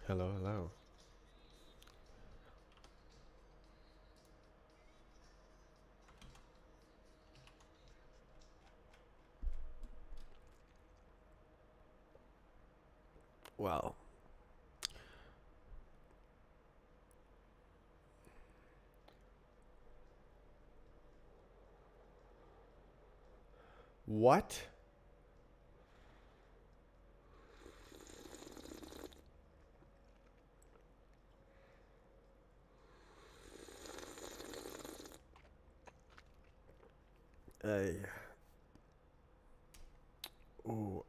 Hello, hello. Well, what? Hey. Ooh,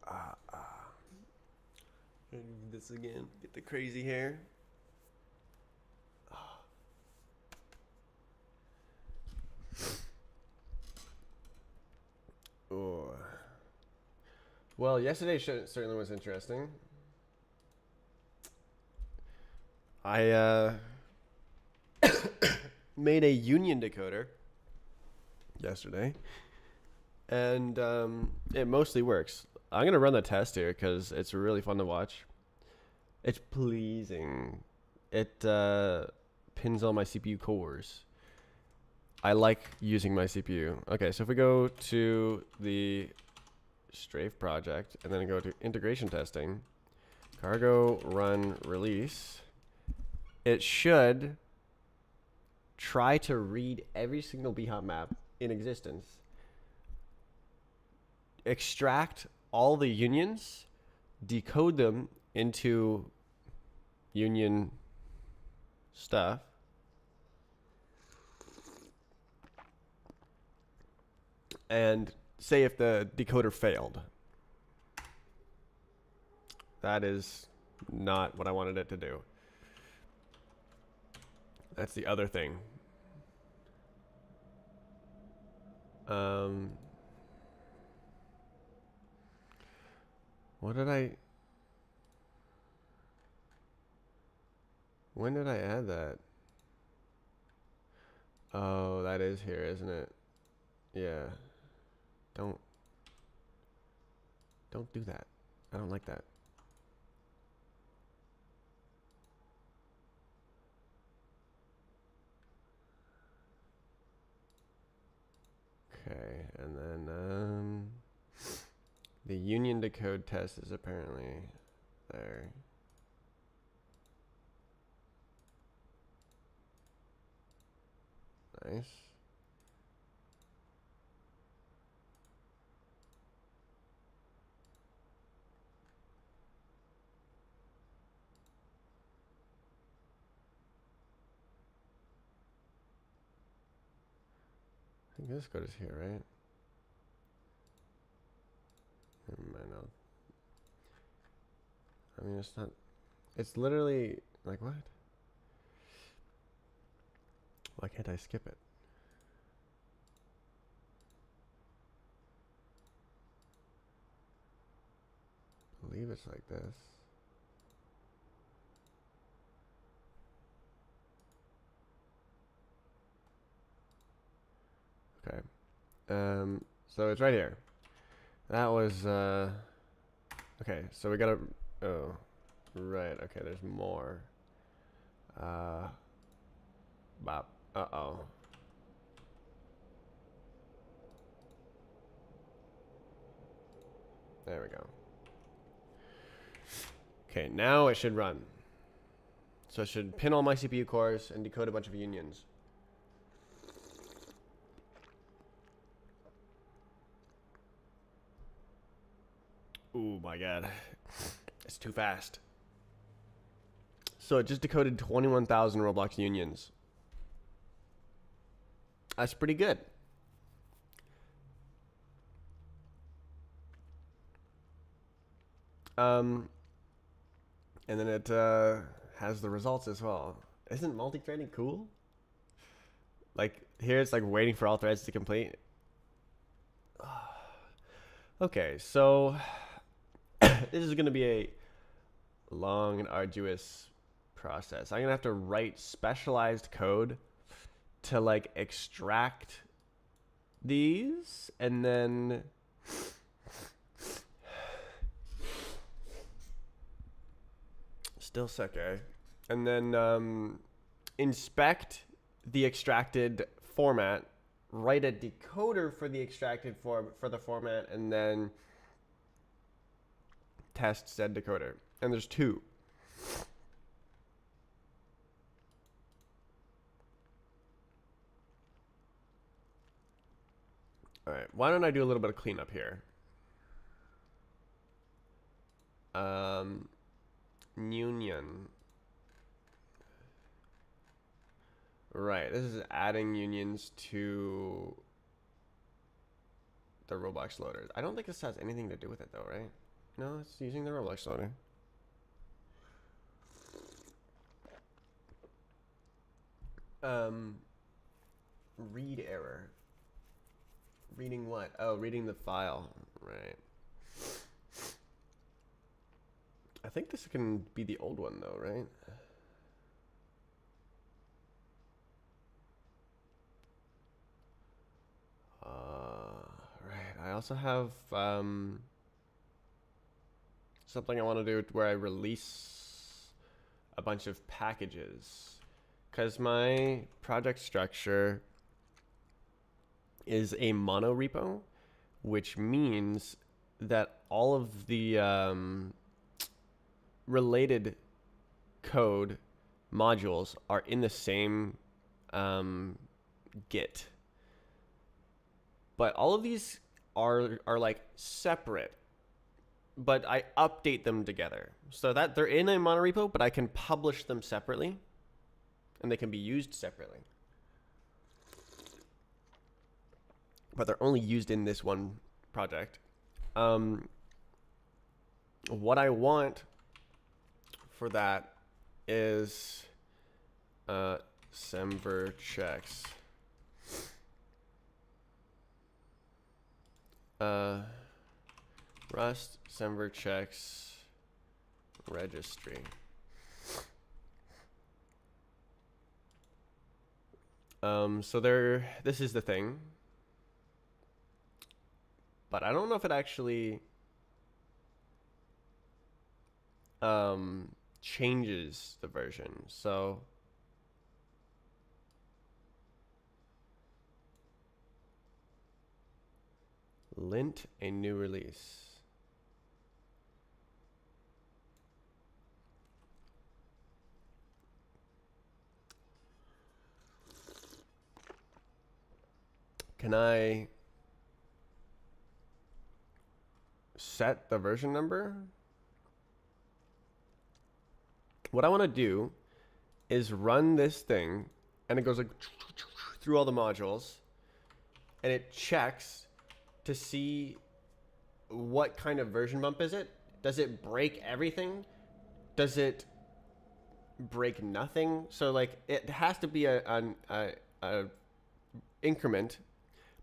Do this again. Get the crazy hair. Ooh. Well, yesterday certainly was interesting. I made a union decoder yesterday, and it mostly works. I'm gonna run the test here because it's really fun to watch. It's pleasing. It pins all my CPU cores. I like using my CPU. Okay, so if we go to the Strafe project and then go to integration testing, cargo run release, it should try to read every single bhop map in existence, extract all the unions, decode them into union stuff, and say if the decoder failed. That is not what I wanted it to do. That's the other thing. What did I... When did I add that? Oh, that is here, isn't it? Yeah. Don't do that. I don't like that. Okay, and then the union decode test is apparently there. Nice. I think this code is here, right? Never mind. I mean, it's not. It's literally like what? Why can't I skip it? I believe it's like this. Okay. So it's right here. That was okay. So we gotta. Oh, right. Okay. There's more. Bop. Uh-oh. There we go. Okay, now it should run. So it should pin all my CPU cores and decode a bunch of unions. Ooh, my God. It's too fast. So it just decoded 21,000 Roblox unions. That's pretty good. And then it has the results as well. Isn't multi-threading cool? Like, here it's like waiting for all threads to complete. Okay, so this is going to be a long and arduous process. I'm going to have to write specialized code to like extract these and then Still sick, eh? And then inspect the extracted format, write a decoder for the extracted for the format, and then test said decoder. And there's two. All right, why don't I do a little bit of cleanup here? Union. Right, this is adding unions to the Roblox loader. I don't think this has anything to do with it though, right? No, it's using the Roblox loader. Read error. Reading what? Oh, reading the file. Right. I think this can be the old one though, right? Right. I also have something I want to do where I release a bunch of packages, because my project structure is a mono repo, which means that all of the related code modules are in the same Git. But all of these are like separate, but I update them together so that they're in a monorepo, but I can publish them separately and they can be used separately. But they're only used in this one project. What I want for that is semver checks. Rust semver checks registry. So this is the thing, but I don't know if it actually changes the version. So lint a new release. Can I set the version number? What I want to do is run this thing, and it goes like through all the modules, and it checks to see what kind of version bump is it. Does it break everything? Does it break nothing? So like it has to be a increment,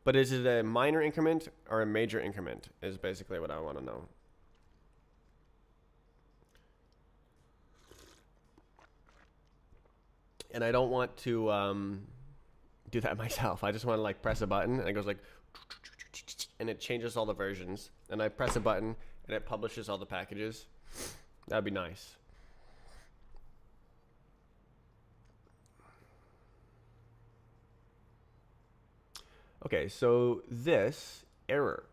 but is it a minor increment or a major increment is basically what I want to know. And I don't want to do that myself. I just want to like press a button and it goes like, and it changes all the versions. And I press a button and it publishes all the packages. That'd be nice. Okay, so this error.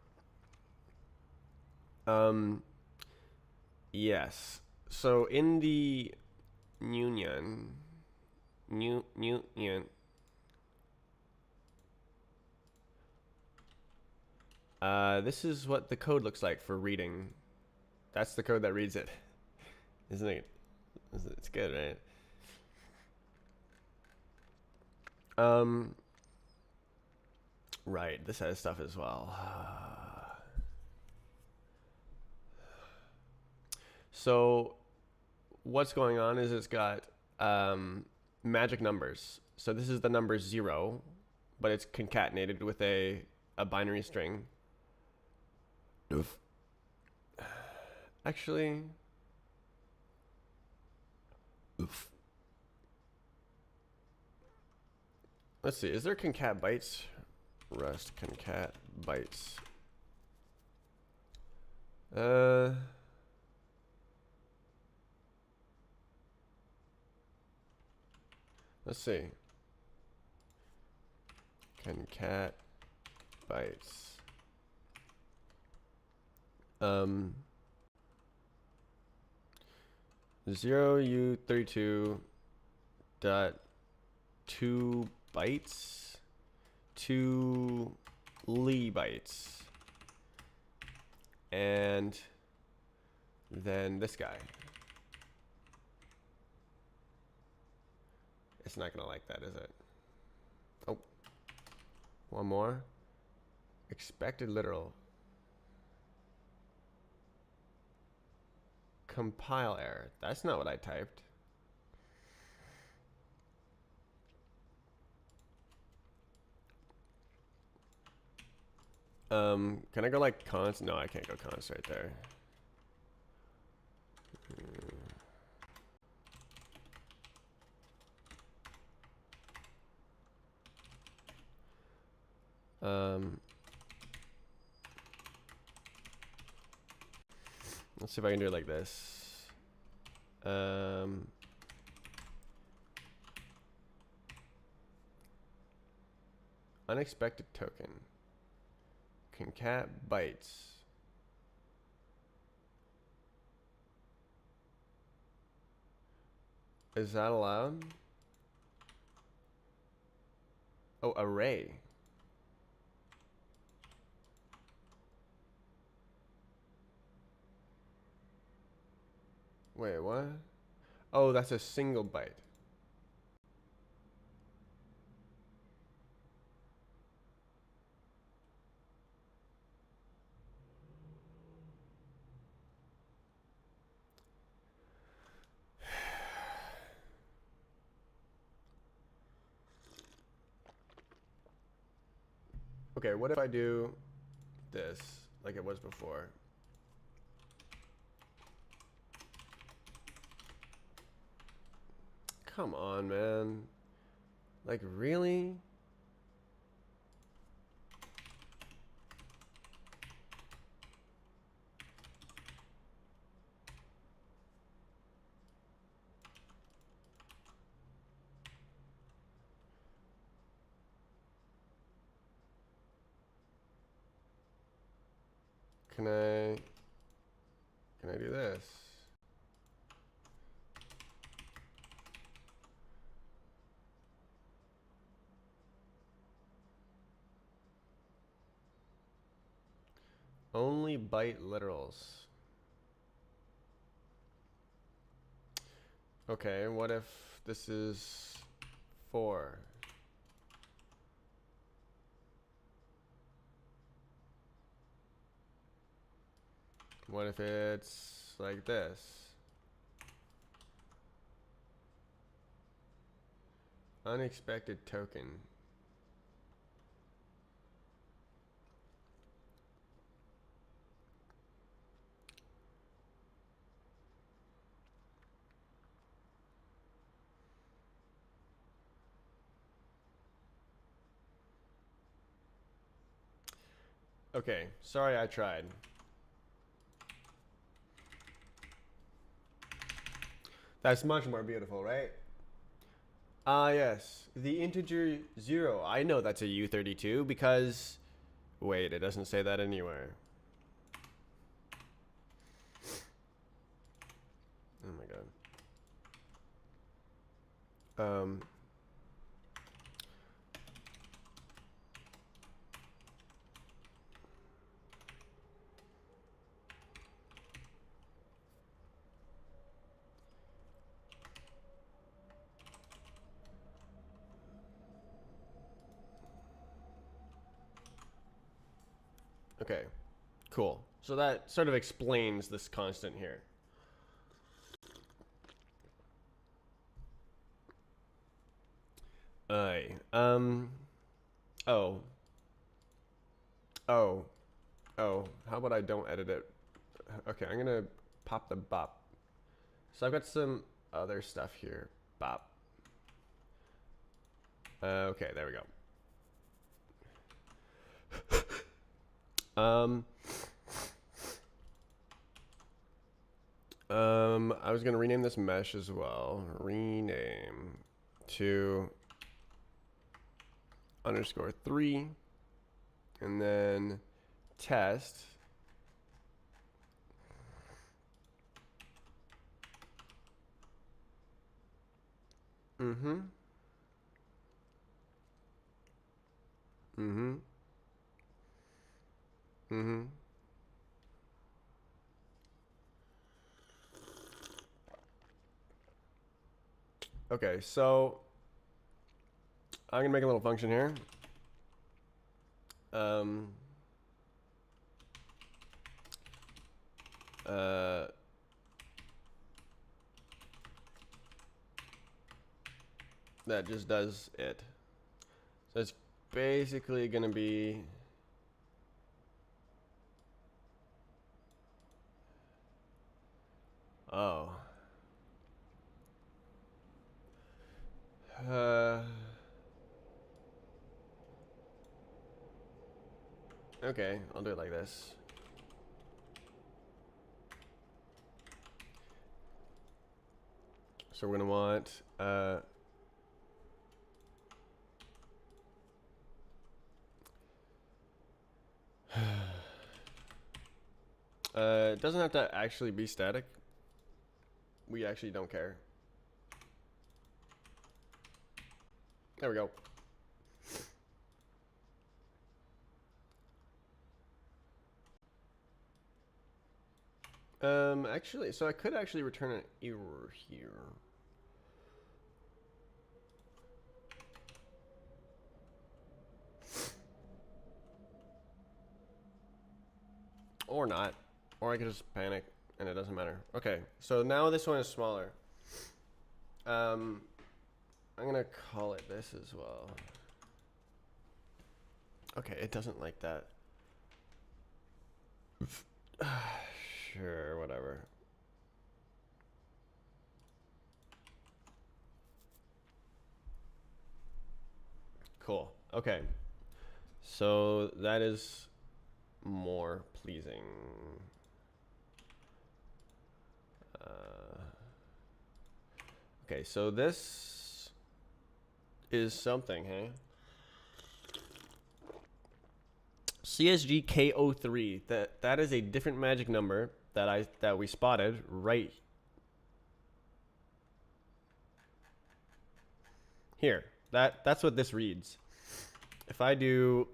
Yes. So in the union, this is what the code looks like for reading. That's the code that reads it. Isn't it? It's good, right? Right, this has stuff as well. So what's going on is it's got magic numbers. So this is the number 0, but it's concatenated with a binary string. Oof. Actually, oof. Let's see, is there concat bytes? Rust concat bytes. Let's see. Can cat bytes 0u32 dot 2 bytes 2 Lee bytes, and then this guy. It's not gonna like that, is it? Oh, one more. Expected literal. Compile error. That's not what I typed. Can I go like const? No, I can't go const right there. Let's see if I can do it like this. Unexpected token. Concat bytes. Is that allowed? Oh, array. Wait, what? Oh, that's a single byte. Okay, what if I do this like it was before? Come on, man. Like, really? Can I do this? Only byte literals. Okay, what if this is 4? What if it's like this? Unexpected token. Okay, sorry I tried. That's much more beautiful, right? Ah, yes. The integer 0. I know that's a U32 because... Wait, it doesn't say that anywhere. Oh my god. Okay, cool. So that sort of explains this constant here. Aye. Oh. Oh. Oh. How about I don't edit it? Okay, I'm gonna pop the bop. So I've got some other stuff here. Bop. Okay, there we go. I was gonna rename this mesh as well. Rename 2 underscore 3, and then test. Mm-hmm. Mm-hmm. Mm-hmm. Okay, so I'm gonna make a little function here. That just does it. So it's basically gonna be oh. Okay, I'll do it like this. So we're gonna want it doesn't have to actually be static. We actually don't care. There we go. Actually, so I could actually return an error here. Or not. Or I could just panic and it doesn't matter. Okay, so now this one is smaller. I'm gonna call it this as well. Okay, it doesn't like that. Sure, whatever. Cool. Okay. So that is more pleasing. Okay, so this is something, hey? CSGK03. That is a different magic number that we spotted right here. That's what this reads. If I do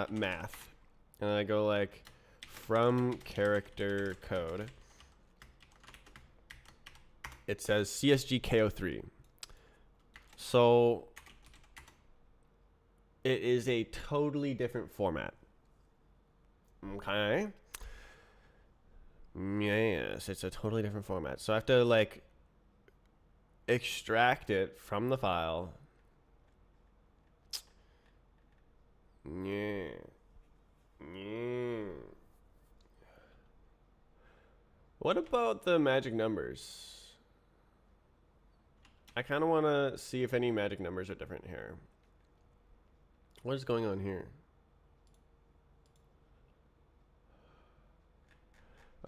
math and I go like from character code, it says CSGK03. So it is a totally different format. Okay. Yes, it's a totally different format. So I have to like extract it from the file. Yeah. Yeah. What about the magic numbers? I kind of want to see if any magic numbers are different here. What is going on here?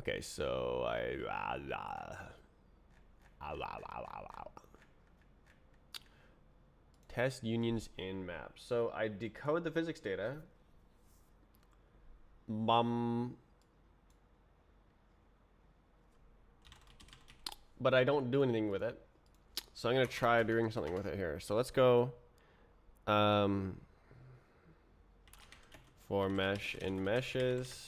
Okay, so test unions in maps. So I decode the physics data. But I don't do anything with it. So I'm going to try doing something with it here. So let's go for mesh in meshes.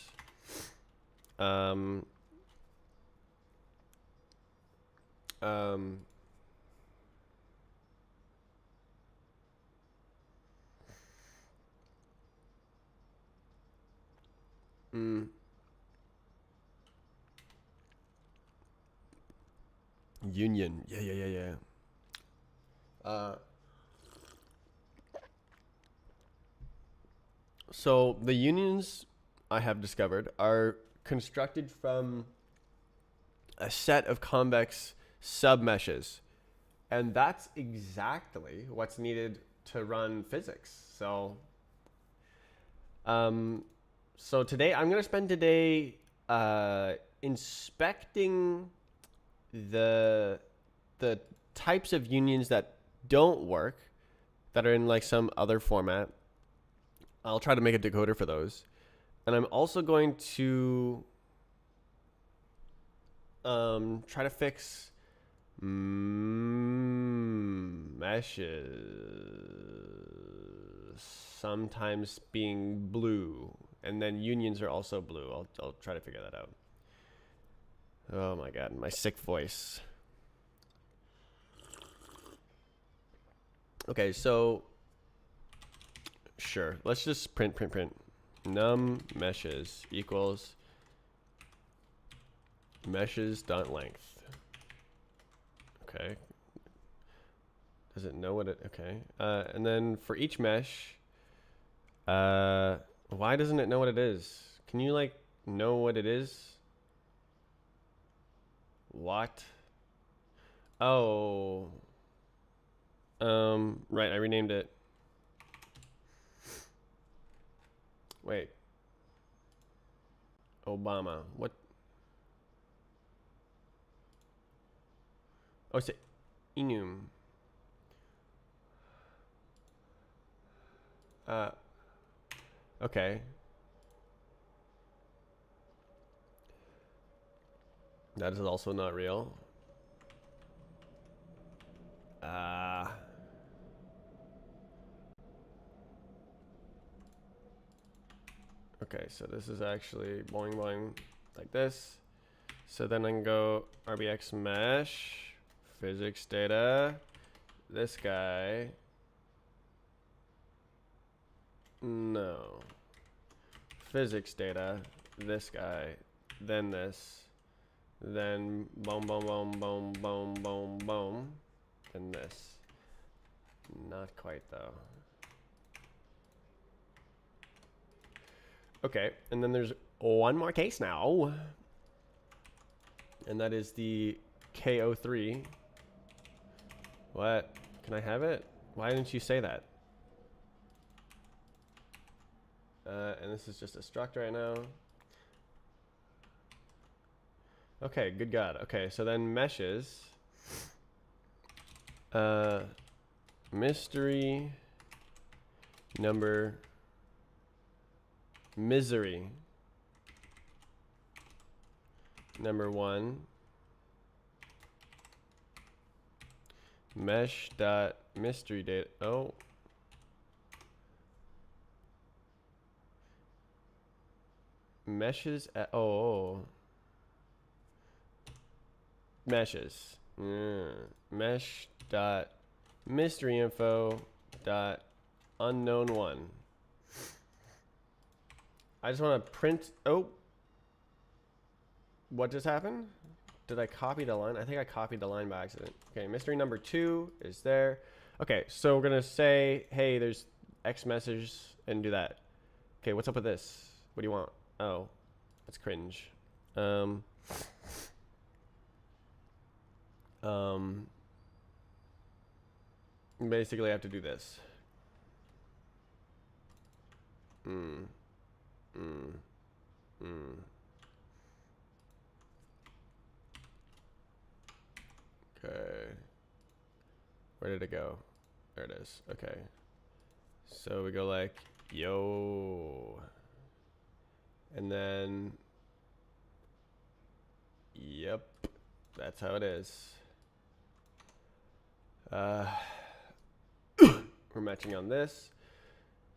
Union. Yeah. So the unions I have discovered are constructed from a set of convex submeshes. And that's exactly what's needed to run physics. So today I'm going to spend today inspecting the types of unions that don't work, that are in like some other format, I'll try to make a decoder for those. And I'm also going to try to fix meshes sometimes being blue, and then unions are also blue. I'll try to figure that out. Oh my god, my sick voice. Okay, so sure, let's just print num meshes equals meshes.length. Okay. Does it know what it, okay. And then for each mesh, why doesn't it know what it is? Can you like know what it is? What? Oh. Right, I renamed it. Wait. Obama. What? Oh, it's enum. Okay. That is also not real. Okay, so this is actually boing boing like this. So then I can go rbx mesh, physics data, this guy. No. Physics data, this guy, then this, then boom, boom, boom, boom, boom, boom, boom, then this. Not quite though. Okay, and then there's one more case now. And that is the KO3. What? Can I have it? Why didn't you say that? And this is just a struct right now. Okay, good God. Okay, so then meshes. Mystery number misery number 1 mesh dot mystery data. Oh, meshes at, oh, meshes. Mesh dot mystery info dot unknown 1. I just want to print. Oh, what just happened? Did I copy the line? I think I copied the line by accident. Okay, mystery number 2 is there. Okay, so we're gonna say, hey, there's X message and do that. Okay, what's up with this? What do you want? Oh, that's cringe. Basically I have to do this. Okay. Where did it go? There it is. Okay. So we go like, yo. And then, yep. That's how it is. We're matching on this.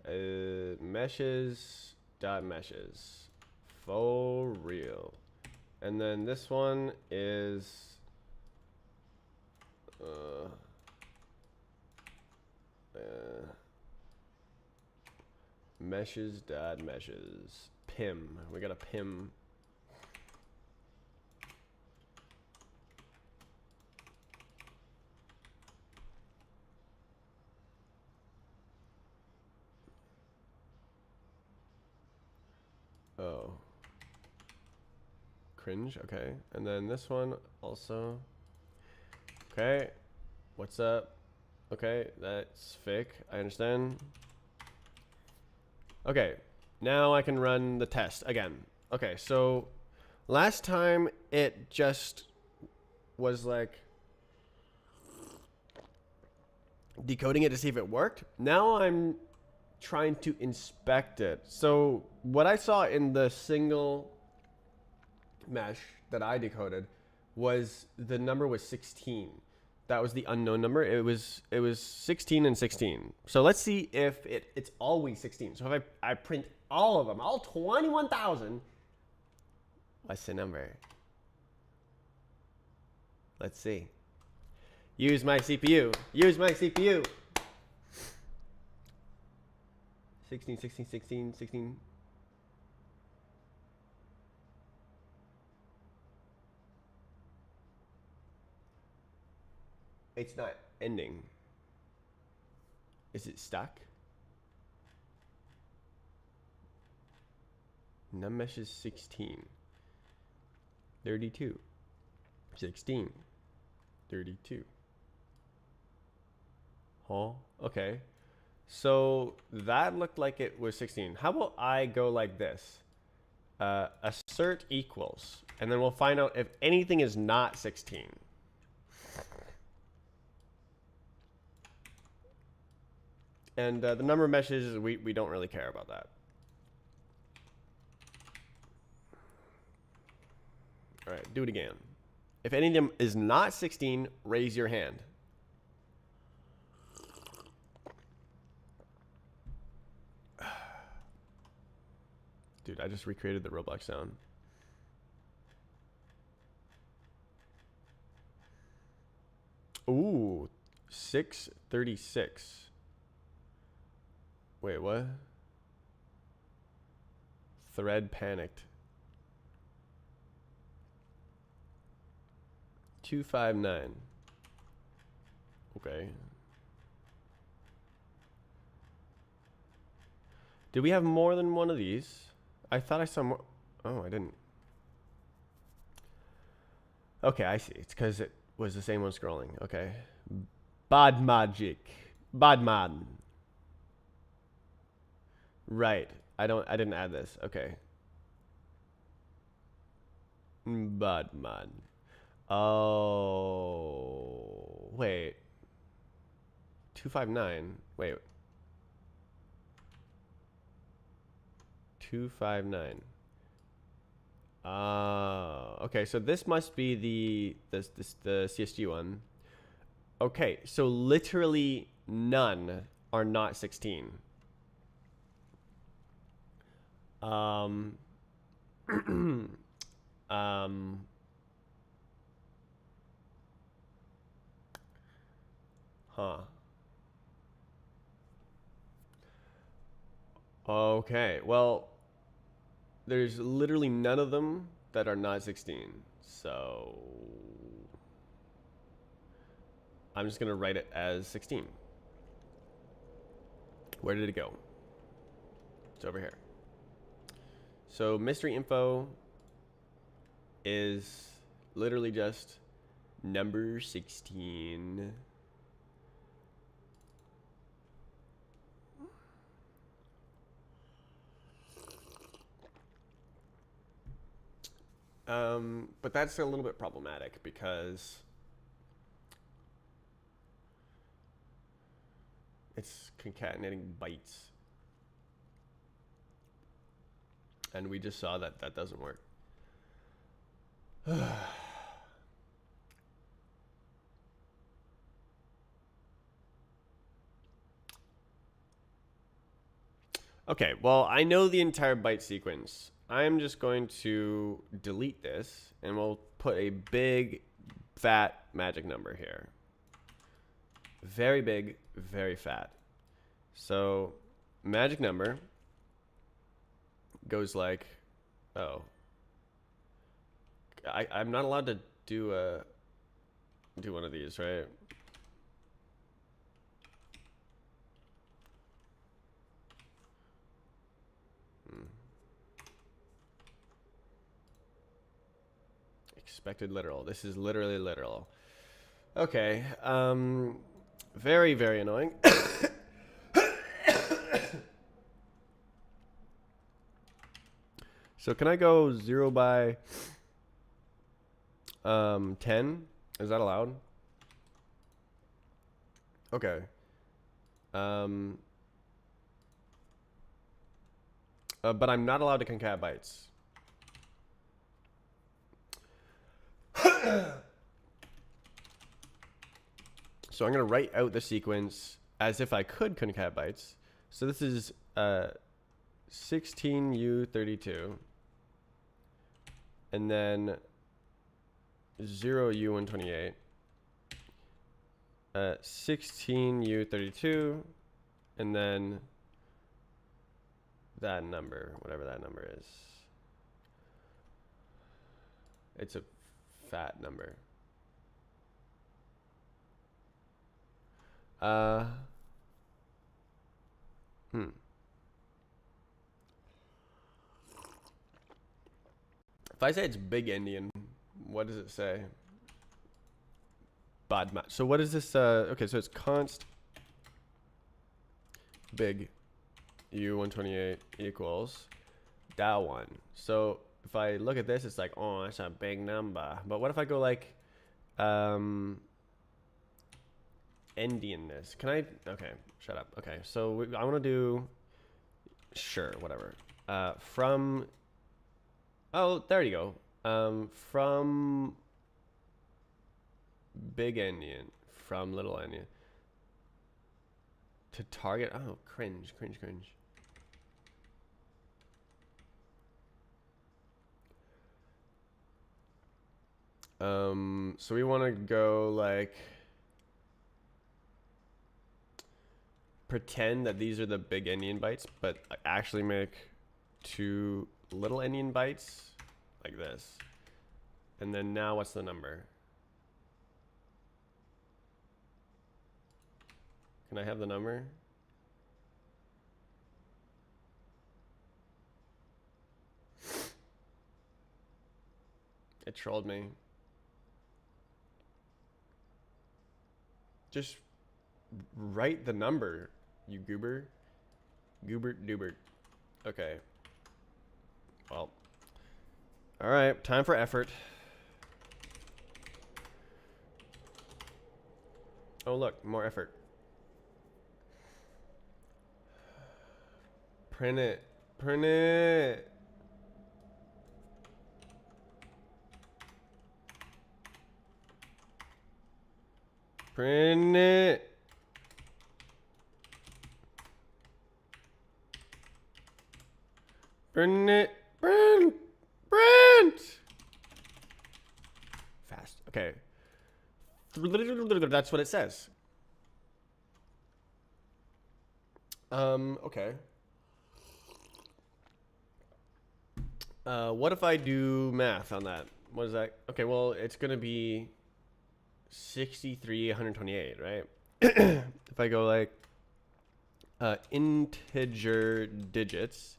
Meshes dot meshes. For real. And then this one is meshes dot meshes. Pim. We got a pim. Oh. Cringe. Okay. And then this one also. Okay. What's up? Okay, that's fake. I understand. Okay, now I can run the test again. Okay, so last time it just was like decoding it to see if it worked. Now I'm trying to inspect it. So what I saw in the single mesh that I decoded was the number was 16. That was the unknown number. It was 16 and 16. So let's see if it's always 16. So if I print all of them, all 21,000, what's the number? Let's see. Use my CPU. Use my CPU. 16, 16, 16, 16. It's not ending. Is it stuck? Nummesh is 16. 32. 16. 32. Huh? Okay. So that looked like it was 16. How about I go like this? Assert equals. And then we'll find out if anything is not 16. And the number of meshes, we don't really care about that. All right, do it again. If any of them is not 16, raise your hand. Dude, I just recreated the Roblox sound. Ooh, 636. Wait, what? Thread panicked. 259. Okay. Did we have more than one of these? I thought I saw more. Oh, I didn't. Okay, I see. It's because it was the same one scrolling. Okay. Bad magic. Bad man. Right. I didn't add this. Okay. Bad man. Oh. Wait. 259. Wait. 259. Okay, so this must be the CSG one. Okay, so literally none are not 16. Huh. Okay, well, there's literally none of them that are not 16. So I'm just going to write it as 16. Where did it go? It's over here. So mystery info is literally just number 16. But that's a little bit problematic because it's concatenating bytes. And we just saw that that doesn't work. Okay, well, I know the entire byte sequence. I'm just going to delete this, and we'll put a big, fat magic number here. Very big, very fat. So, magic number goes like, oh. I'm not allowed to do one of these, right? Expected literal. This is literally literal. Okay. Very, very annoying. So can I go 0 by 10? Is that allowed? Okay. But I'm not allowed to concat bytes. So I'm going to write out the sequence as if I could concat bytes. So this is 16U32. And then 0U128. 16U32. And then that number, whatever that number is. It's a fat number. If I say it's big Indian, what does it say? Badma. So what is this? Okay, so it's const big U128 equals that1. So if I look at this, it's like, oh, that's a big number. But what if I go like Indianness? Can I? Okay, shut up. Okay, so I want to do, sure, whatever. From, oh, there you go. From big Indian, from little Indian. To target, oh, cringe. So we want to go like, pretend that these are the big Indian bytes, but actually make 2 little Indian bytes like this. And then now what's the number? Can I have the number? It trolled me. Just write the number, you goober. Goobert doobert. Okay. Well. Alright, time for effort. Oh look, more effort. Print it. Print it. Print it. Print it. Print. Print. Fast. Okay. That's what it says. Okay. What if I do math on that? What is that? Okay, well, it's going to be 63, 128, right? If I go like integer digits,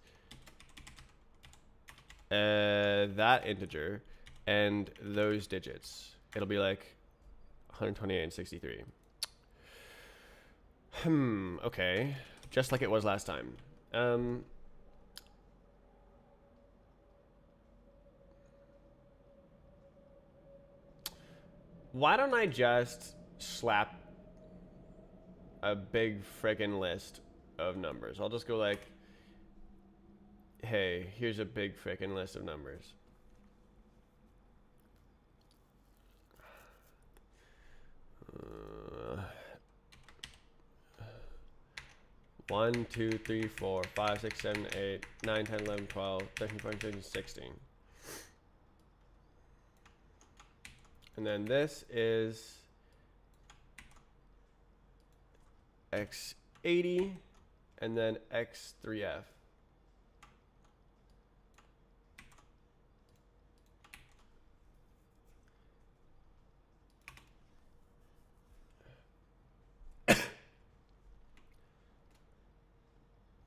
that integer, and those digits, it'll be like 128 and 63. Okay. Just like it was last time. Why don't I just slap a big friggin' list of numbers? I'll just go like, hey, here's a big frickin' list of numbers. One, 2, 3, 4, 5, 6, 7, 8, 9, 10, 11, 12, 13, 14, 15, 16. And then this is X80 and then X3F.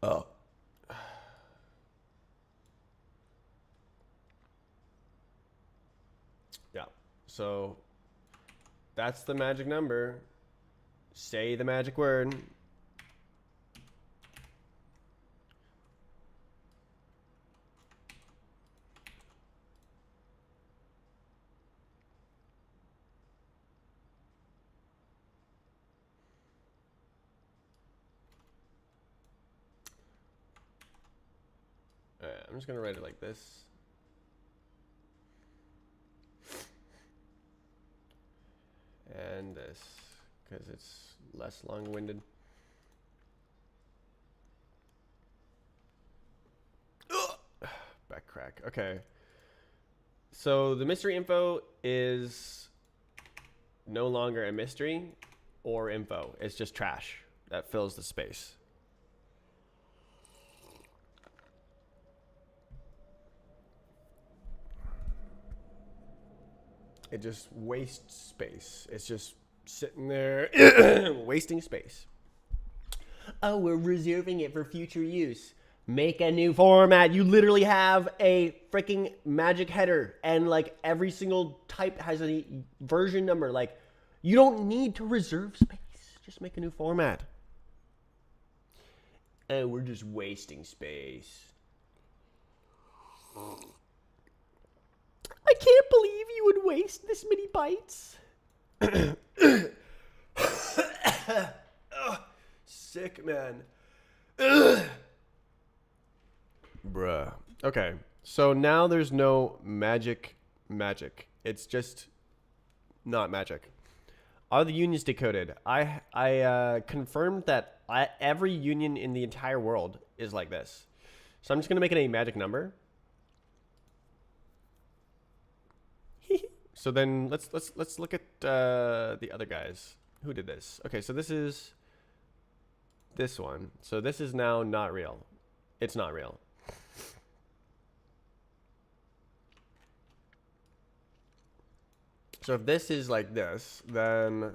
Oh. Yeah. So that's the magic number. Say the magic word. I'm just gonna write it like this. And this, because it's less long-winded. Back crack. Okay. So the mystery info is no longer a mystery or info. It's just trash that fills the space. It just wastes space. It's just sitting there wasting space. Oh, we're reserving it for future use. Make a new format. You literally have a freaking magic header, and like every single type has a version number. Like, you don't need to reserve space. Just make a new format. Oh, we're just wasting space. I can't believe you would waste this many bytes. Sick, man. Bruh. Okay, so now there's no magic. It's just not magic. Are the unions decoded? I confirmed that every union in the entire world is like this. So I'm just gonna make it a magic number. So then let's look at the other guys who did this. Okay, so this is this one. So this is now not real. It's not real. So if this is like this, then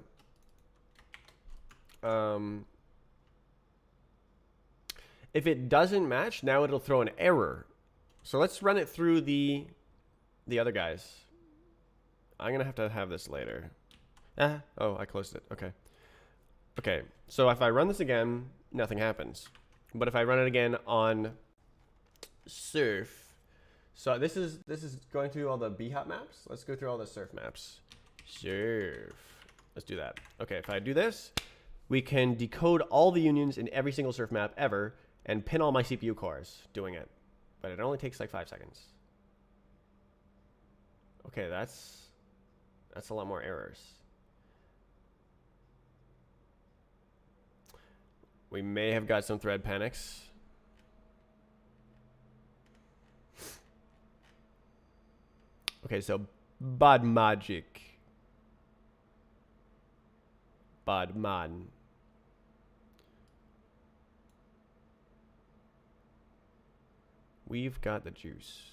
if it doesn't match, now it'll throw an error. So let's run it through the other guys. I'm gonna have to have this later. Oh, I closed it. Okay. Okay, so if I run this again, nothing happens. But if I run it again on surf, so this is going through all the bhop maps. Let's go through all the surf maps. Surf. Let's do that. Okay, if I do this, we can decode all the unions in every single surf map ever and pin all my CPU cores doing it. But it only takes like 5 seconds. Okay, that's a lot more errors. We may have got some thread panics. Okay, so bad magic. Bad man. We've got the juice.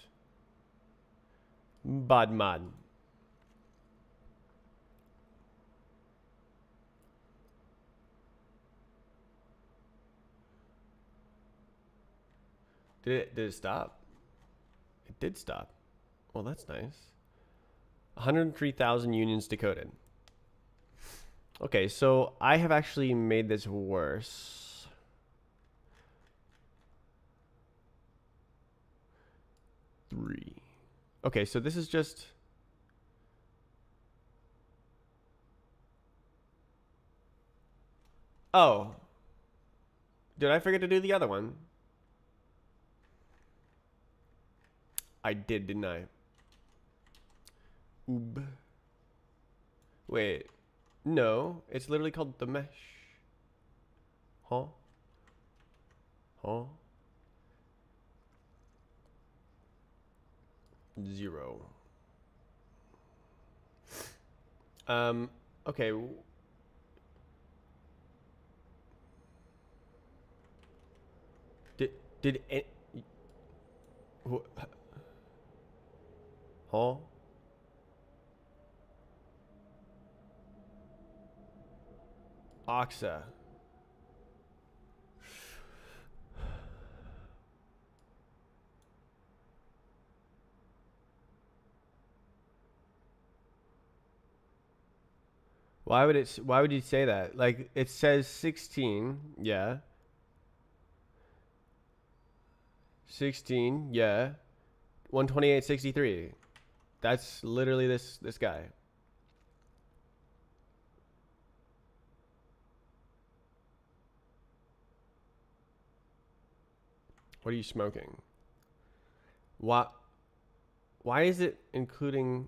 Bad man. Did it stop? It did stop. Well, that's nice. 103,000 unions decoded. Okay, so I have actually made this worse. Three. Okay, so this is just... Oh. Did I forget to do the other one? I did, didn't I? Oob. Wait. No, it's literally called the mesh. Huh? Huh? 0. Okay. Did it... Huh? Oxa. Why would you say that? Like, it says 16, yeah. 16, yeah. 128.63. That's literally this guy. What are you smoking? Why is it including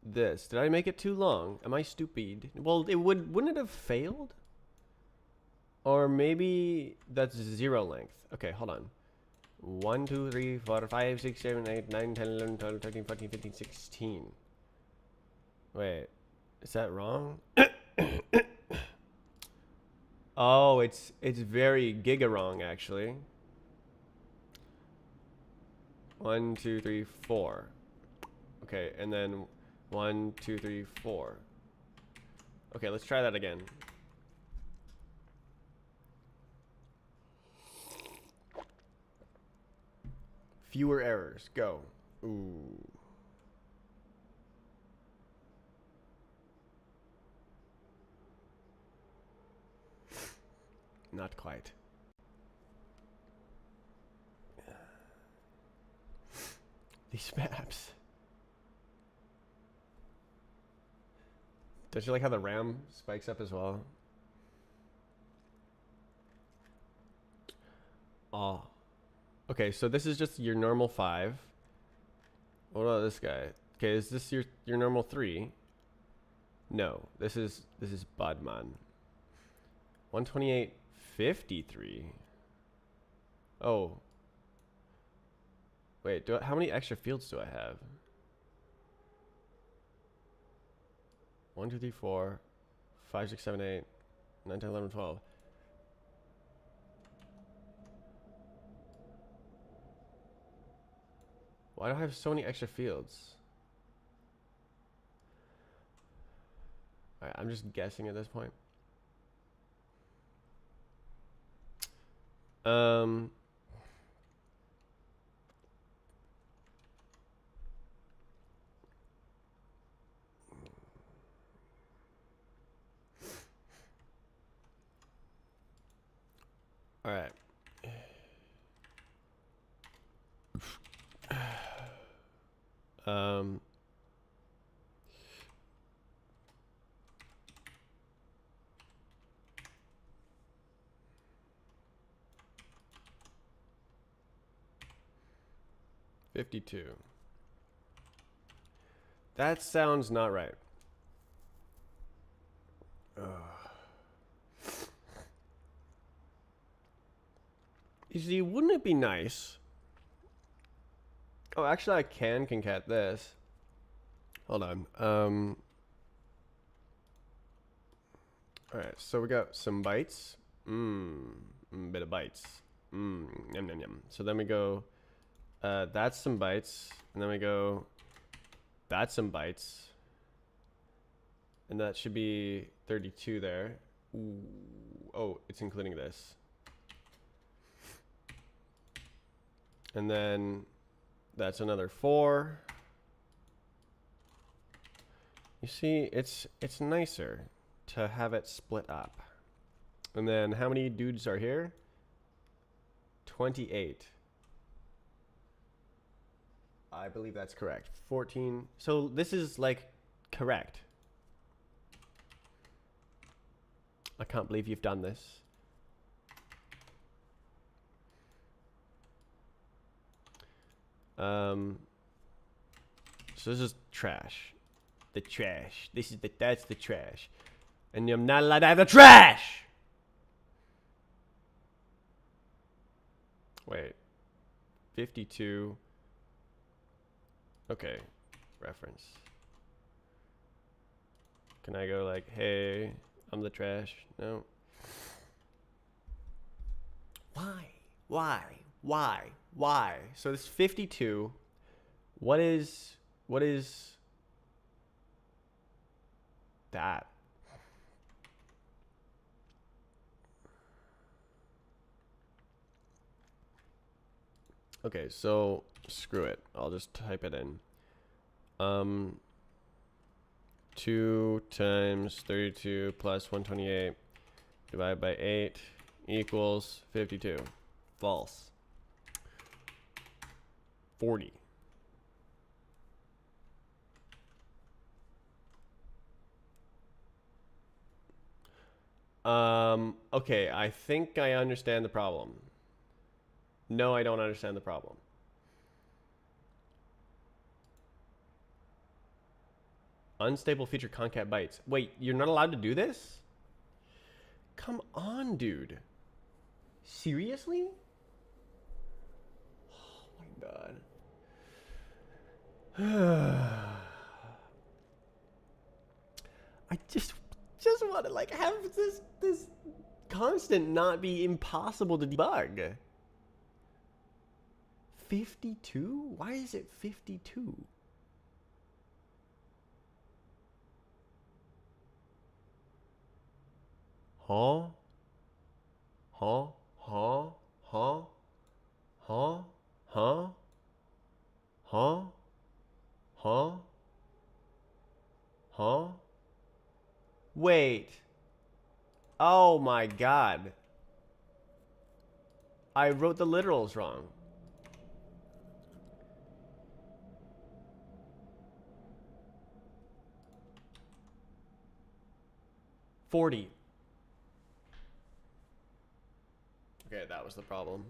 this? Did I make it too long? Am I stupid? Well, wouldn't it have failed? Or maybe that's 0 length. Okay, hold on. 1, 2, 3, 4, 5, 6, 7, 8, 9, 10, 11, 12, 13, 14, 15, 16. Wait, is that wrong? Oh, it's very giga wrong actually. 1, 2, 3, 4. Okay, and then 1, 2, 3, 4. Okay, let's try that again. Fewer errors. Go. Ooh. Not quite. These maps. Don't you like how the RAM spikes up as well? Oh. Okay, so this is just your normal 5. What about this guy? Okay, is this your normal 3? No, this is Budman. 128.53. Oh. Wait, how many extra fields do I have? 1, 2, 3, 4, 5, 6, 7, 8, 9, 10, 11, 12. Why do I have so many extra fields? Alright, I'm just guessing at this point. Alright. 52. That sounds not right. You see, wouldn't it be nice? Oh, actually, I can concat this. Hold on. Alright, so we got some bytes. Bit of bytes. Yum, yum, yum. So then we go, that's some bytes. And then we go, that's some bytes. And that should be 32 there. Ooh. Oh, it's including this. And then that's another 4. You see, it's nicer to have it split up. And then how many dudes are here? 28. I believe that's correct. 14. So this is like correct. I can't believe you've done this. So this is trash. The trash. That's the trash. And I'm not allowed to have the trash! Wait. 52. Okay. Reference. Can I go like, hey, I'm the trash? No. Why? So this 52. What is that? Okay, so screw it. I'll just type it in. 2 times 32 plus 128 divided by 8 equals 52. False. 40. Okay, I think I understand the problem. No, I don't understand the problem. Unstable feature concat bytes. Wait, you're not allowed to do this? Come on, dude. Seriously? Oh my god. I just want to like have this constant not be impossible to debug. 52? Why is it 52? Huh? Huh? Huh? Huh? Huh? Huh? Huh? Huh? Huh? Wait. Oh my god. I wrote the literals wrong. $40. Okay, that was the problem.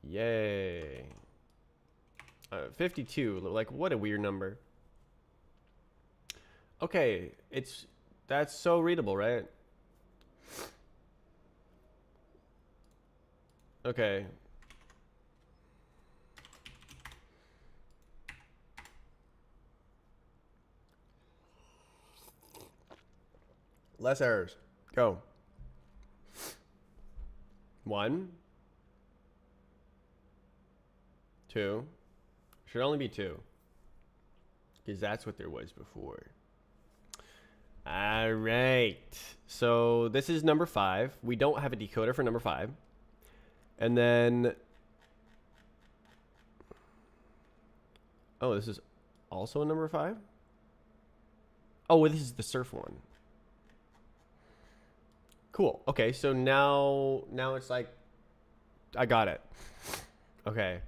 Yay. 52. Like, what a weird number. Okay, that's so readable, right? Okay. Less errors. Go. 1, 2. Should only be 2. Because that's what there was before. All right. So this is number 5. We don't have a decoder for number 5. And then... Oh, this is also a number 5? Oh, this is the surf one. Cool. Okay, so now it's like... I got it. Okay.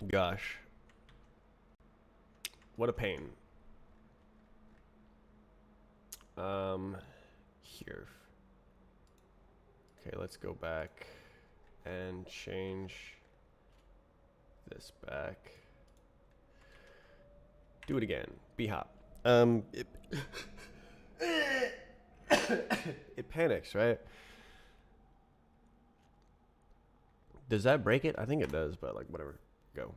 Gosh. What a pain. Here. Okay, let's go back and change this back. Do it again. B-hop. It panics, right? Does that break it? I think it does, but like whatever. Go.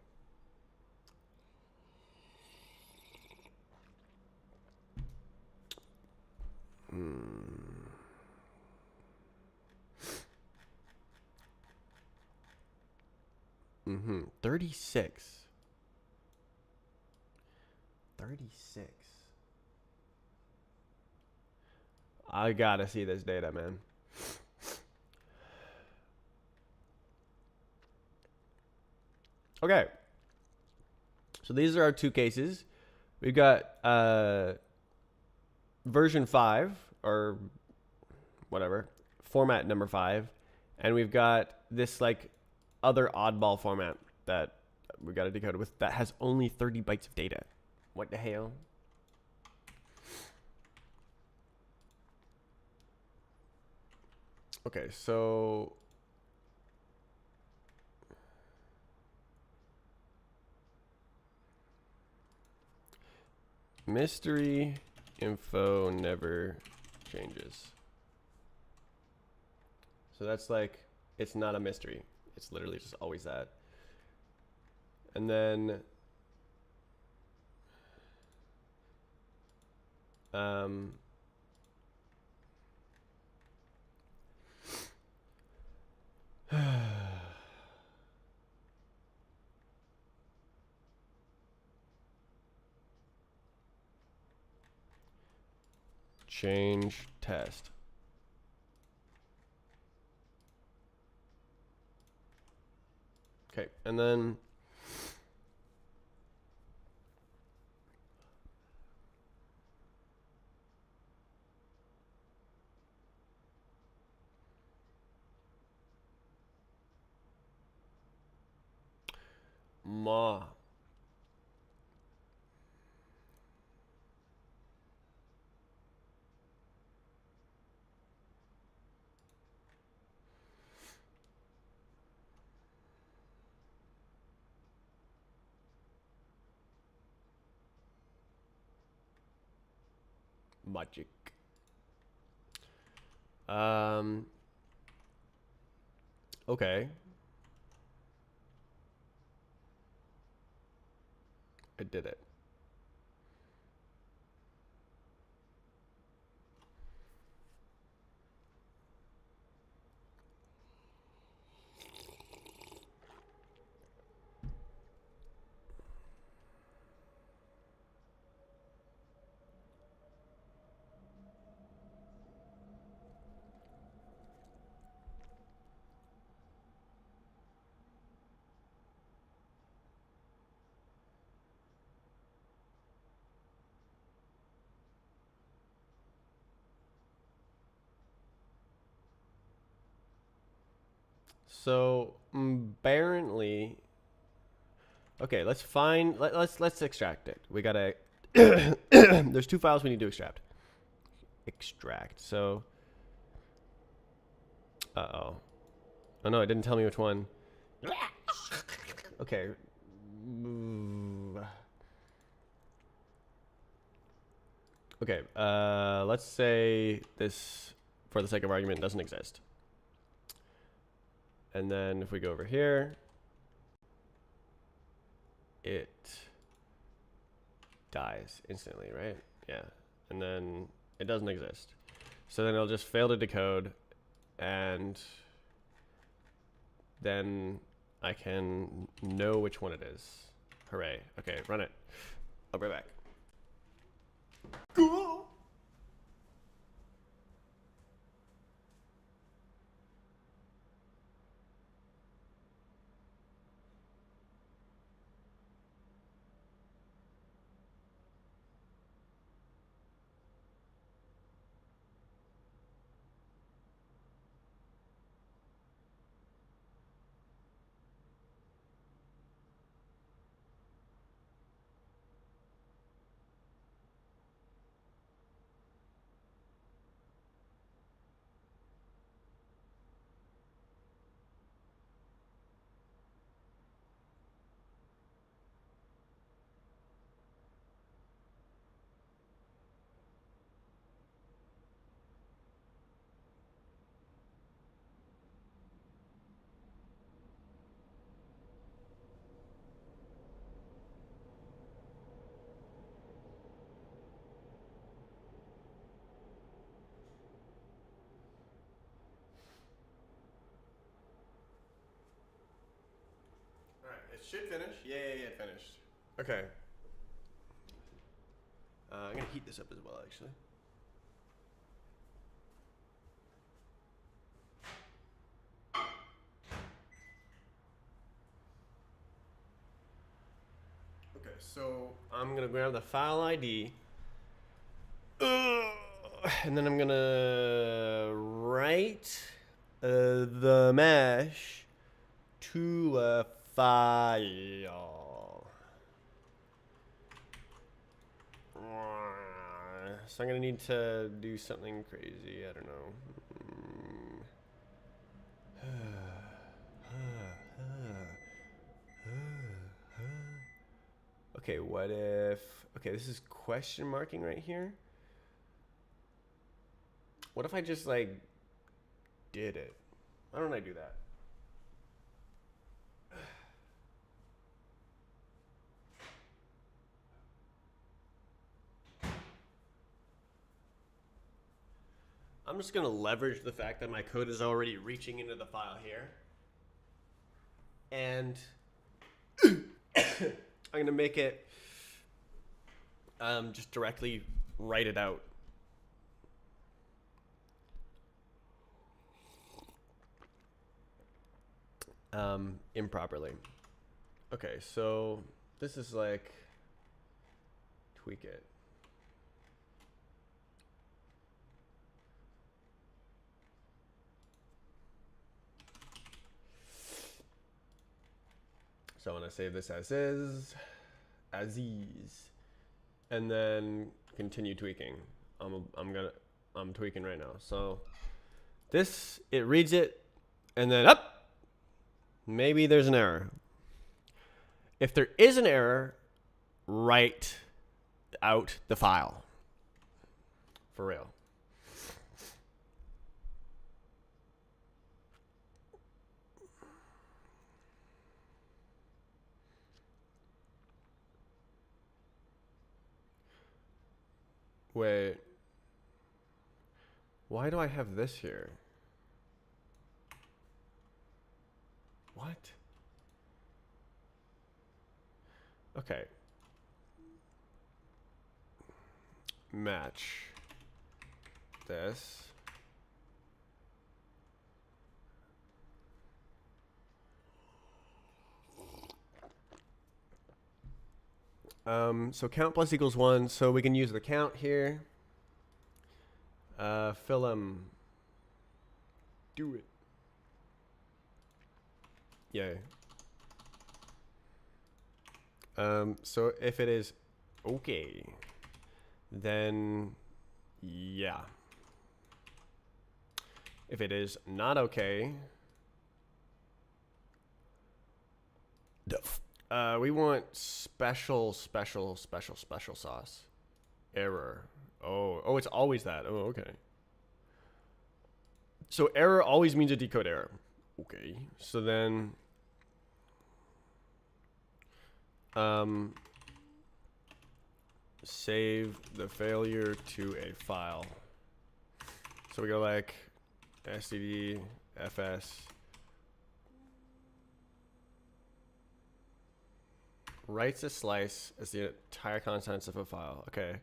Mm-hmm. 36. 36. I gotta see this data, man. Okay. So these are our two cases. We've got version 5, or whatever, format number 5. And we've got this like other oddball format that we got to decode with that has only 30 bytes of data. What the hell? Okay, so mystery info never changes. So that's like, it's not a mystery. It's literally just always that. And then change test. Okay, and then ma. Magic. Okay. I did it. So apparently, okay. Let's find. Let's extract it. We gotta. There's 2 files we need to extract. Extract. So. Oh. Oh no! It didn't tell me which one. Okay. Okay. Let's say this, for the sake of argument, doesn't exist. And then if we go over here, it dies instantly, right? Yeah. And then it doesn't exist. So then it'll just fail to decode, and then I can know which one it is. Hooray. Okay, run it. I'll be right back. Cool. It should finish. Yeah, it finished. Okay. I'm gonna heat this up as well, actually. Okay, so I'm gonna grab the file ID, and then I'm gonna write the mesh to a file. So I'm gonna need to do something crazy. I don't know. Okay, what if... Okay, this is question marking right here. What if I just, like, did it? Why don't I do that? I'm just going to leverage the fact that my code is already reaching into the file here. And I'm going to make it just directly write it out. Improperly. Okay, so this is like tweak it. So I want to save this as is, and then continue tweaking. I'm tweaking right now. So this, it reads it, and then up. Maybe there's an error. If there is an error, write out the file. For real. Wait. Why do I have this here? What? Okay. Match this. So count plus equals 1, so we can use the count here. Fill 'em. Do it. Yay. So if it is okay, then yeah. If it is not okay, we want special sauce. Error. Oh, it's always that. Oh, okay. So error always means a decode error. Okay. So then, save the failure to a file. So we go like std fs writes a slice as the entire contents of a file. Okay.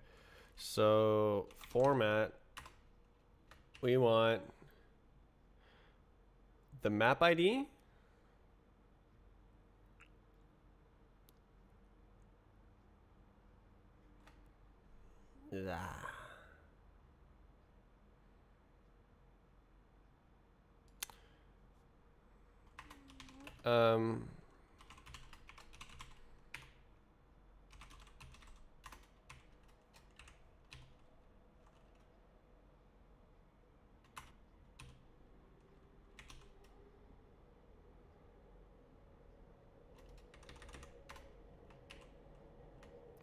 So format, we want the map ID. Yeah.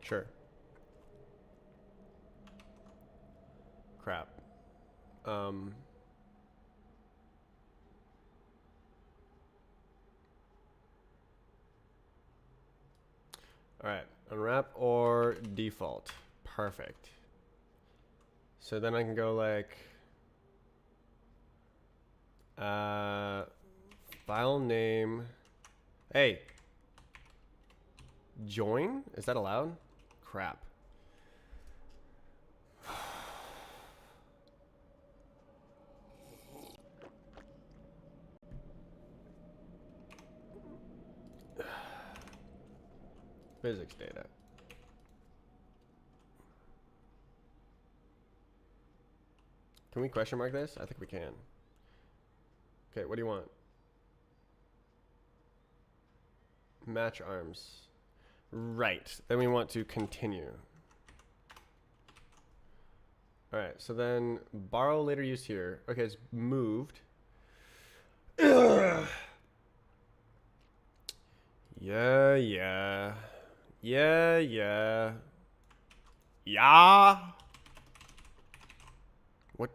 Sure. Crap. All right, unwrap or default. Perfect. So then I can go like file name. Hey, join? Is that allowed? Crap. Physics data. Can we question mark this? I think we can. Okay, what do you want? Match arms. Right. Then we want to continue. All right. So then borrow later use here. Okay, it's moved. Yeah. What?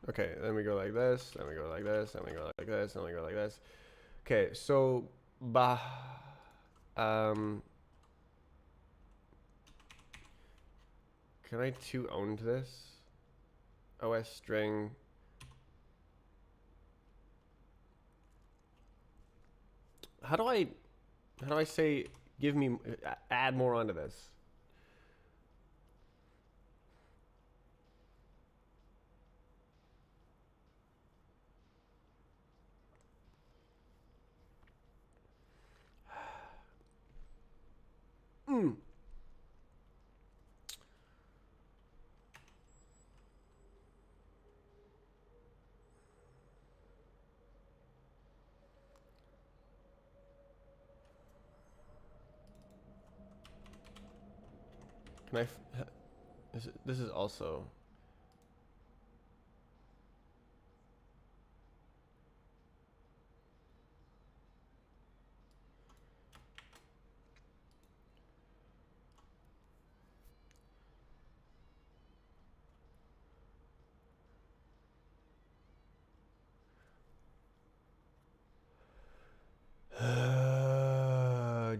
Okay, then we go like this, then we go like this, then we go like this, then we go like this. Okay, so can I own this? OS string. How do I say give me add more onto this? Can I this is also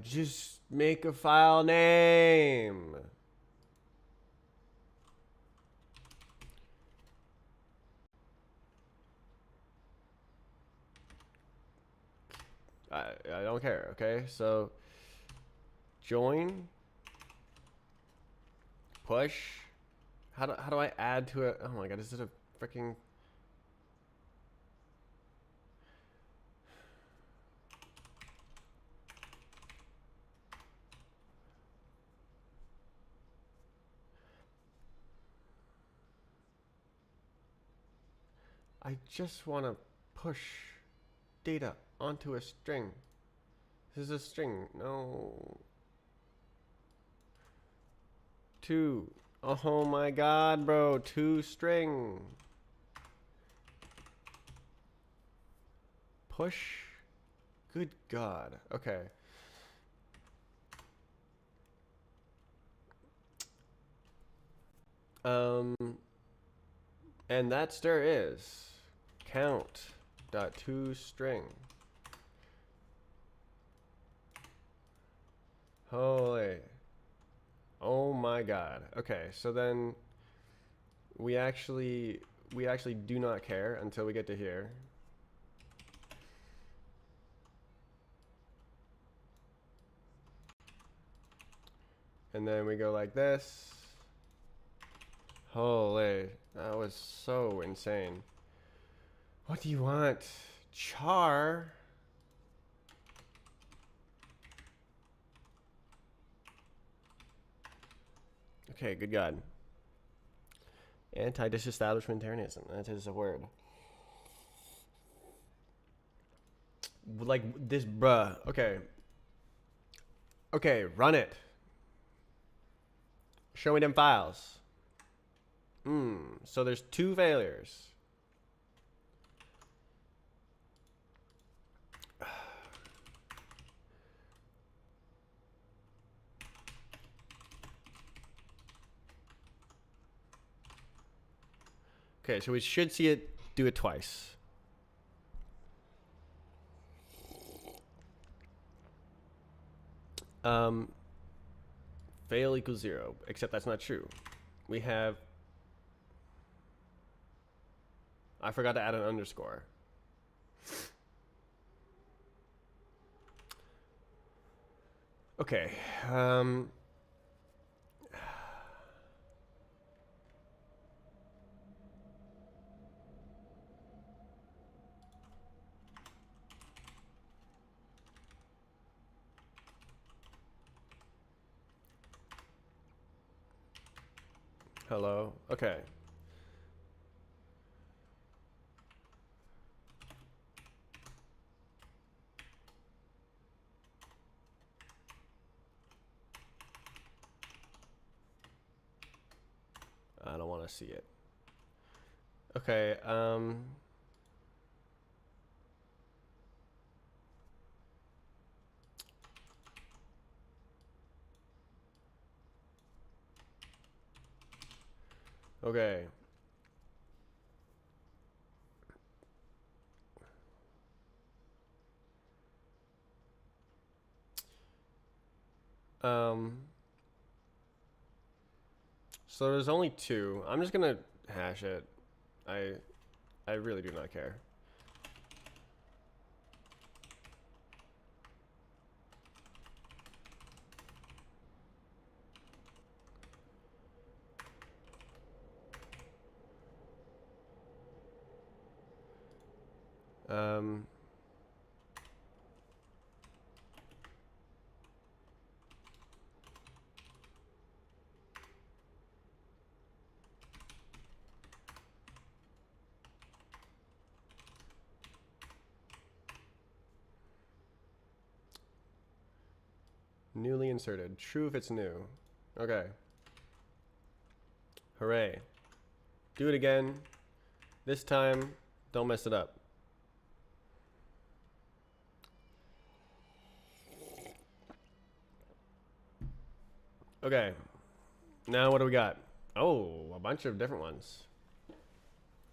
Just make a file name. I don't care, okay? So join, push. How do I add to it? Oh my god, is it a freaking... I just want to push data onto a string. This is a string. No. 2. Oh my god, bro. 2 string. Push. Good god. Okay. And that stir is count.toString. Holy. Oh my god. Okay, so then we actually do not care until we get to here. And then we go like this. Holy, that was so insane. What do you want? Char? Okay, good God. Anti-disestablishmentarianism. That is a word. Like this, bruh. Okay. Okay, run it. Show me them files. So there's 2 failures. Okay, so we should see it do it twice. Fail equals 0, except that's not true. We have... I forgot to add an underscore. Okay. Hello. Okay. I don't want to see it. Okay, okay. So there's only 2. I'm just gonna hash it. I really do not care. Newly inserted. True if it's new. Okay. Hooray. Do it again. This time, don't mess it up. Okay. Now what do we got? Oh, a bunch of different ones.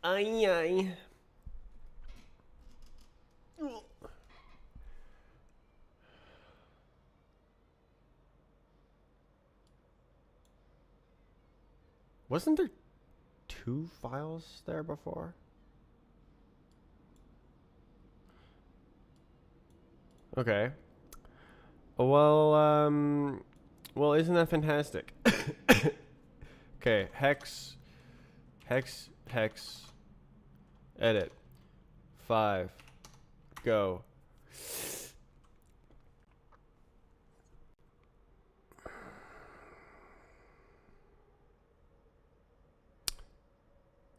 Ay, ay. Wasn't there 2 files there before? Okay. Well, isn't that fantastic? Okay, hex, edit, 5, go.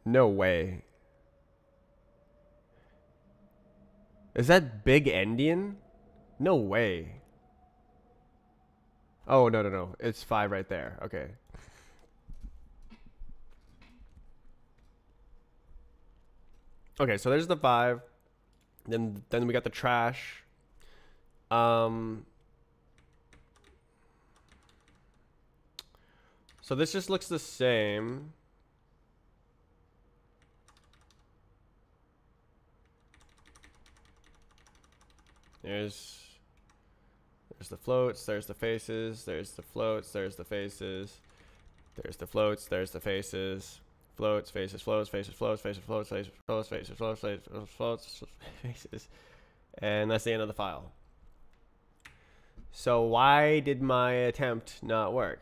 No way. Is that big endian? No way. Oh, no. It's 5 right there. Okay. Okay, so there's the 5. Then we got the trash. So this just looks the same. There's the floats, there's the faces, there's the floats, there's the faces, there's the floats, there's the faces, floats, faces, floats, faces, floats, faces, floats, faces, floats, faces, floats, faces, floats, faces, and that's the end of the file. So why did my attempt not work?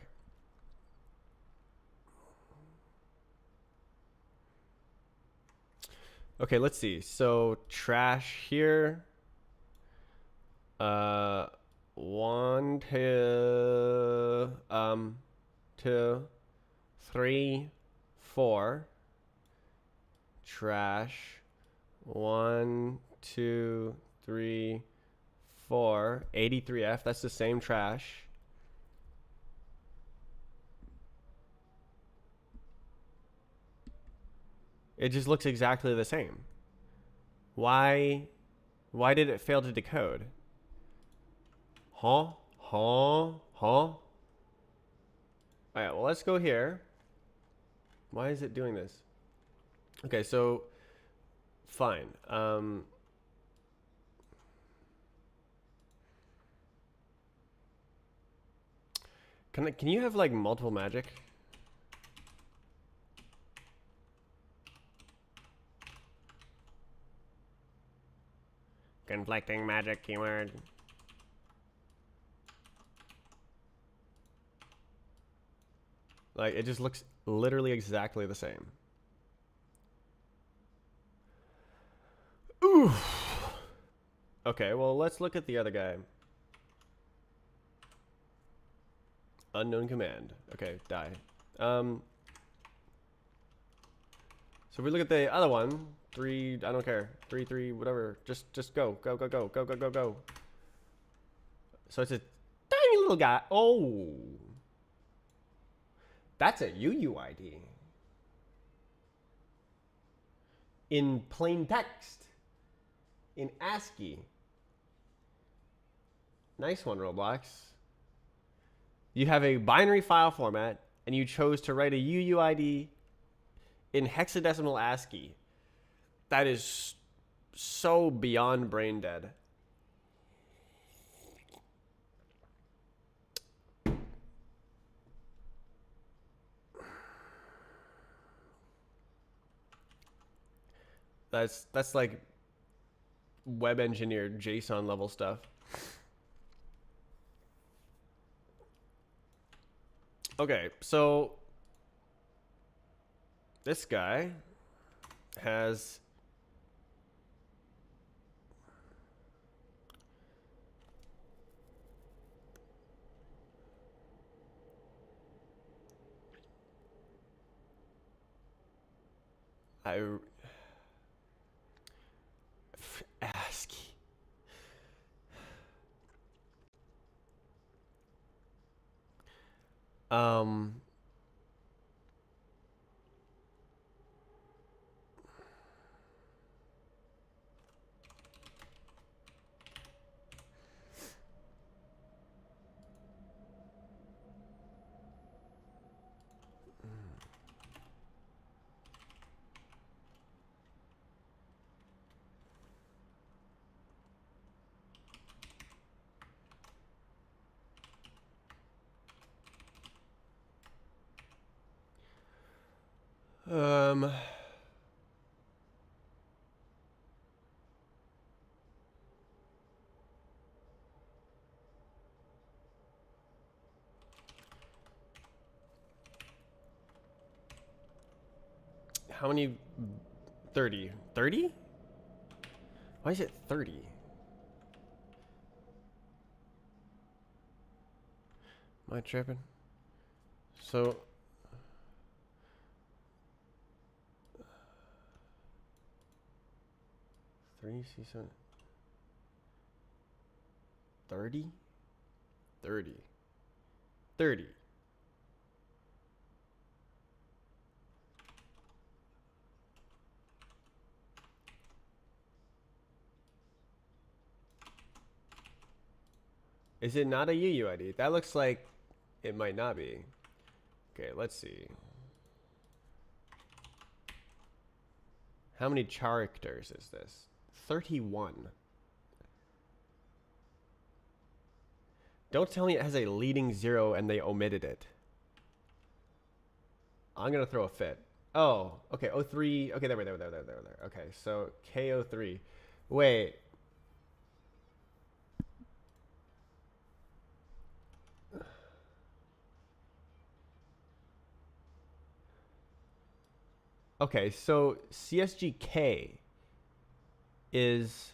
Okay, let's see. So trash here. 1, 2, 3, 4. Trash. 1, 2, 3, 4. 83F. That's the same trash. It just looks exactly the same. Why did it fail to decode? Huh? Alright, well, let's go here. Why is it doing this? Okay, so fine. Can you have like multiple magic? Conflicting magic keyword. Like, it just looks literally exactly the same. Ooh. Okay, well, let's look at the other guy. Unknown command. Okay, die. So if we look at the other one, 3, I don't care. 3, 3, whatever. Just go. Go. So it's a tiny little guy. Oh. That's a UUID. In plain text. In ASCII. Nice one, Roblox. You have a binary file format, and you chose to write a UUID in hexadecimal ASCII. That is so beyond brain dead. That's like web engineered JSON level stuff. Okay, so this guy has ASCII. How many? 30. 30? Why is it 30? Am I tripping? So 3C7 30? 30. 30. Is it not a UUID? That looks like it might not be. Okay, let's see. How many characters is this? 31. Don't tell me it has a leading 0 and they omitted it. I'm gonna throw a fit. Oh, okay, 03. Okay, there. Okay, so K03. Wait. Okay, so CSGK is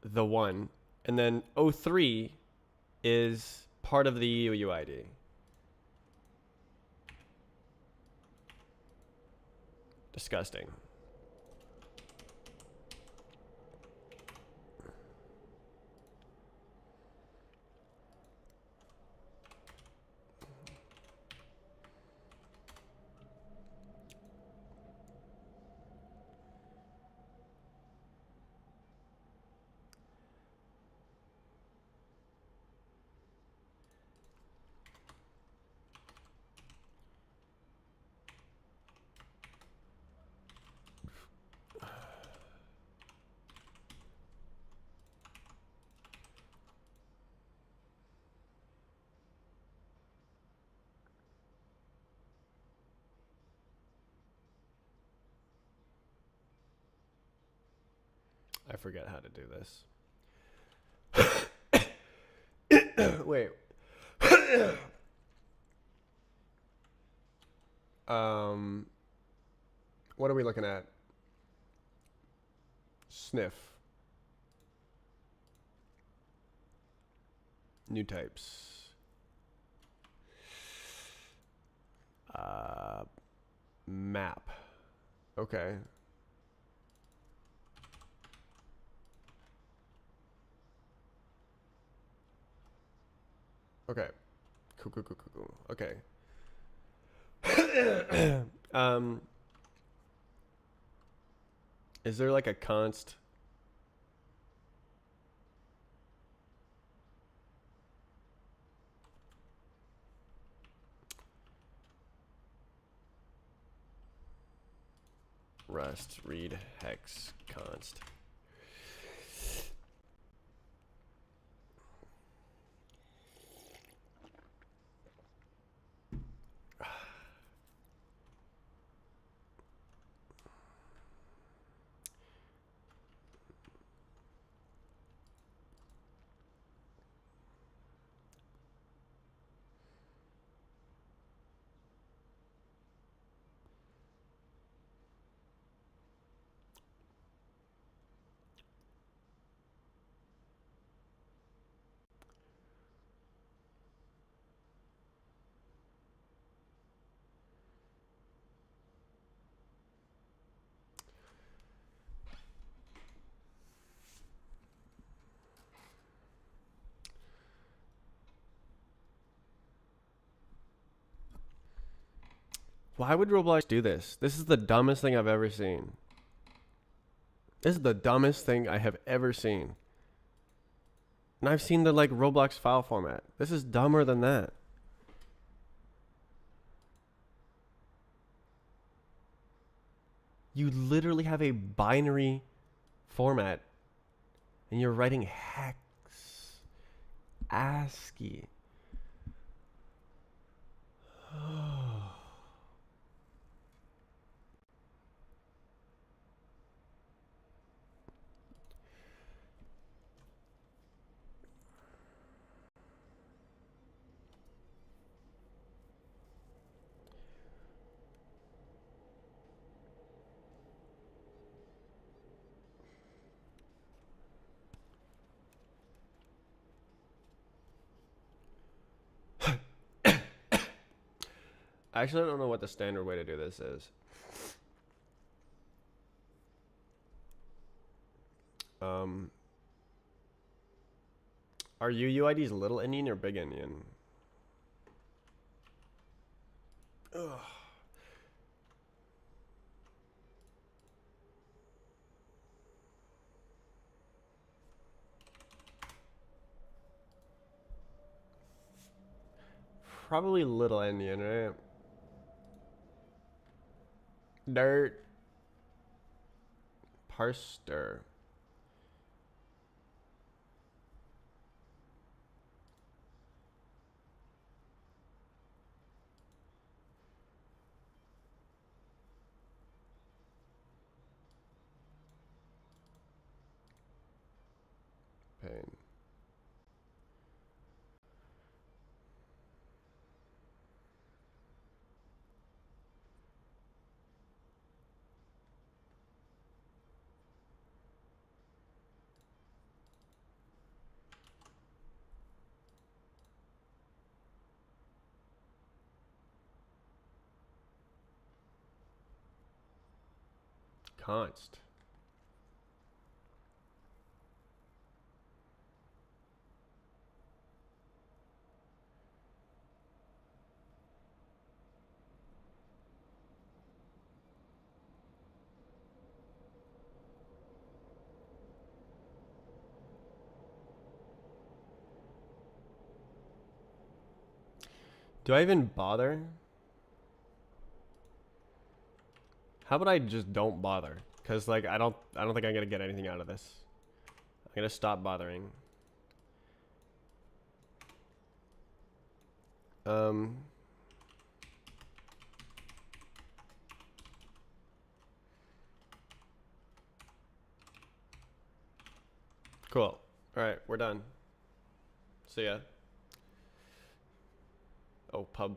the one, and then 03 is part of the UUID. Disgusting. I forget how to do this. Wait. What are we looking at? Sniff. New types. Map. Okay. Okay. Cool. Okay. Is there like a const? Rust read hex const. Why would Roblox do this? This is the dumbest thing I've ever seen. This is the dumbest thing I have ever seen. And I've seen the like Roblox file format. This is dumber than that. You literally have a binary format and you're writing hex ASCII. Actually, I don't know what the standard way to do this is. Are UUIDs little Indian or big Indian? Ugh. Probably little Indian, right? Dirt. Parster. Pain. Const. Do I even bother? How about I just don't bother? Cause like I don't think I'm gonna get anything out of this. I'm gonna stop bothering. Cool. Alright, we're done. See ya. Oh, pub.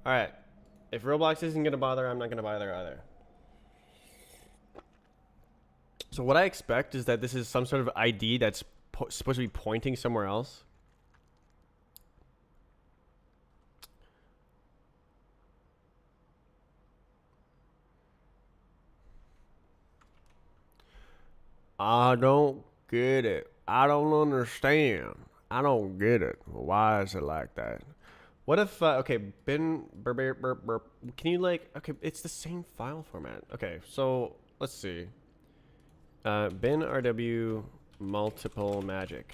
Alright. If Roblox isn't gonna bother, I'm not gonna bother either. So what I expect is that this is some sort of ID that's supposed to be pointing somewhere else. I don't get it. I don't understand. I don't get it. Why is it like that? What if, okay, bin, can you like, okay, it's the same file format. Okay, so let's see. Bin RW multiple magic.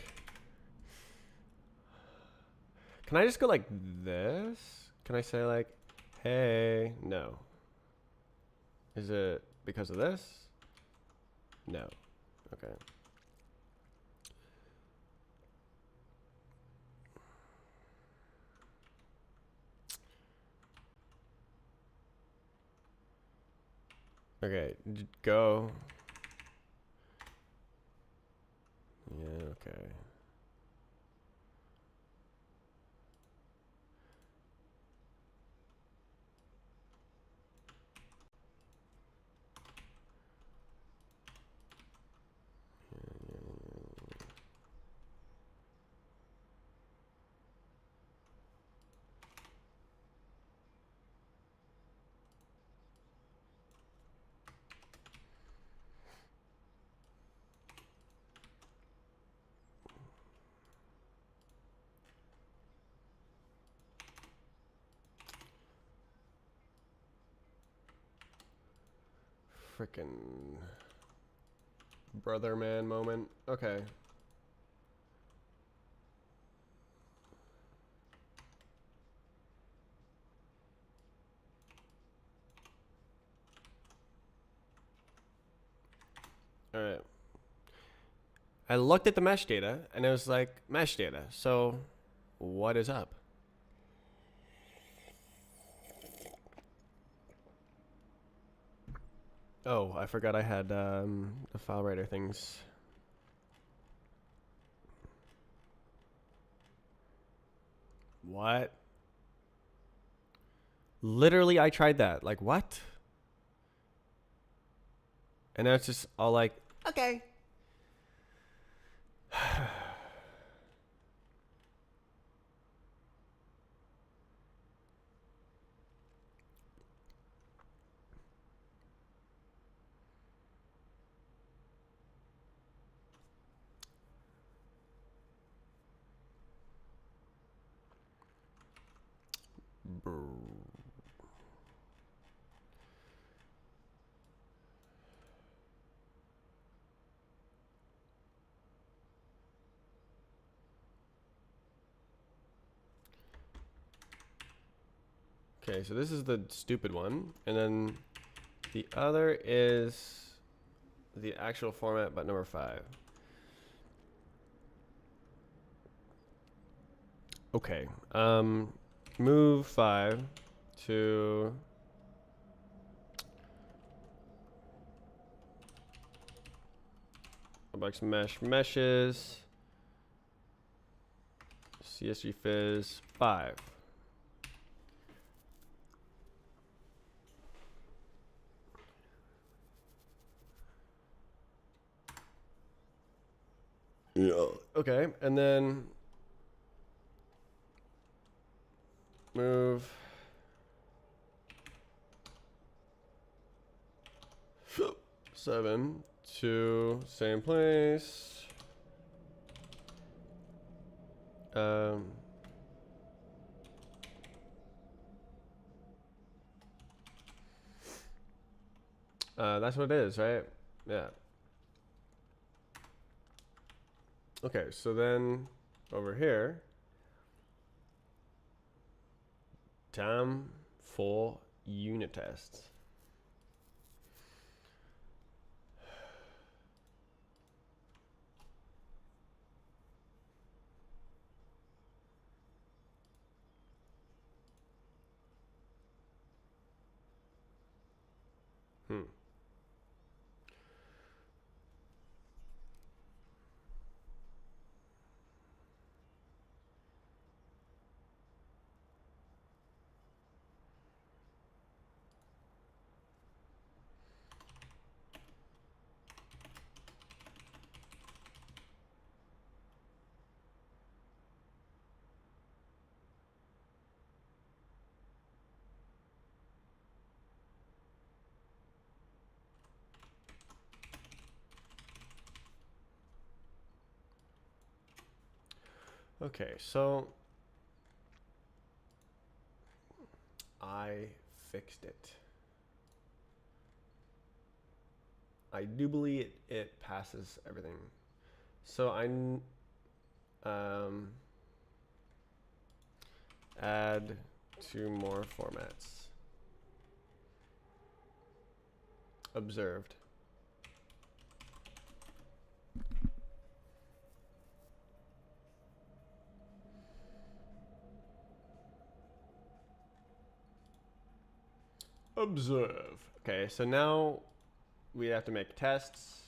Can I just go like this? Can I say like, hey, no. Is it because of this? No. Okay. Okay, go. Yeah, okay. Frickin' brother man moment. Okay. All right. I looked at the mesh data and it was like mesh data. So what is up? Oh, I forgot I had the file writer things. What? Literally, I tried that. Like, what? And now it's just all like, okay. Okay, so this is the stupid one, and then the other is the actual format, but number 5. Okay, move 5 to Roblox mesh meshes, CSG fizz 5. Yeah. Okay, and then move 7 to same place. That's what it is, right? Yeah. Okay, so then over here, time for unit tests. Okay, so I fixed it. I do believe it passes everything. So add 2 more formats. Observed. Observe. Okay, so now we have to make tests.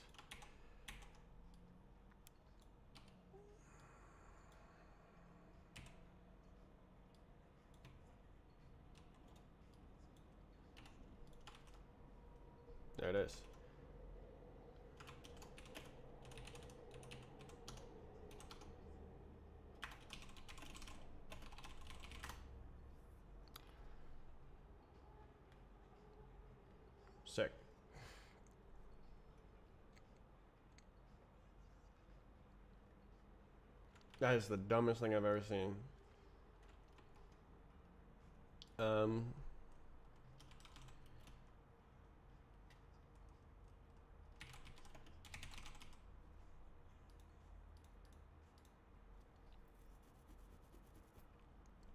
There it is. Sick. That is the dumbest thing I've ever seen.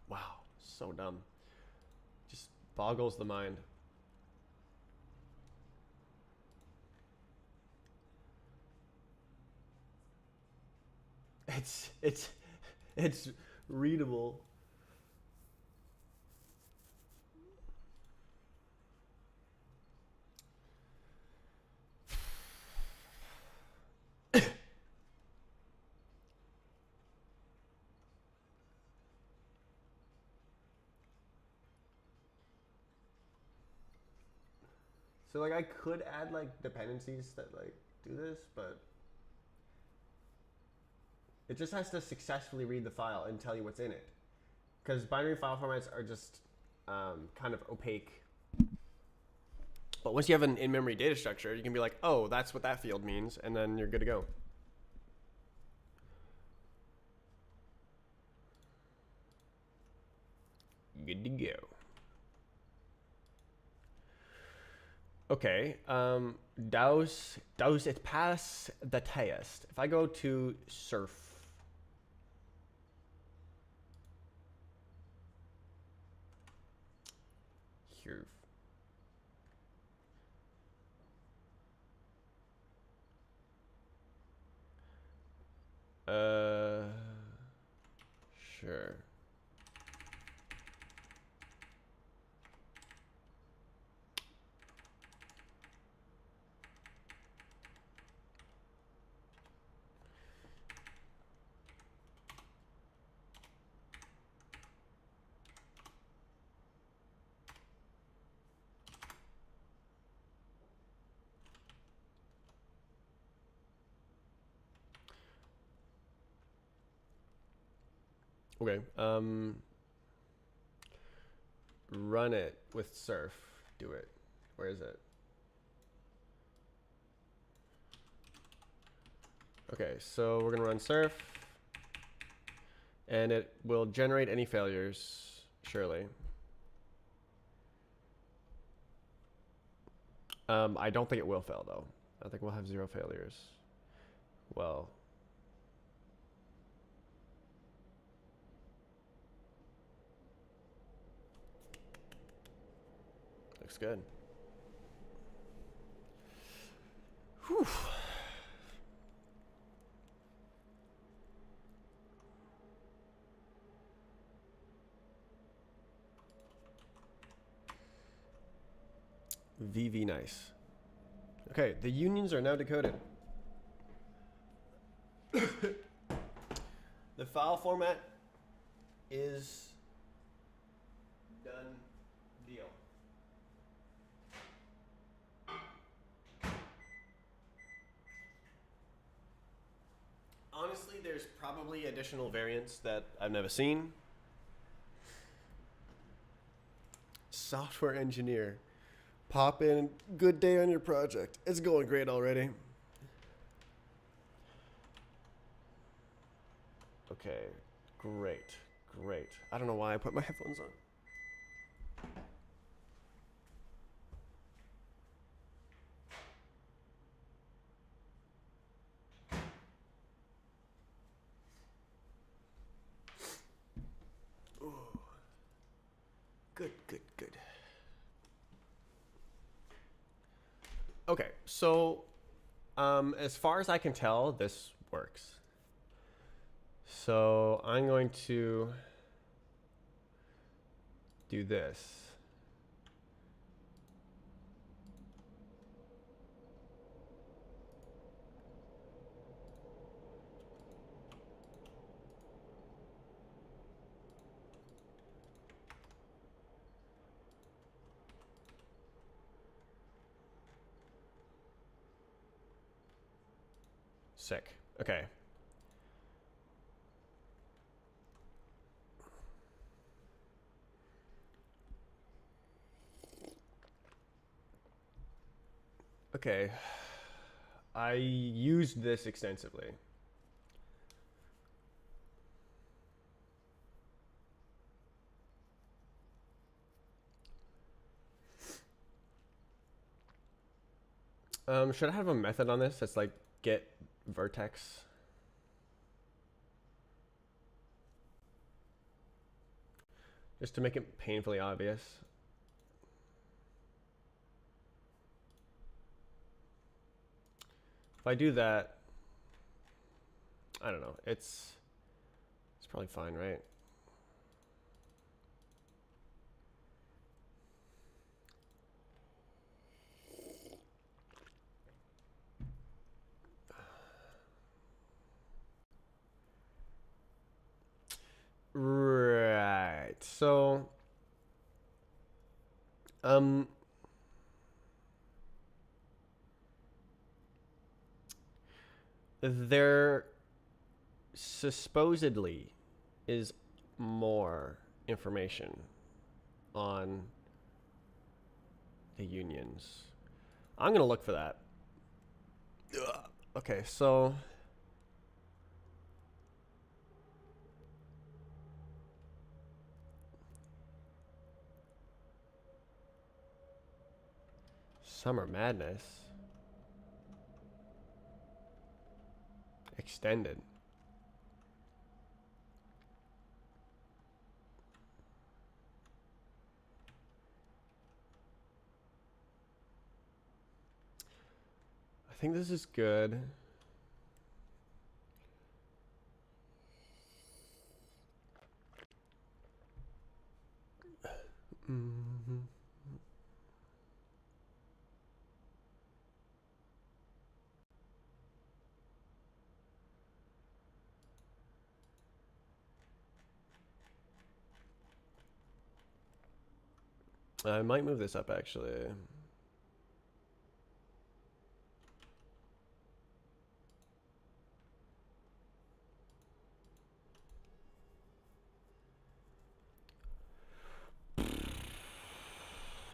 Wow, so dumb. Just boggles the mind. It's readable. So like I could add like dependencies that like do this, but It just has to successfully read the file and tell you what's in it. Because binary file formats are just kind of opaque. But once you have an in-memory data structure, you can be like, oh, that's what that field means, and then you're good to go. Good to go. Okay, does it pass the test? If I go to surf, here, sure. Okay, run it with surf. Do it. Where is it? Okay, so we're gonna run surf, and it will generate any failures, surely. I don't think it will fail though. I think we'll have 0 failures. Well, looks good. Whew. VV nice. Okay, the unions are now decoded. The file format is done deal. Honestly, there's probably additional variants that I've never seen. Software engineer. Pop in, good day on your project. It's going great already. Okay, great. I don't know why I put my headphones on. Ooh. Good. Okay, so as far as I can tell, this works. So I'm going to do this. Sick. Okay. Okay. I used this extensively. Should I have a method on this that's like get vertex? Just to make it painfully obvious. If I do that, I don't know. It's probably fine, right? Right. So there supposedly is more information on the unions. I'm going to look for that. Ugh. Okay, so Summer Madness extended. I think this is good. Mm-hmm. I might move this up actually.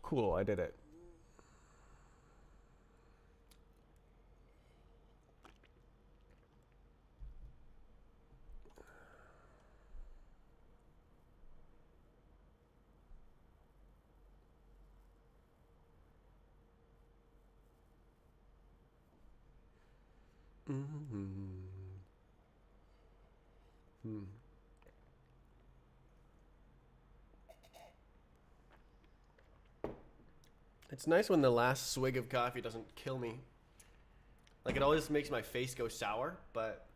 Cool, I did it. Mm-hmm. Hmm. It's nice when the last swig of coffee doesn't kill me. Like it always makes my face go sour, but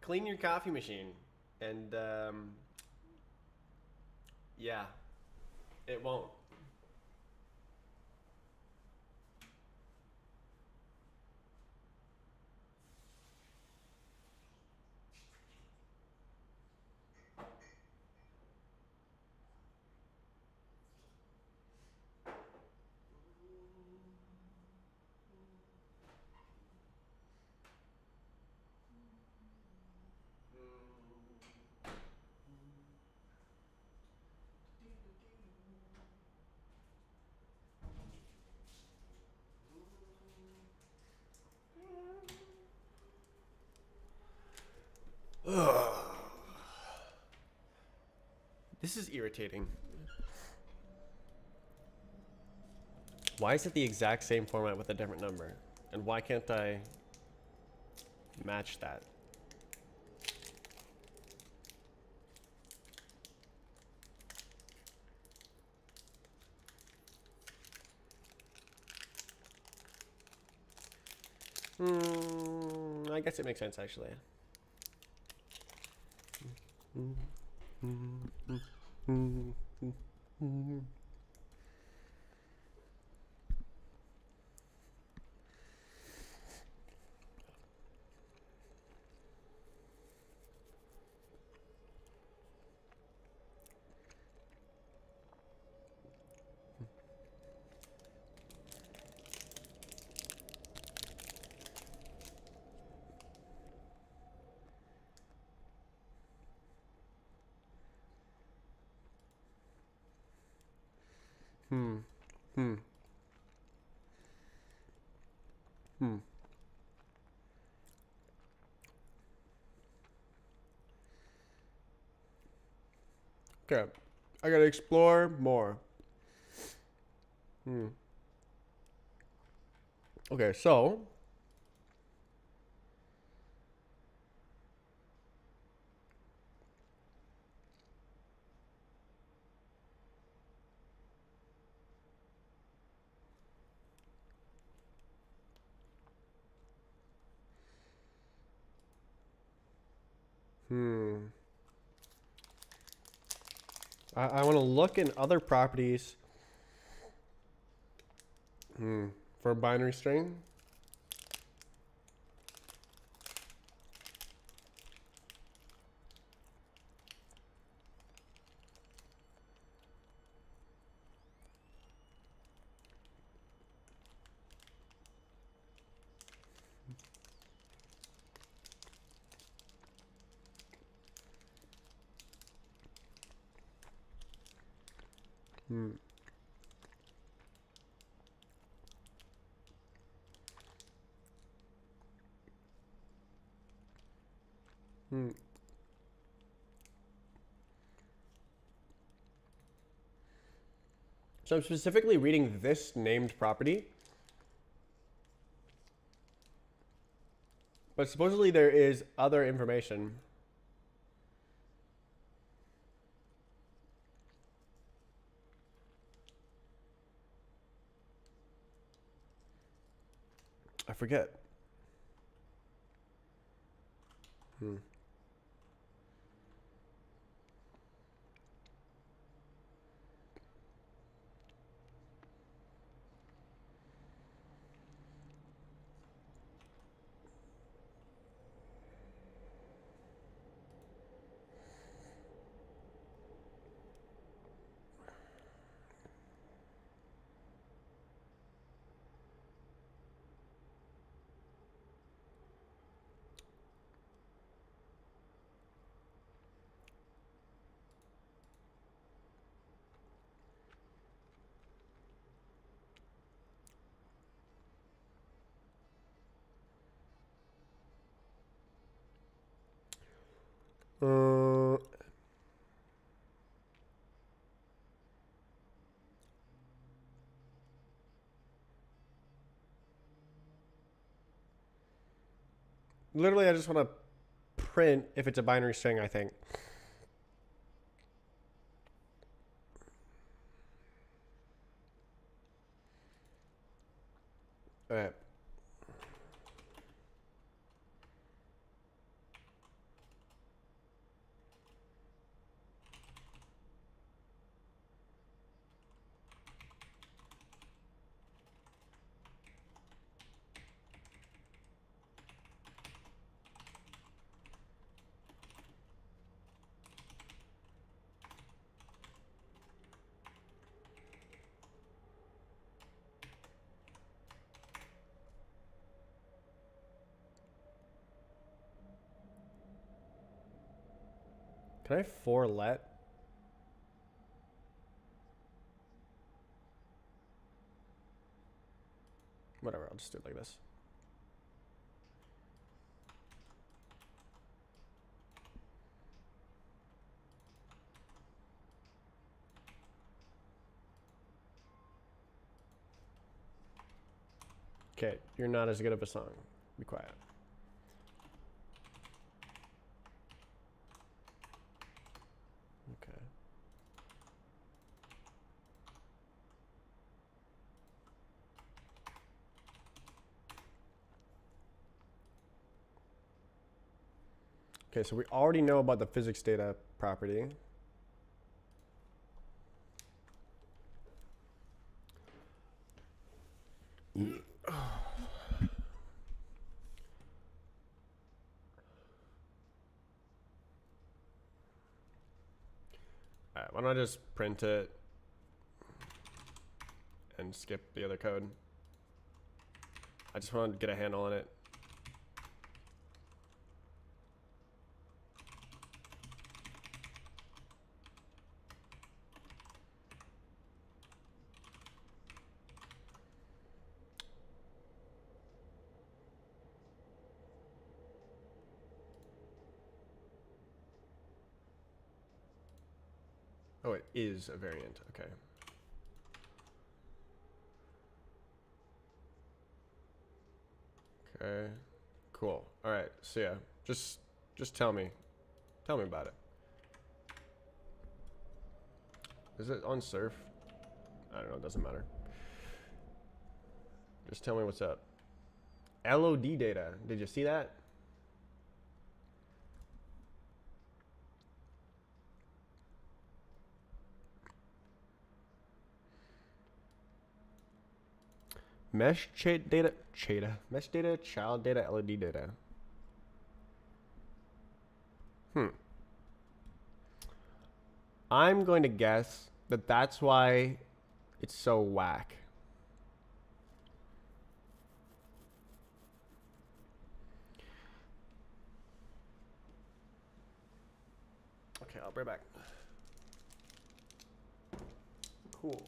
clean your coffee machine, and yeah, it won't. Ugh. This is irritating. Why is it the exact same format with a different number? And why can't I match that? I guess it makes sense actually. Hmm. Hmm. Hmm. Okay. I gotta explore more. Hmm. Okay, so. Hmm. I want to look in other properties. For a binary string. Hmm. Hmm. So I'm specifically reading this named property, but supposedly there is other information. I forget. Hmm. Uh, literally, I just want to print if it's a binary string, I think. All right. Can I for let? Whatever, I'll just do it like this. Okay, you're not as good of a song. Be quiet. Okay. Okay, so we already know about the physics data property. All right, why don't I just print it and skip the other code? I just want to get a handle on it. Oh, it is a variant. Okay. Okay. Cool. All right. So yeah, just tell me about it. Is it on surf? I don't know. It doesn't matter. Just tell me what's up. LOD data. Did you see that? Mesh data, mesh data, child data, LOD data. I'm going to guess that that's why it's so whack. Okay, I'll be right back. Cool.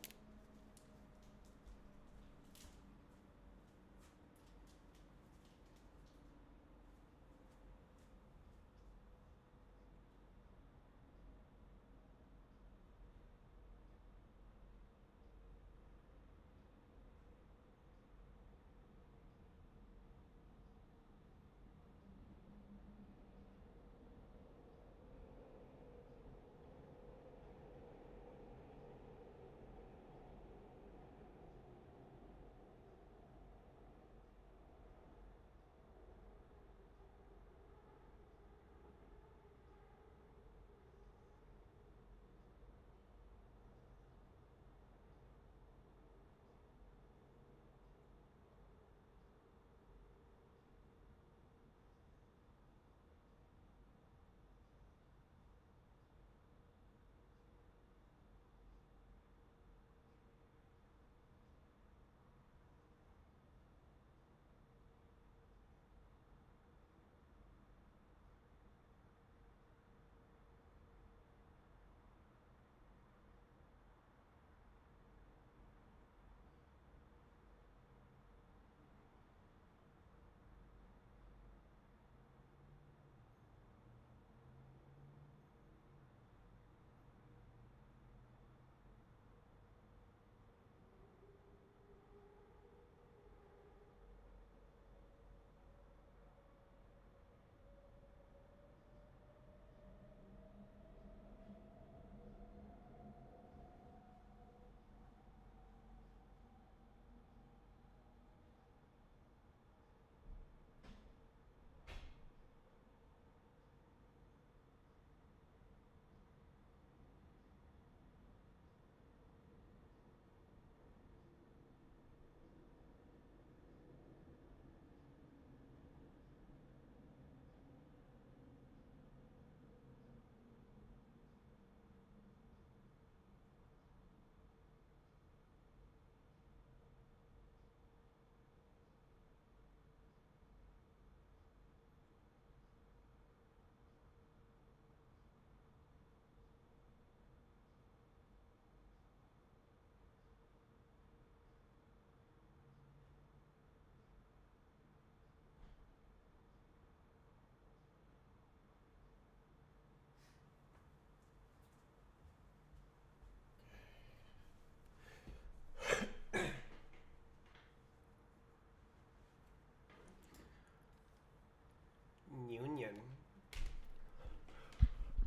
Union.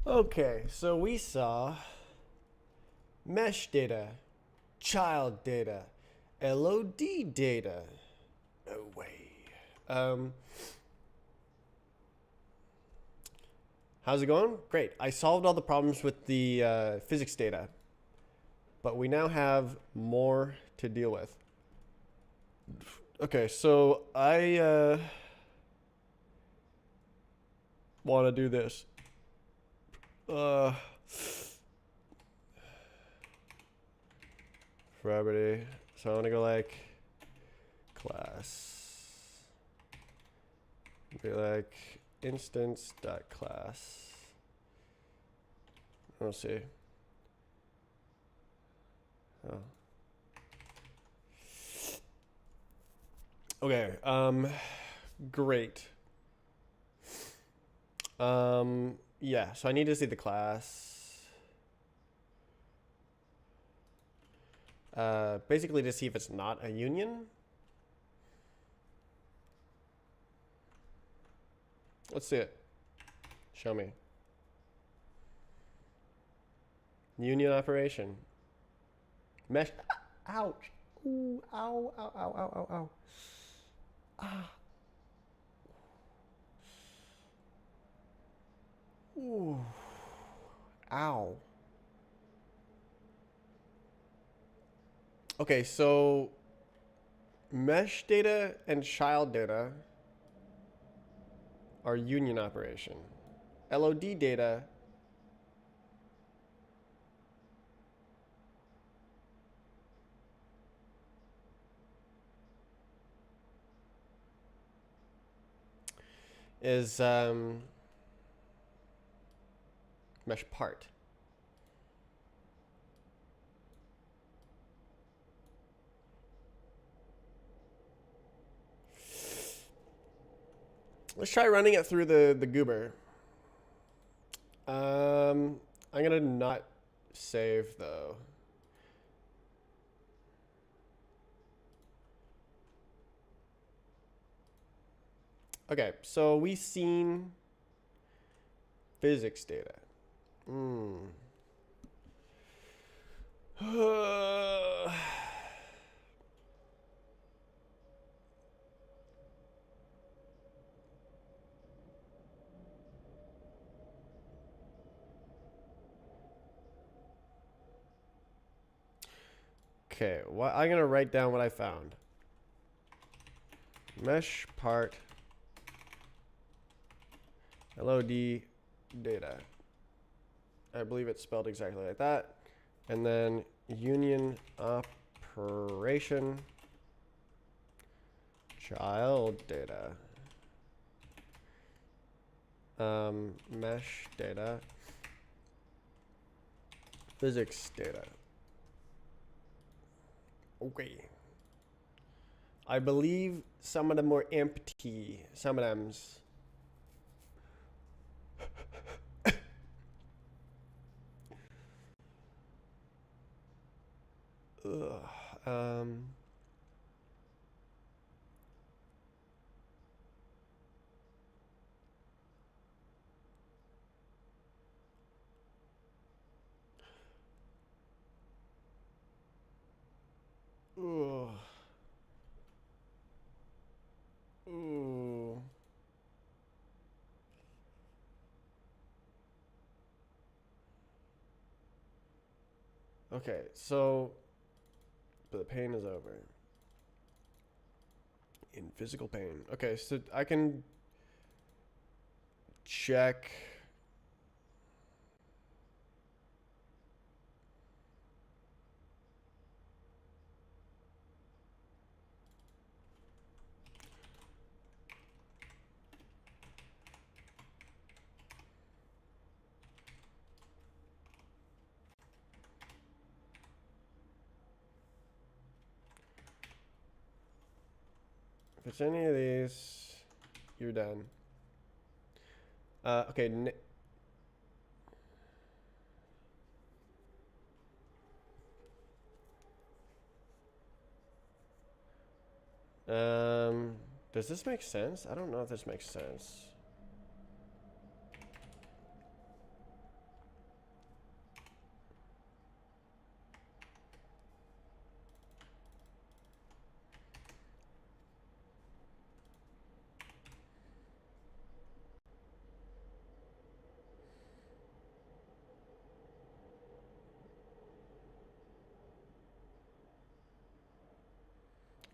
Okay, so we saw mesh data, child data, LOD data. No way. How's it going? Great. I solved all the problems with the physics data, but we now have more to deal with. Okay, so I want to do this. Property. So I want to go like class. Be like instance dot class. We'll see. Oh. Okay. Great. Yeah. So I need to see the class. Basically to see if it's not a union. Let's see it. Show me. Union operation. Mesh. Ouch. Ooh, ow, ow, ow, ow, ow, ow. Ah. Ooh. Ow. Okay, so mesh data and child data are union operation. LOD data is mesh part. Let's try running it through the goober. I'm gonna not save though. Okay, so we seen physics data. Okay, I'm gonna write down what I found. Mesh part LOD data. I believe it's spelled exactly like that. And then union operation child data. Mesh data. Physics data. Okay. I believe some of them were empty. Some of them's. Ugh. Ooh. Ooh. Okay, so but the pain is over. In physical pain. Okay, so I can check. If it's any of these, you're done. Okay. Does this make sense? I don't know if this makes sense.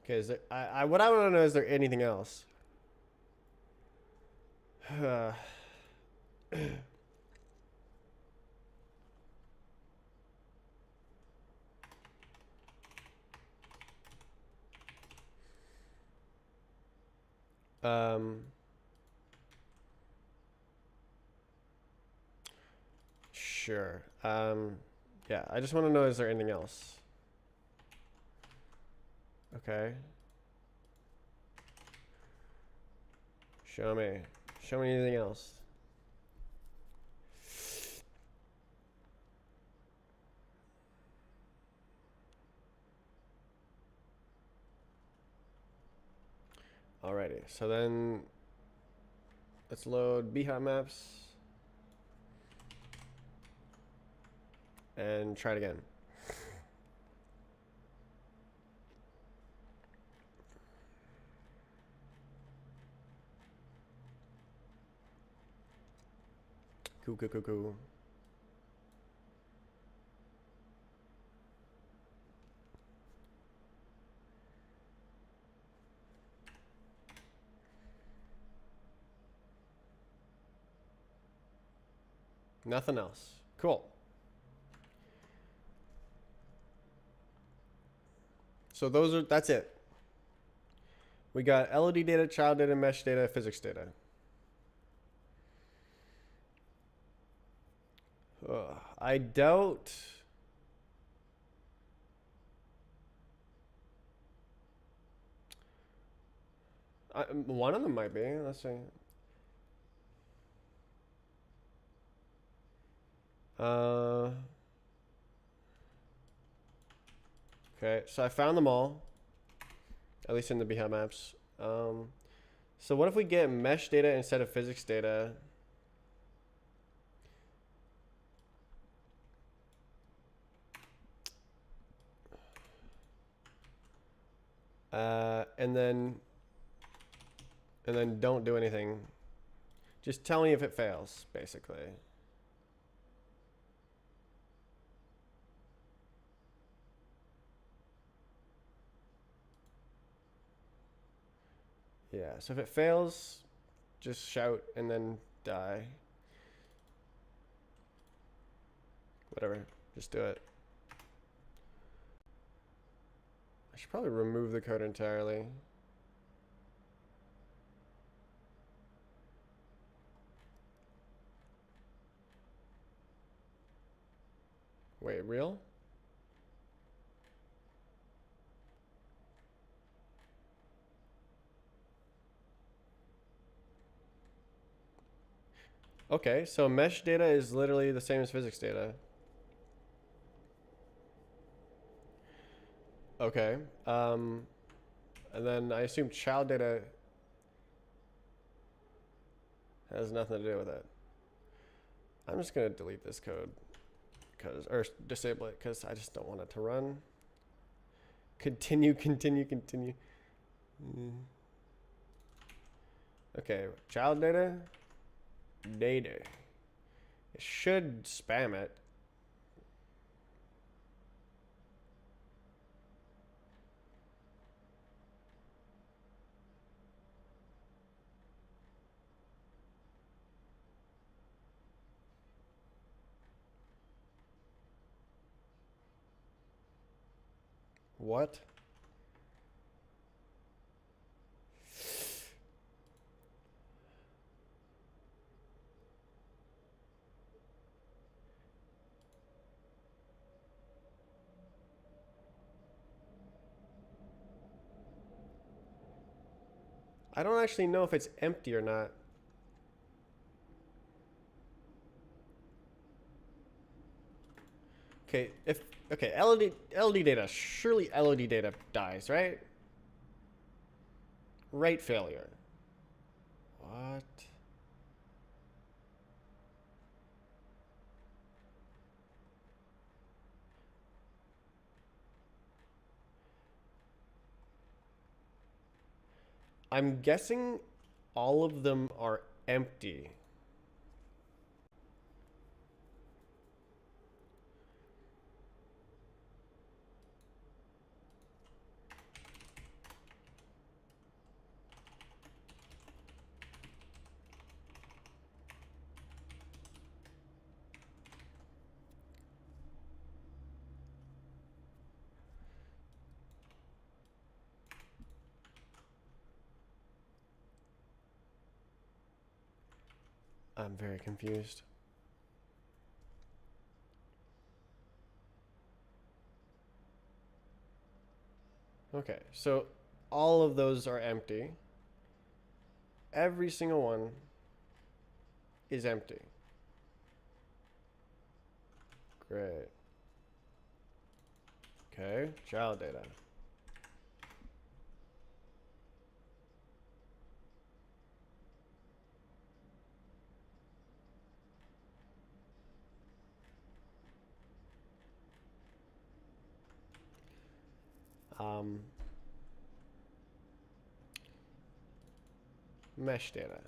Okay, is there, what I want to know, is there anything else? Sure. Yeah, I just want to know, is there anything else? Okay. Show me. Show me anything else. Alrighty, so then let's load Beehive maps and try it again. Cool. Nothing else. Cool. So that's it. We got LOD data, child data, mesh data, physics data. I doubt. One of them might be. Let's see. Okay, so I found them all, at least in the Behat maps. So what if we get mesh data instead of physics data? And then don't do anything. Just tell me if it fails, basically. Yeah, so if it fails, just shout and then die. Whatever, just do it. I should probably remove the code entirely. Wait, real? Okay, so mesh data is literally the same as physics data. Okay. And then I assume child data has nothing to do with it. I'm just gonna delete this code or disable it because I just don't want it to run. Continue. Okay, child data. It should spam it. What? I don't actually know if it's empty or not. Okay, LED data, surely LED data dies, right? Rate failure. What? I'm guessing all of them are empty. I'm very confused. Okay, so all of those are empty. Every single one is empty. Great. Okay, child data. Mesh data.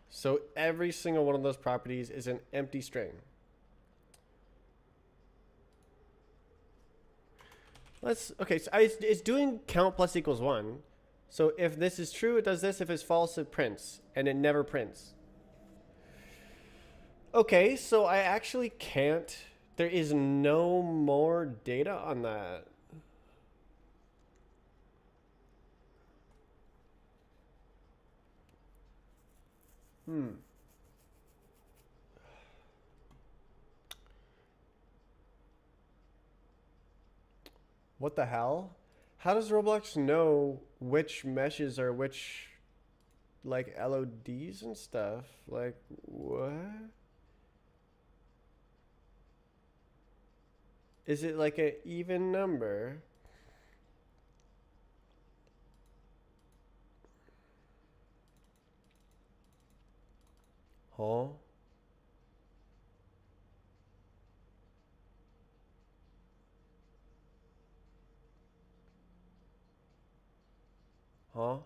So every single one of those properties is an empty string. Okay, so it's doing count plus equals 1. So if this is true, it does this. If it's false, it prints. And it never prints. Okay, so I actually can't. There is no more data on that. What the hell? How does Roblox know which meshes are which, like, LODs and stuff? Like, what? Is it like an even number? Huh? Huh?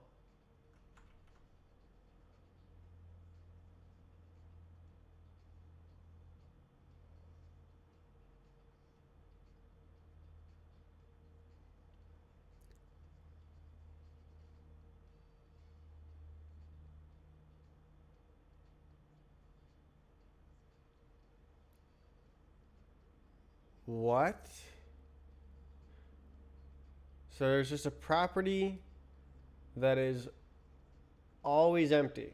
What? So there's just a property that is always empty.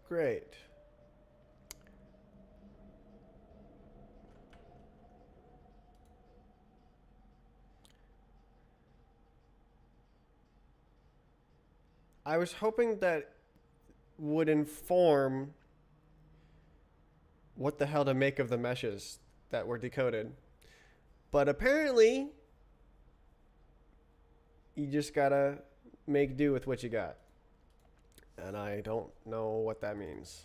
Great. I was hoping that would inform what the hell to make of the meshes that were decoded. But apparently, you just gotta make do with what you got. And I don't know what that means.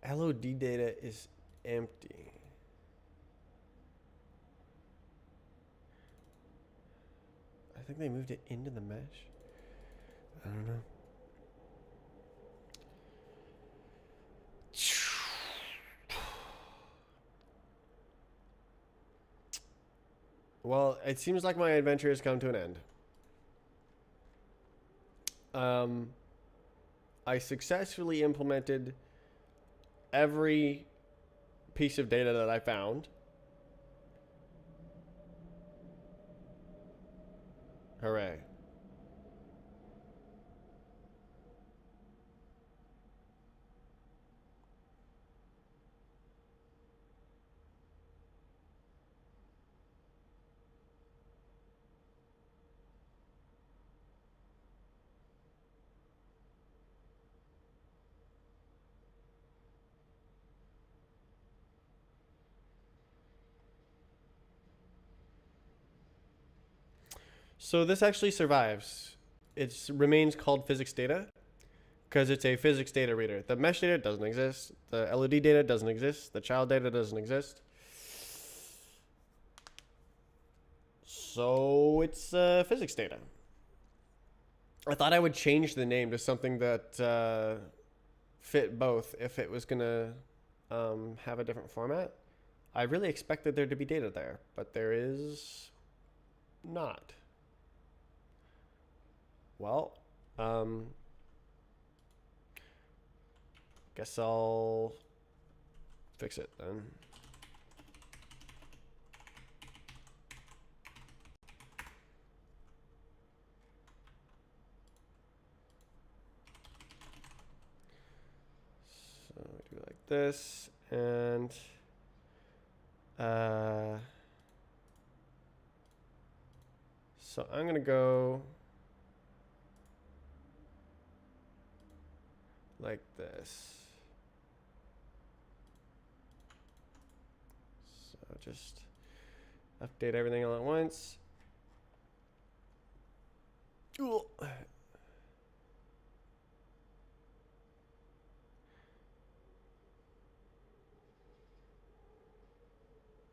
LOD data is empty. I think they moved it into the mesh. I don't know. Well, it seems like my adventure has come to an end. I successfully implemented every piece of data that I found. Hooray. So this actually survives. It remains called physics data because it's a physics data reader. The mesh data doesn't exist. The LOD data doesn't exist. The child data doesn't exist. So it's physics data. I thought I would change the name to something that fit both if it was going to have a different format. I really expected there to be data there, but there is not. Well, guess I'll fix it then. So we do like this, and so I'm gonna go like this. So just update everything all at once. Ooh.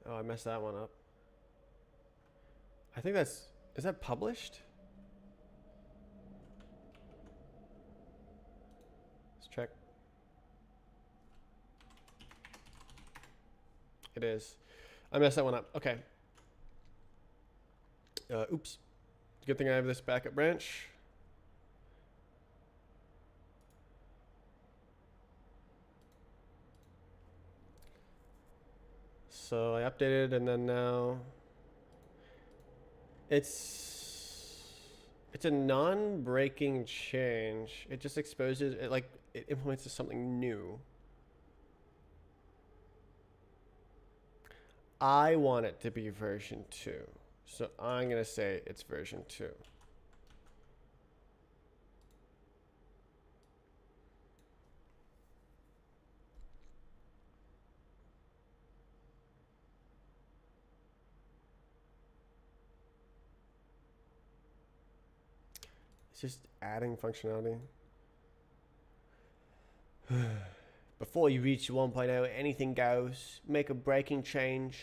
Oh, I messed that one up. I think is that published? Let's check. It is. I messed that one up. Okay. Oops. Good thing I have this backup branch. So I updated, and then now it's a non-breaking change. It just exposes it, like it implements something new. I want it to be version 2. So I'm going to say it's version 2. It's just adding functionality. Before you reach 1.0, anything goes. Make a breaking change.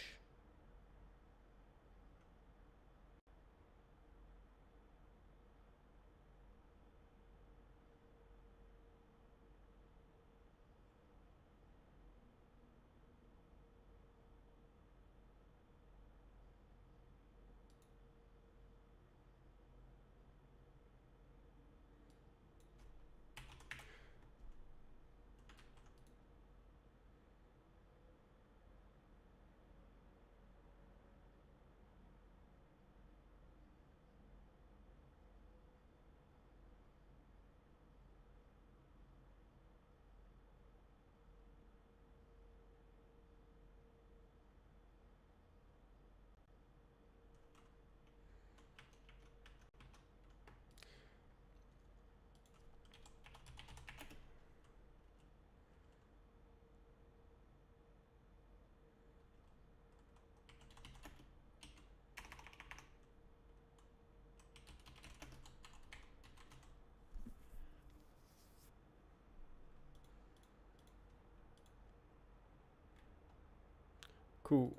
Cool.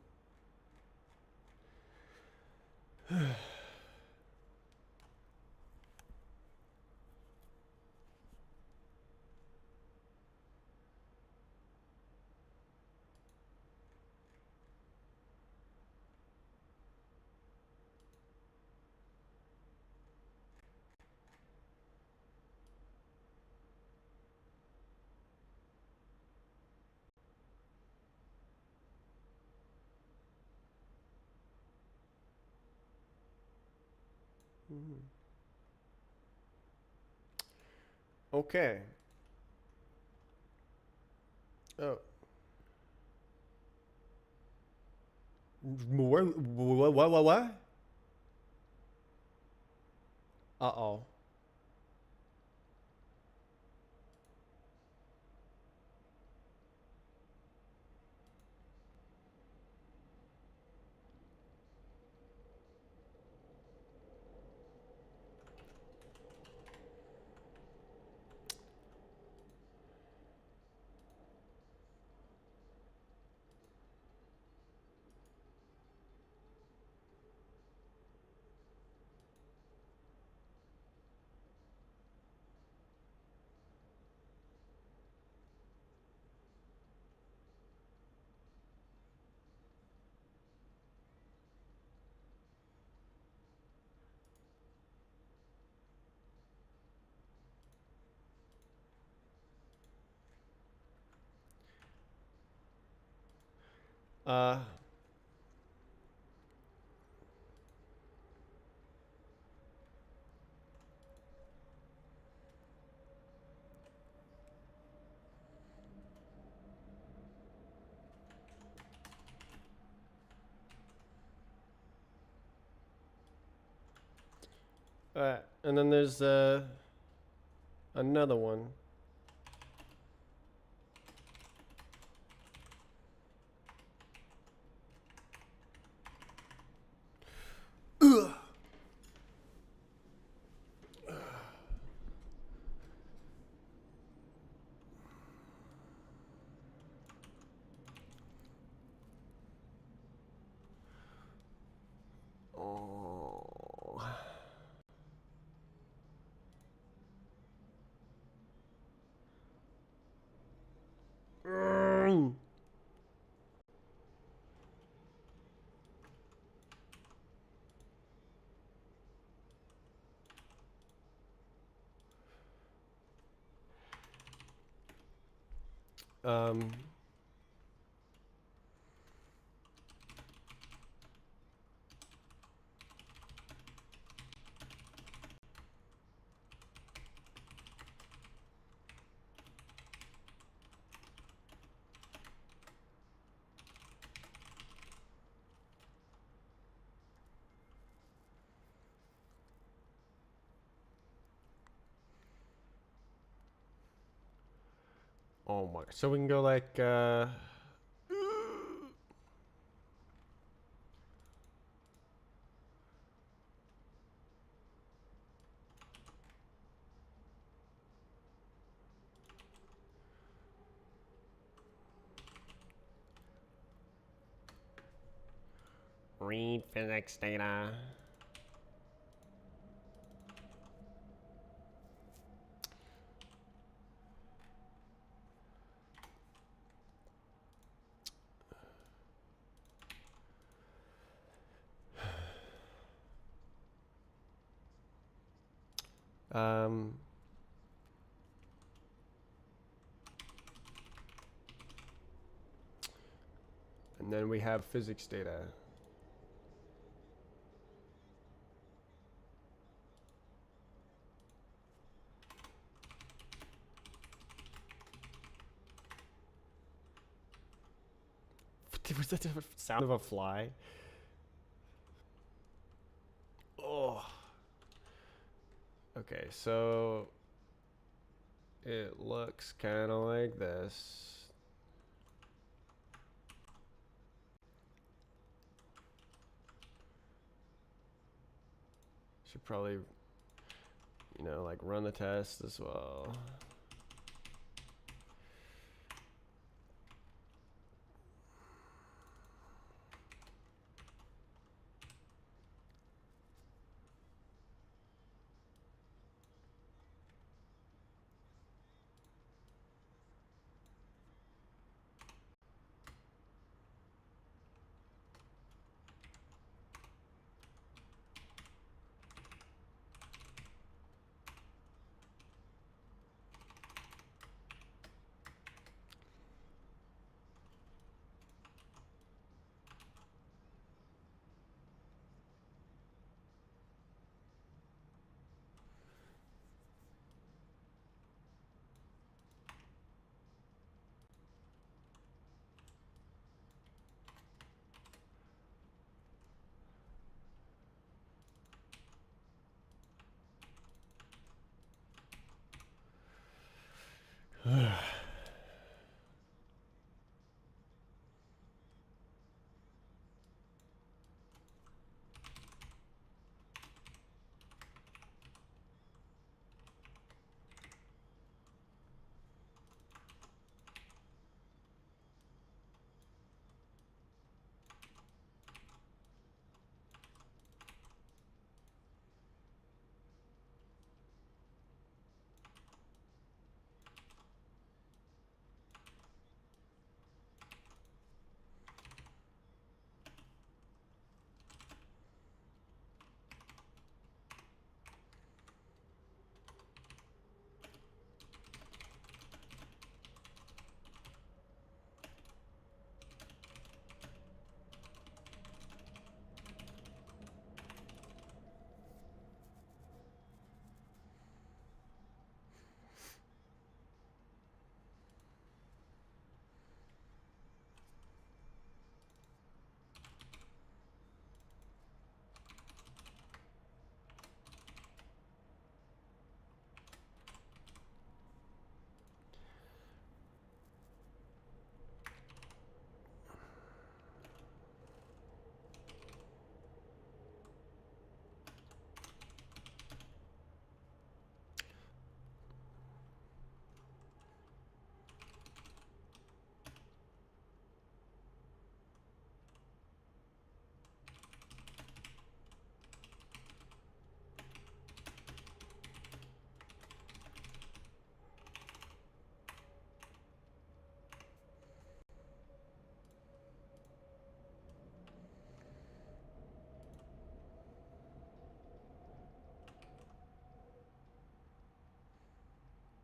Okay. Oh. What? Uh-oh. Uh, and then there's another one. Oh. Mm. Um, Oh my. So we can go like. Read physics data. Um. And then we have physics data. Was that the sound of a fly? Oh. Okay, so it looks kind of like this. Should probably, like run the test as well.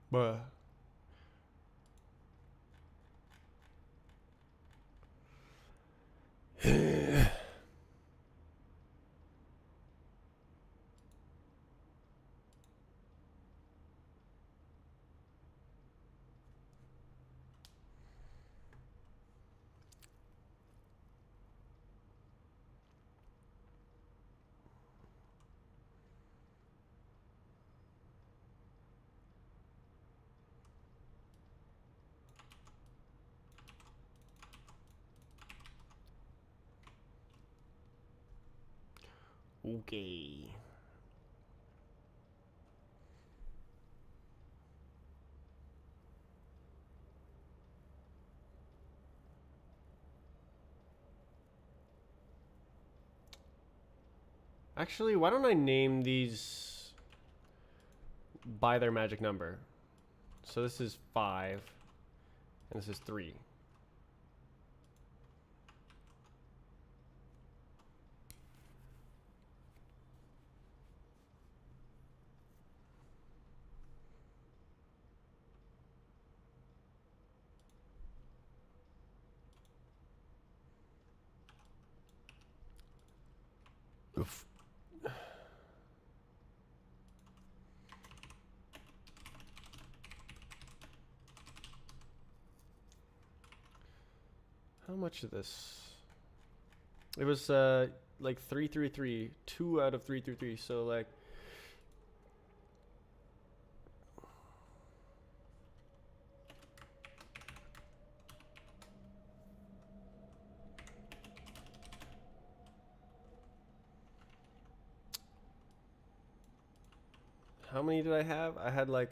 But Okay. Actually, why don't I name these by their magic number? So this is 5, and this is 3. Oof. How much of this? It was like 3 through 3, 2 out of 3 through 3. So like, how many did I have? I had like,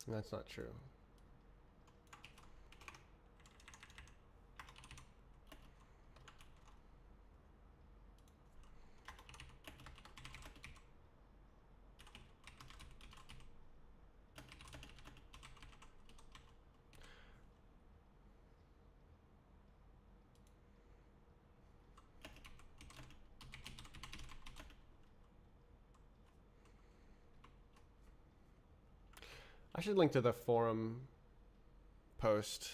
that's not true. I should link to the forum post.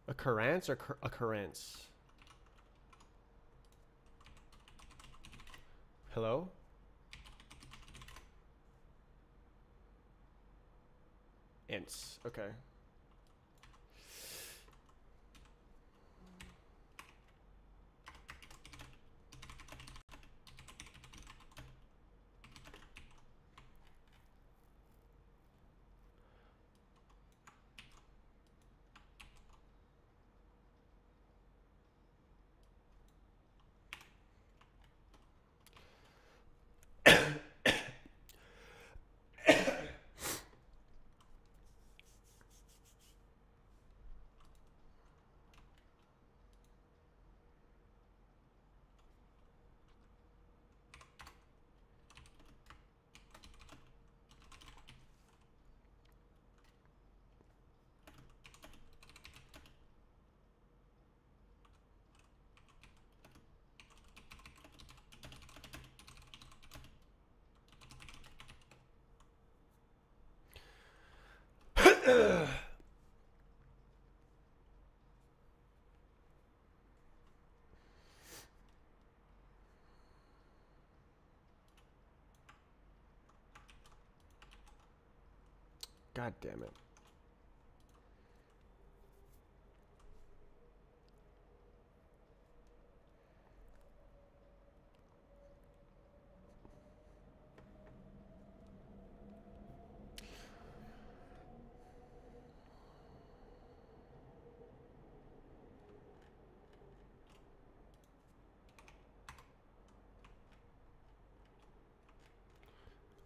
Occurrence or occurrence? Hello? Ints. Okay. God damn it.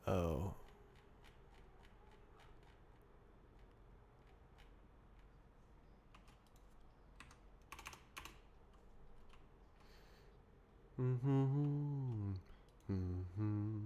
Oh. Mm-hmm. Mm-hmm.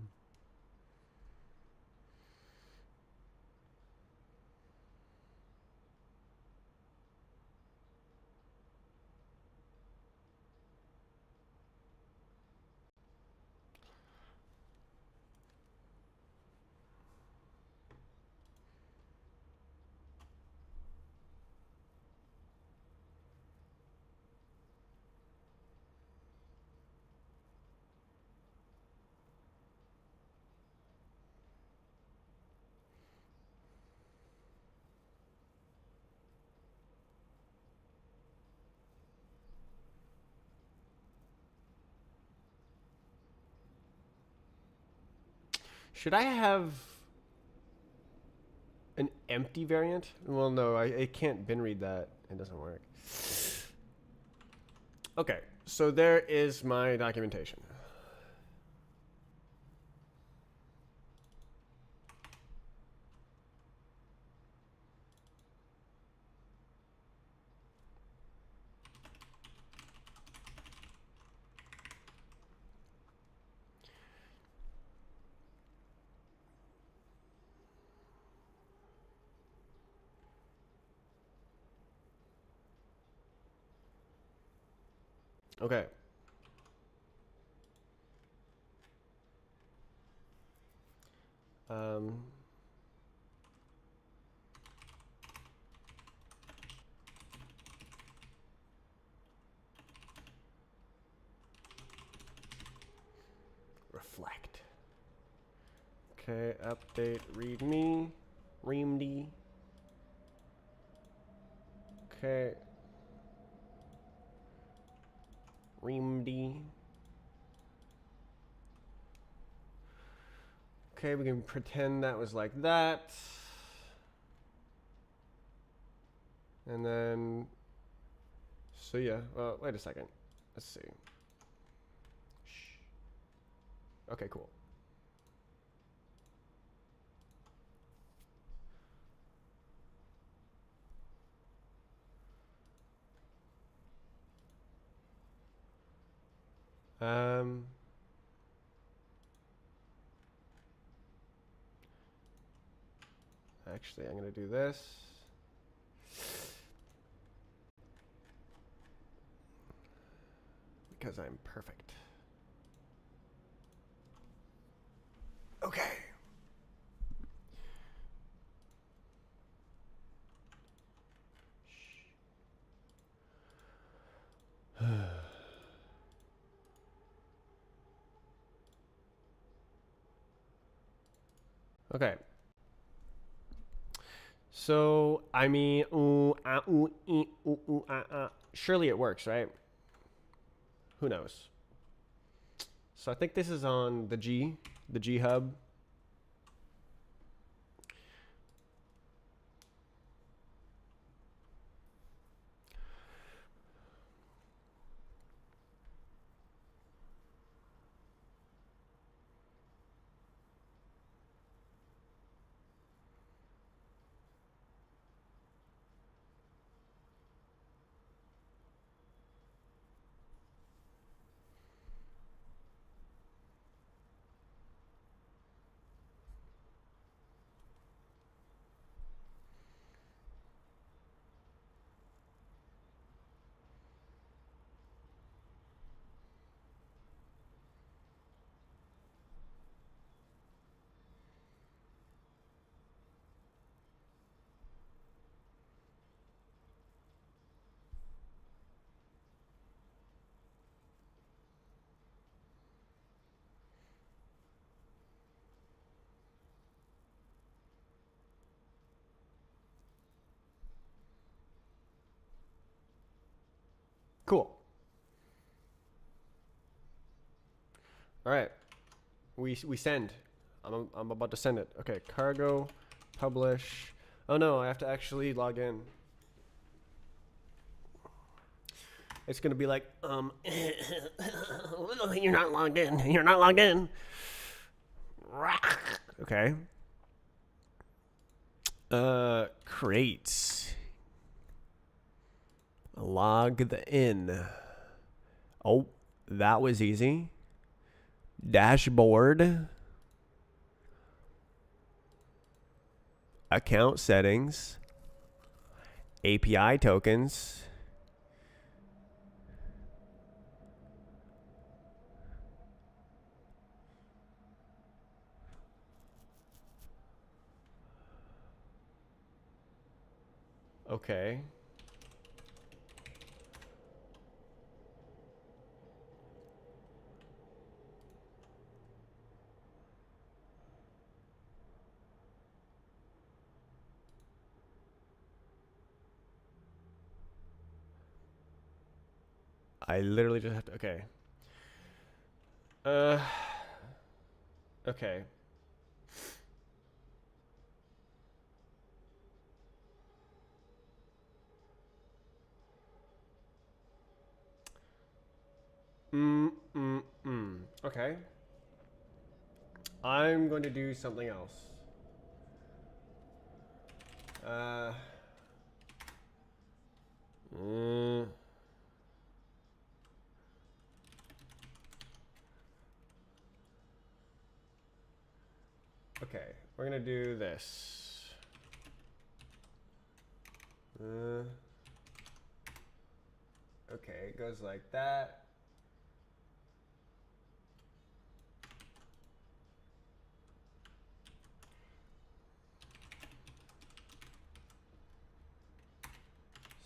Should I have an empty variant? Well, no, I can't bin read that. It doesn't work. Okay, so there is my documentation. Okay. Um, reflect. Okay, update readme, reamd. Okay. Reamd. Okay, we can pretend that was like that. And then, so yeah, well, wait a second. Let's see. Shh. Okay, cool. Um, Actually, I'm gonna do this. Because I'm perfect. Okay. Okay. So, I mean, surely it works, right? Who knows? So I think this is on the G hub. Cool. All right. We send. I'm about to send it. Okay, cargo, publish. Oh no, I have to actually log in. It's gonna be like, you're not logged in. You're not logged in. Okay. Create. Log the in. Oh, that was easy. Dashboard. Account settings. API tokens. Okay. I literally just have to. Okay. Uh. Okay. Okay. I'm going to do something else. Uh. Okay, we're gonna do this. Okay, it goes like that.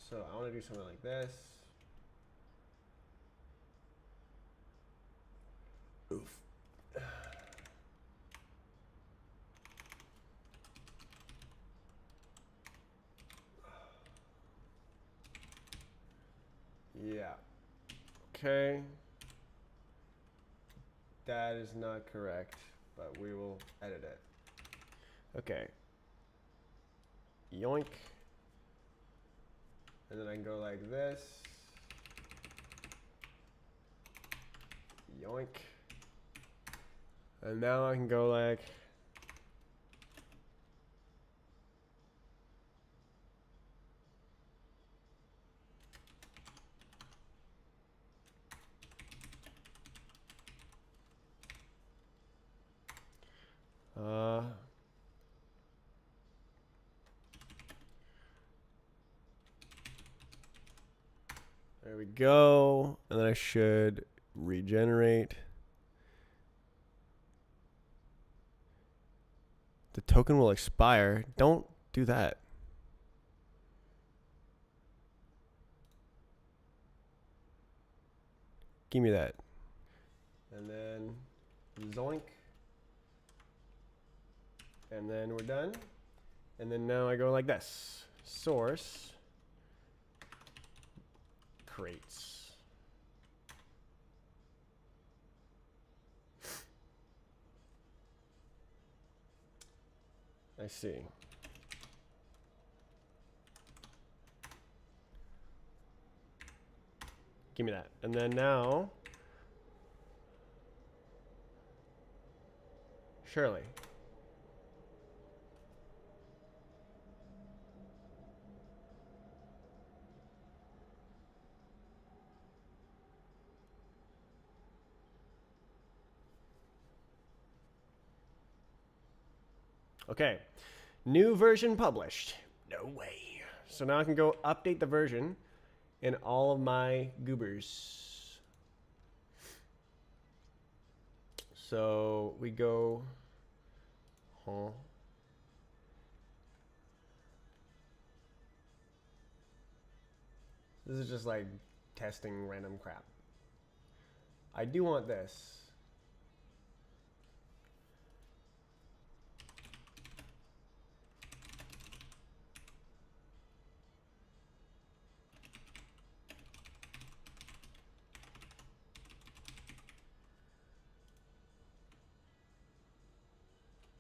So I want to do something like this. Oof. Yeah. Okay. That is not correct, but we will edit it. Okay. Yoink. And then I can go like this. Yoink. And now I can go like. There we go. And then I should regenerate. The token will expire. Don't do that. Give me that. And then zoink. And then we're done. And then now I go like this. Source crates. I see. Give me that. And then now, Shirley. Okay, new version published. No way. So now I can go update the version in all of my goobers. So we go, This is just like testing random crap. I do want this.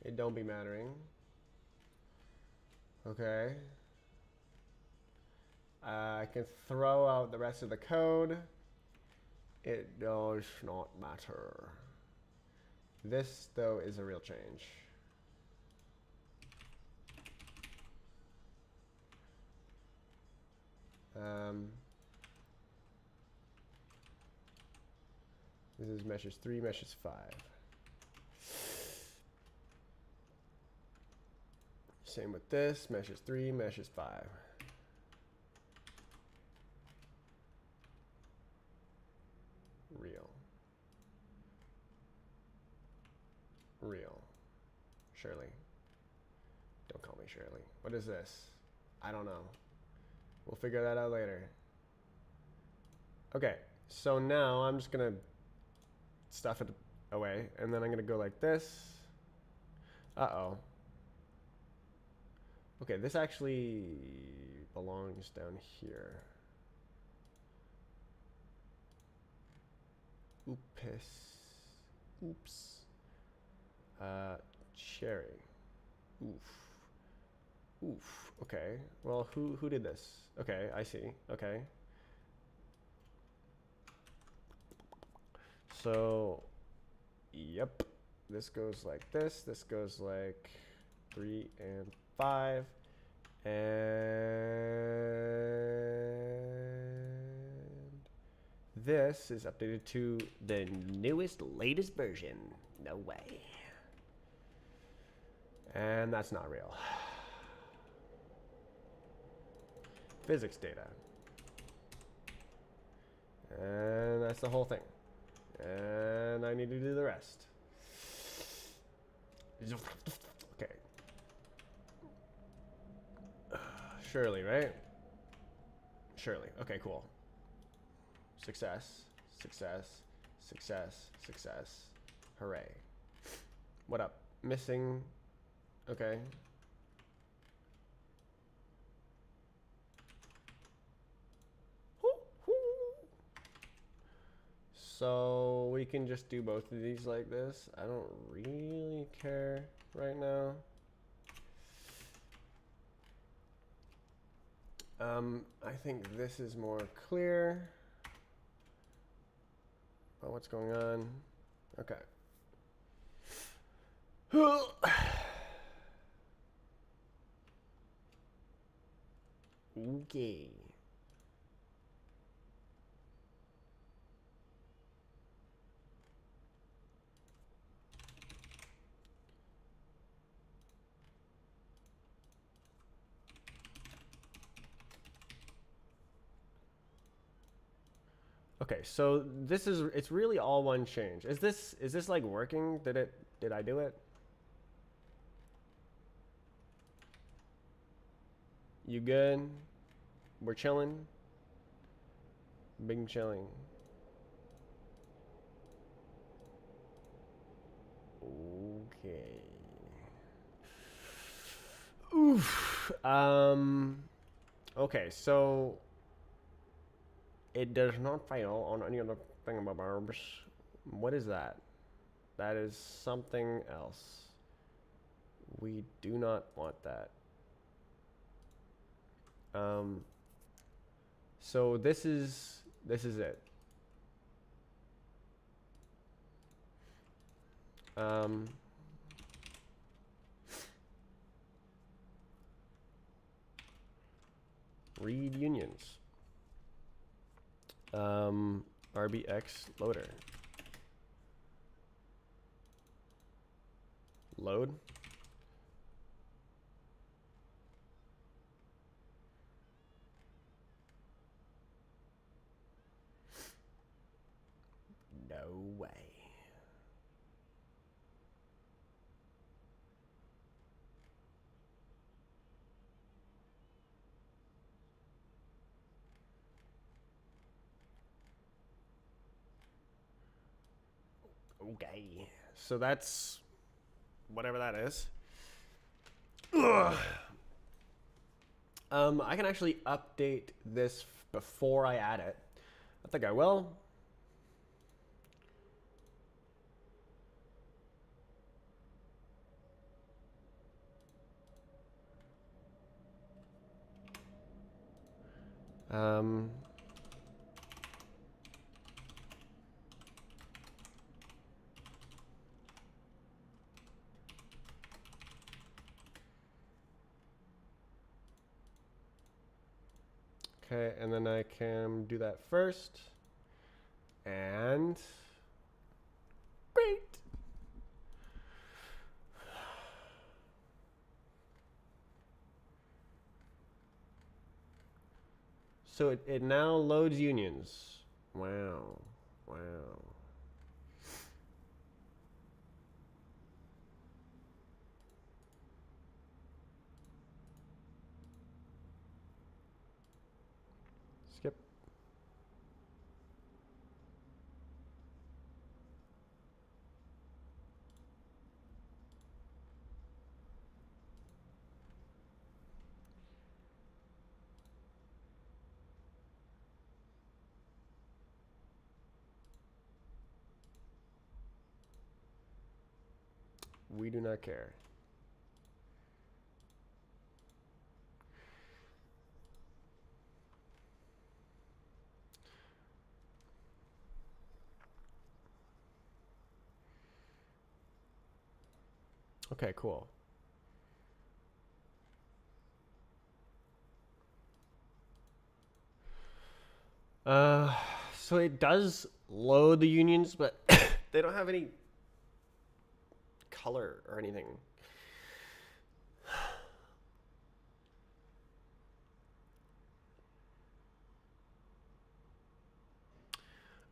It don't be mattering. Okay. I can throw out the rest of the code. It does not matter. This, though, is a real change. This is meshes 3, meshes 5. Same with this, meshes 3, meshes 5. Real. Real. Shirley. Don't call me Shirley. What is this? I don't know. We'll figure that out later. Okay, so now I'm just gonna stuff it away, and then I'm gonna go like this. Uh-oh. Okay, this actually belongs down here. Oops. Oops. Cherry. Oof. Oof. Okay. Well, who did this? Okay, I see. Okay. So, yep. This goes like this. This goes like 3 and 5. And this is updated to the newest, latest version. No way. And that's not real. Physics data. And that's the whole thing. And I need to do the rest. Okay. Shirley, right? Shirley. Okay, cool. Success. Success. Success. Success. Hooray. What up? Missing. Okay. So we can just do both of these like this. I don't really care right now. I think this is more clear about what's going on. Okay. Okay. Okay, so this is, it's really all one change. Is this like working? Did I do it? You good? We're chilling? Big chilling. Okay. Oof. Okay, so it does not fail on any other thingamabobs. What is that? That is something else. We do not want that. So this is it. Read unions. RBX loader. Load. No way. Okay. So that's whatever that is. Ugh. I can actually update this before I add it. I think I will. Okay, and then I can do that first. And great. So it now loads unions. Wow. Wow. Skip. We do not care. Okay, cool. So it does load the unions, but they don't have any color or anything.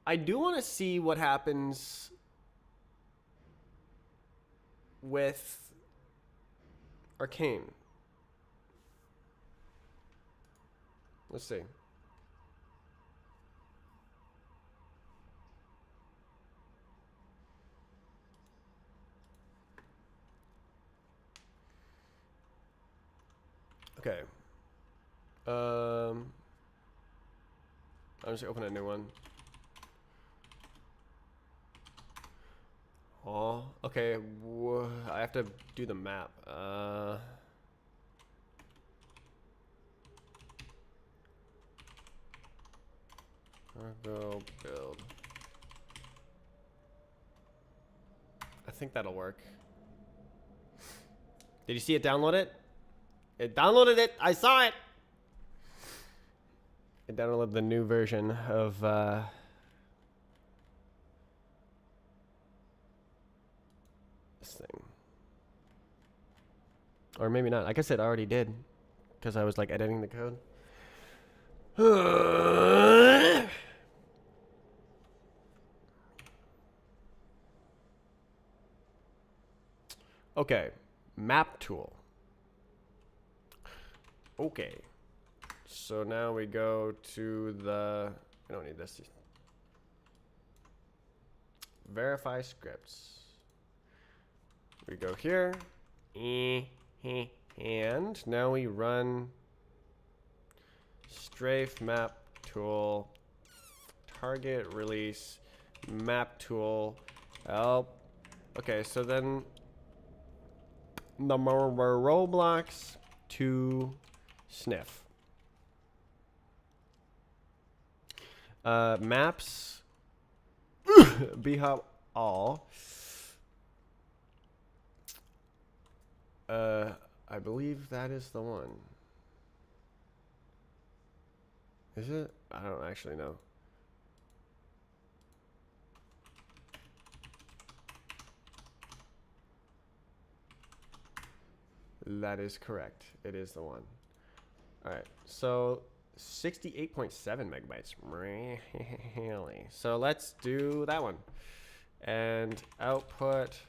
I do want to see what happens with Arcane. Let's see. Okay. I'm just gonna open a new one. Oh, okay. I have to do the map. Go build. I think that'll work. Did you see it download it? It downloaded it. I saw it. It downloaded the new version of this thing. Or maybe not. I guess it already did. Because I was like editing the code. Okay. Map tool. Okay. So now we go to the... I don't need this. Verify scripts. We go here. And now we run strafe map tool, target release, map tool, help. Okay, so then the Roblox to sniff. Maps, bhop all. I believe that is the one. Is it? I don't actually know. That is correct. It is the one. All right. So 68.7 megabytes. Really? So let's do that one. And output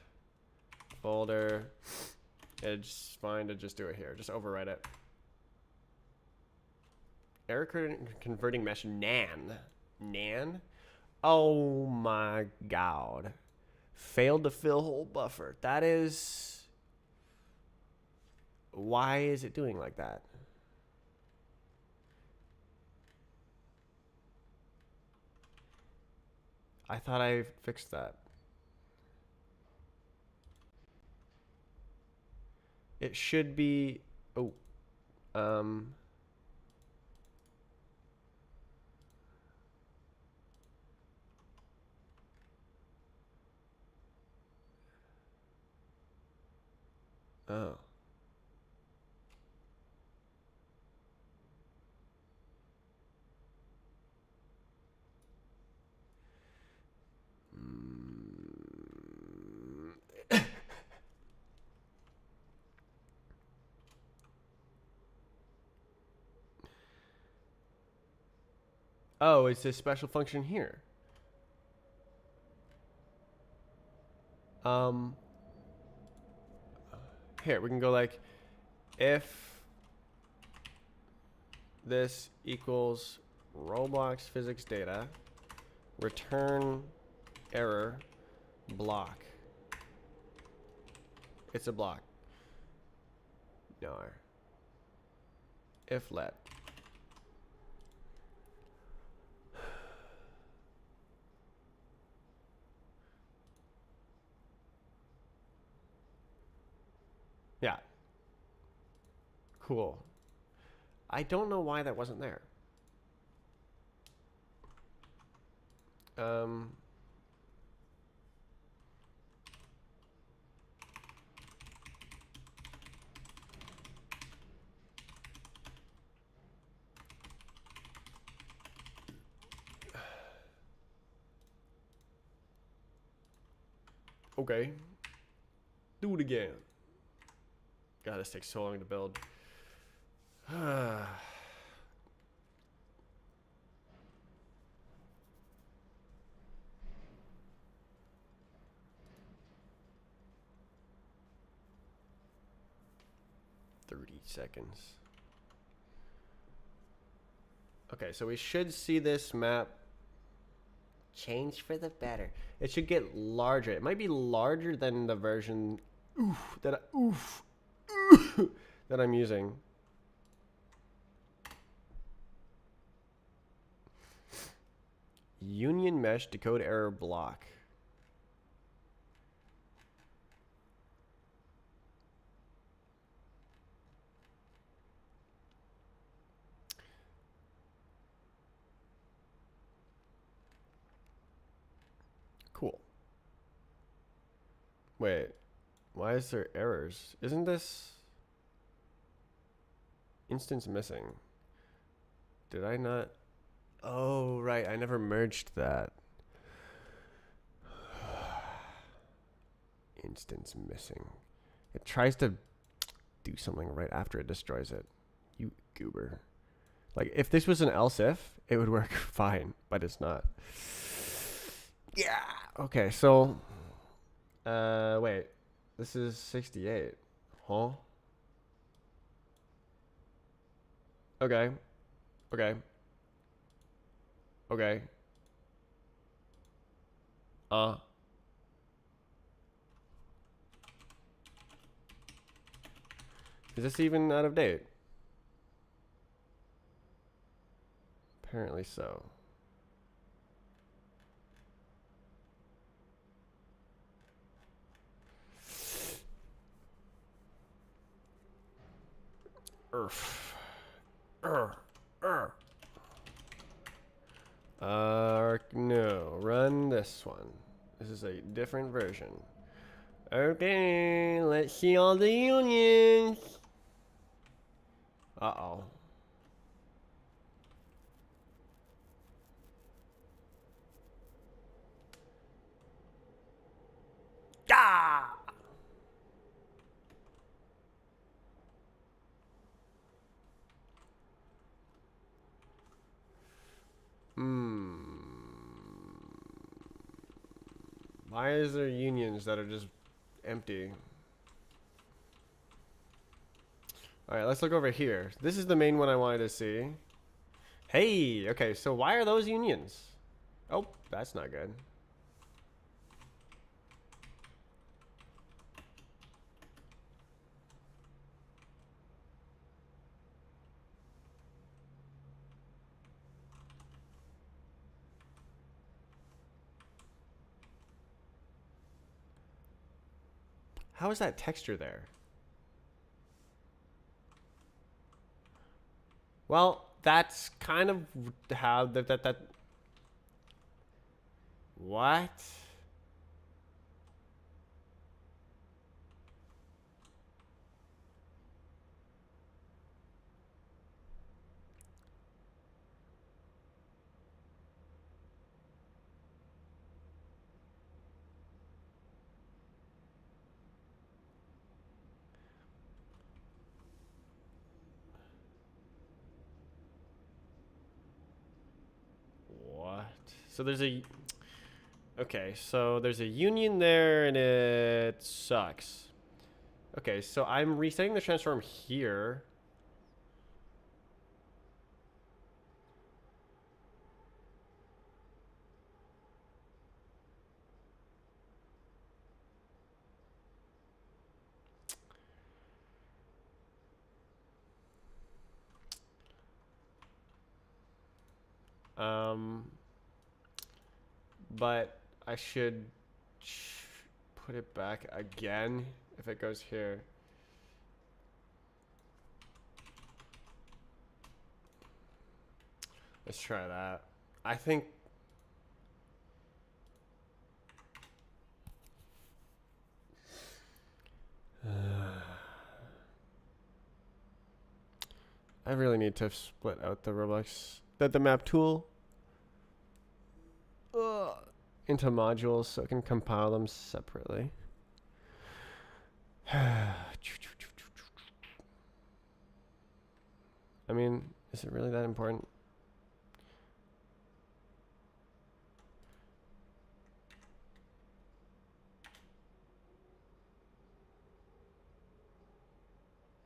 folder. It's fine to just do it here. Just overwrite it. Error converting mesh nan. Nan? Oh my god. Failed to fill whole buffer. That is... Why is it doing like that? I thought I fixed that. It should be... Oh. Oh. Oh, it's this special function here. Um, Here we can go like if this equals Roblox physics data, return error block. It's a block. No. If let. Yeah. Cool. I don't know why that wasn't there. Um, okay. Do it again. God, this takes so long to build. 30 seconds. Okay, so we should see this map change for the better. It should get larger. It might be larger than the version that that I'm using. Union mesh decode error block. Cool. Wait, why is there errors? Isn't this instance missing? Did I not? Oh, right. I never merged that. Instance missing. It tries to do something right after it destroys it. You goober. Like, if this was an else if, it would work fine, but it's not. Yeah. Okay, so wait. This is 68. Huh? Okay. Okay. Okay. Uh. Is this even out of date? Apparently so. Urf. No. Run this one. This is a different version. Okay, let's see all the unions. Uh-oh. Ah! Why is there unions that are just empty? Alright, let's look over here. This is the main one I wanted to see. Hey, okay, so why are those unions? Oh, that's not good. How is that texture there? Well, that's kind of how that what? So there's a... Okay, so there's a union there, and it sucks. Okay, so I'm resetting the transform here. But I should put it back again if it goes here. Let's try that. I think... I really need to split out the Roblox, the map tool into modules so I can compile them separately. I mean, is it really that important?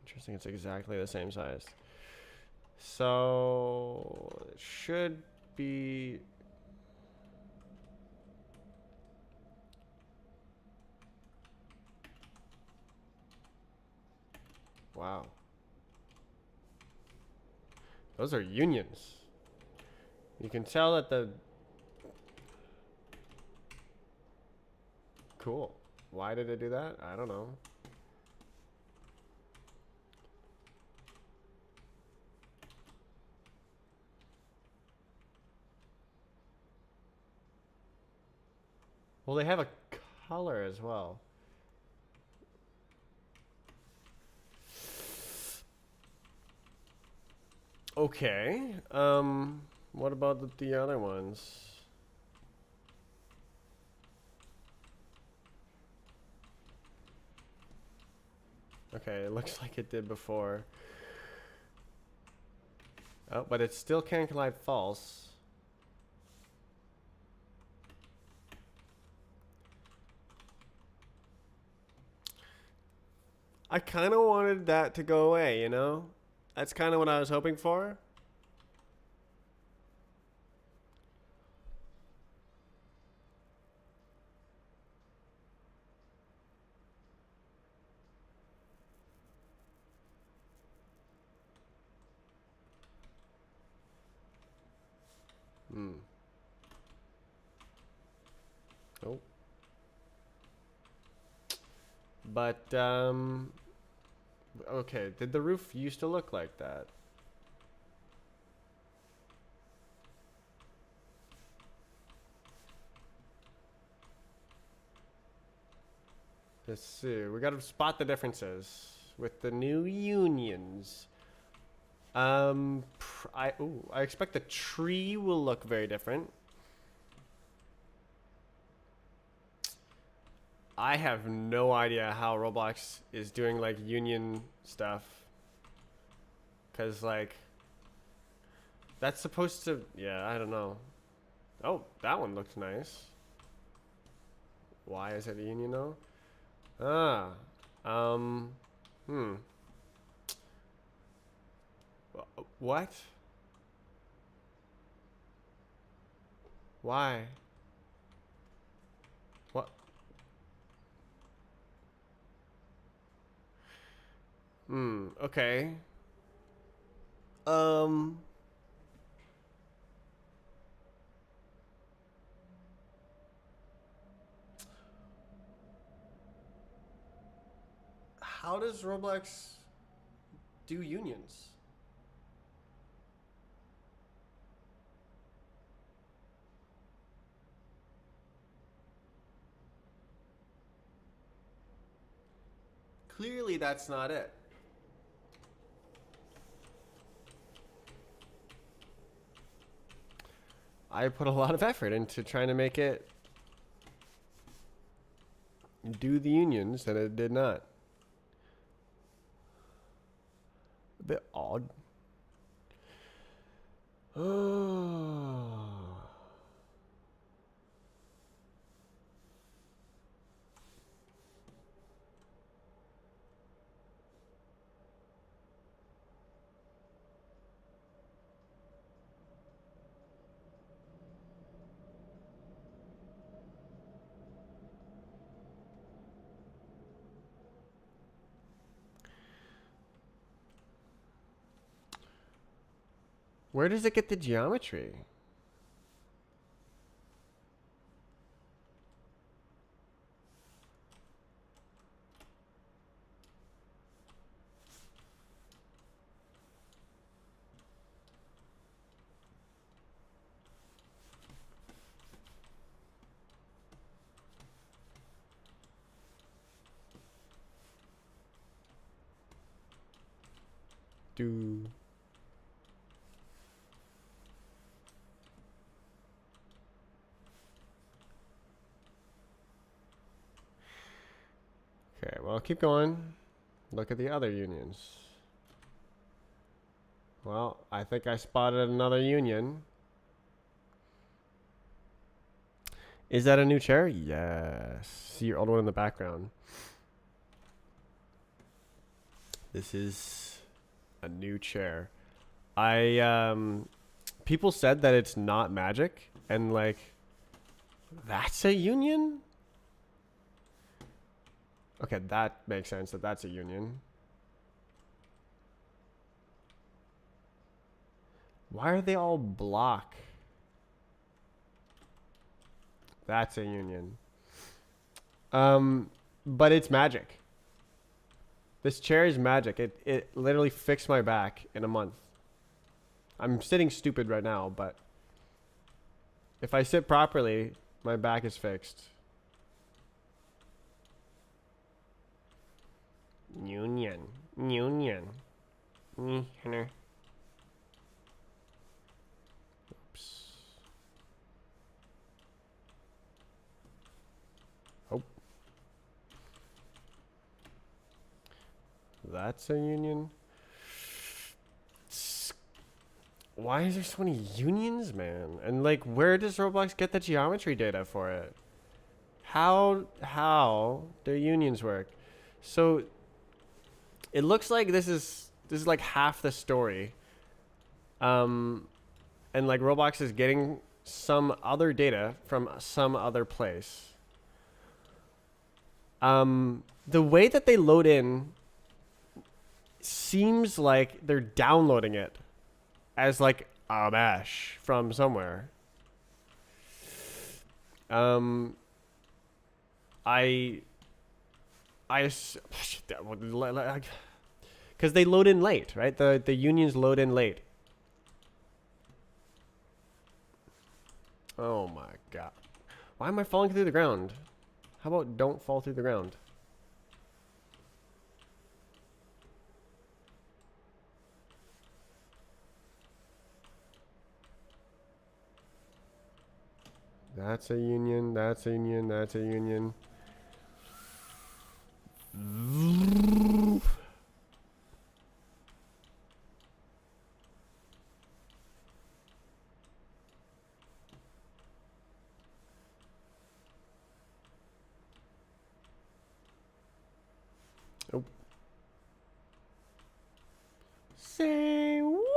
Interesting, it's exactly the same size. So it should be... Wow. Those are unions. You can tell that the... Cool. Why did it do that? I don't know. Well, they have a color as well. Okay. What about the other ones? Okay, it looks like it did before. Oh, but it still can't collide false. I kind of wanted that to go away, you know? That's kind of what I was hoping for. Oh. But, okay, did the roof used to look like that? Let's see, we gotta spot the differences with the new unions. I expect the tree will look very different. I have no idea how Roblox is doing like union stuff. Cause like, that's supposed to, yeah, I don't know. Oh, that one looks nice. Why is it a union though? What? Why? What? Okay. How does Roblox do unions? Clearly that's not it. I put a lot of effort into trying to make it do the unions, and it did not. A bit odd. Oh. Where does it get the geometry? Do. Okay, well, keep going. Look at the other unions. Well, I think I spotted another union. Is that a new chair? Yes. See your old one in the background. This is a new chair. People said that it's not magic, and like, that's a union? Okay, that makes sense that that's a union. Why are they all block? That's a union. But it's magic. This chair is magic. It literally fixed my back in a month. I'm sitting stupid right now, but if I sit properly, my back is fixed. Union. Union. Oops. Oh. That's a union. Why is there so many unions, man? And like, where does Roblox get the geometry data for it? How do unions work? So it looks like this is like half the story. And like Roblox is getting some other data from some other place. The way that they load in seems like they're downloading it as like a mesh from somewhere. Because they load in late, right? The unions load in late. Oh my god. Why am I falling through the ground? How about don't fall through the ground? That's a union, that's a union, that's a union. Oh. Say what?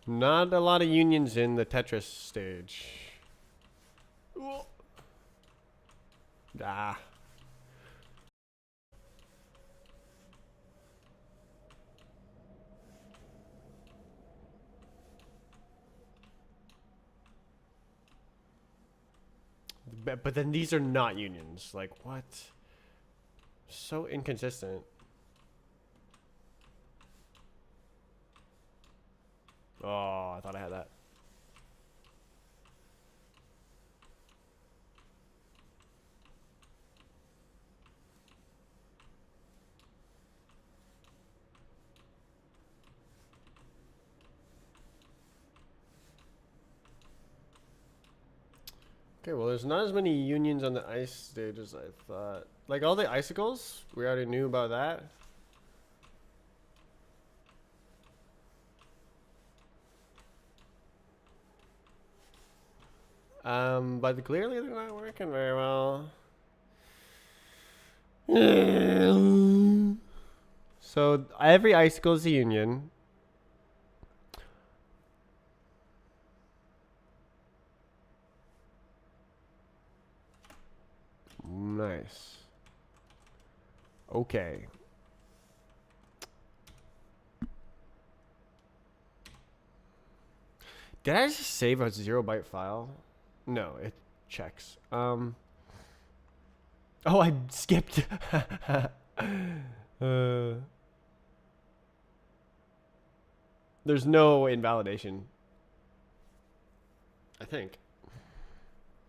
Not a lot of unions in the Tetris stage. Ah. But then these are not unions. Like, what? So inconsistent. Oh, I thought I had that. Okay, well, there's not as many unions on the ice stage as I thought. Like, all the icicles, we already knew about that. But clearly they're not working very well. So every icicle is a union. Nice. Okay. Did I just save a 0 byte file? No, it checks. Oh, I skipped. There's no invalidation. I think.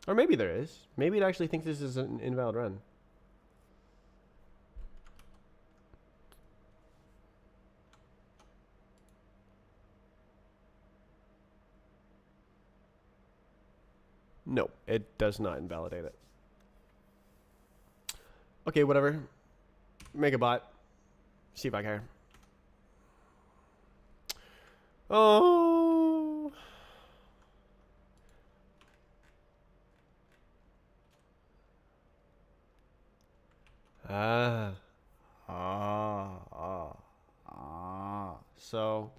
Or maybe there is. Maybe it actually thinks this is an invalid run. No, it does not invalidate it. Okay, whatever. Make a bot. See if I care. Oh. Ah. So.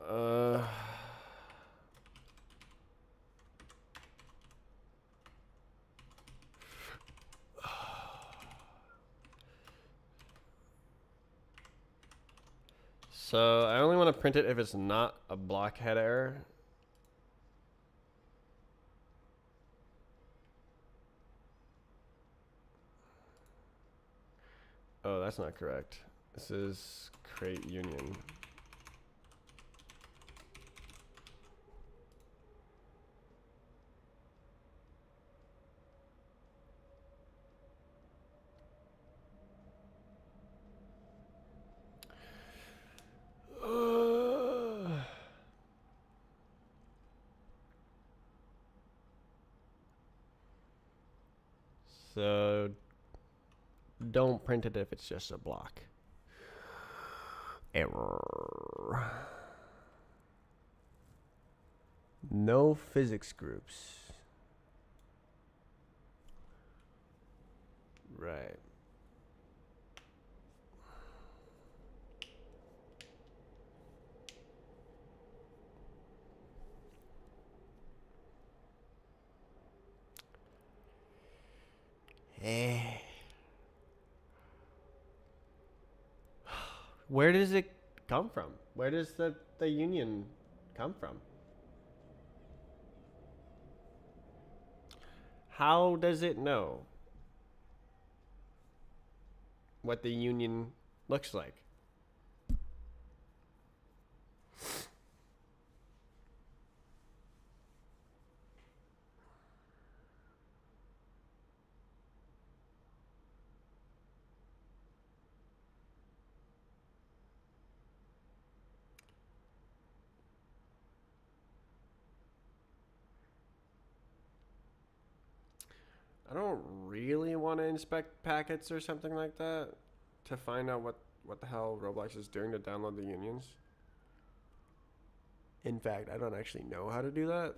Uh. So I only want to print it if it's not a blockhead error. Oh, that's not correct. This is create union. So don't print it if it's just a block. Error. No physics groups. Right. Where does it come from? Where does the union come from? How does it know what the union looks like? I don't really want to inspect packets or something like that to find out what the hell Roblox is doing to download the unions. In fact, I don't actually know how to do that.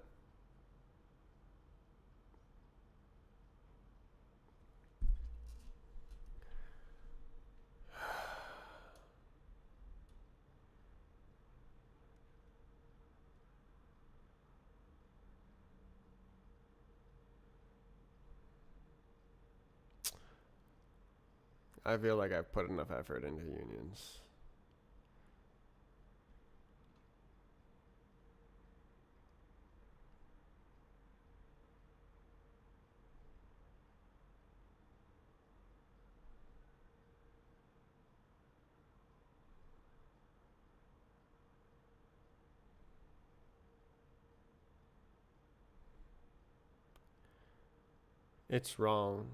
I feel like I've put enough effort into unions. It's wrong.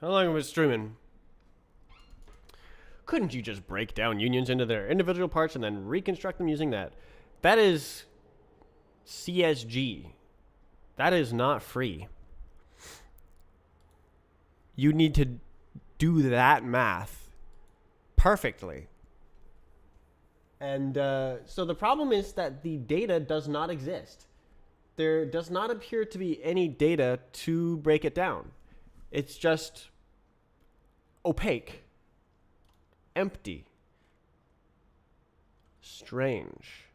How long have we been streaming? Couldn't you just break down unions into their individual parts and then reconstruct them using that? That is CSG. That is not free. You need to do that math perfectly. And so the problem is that the data does not exist. There does not appear to be any data to break it down. It's just opaque, empty, strange.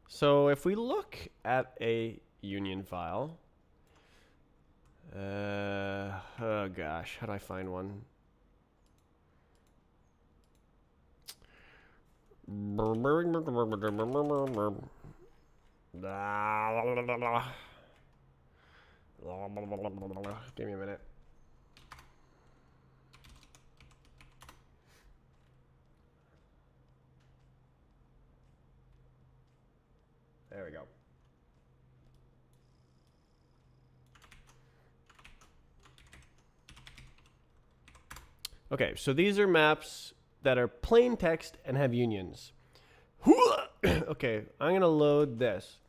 So if we look at a union file, oh gosh, how do I find one? Give me a minute. There we go. Okay, so these are maps that are plain text and have unions. Okay, I'm gonna load this.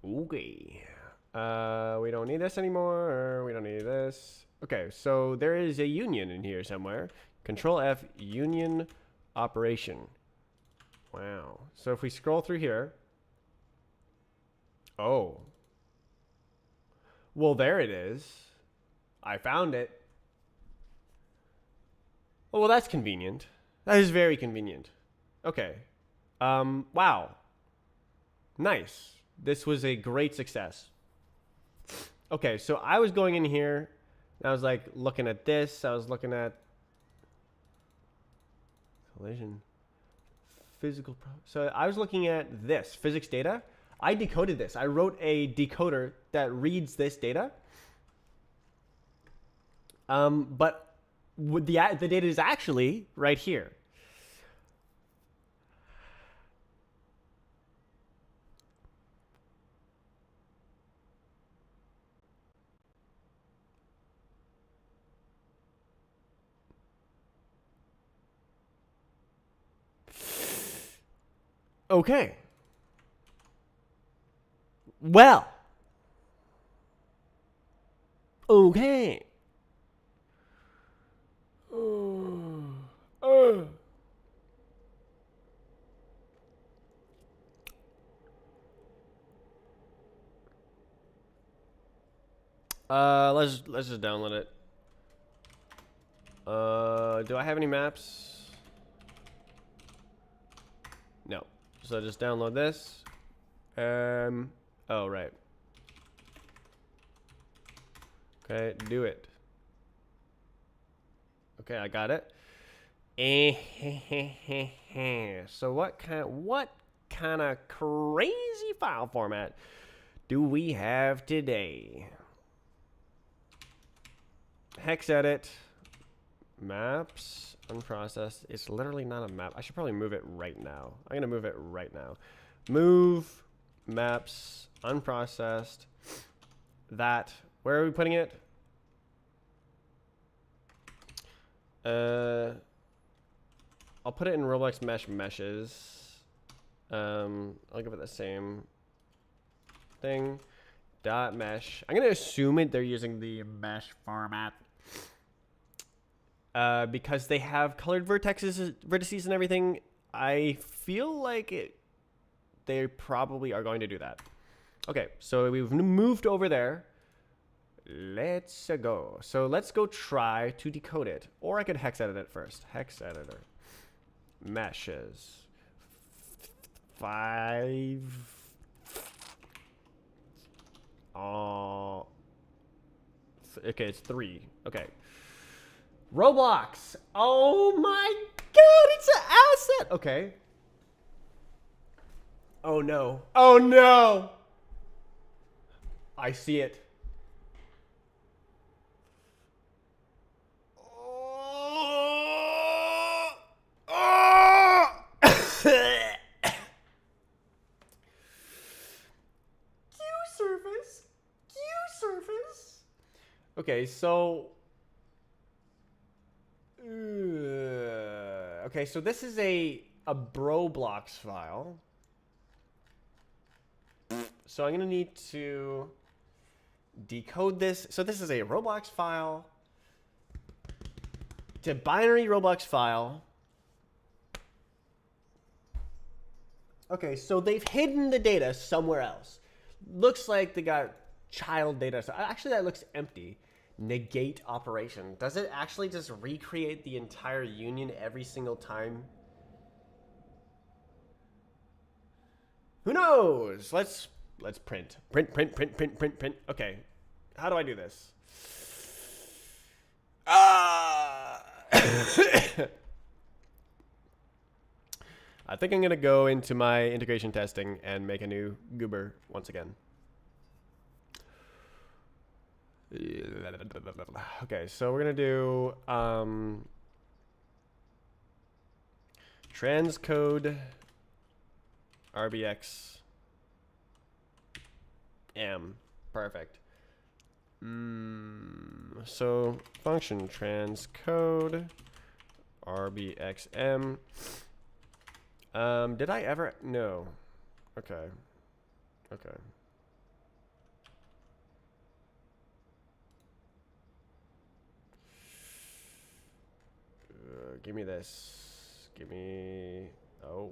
Okay. We don't need this anymore. We don't need this. Okay, so there is a union in here somewhere. Control F, union operation. Wow. So if we scroll through here. Oh. Well, there it is. I found it. Oh, well, that's convenient. That is very convenient. Okay. Wow. Nice. This was a great success. Okay, so I was going in here, and I was like looking at this. I was looking at collision, physical. So I was looking at this physics data. I decoded this. I wrote a decoder that reads this data. But the data is actually right here. Okay. Well. Okay. Let's just download it. Do I have any maps? No. So just download this. Oh right. Okay, do it. Okay, I got it. So what kind of crazy file format do we have today? Hex edit, maps, unprocessed. It's literally not a map. I should probably move it right now. I'm gonna move it right now. Move, maps, unprocessed. That, where are we putting it? I'll put it in Roblox meshes. I'll give it the same thing. Dot mesh. I'm gonna assume they're using the mesh format because they have colored vertices and everything. I feel like they probably are going to do that. Okay, so we've moved over there. Let's go. So let's go try to decode it, or I could hex edit it first. Hex editor, meshes, 5. Okay, it's 3. Okay. Roblox. Oh my god, it's an asset. Okay. Oh no. Oh no. I see it. Okay, so okay, so this is a Roblox file. So I'm gonna need to decode this. So this is a Roblox file. It's a binary Roblox file. Okay, so they've hidden the data somewhere else. Looks like they got child data. So actually, that looks empty. Negate operation. Does it actually just recreate the entire union every single time? Who knows? Let's print. Print. Okay. How do I do this? I think I'm going to go into my integration testing and make a new goober once again. Okay, so we're going to do transcode RBX M. Perfect. So function transcode RBXM. Did I ever? No. Okay. Okay. Give me this. Give me. Oh.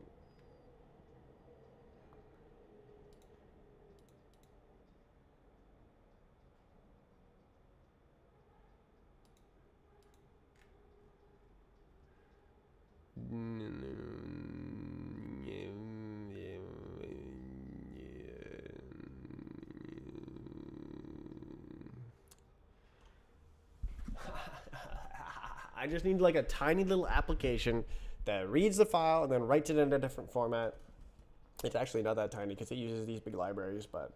I just need like a tiny little application that reads the file and then writes it in a different format. It's actually not that tiny because it uses these big libraries, but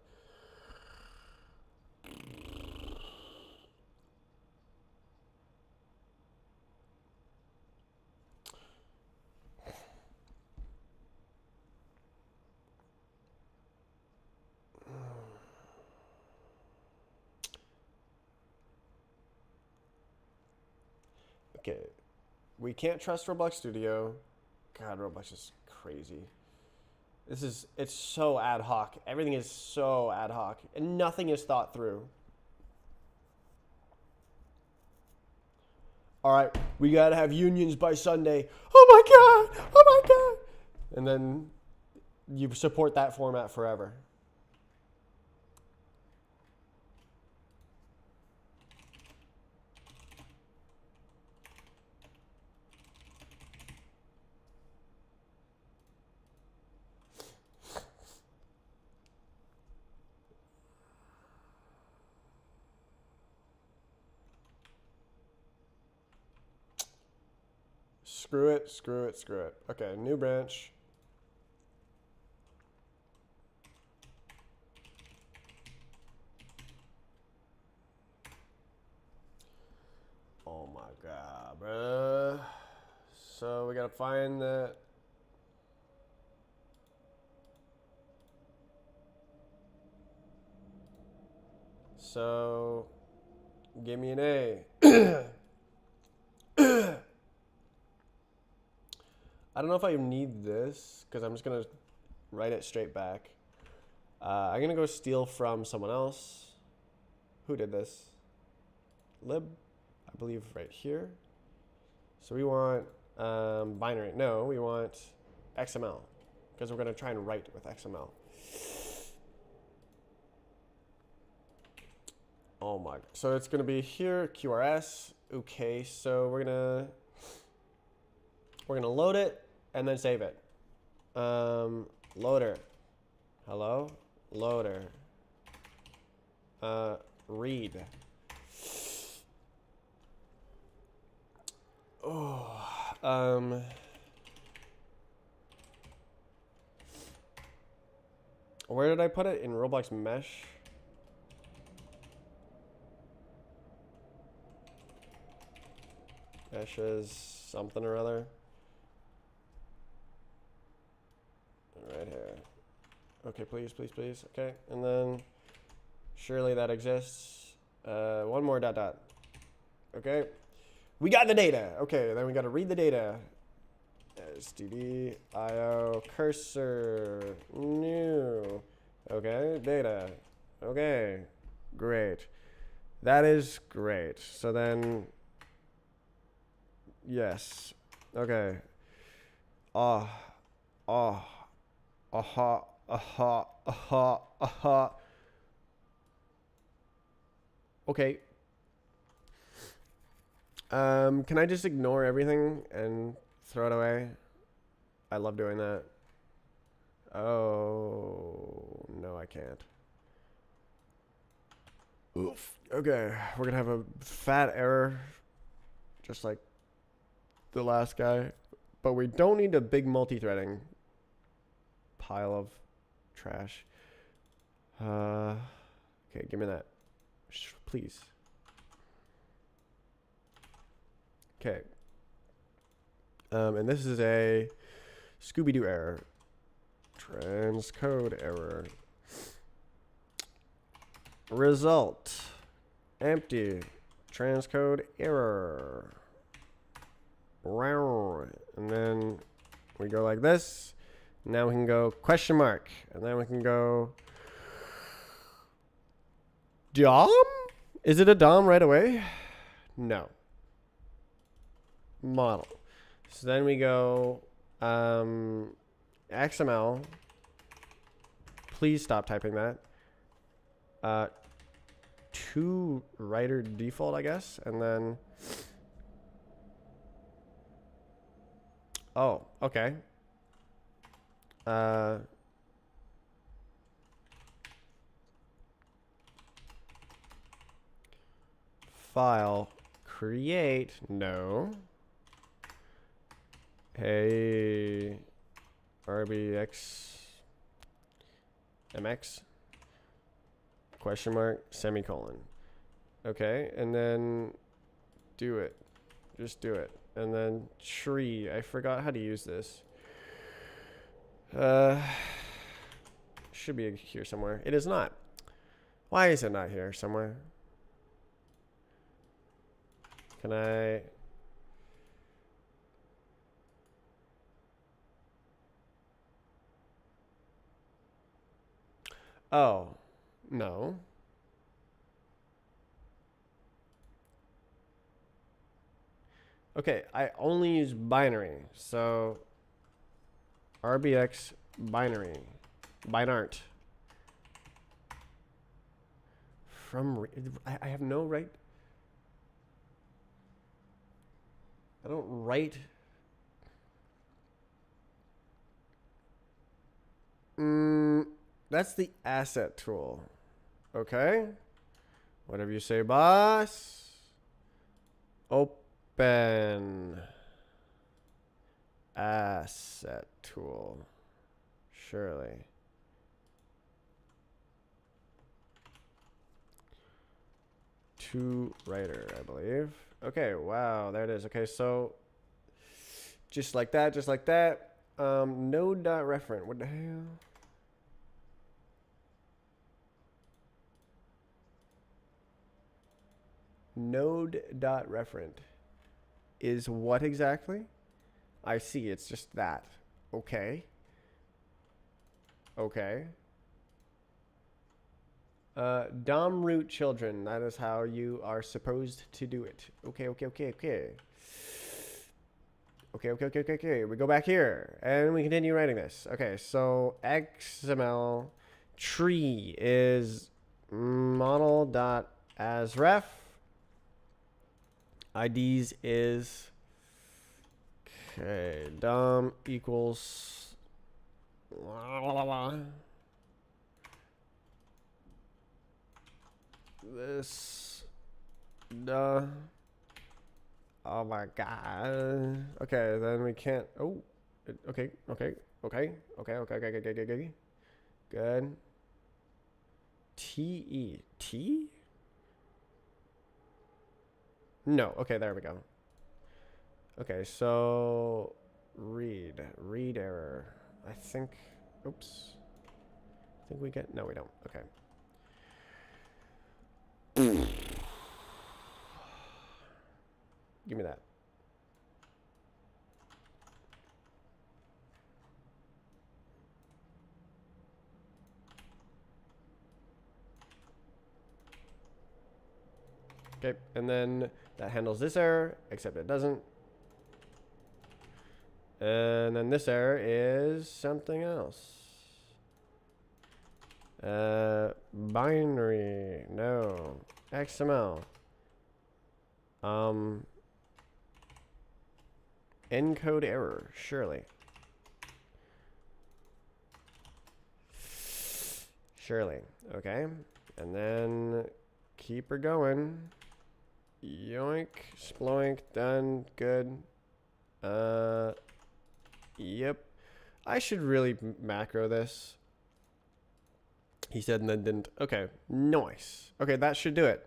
okay. We can't trust Roblox Studio. God, Roblox is crazy. It's so ad hoc. Everything is so ad hoc, and nothing is thought through. All right, we gotta have unions by Sunday. Oh my God! Oh my God! And then you support that format forever. Screw it, screw it, screw it. Okay, new branch. Oh my God, bruh. So we gotta find that. So give me an A. I don't know if I need this because I'm just gonna write it straight back. I'm gonna go steal from someone else. Who did this? Lib, I believe right here. So we want binary. No, we want XML because we're gonna try and write with XML. Oh my! So it's gonna be here QRS. Okay, so we're gonna load it and then save it. Loader. Hello? Loader. Read. Oh. Where did I put it? In Roblox Mesh? Mesh is something or other. Right here. Okay, please, please, please. Okay, and then surely that exists. One more dot dot. Okay. We got the data. Okay, then we got to read the data. std io cursor new. Okay, data. Okay, great. That is great. So then, yes. Okay. Ah, aha, aha, aha, aha. Okay. Can I just ignore everything and throw it away? I love doing that. Oh, no, I can't. Oof. Okay, we're gonna have a fat error, just like the last guy. But we don't need a big multi-threading pile of trash. Okay, give me that. Please. Okay. And this is a Scooby-Doo error. Transcode error. Result. Empty. Transcode error. And then we go like this. Now we can go question mark. And then we can go DOM? Is it a DOM right away? No. Model. So then we go XML. Please stop typing that. To writer default, I guess. And then... Oh, okay. File. Create. No. Hey. RBX. MX. Question mark. Semicolon. Okay. And then do it. Just do it. And then tree. I forgot how to use this. Should be here somewhere. It is not. Why is it not here somewhere? Can I... Oh, no. Okay, I only use binary. So RBX binary. Binart. From I have no right. I don't write. That's the asset tool. Okay. Whatever you say, boss. Open. Asset tool. Surely. To writer, I believe. Okay, wow, there it is. Okay, so just like that, just like that. Node.referent. What the hell? Node.referent is what exactly? I see, it's just that. Okay. Okay. DOM root children. That is how you are supposed to do it. Okay, okay, okay, okay. Okay, okay, okay, okay, okay. We go back here and we continue writing this. Okay, so XML tree is model.asref. IDs is okay. DOM equals this. Oh my god. Okay, then we can't. Oh, okay, okay, okay, okay, okay, okay, okay, okay. Good. T? No. Okay, there we go. Okay, so read error. I think. Oops. I think we get. No, we don't. Okay. Give me that. Okay, and then that handles this error, except it doesn't. And then this error is something else. Binary, no. XML. Encode error, surely. Surely, okay. And then keep her going. Yoink, sploink, done, good. Yep. I should really macro this. He said and then didn't. Okay, nice. Okay, that should do it.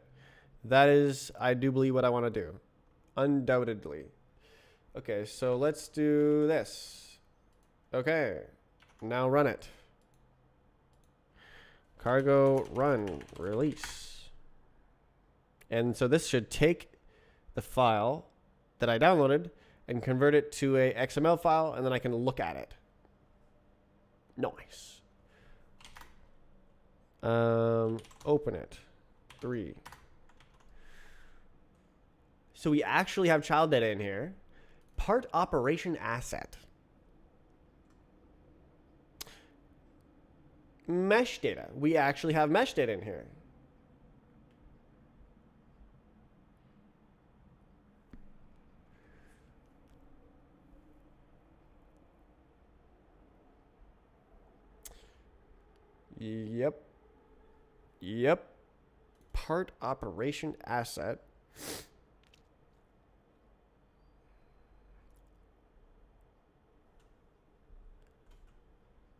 That is, I do believe, what I want to do. Undoubtedly. Okay, so let's do this. Okay, now run it. Cargo run release. And so this should take the file that I downloaded and convert it to a XML file, and then I can look at it. Nice. Open it. 3. So we actually have child data in here. Part operation asset. Mesh data. We actually have mesh data in here. Yep. Yep. Part operation asset.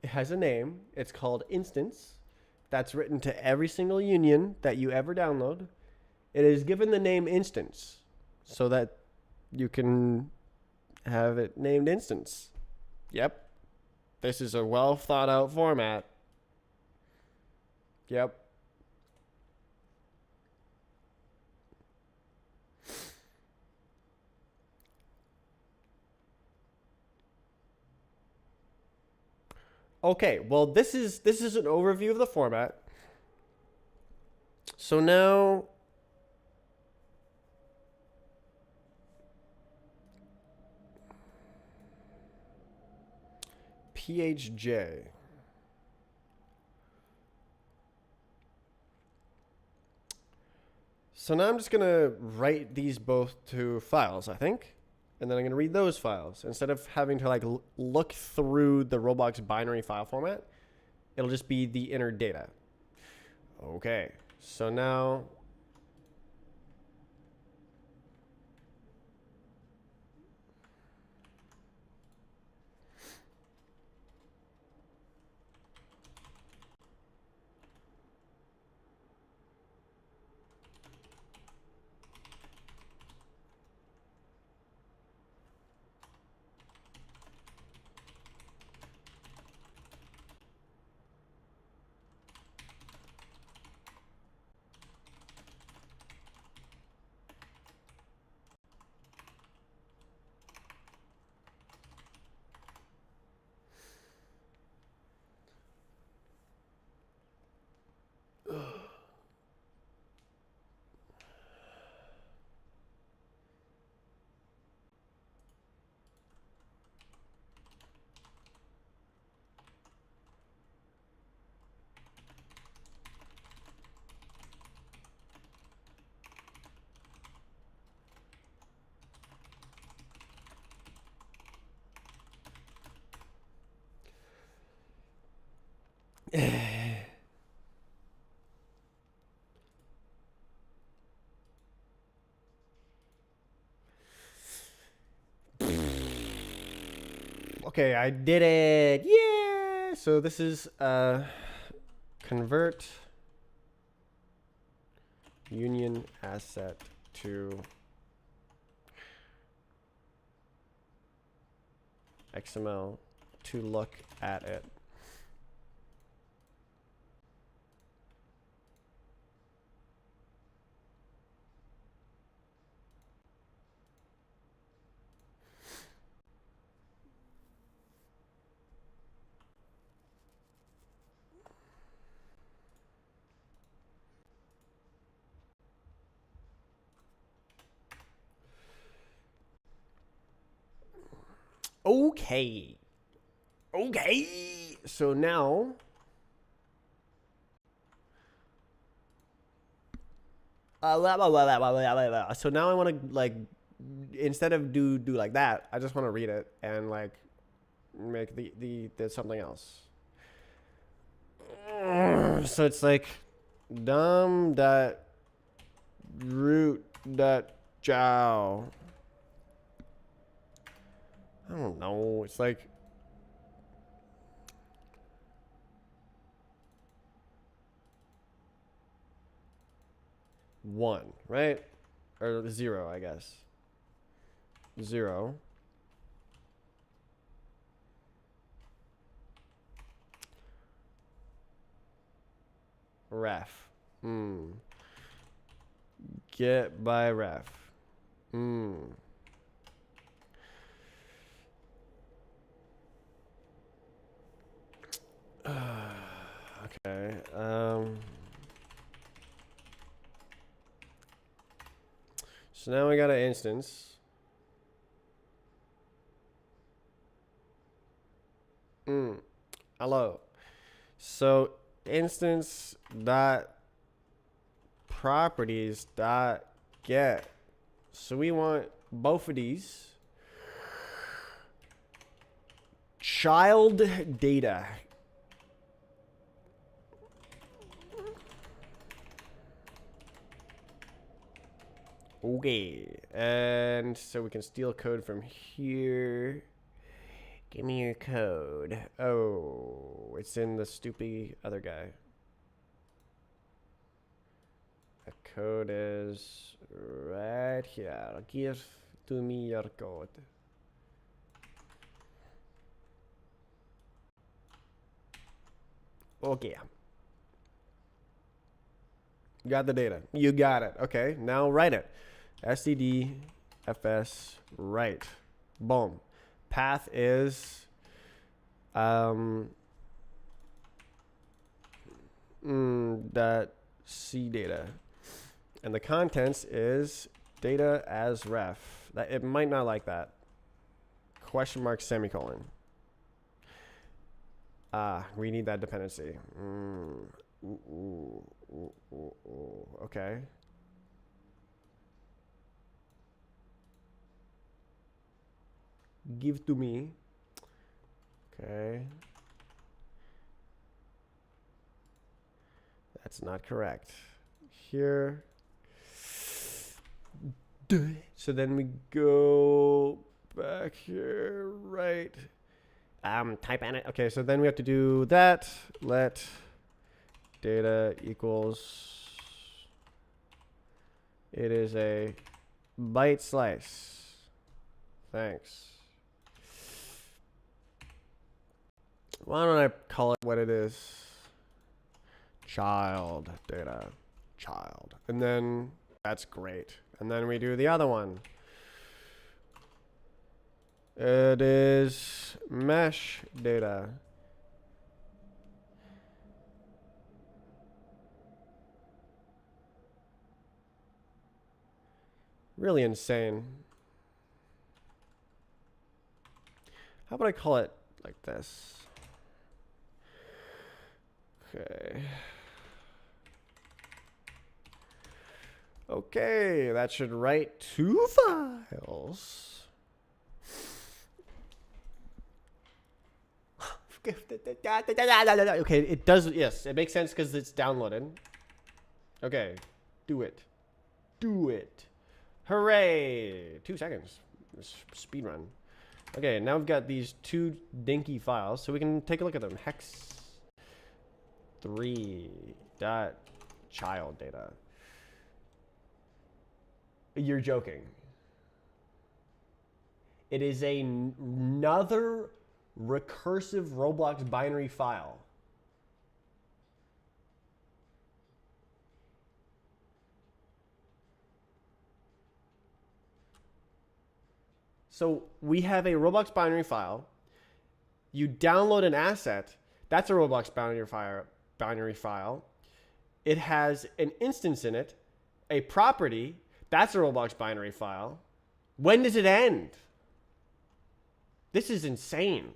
It has a name. It's called instance. That's written to every single union that you ever download. It is given the name instance so that you can have it named instance. Yep. This is a well thought out format. Yep. Okay, well this is an overview of the format. So now PHJ. So now I'm just going to write these both to files, I think. And then I'm going to read those files. Instead of having to like look through the Roblox binary file format, it'll just be the inner data. Okay, so now okay, I did it. Yeah. So this is convert union asset to XML to look at it. Okay. Okay. So now. So now I want to like, instead of do like that, I just want to read it and like make the something else. So it's like dum dot root dot jow. I don't know. It's like one, right? Or zero, I guess. Zero. Ref. Get by ref. Okay. So now we got an instance. Hello. So instance dot properties dot get. So we want both of these. Child data. Okay. And so we can steal code from here. Give me your code. Oh, it's in the stupid other guy. The code is right here. Give to me your code. Okay. You got the data. You got it. Okay, now write it. stdfs write. Boom. Path is that C data. And the contents is data as ref. That it might not like that. Question mark semicolon. We need that dependency. Okay. Give to me. Okay. That's not correct. Here. So then we go back here, right? Type in it. Okay, so then we have to do that. Let data equals. It is a byte slice. Thanks. Why don't I call it what it is? Child data. Child. And then that's great. And then we do the other one. It is mesh data. Really insane. How about I call it like this? Okay. Okay, that should write 2 files. Okay, it does, yes, it makes sense because it's downloaded. Okay, do it. Do it. Hooray! 2 seconds. Speed run. Okay, now we've got these 2 dinky files, so we can take a look at them. Hex 3 dot child data. You're joking. It is another recursive Roblox binary file. So we have a Roblox binary file. You download an asset. That's a Roblox binary file. It has an instance in it, a property. That's a Roblox binary file. When does it end? This is insane.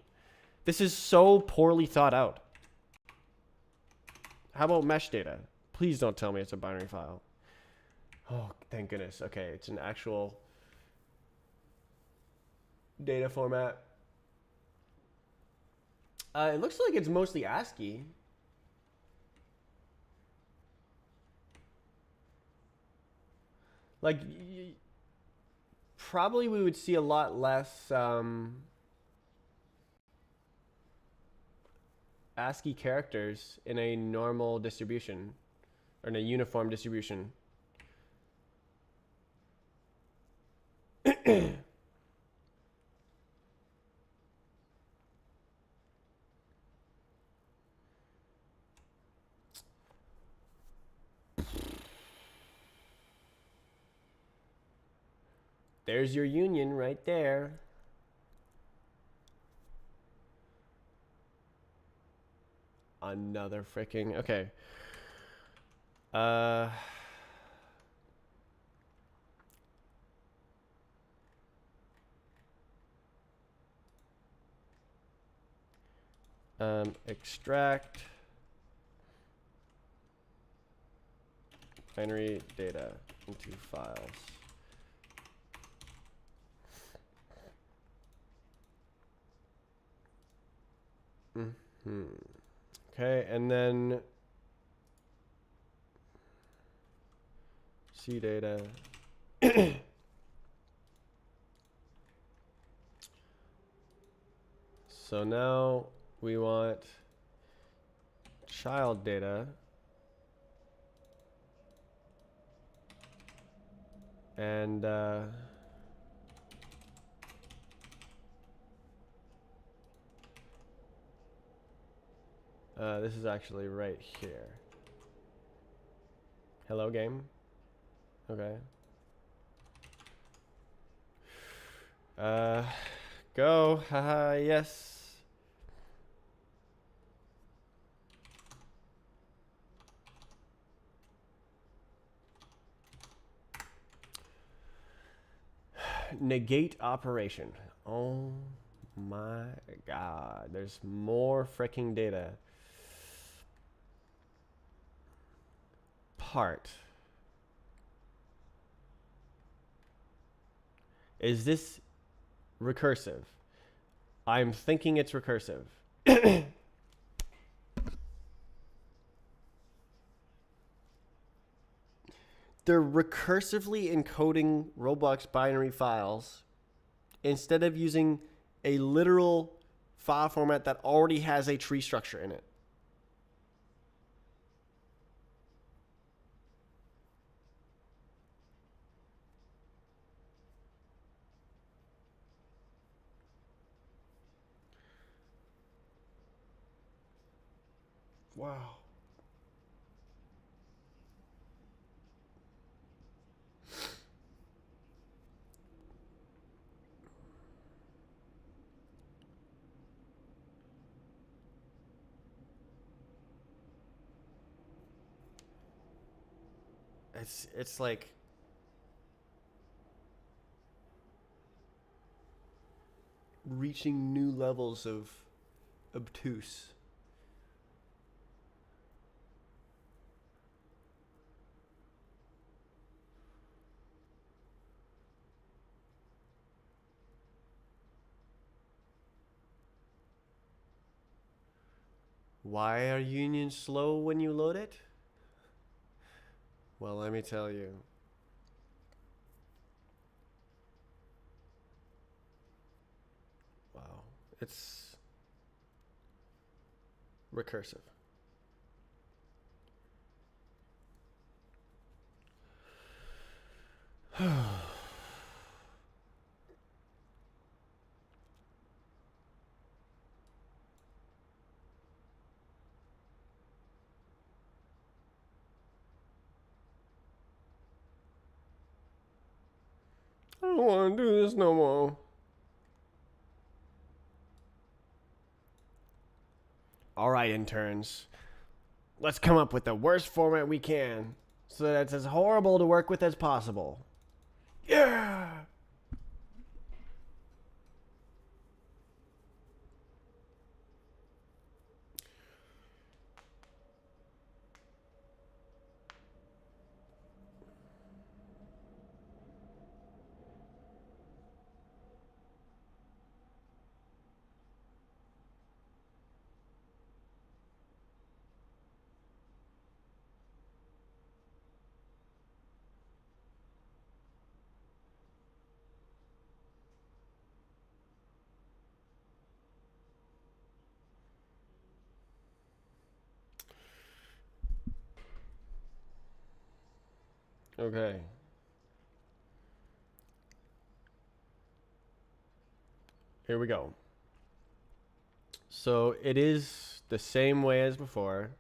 This is so poorly thought out. How about mesh data? Please don't tell me it's a binary file. Oh, thank goodness. Okay, it's an actual data format. It looks like it's mostly ASCII. Like, probably we would see a lot less ASCII characters in a normal distribution, or in a uniform distribution. There's your union right there. Another freaking okay. Extract binary data into files. Okay, and then C data. So now we want child data and this is actually right here. Hello, game. Okay. Go. Haha, yes. Negate operation. Oh my god. There's more freaking data. Part. Is this recursive? I'm thinking it's recursive. They're recursively encoding Roblox binary files instead of using a literal file format that already has a tree structure in it. Wow. It's like reaching new levels of obtuse. Why are unions slow when you load it? Well, let me tell you. Wow. It's recursive. I don't want to do this no more. All right, interns. Let's come up with the worst format we can so that it's as horrible to work with as possible. Yeah! Okay. Here we go. So it is the same way as before.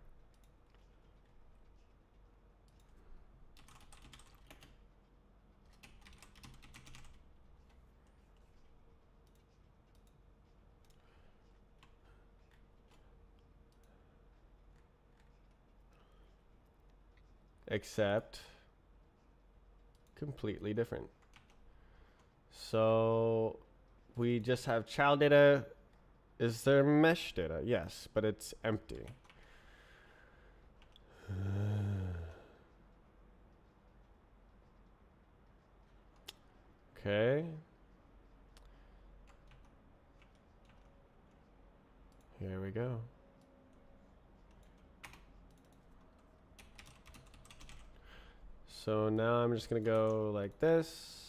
Except completely different. So we just have child data. Is there mesh data? Yes, but it's empty. Okay. Here we go. So now I'm just going to go like this.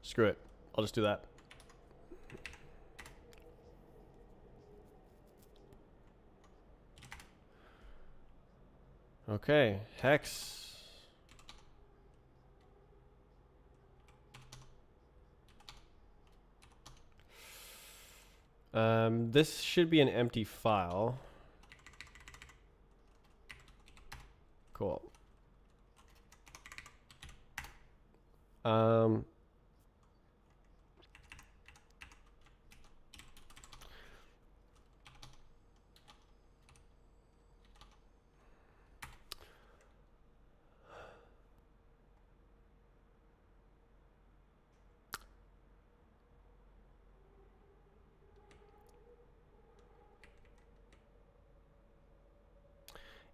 Screw it. I'll just do that. Okay. Hex. This should be an empty file. Cool.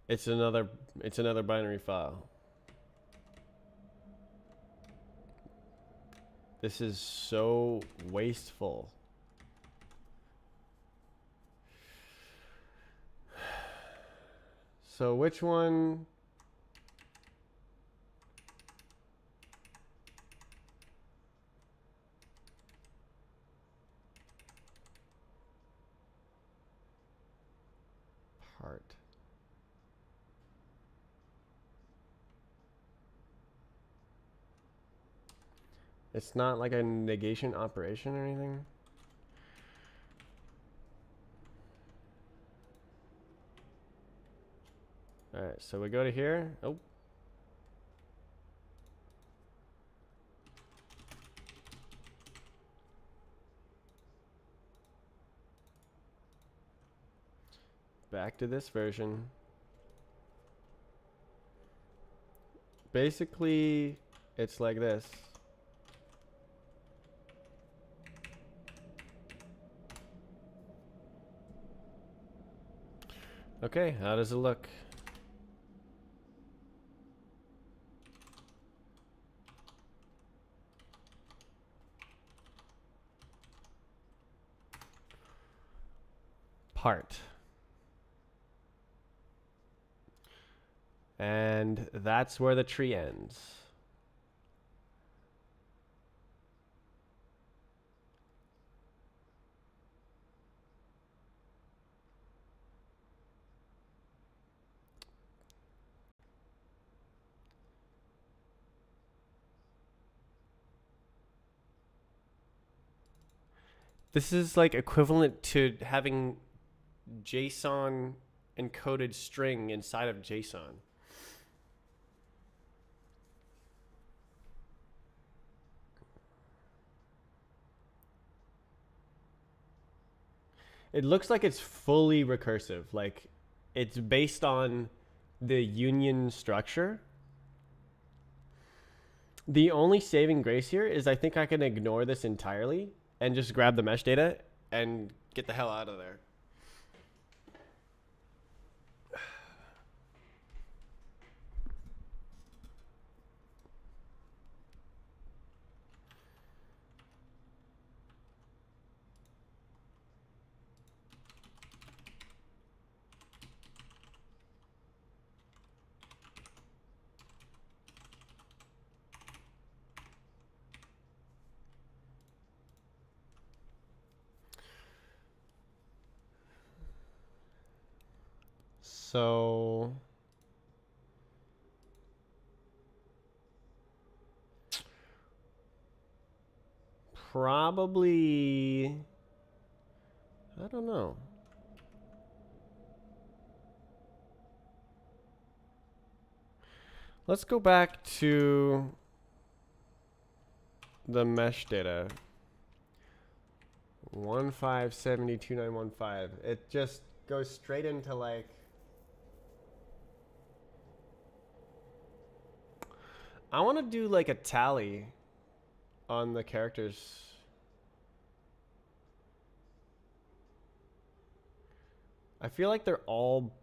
It's another binary file. This is so wasteful. So which one? Part. It's not like a negation operation or anything? Alright, so we go to here. Oh. Back to this version. Basically, it's like this. Okay, how does it look? Part. And that's where the tree ends. This is like equivalent to having JSON encoded string inside of JSON. It looks like it's fully recursive. Like it's based on the union structure. The only saving grace here is I think I can ignore this entirely and just grab the mesh data and get the hell out of there. So probably, I don't know. Let's go back to the mesh data. 1572915. It just goes straight into like, I want to do like a tally on the characters. I feel like they're all,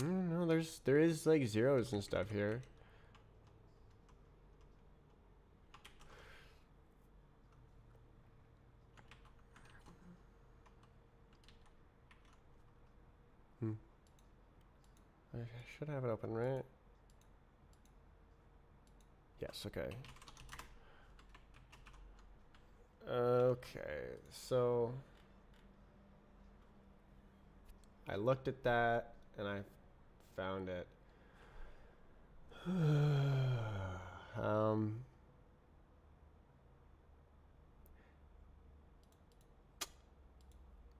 I don't know, there is like zeros and stuff here. I should have it open, right? Yes, okay. Okay, so I looked at that and I found it.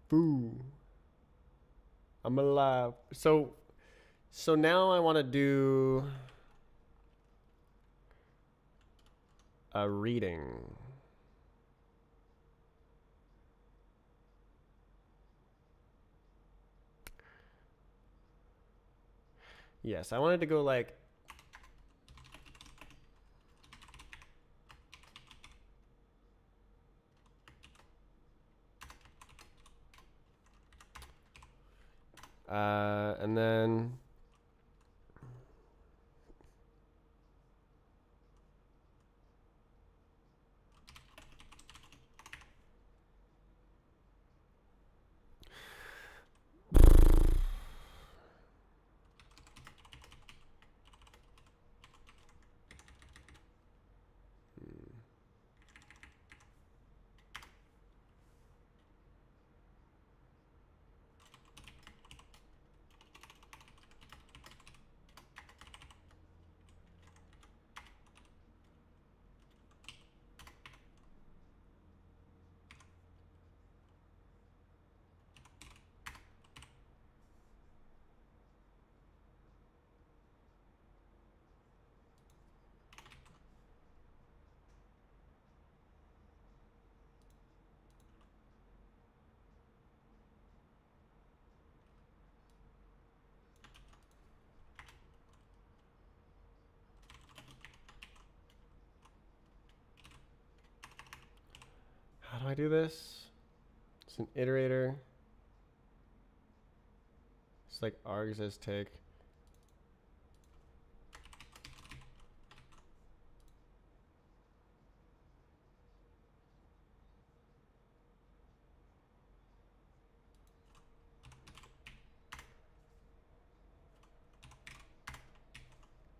Boo. I'm alive. So now I want to do a reading. Yes, I wanted to go like, and then how do I do this? It's an iterator. It's like args as take.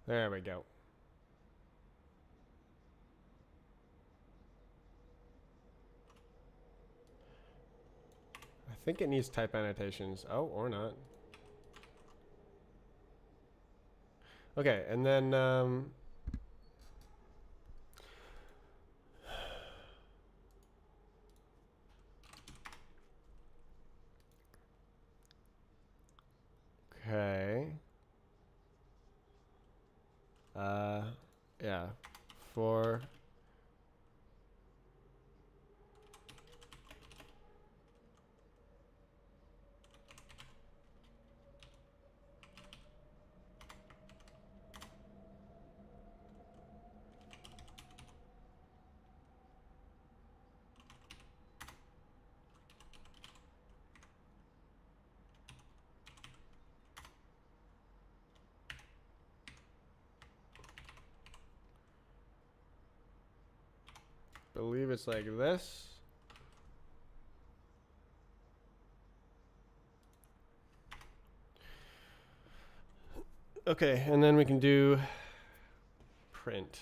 There we go. I think it needs type annotations. Oh, or not. Okay, and then okay. Yeah. For believe it's like this. Okay, and then we can do print.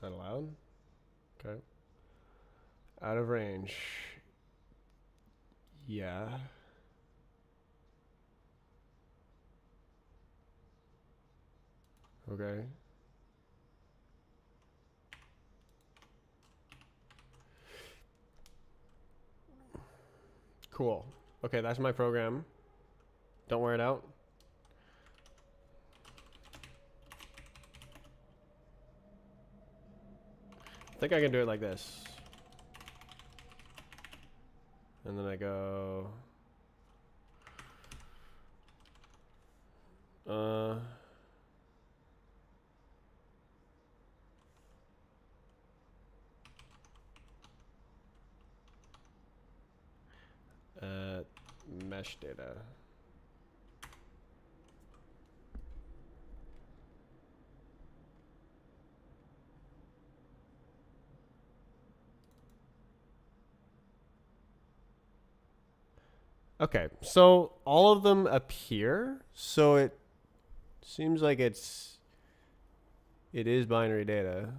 Is that allowed? Okay. Out of range. Yeah. Okay. Cool. Okay, that's my program. Don't wear it out. I think I can do it like this. And then I go... mesh data. Okay, so all of them appear, so it seems like it is binary data.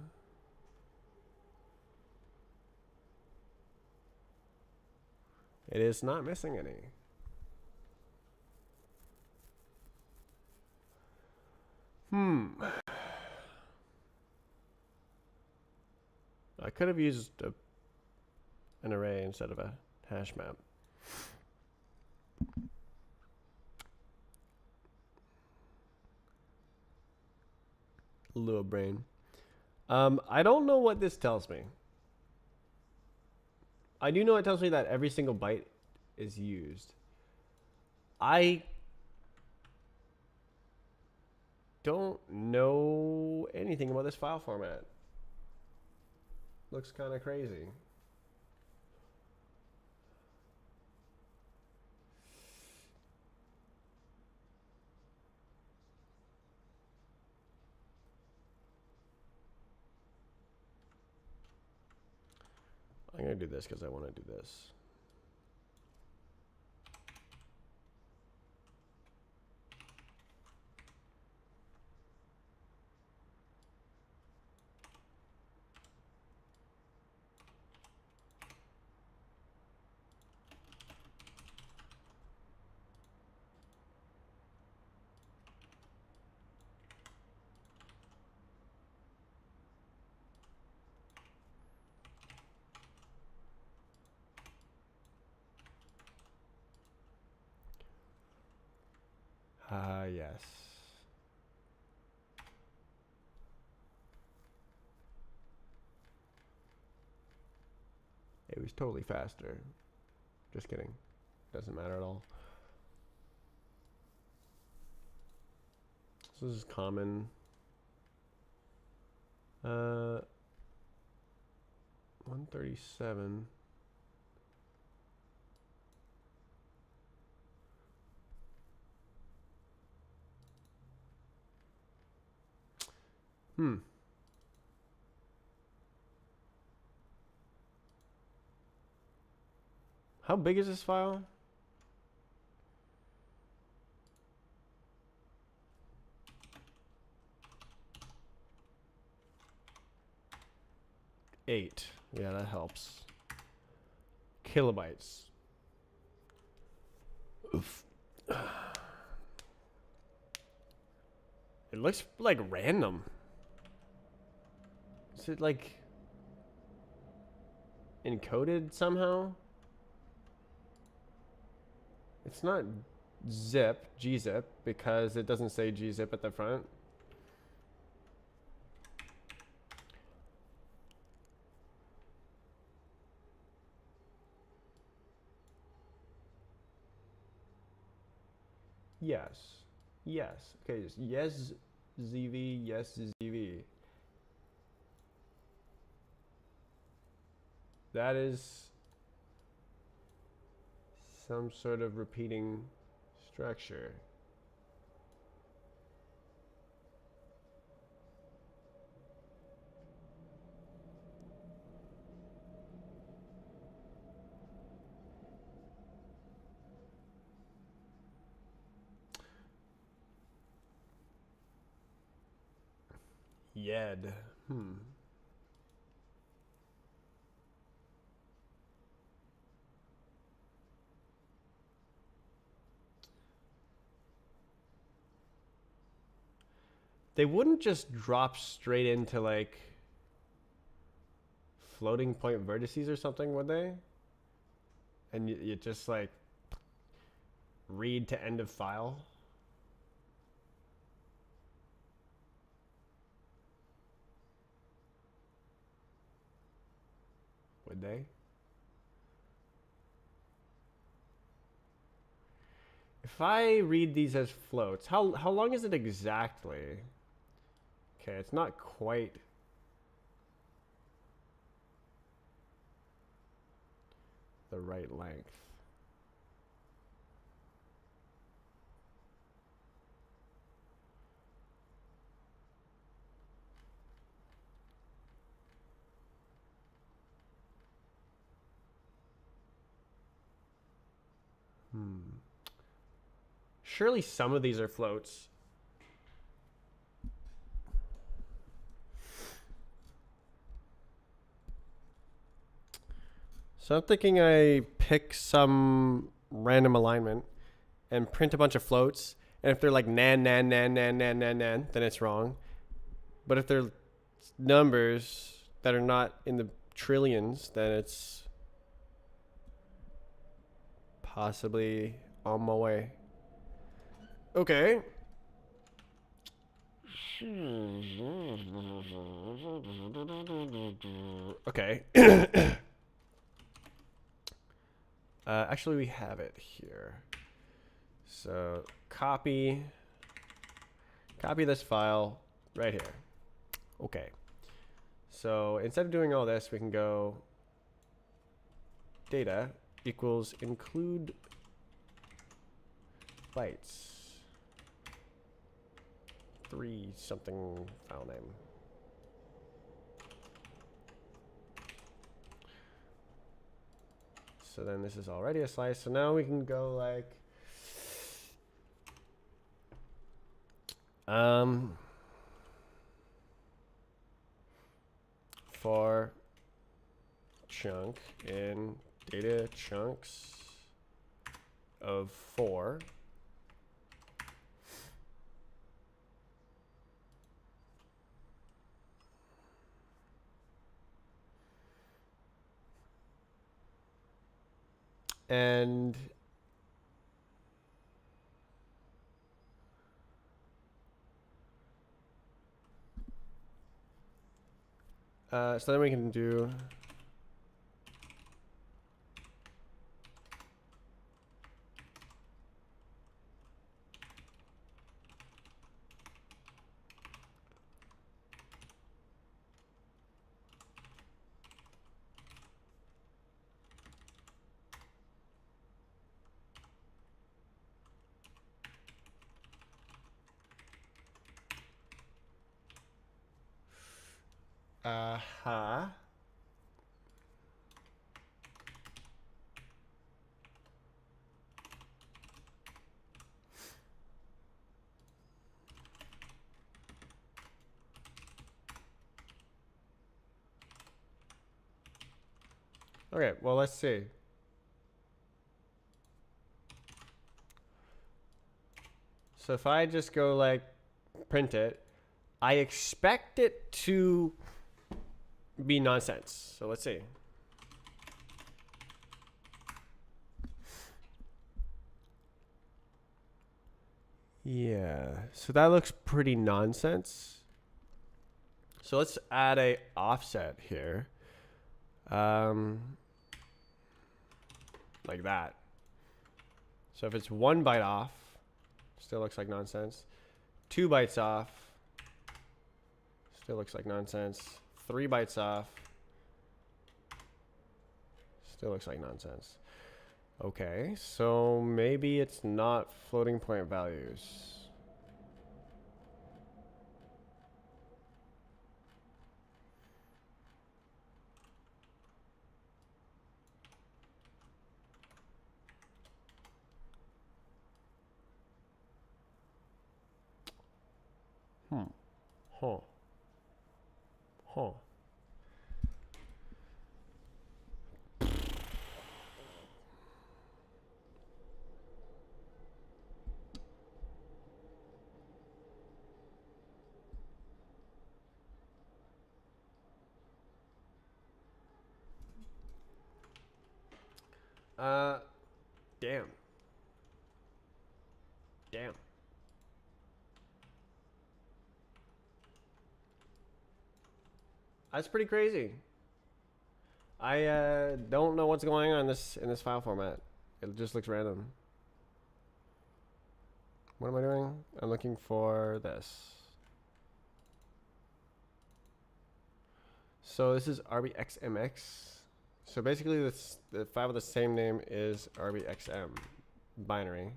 It is not missing any. I could have used an array instead of a hash map. Little brain. I don't know what this tells me. I do know it tells me that every single byte is used. I don't know anything about this file format. Looks kind of crazy. I'm going to do this because I want to do this. Yes. It was totally faster. Just kidding. Doesn't matter at all. So this is common. 137. How big is this file? Eight. Yeah, that helps. Kilobytes. Oof. It looks like random. Is it like encoded somehow? It's not zip, gzip, because it doesn't say gzip at the front. Yes. Yes. Okay. Yes, ZV. Yes, ZV. That is some sort of repeating structure. Yed. they wouldn't just drop straight into like floating point vertices or something, would they? And you just like read to end of file. Would they? If I read these as floats, how long is it exactly? Okay, it's not quite the right length. Surely some of these are floats. So I'm thinking I pick some random alignment and print a bunch of floats. And if they're like nan, nan, nan, nan, nan, nan, nan, then it's wrong. But if they're numbers that are not in the trillions, then it's possibly on my way. Okay. Okay. Actually, we have it here. So copy this file right here. Okay. So instead of doing all this, we can go data equals include bytes. 3 something file name. So then this is already a slice. So now we can go like for chunk in data chunks of 4. And so then we can do okay, well, let's see. So if I just go like print it, I expect it to be nonsense. So let's see. Yeah, so that looks pretty nonsense. So let's add a offset here. Like that. So if it's 1 byte off, still looks like nonsense. 2 bytes off, still looks like nonsense. 3 bytes off, still looks like nonsense. Okay, so maybe it's not floating point values. Huh. Damn. Damn. That's pretty crazy. I don't know what's going on in this file format. It just looks random. What am I doing? I'm looking for this. So this is RBXMX. So basically the file with the same name is RBXM binary.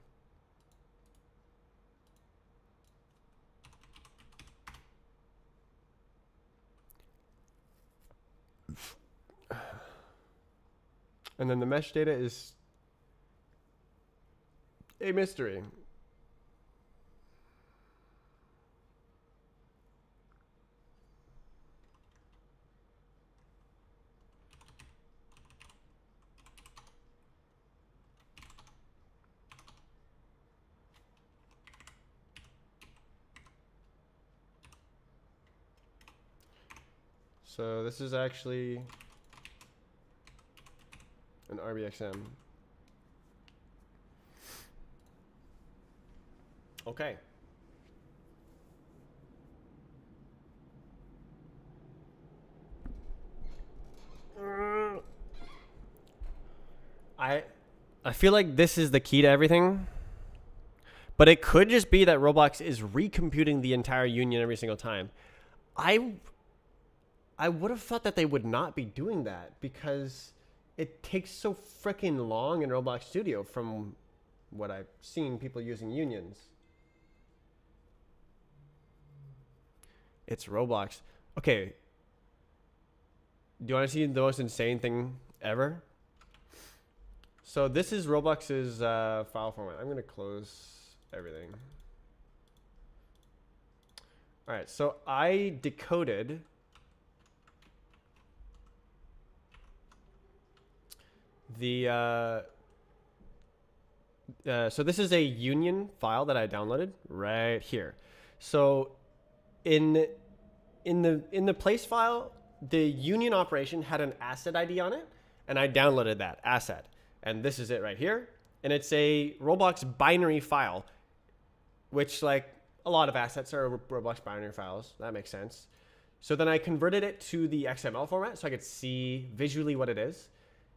And then the mesh data is a mystery. So this is actually an RBXM. Okay. I feel like this is the key to everything. But it could just be that Roblox is recomputing the entire union every single time. I would have thought that they would not be doing that because it takes so freaking long in Roblox Studio from what I've seen people using unions. It's Roblox. Okay. Do you want to see the most insane thing ever? So this is Roblox's file format. I'm going to close everything. All right. So I decoded the so this is a union file that I downloaded right here. So in the place file, the union operation had an asset ID on it, and I downloaded that asset. And this is it right here. And it's a Roblox binary file, which like a lot of assets are Roblox binary files. That makes sense. So then I converted it to the XML format so I could see visually what it is.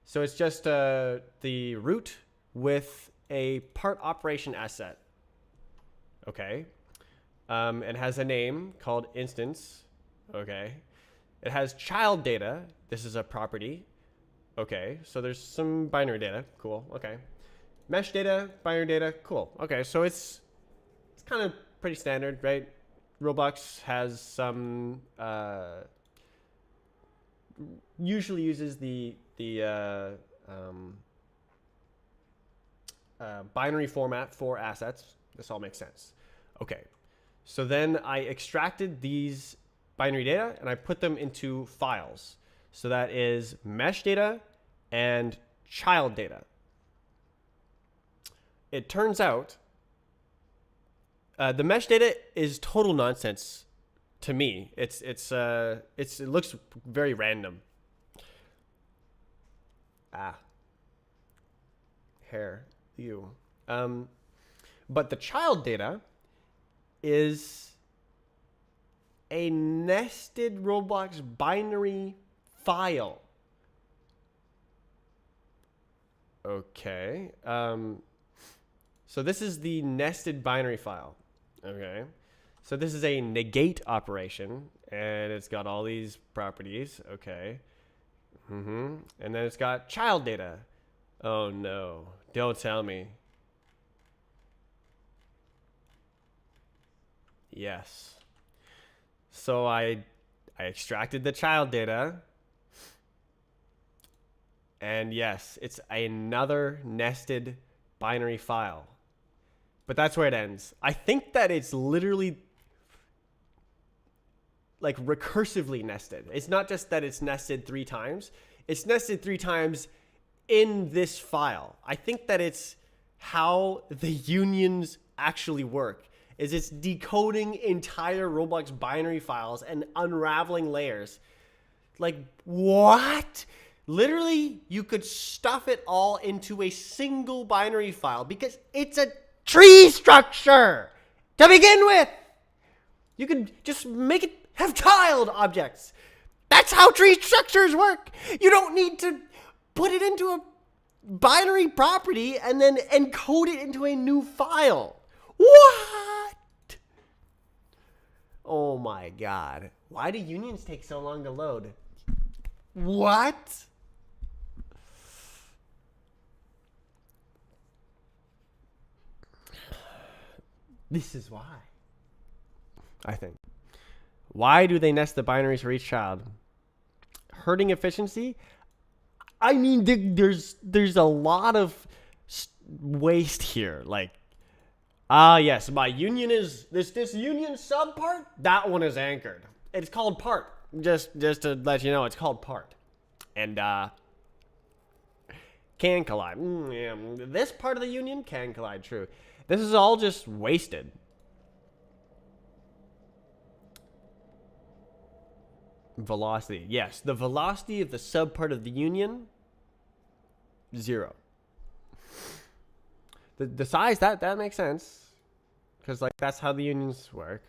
So it's just the root with a part operation asset. Okay. It has a name called instance. Okay. It has child data. This is a property. Okay. So there's some binary data. Cool. Okay. Mesh data, binary data. Cool. Okay. So it's kind of pretty standard, right? Roblox has some usually uses the binary format for assets. This all makes sense. Okay. So then I extracted these binary data and I put them into files. So that is mesh data and child data. It turns out the mesh data is total nonsense to me. It looks very random. Hair, ew. But the child data is a nested Roblox binary file. Okay. So this is the nested binary file. Okay. So this is a negate operation, and it's got all these properties. Okay. And then it's got child data. Oh no. Don't tell me. Yes. So I extracted the child data. And yes, it's another nested binary file. But that's where it ends. I think that it's literally like recursively nested. It's not just that it's nested 3 times. It's nested 3 times in this file. I think that it's how the unions actually work. Is it's decoding entire Roblox binary files and unraveling layers. Like, what? Literally, you could stuff it all into a single binary file because it's a tree structure to begin with. You could just make it have child objects. That's how tree structures work. You don't need to put it into a binary property and then encode it into a new file. What? Oh my God. Why do unions take so long to load? What? This is why. I think. Why do they nest the binaries for each child? Hurting efficiency? I mean, there's a lot of waste here. Like, yes, my union is this union subpart. That one is anchored. It's called part. Just to let you know, it's called part. And can collide. Yeah, this part of the union can collide. True. This is all just wasted. Velocity. Yes, the velocity of the subpart of the union, 0. The size, that makes sense. Because, like, that's how the unions work.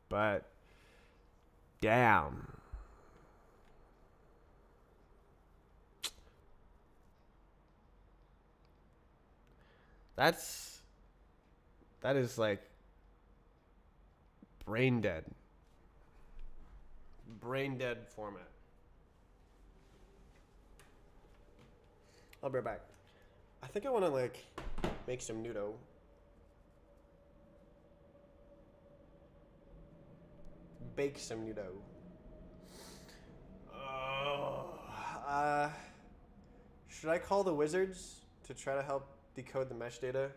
But, damn. That is, like, brain dead. Brain dead format. I'll be right back. I think I want to, like, make some noodle. Bake some noodle. Should I call the wizards to try to help decode the mesh data?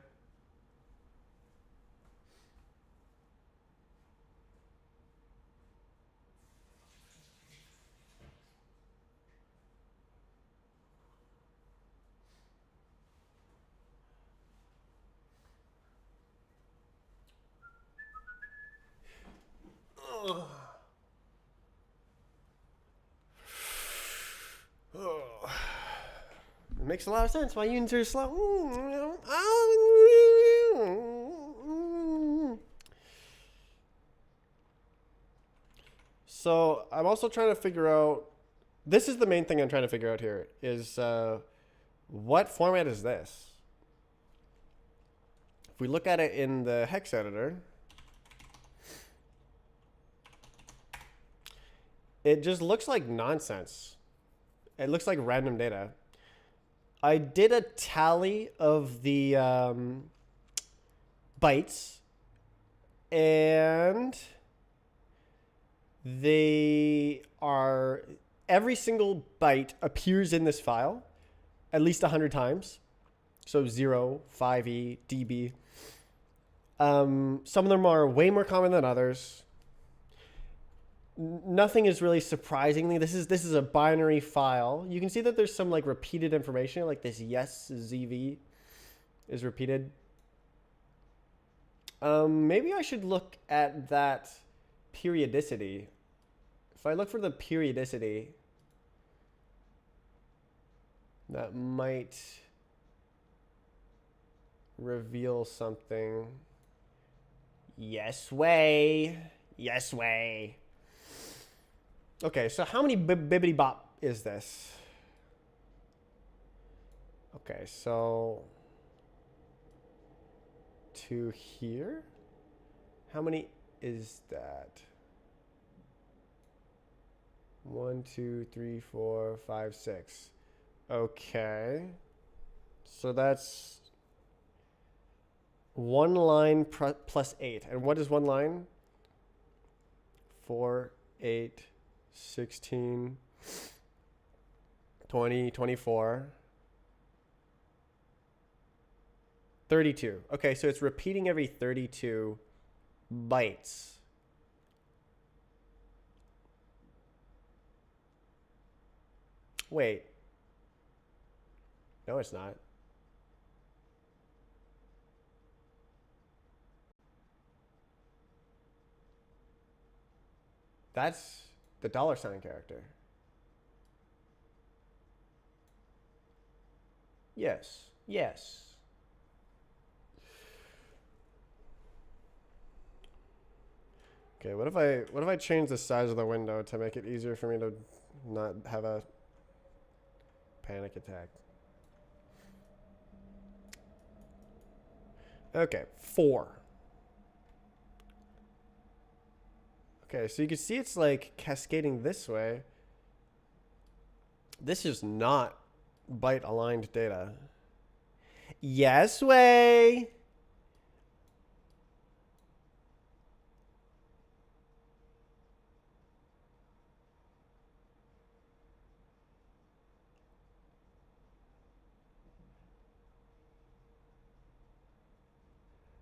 It makes a lot of sense. My unions are slow. So I'm also trying to figure out. This is the main thing I'm trying to figure out here is what format is this? If we look at it in the hex editor, it just looks like nonsense. It looks like random data. I did a tally of the bytes, and they are, every single byte appears in this file at least 100 times. So 0, 5e, dB. Some of them are way more common than others. Nothing is really surprisingly. This is a binary file. You can see that there's some like repeated information, like this yes ZV is repeated. Maybe I should look at that periodicity. If I look for the periodicity, that might reveal something. Yes way. Yes way. Okay, so how many bibbity bop is this? Okay, so to here? How many is that? 1, 2, 3, 4, 5, 6. Okay. So that's 1 line plus 8. And what is 1 line? 4, 8, 16, 20, 24, 32. Okay, so it's repeating every 32 bytes. Wait. No, it's not. That's the $sign character. Yes. Yes. Okay, what if I change the size of the window to make it easier for me to not have a panic attack? Okay, 4. Okay, so you can see it's like cascading this way. This is not byte aligned data. Yes way.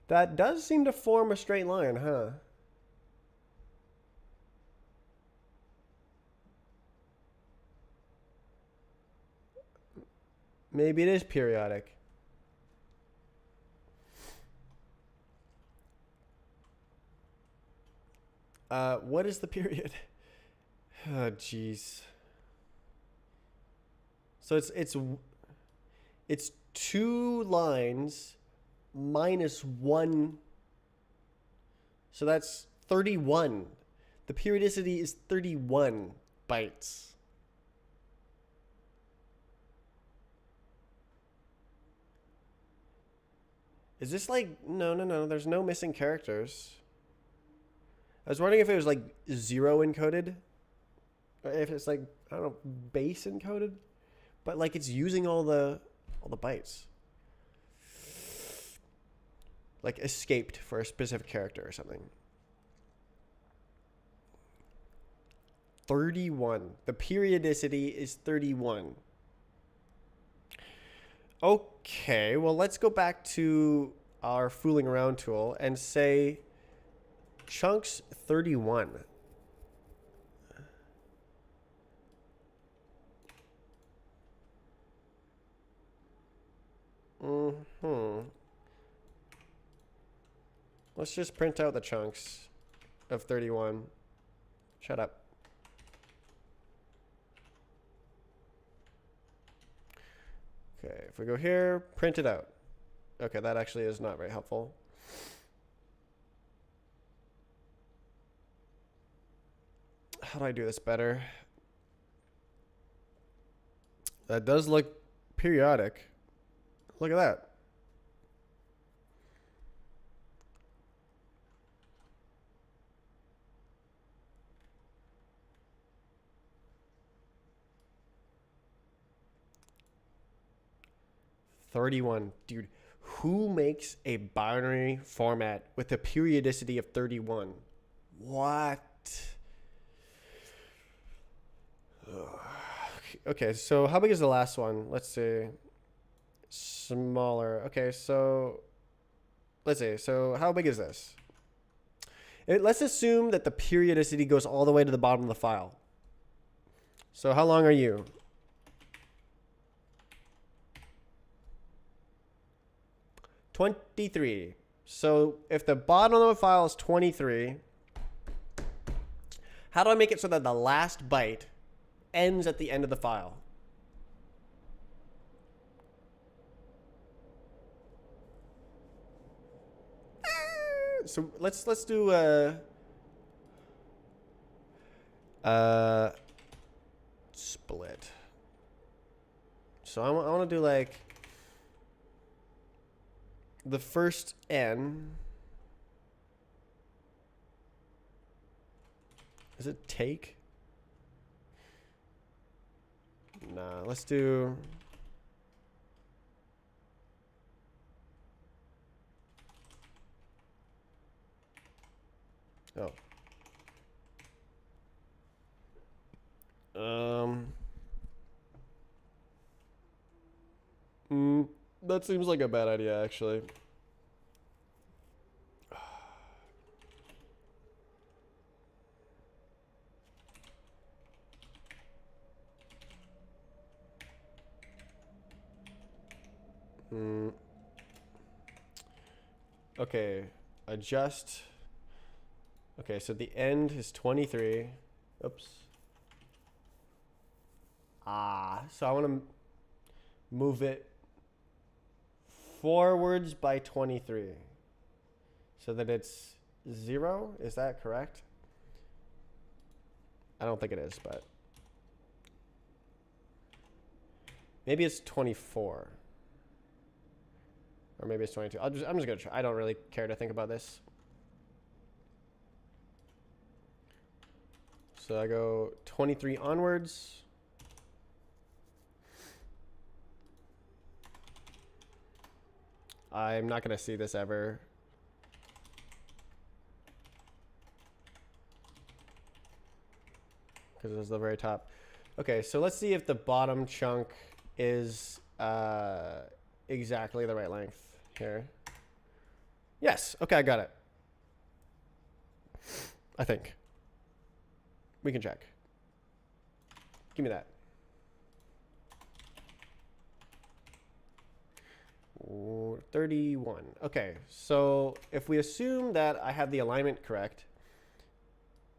That does seem to form a straight line, huh? Maybe it is periodic. What is the period? Oh, jeez. So it's 2 lines minus 1. So that's 31. The periodicity is 31 bytes. Is this like no, there's no missing characters. I was wondering if it was like 0 encoded. Or if it's like, I don't know, base encoded. But like it's using all the bytes. Like escaped for a specific character or something. 31. The periodicity is 31. Okay, well, let's go back to our fooling around tool and say chunks 31. Let's just print out the chunks of 31. Shut up. Okay, if we go here, print it out. Okay, that actually is not very helpful. How do I do this better? That does look periodic. Look at that. $31. Dude, who makes a binary format with a periodicity of 31? What? Okay, so how big is the last one? Let's see. Smaller. Okay, so let's see. So how big is this? Let's assume that the periodicity goes all the way to the bottom of the file. So how long are you? 23. So if the bottom of the file is 23, how do I make it so that the last byte ends at the end of the file? So let's do split. So I want to do like the first n. Is it take? Nah, let's do that seems like a bad idea, actually. Okay, adjust. Okay, so the end is 23. Oops. So I want to move it forwards by 23. So that it's 0. Is that correct? I don't think it is, but maybe it's 24. Or maybe it's 22. I'm just gonna try. I don't really care to think about this. So I go 23 onwards. I'm not gonna see this ever. Because it's the very top. Okay, so let's see if the bottom chunk is exactly the right length here. Yes, okay, I got it. I think. We can check. Give me that. Ooh, 31. Okay, so if we assume that I have the alignment correct,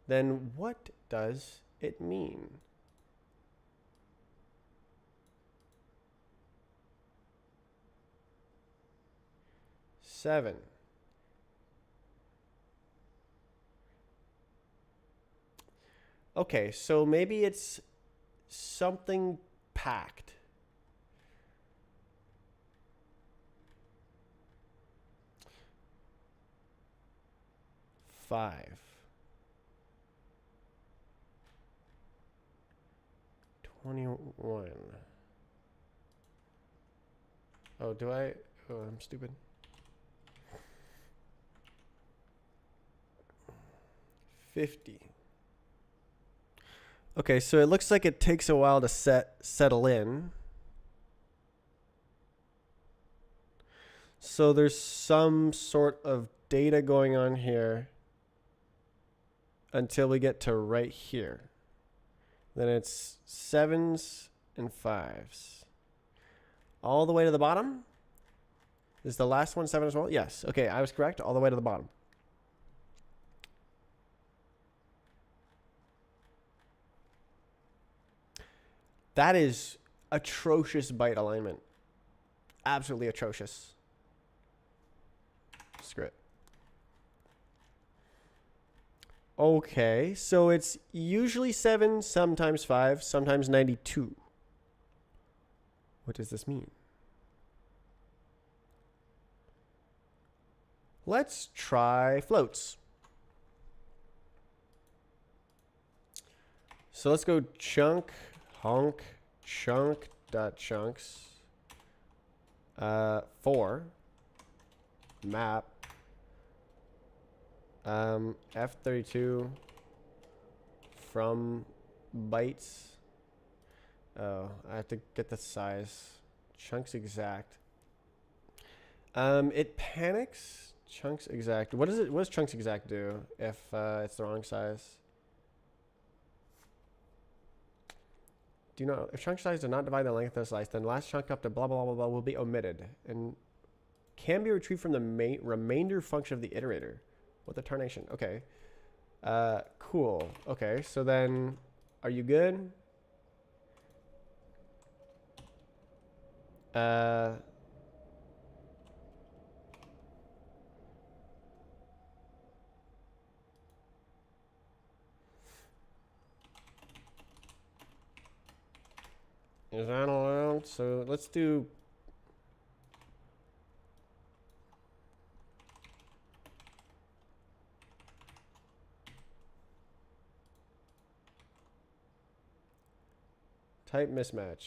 then what does it mean? Seven. Okay, so maybe it's something packed. Five. 21. Oh, do I? Oh, I'm stupid. 50. Okay, so it looks like it takes a while to settle in. So there's some sort of data going on here until we get to right here. Then it's 7s and 5s. All the way to the bottom? Is the last one 7 as well? Yes. Okay, I was correct. All the way to the bottom. That is atrocious byte alignment. Absolutely atrocious. Screw it. Okay, so it's usually 7, sometimes 5, sometimes 92. What does this mean? Let's try floats. So let's go chunk, honk, chunk dot chunks. 4 map F32 from bytes. Oh, I have to get the size. Chunks exact. It panics. Chunks exact. What does it? What does chunks exact do if it's the wrong size? Do you know if chunk size does not divide the length of the slice, then the last chunk up to blah blah blah blah will be omitted and can be retrieved from the remainder function of the iterator. What the tarnation? Okay. Cool. Okay, so then, are you good? Is that allowed? So let's do. Type mismatch.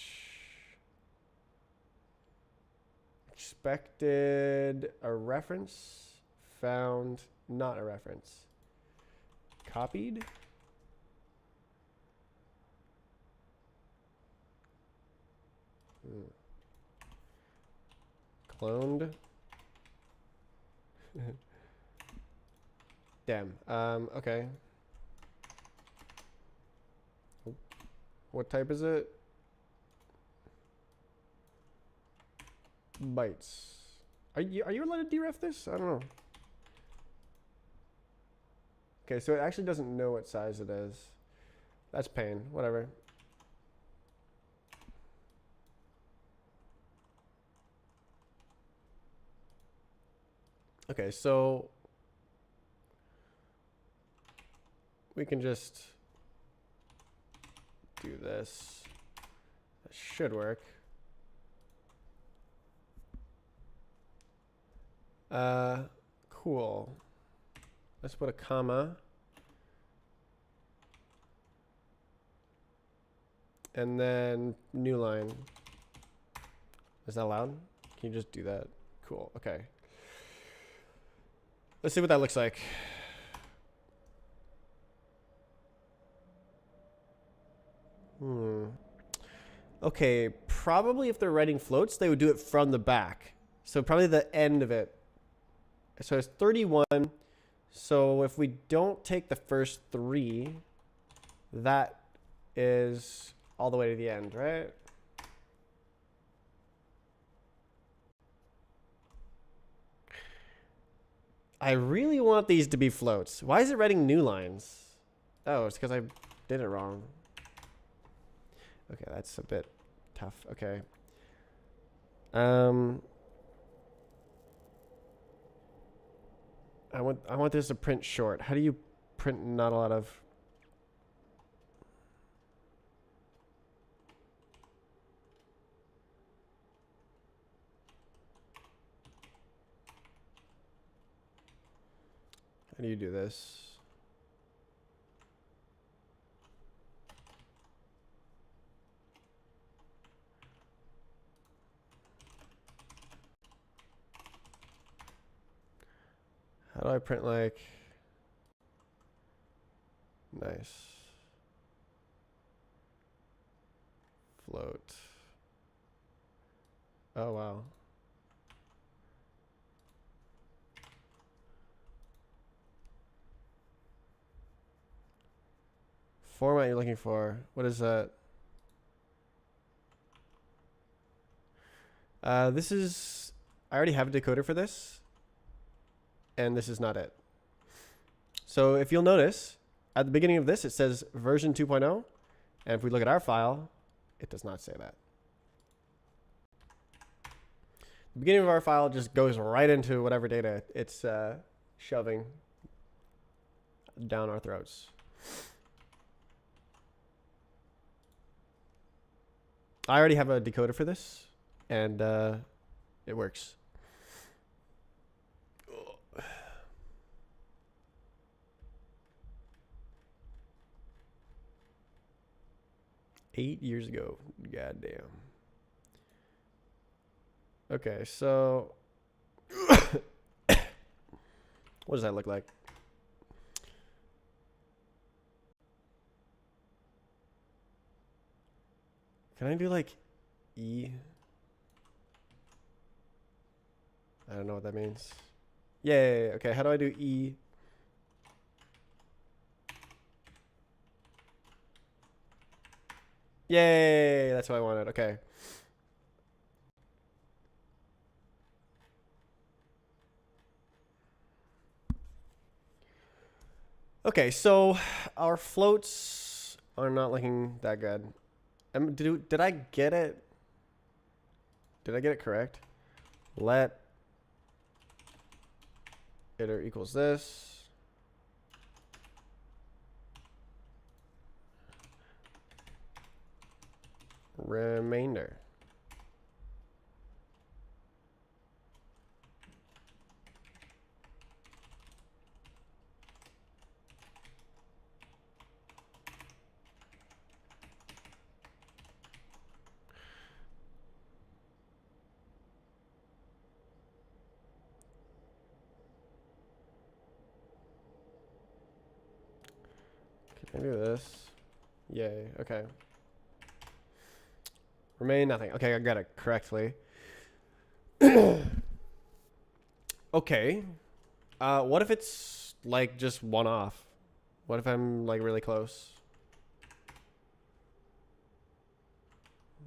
Expected a reference. Found not a reference. Copied. Cloned. Damn. Okay. What type is it? Bytes. Are you allowed to deref this? I don't know. Okay, so it actually doesn't know what size it is. That's pain. Whatever. Okay, so we can just do this. That should work. Cool. Let's put a comma. And then new line. Is that allowed? Can you just do that? Cool. Okay. Let's see what that looks like. Okay, probably if they're writing floats, they would do it from the back. So probably the end of it. So it's 31. So if we don't take the first 3, that is all the way to the end, right? I really want these to be floats. Why is it writing new lines? Oh, it's because I did it wrong. Okay, that's a bit tough. Okay. I want this to print short. How do you print not a lot of? How do you do this? How do I print like? Nice. Float. Oh, wow. Format you're looking for. What is that? This is, I already have a decoder for this. And this is not it. So if you'll notice, at the beginning of this, it says version 2.0. And if we look at our file, it does not say that. The beginning of our file just goes right into whatever data it's shoving down our throats. I already have a decoder for this, and it works. Eight years ago. Goddamn. Okay, so what does that look like? Can I do like E? I don't know what that means. Yay. Okay, how do I do E? Yay, that's what I wanted. Okay. Okay, so our floats are not looking that good. Did I get it? Did I get it correct? Let iter equals this. Remainder. Can I do this? Yay. Okay. Remain nothing. Okay, I got it correctly. Okay. What if it's like just one off? What if I'm like really close?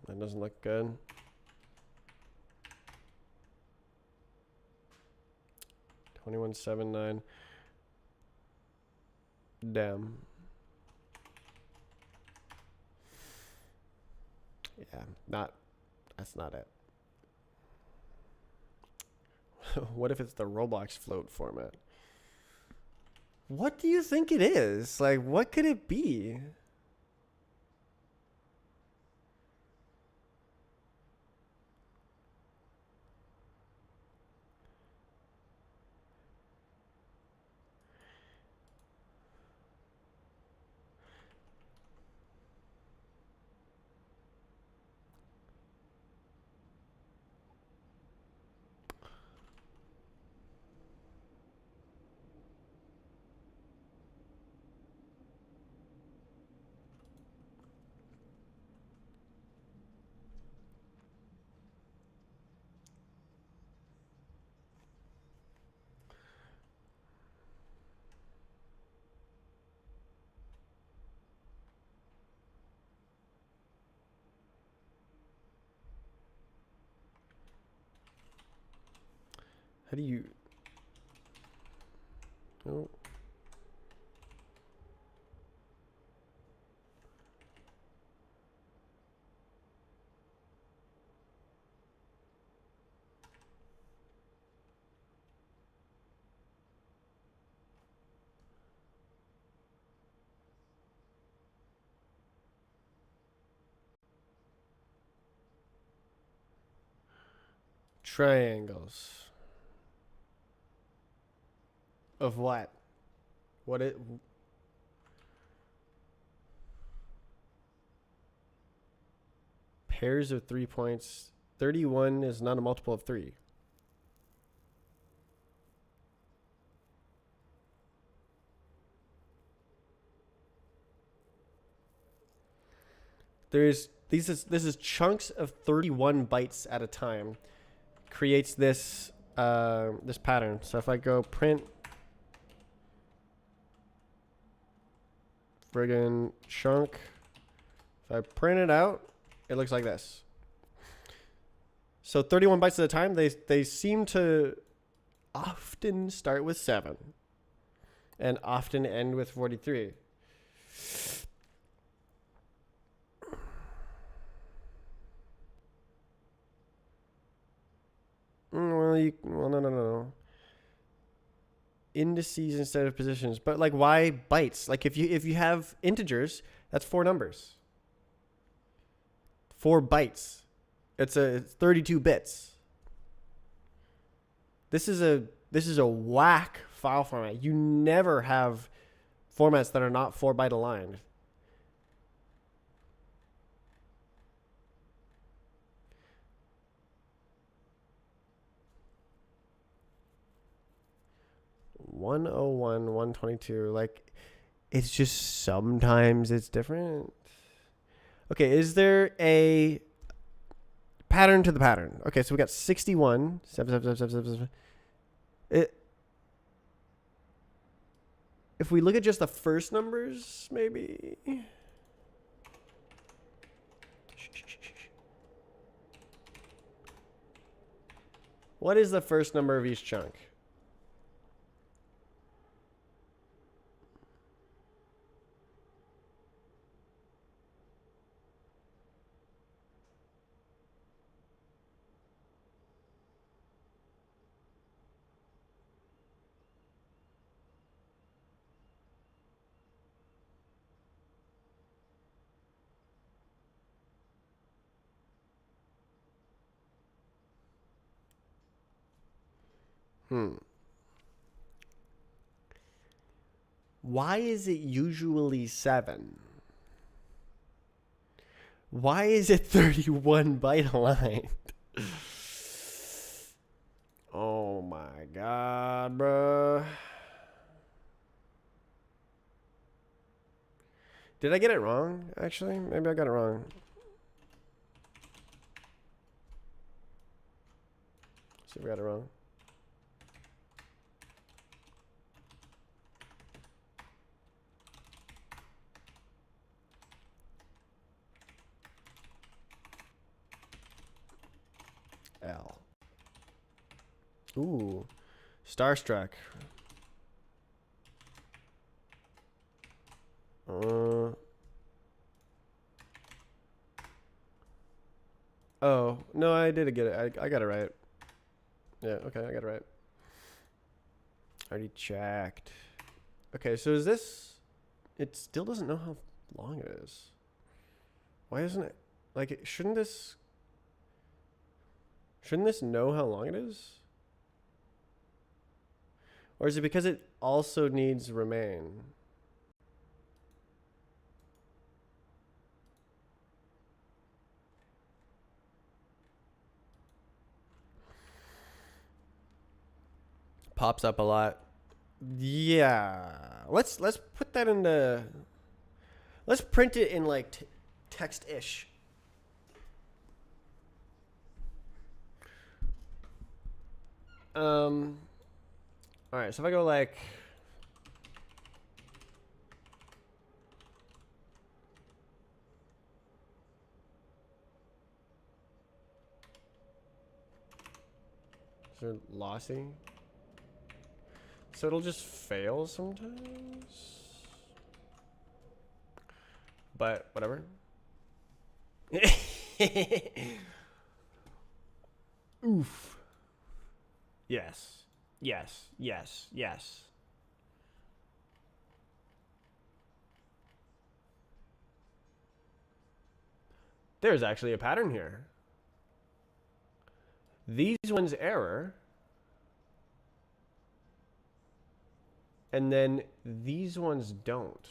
That doesn't look good. $21.79. Damn. Yeah, that's not it. What if it's the Roblox float format? What do you think it is? Like, what could it be? How do you... Oh. Triangles. Of what? What it... Pairs of 3 points. 31 is not a multiple of 3. This is chunks of 31 bytes at a time. Creates this this pattern. So if I go print friggin' chunk, if I print it out, it looks like this. So 31 bytes at a time, they seem to often start with 7 and often end with 43. Well, no. Indices instead of positions, but like why bytes? Like if you have integers, that's 4 numbers. 4 bytes. It's 32 bits. This is a whack file format. You never have formats that are not 4-byte aligned. (101, 122). Like, it's just sometimes it's different. Okay, is there a pattern to the pattern? Okay, so we got 61. If we look at just the first numbers, maybe. What is the first number of each chunk? Why is it usually 7? Why is it 31 byte aligned? Oh my god, bro. Did I get it wrong, actually? Maybe I got it wrong. See if I got it wrong. L. Ooh. Starstruck. Oh, no, I did get it. I got it right. Yeah, okay, I got it right. Already checked. Okay, so is this... It still doesn't know how long it is. Why isn't it... Like, shouldn't this... Shouldn't this know how long it is? Or is it because it also needs remain? Pops up a lot. Yeah. Let's put that into... Let's print it in like text-ish. All right, so if I go like... So lossy. So it'll just fail sometimes. But whatever. Oof. Yes. Yes. Yes. Yes. There's actually a pattern here. These ones error. And then these ones don't.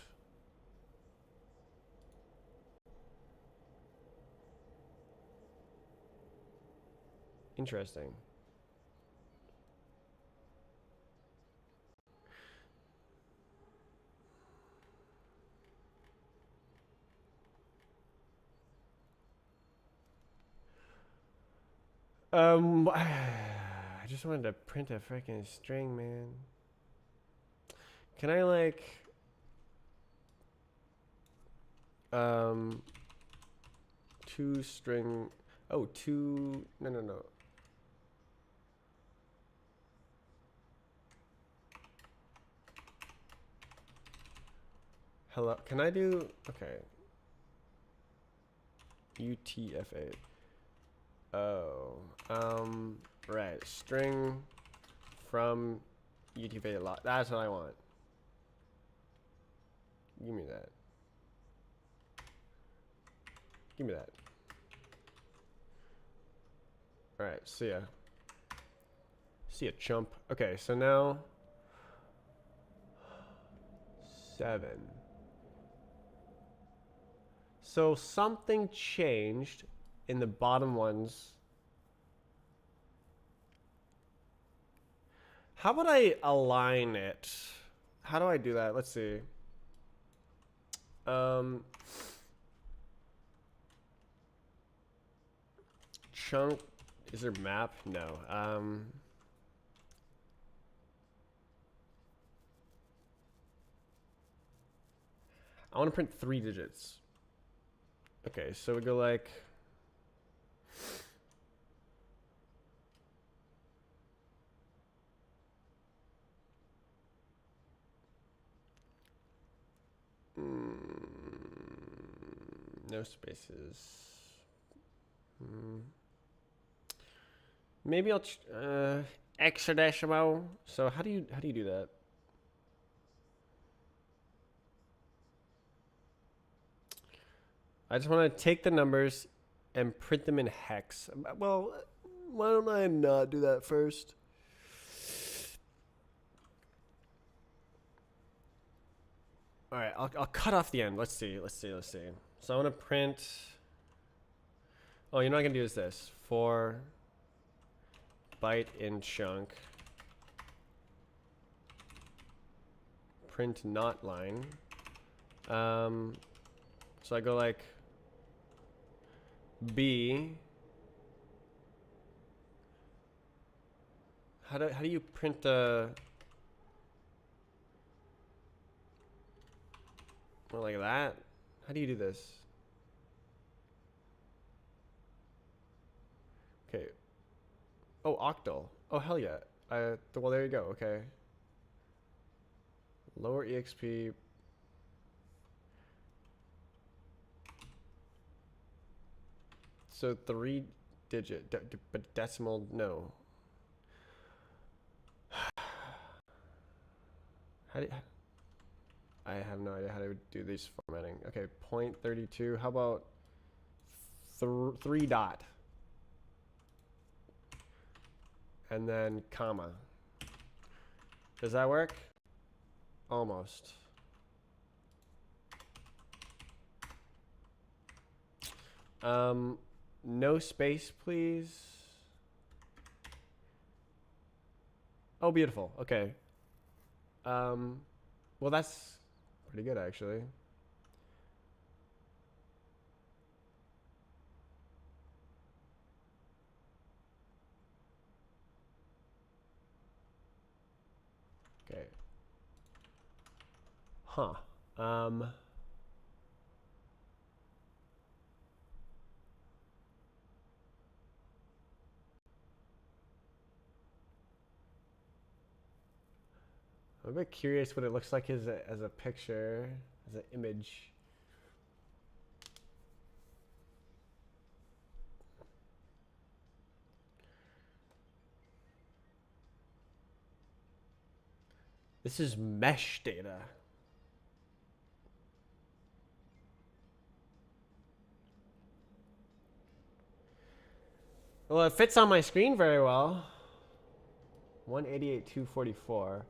Interesting. I just wanted to print a freaking string, man. Can I like two string no. Hello, can I do okay. UTF-8. Oh. Right. String from UTF-8 lot. That's what I want. Give me that. Give me that. Alright, see ya. See ya, chump. Okay, so now 7. So something changed in the bottom ones. How would I align it? How do I do that? Let's see. Chunk. Is there map? No. I want to print 3 digits. Okay, so we go like... no spaces. Maybe I'll hexadecimal. So how do you do that? I just want to take the numbers and print them in hex. Well, why don't I not do that first? All right, I'll cut off the end. Let's see. So I want to print. Oh, you're not gonna do this. 4 byte in chunk. Print not line. So I go like B. How do you print the? Or like that? How do you do this? Okay. Oh, octal. Oh, hell yeah. Well, there you go. Okay. Lower EXP. So 3 digit, but decimal, no. I have no idea how to do these formatting. Okay, 0.32. How about 3 dot? And then comma. Does that work? Almost. No space, please. Oh, beautiful. Okay. Well, that's pretty good, actually. Okay. Huh. I'm a bit curious what it looks like as a picture, as an image. This is mesh data. Well, it fits on my screen very well. 188, 244.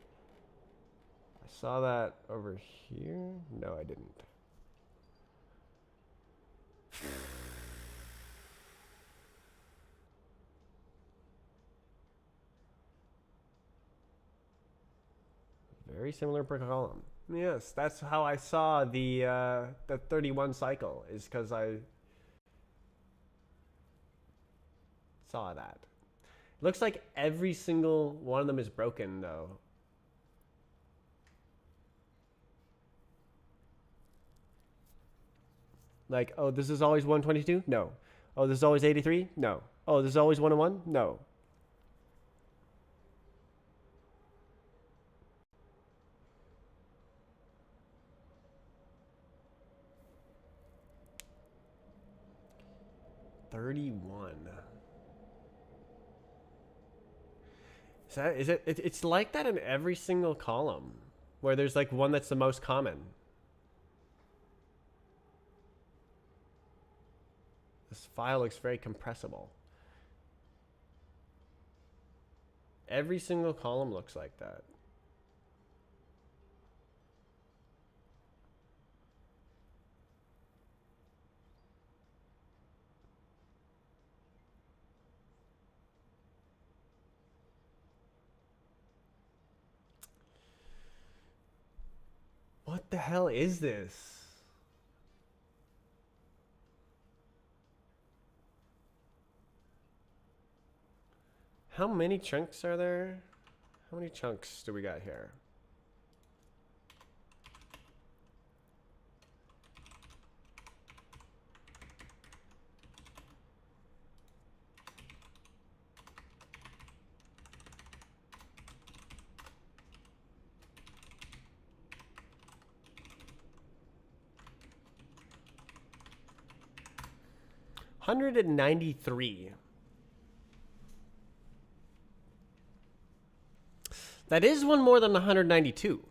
I saw that over here. No, I didn't. Very similar per column. Yes, that's how I saw the 31 cycle, is because I saw that. It looks like every single one of them is broken, though. Like, oh, this is always 122? No. Oh, this is always 83? No. Oh, this is always 101? No. $31. Is it? It's like that in every single column, where there's like one that's the most common. This file looks very compressible. Every single column looks like that. What the hell is this? How many chunks are there? How many chunks do we got here? $193. That is one more than 192.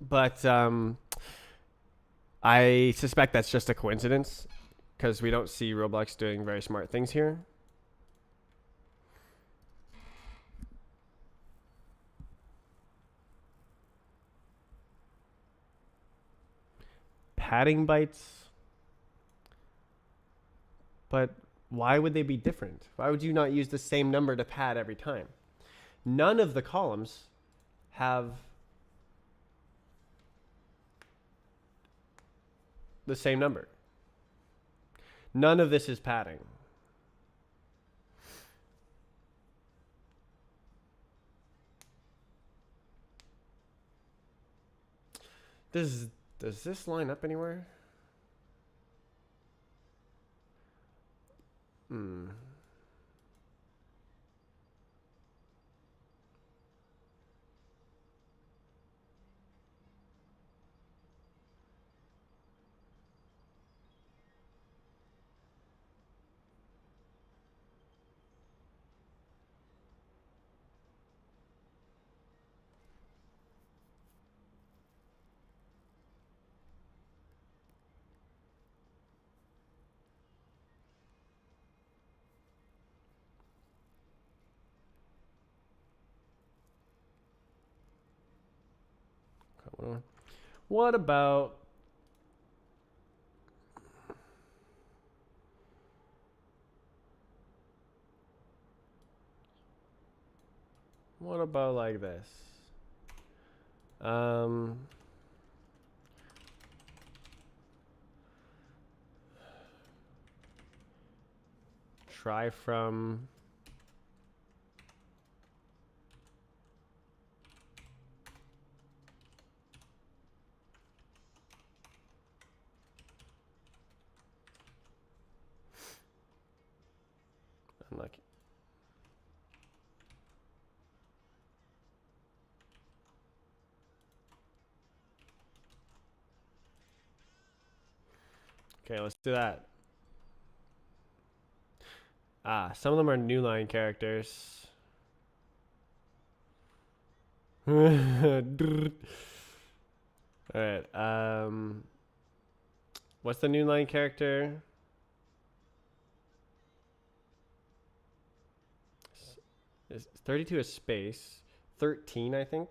But I suspect that's just a coincidence, because we don't see Roblox doing very smart things here. Padding bytes. But why would they be different? Why would you not use the same number to pad every time? None of the columns have the same number. None of this is padding. Does this line up anywhere? Hmm. What about... What about like this? Try from... Unlucky. Okay, let's do that. Ah, some of them are new line characters. Alright, what's the new line character? Is 32 a space? 13, I think.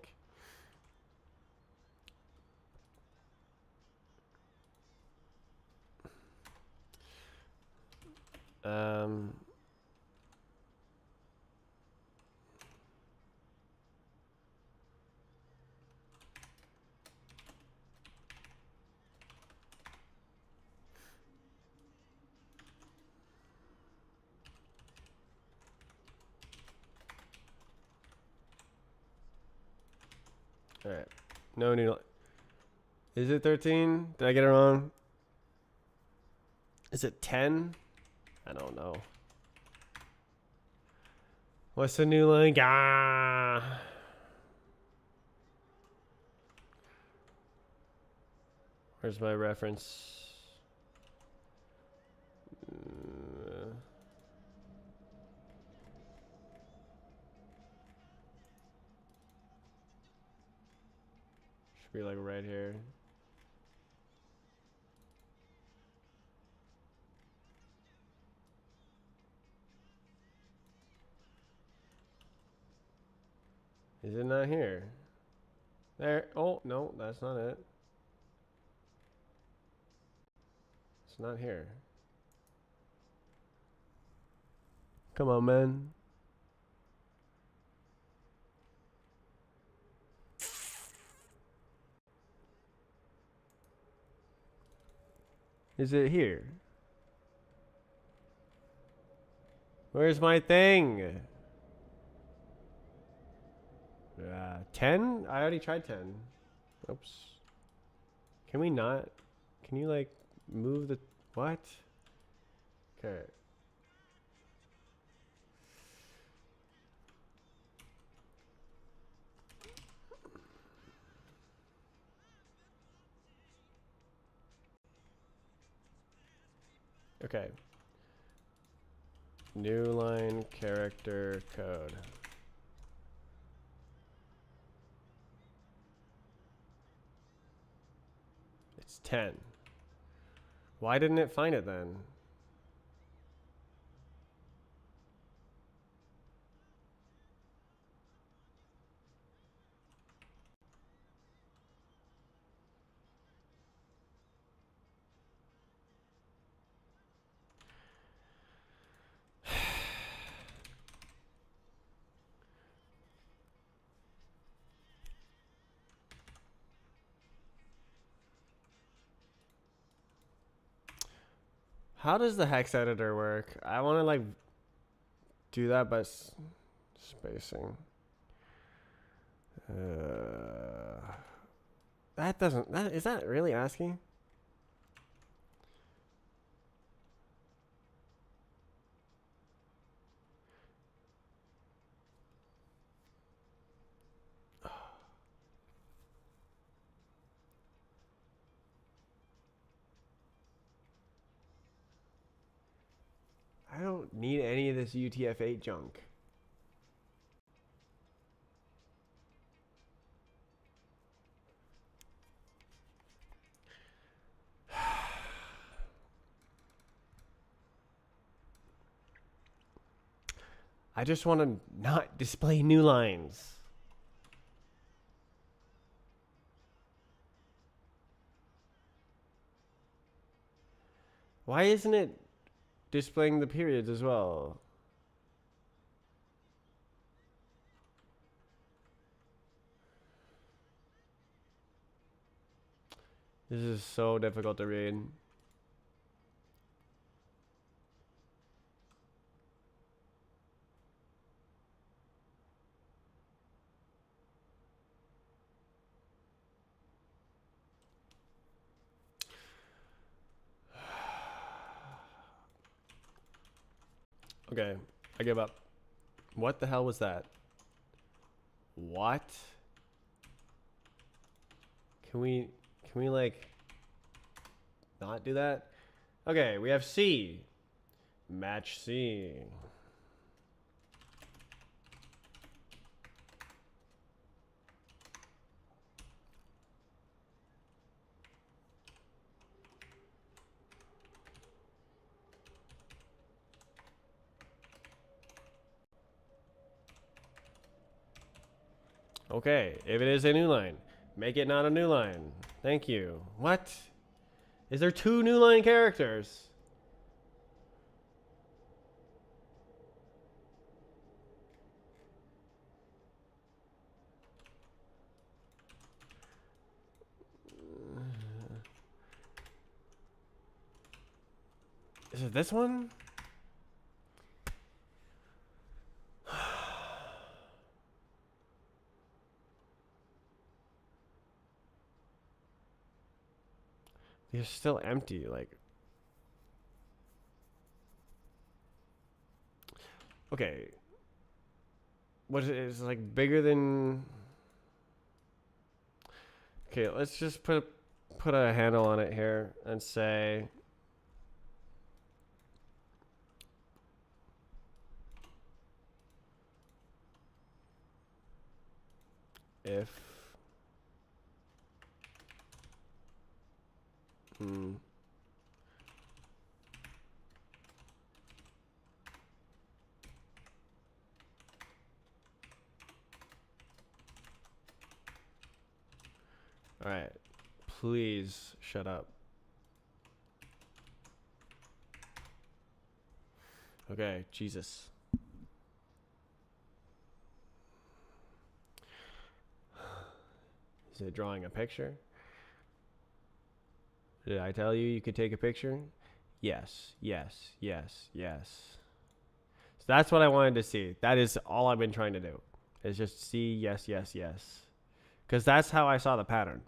All right. No new. Is it 13? Did I get it wrong? Is it 10? I don't know. What's the new link? Ah. Where's my reference? Should be like right here. Is it not here? There. Oh, no, that's not it. It's not here. Come on, man. Is it here? Where's my thing? 10? I already tried 10. Oops. Can we not? Can you like move the... What? Okay. Okay. New line character code. It's 10. Why didn't it find it then? How does the hex editor work? I want to like do that by spacing. That doesn't... Is that really asking? I don't need any of this UTF-8 junk. I just want to not display new lines. Why isn't it displaying the periods as well? This is so difficult to read. Okay, I give up. What the hell was that? What? Can we like not do that? Okay, we have C. Match C. Okay, if it is a new line, make it not a new line. Thank you. What? Is there 2 new line characters? Is it this one? They're still empty, like. Okay. What is it? It's like bigger than. Okay, let's just put a handle on it here and say if all right, please shut up. Okay, Jesus. Is it drawing a picture? Did I tell you you could take a picture? Yes, yes, yes, yes. So that's what I wanted to see. That is all I've been trying to do. Is just see yes, yes, yes. Because that's how I saw the pattern.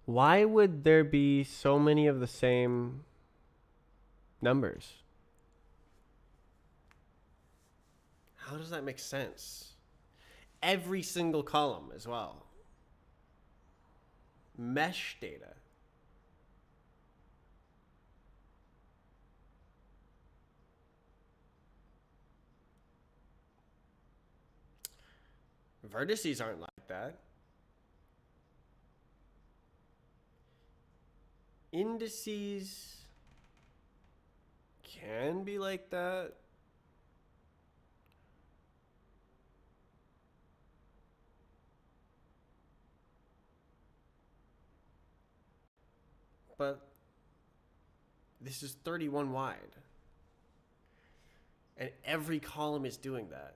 Why would there be so many of the same numbers? How does that make sense? Every single column as well. Mesh data. Vertices aren't like that. Indices can be like that. But this is 31 wide. And every column is doing that.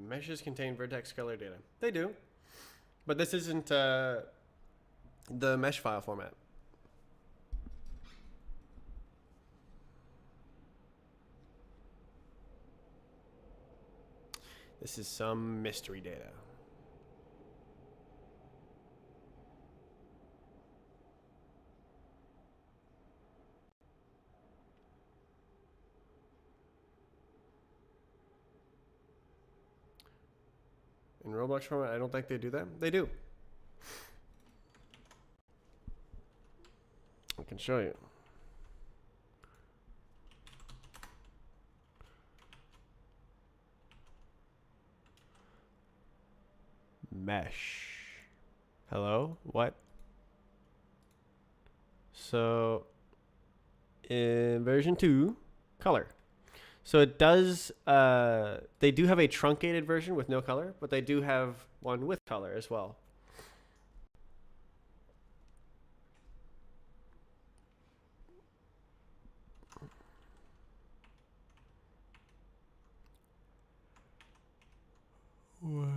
Meshes contain vertex color data. They do. But this isn't the mesh file format. This is some mystery data. In Roblox format, I don't think they do that. They do. can show you. Mesh. Hello? What? So in version 2, color. So it does, they do have a truncated version with no color, but they do have one with color as well. What?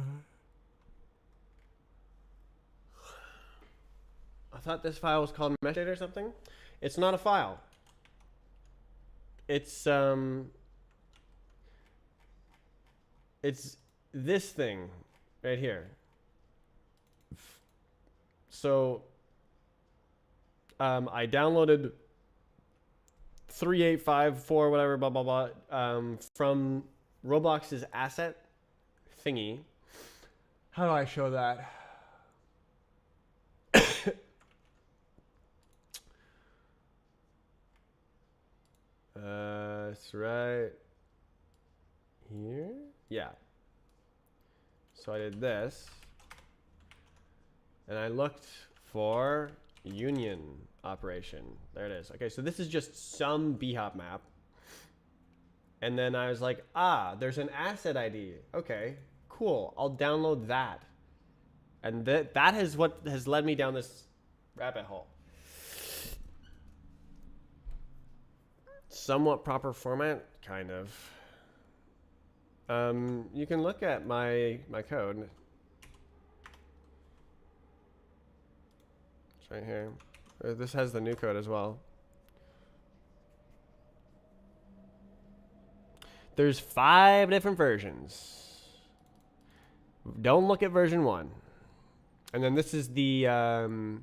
I thought this file was called mesh data or something. It's not a file. It's this thing right here. So I downloaded 3854 whatever blah blah blah from Roblox's asset thingy. How do I show that? It's right here. Yeah. So I did this, and I looked for union operation. There it is. Okay, so this is just some bhop map. And then I was like, there's an asset ID. Okay, cool. I'll download that. And that is what has led me down this rabbit hole. Somewhat proper format, kind of. You can look at my code. It's right here. This has the new code as well. There's 5 different versions. Don't look at version 1. And then this is the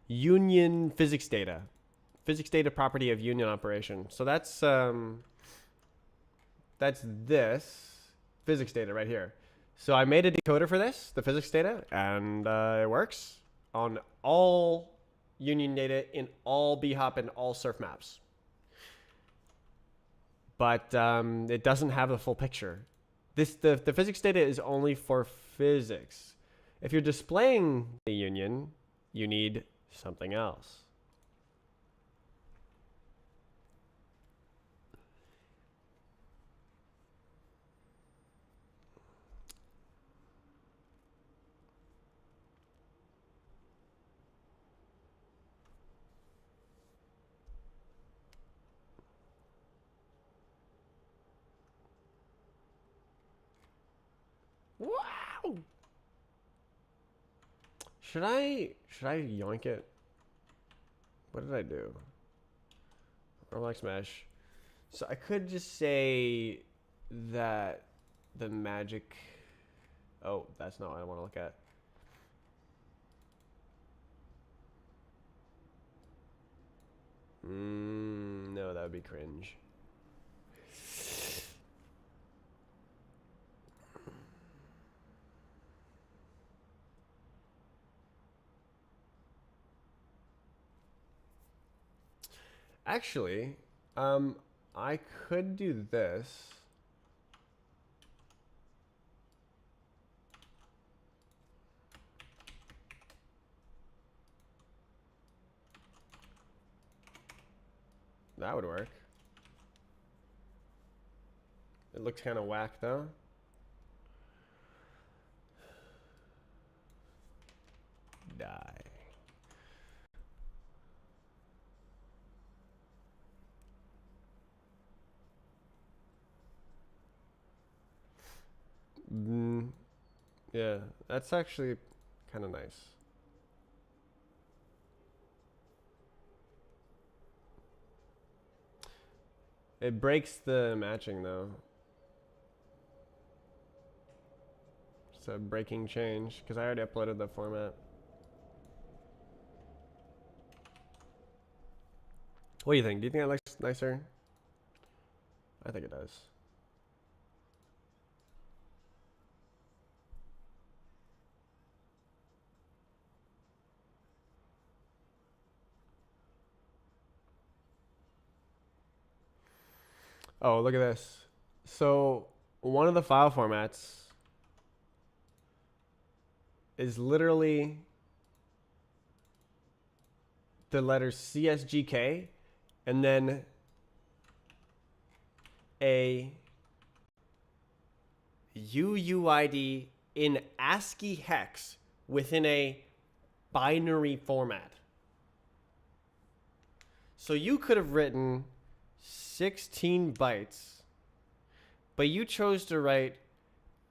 union physics data. Physics data property of union operation. So that's this physics data right here. So I made a decoder for this, the physics data, and it works on all union data in all bhop and all surf maps. But it doesn't have the full picture. The physics data is only for physics. If you're displaying the union, you need something else. Wow! Should I yoink it? What did I do? Roblox mesh. So I could just say that the magic. Oh, that's not what I want to look at. No, that would be cringe. Actually, I could do this. That would work. It looks kind of whack though. Die. Yeah, that's actually kind of nice. It breaks the matching though. So breaking change, because I already uploaded the format. What do you think? Do you think that looks nicer? I think it does. Oh, look at this. So one of the file formats is literally the letters CSGK and then a UUID in ASCII hex within a binary format. So you could have written 16 bytes, but you chose to write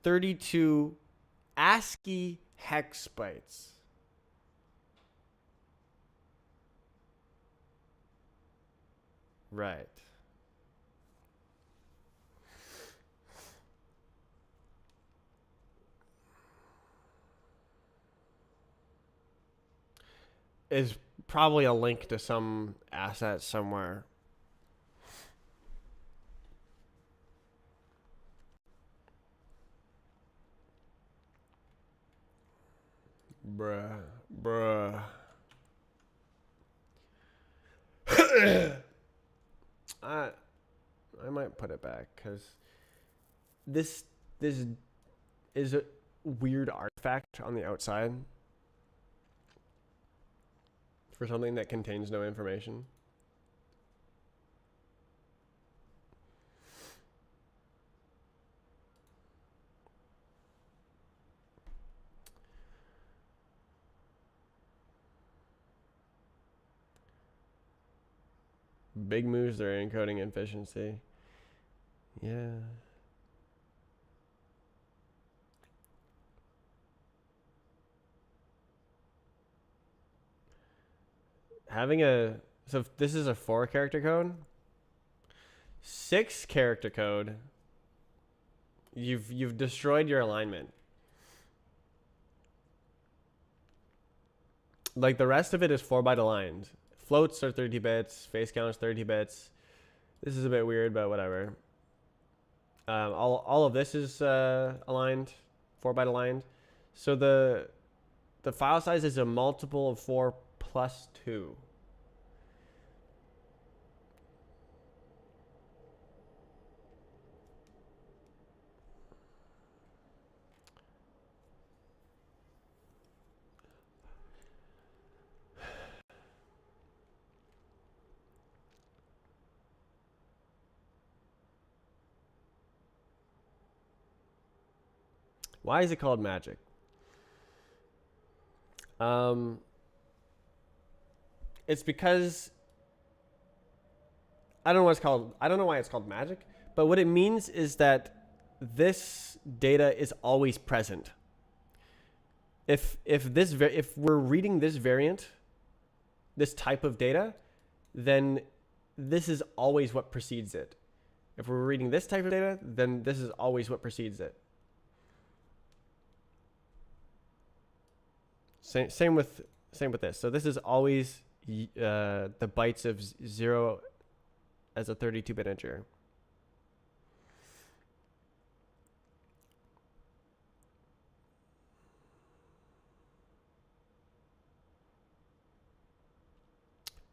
32 ASCII hex bytes. Right. Is probably a link to some asset somewhere. Bruh. I might put it back because this is a weird artifact on the outside for something that contains no information. Big moves their encoding efficiency. Yeah. Having a so if this is a 4-character code. 6-character code. You've destroyed your alignment. Like the rest of it is 4-byte aligned. Floats are 30 bits. Face count is 30 bits. This is a bit weird, but whatever. All of this is aligned, 4-byte aligned. So the file size is a multiple of 4 plus 2. Why is it called magic? It's because I don't know what it's called. I don't know why it's called magic, but what it means is that this data is always present. If we're reading this variant, this type of data, then this is always what precedes it. If we're reading this type of data, then this is always what precedes it. Same with this. So this is always the bytes of 0 as a 32-bit integer.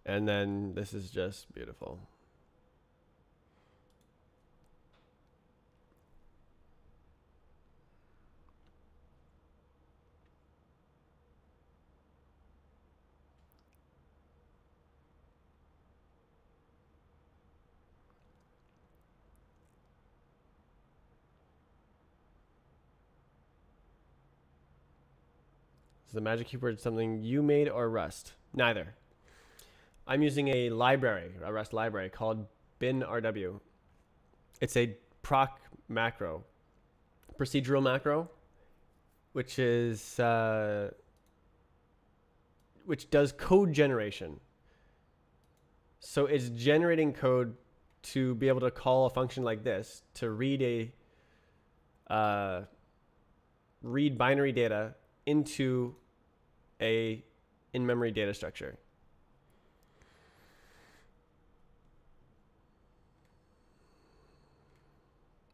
And then this is just beautiful. Is the magic keyboard something you made or Rust? Neither. I'm using a library, a Rust library called binrw. It's a proc macro, procedural macro, which is which does code generation. So it's generating code to be able to call a function like this to read read binary data into a in-memory data structure.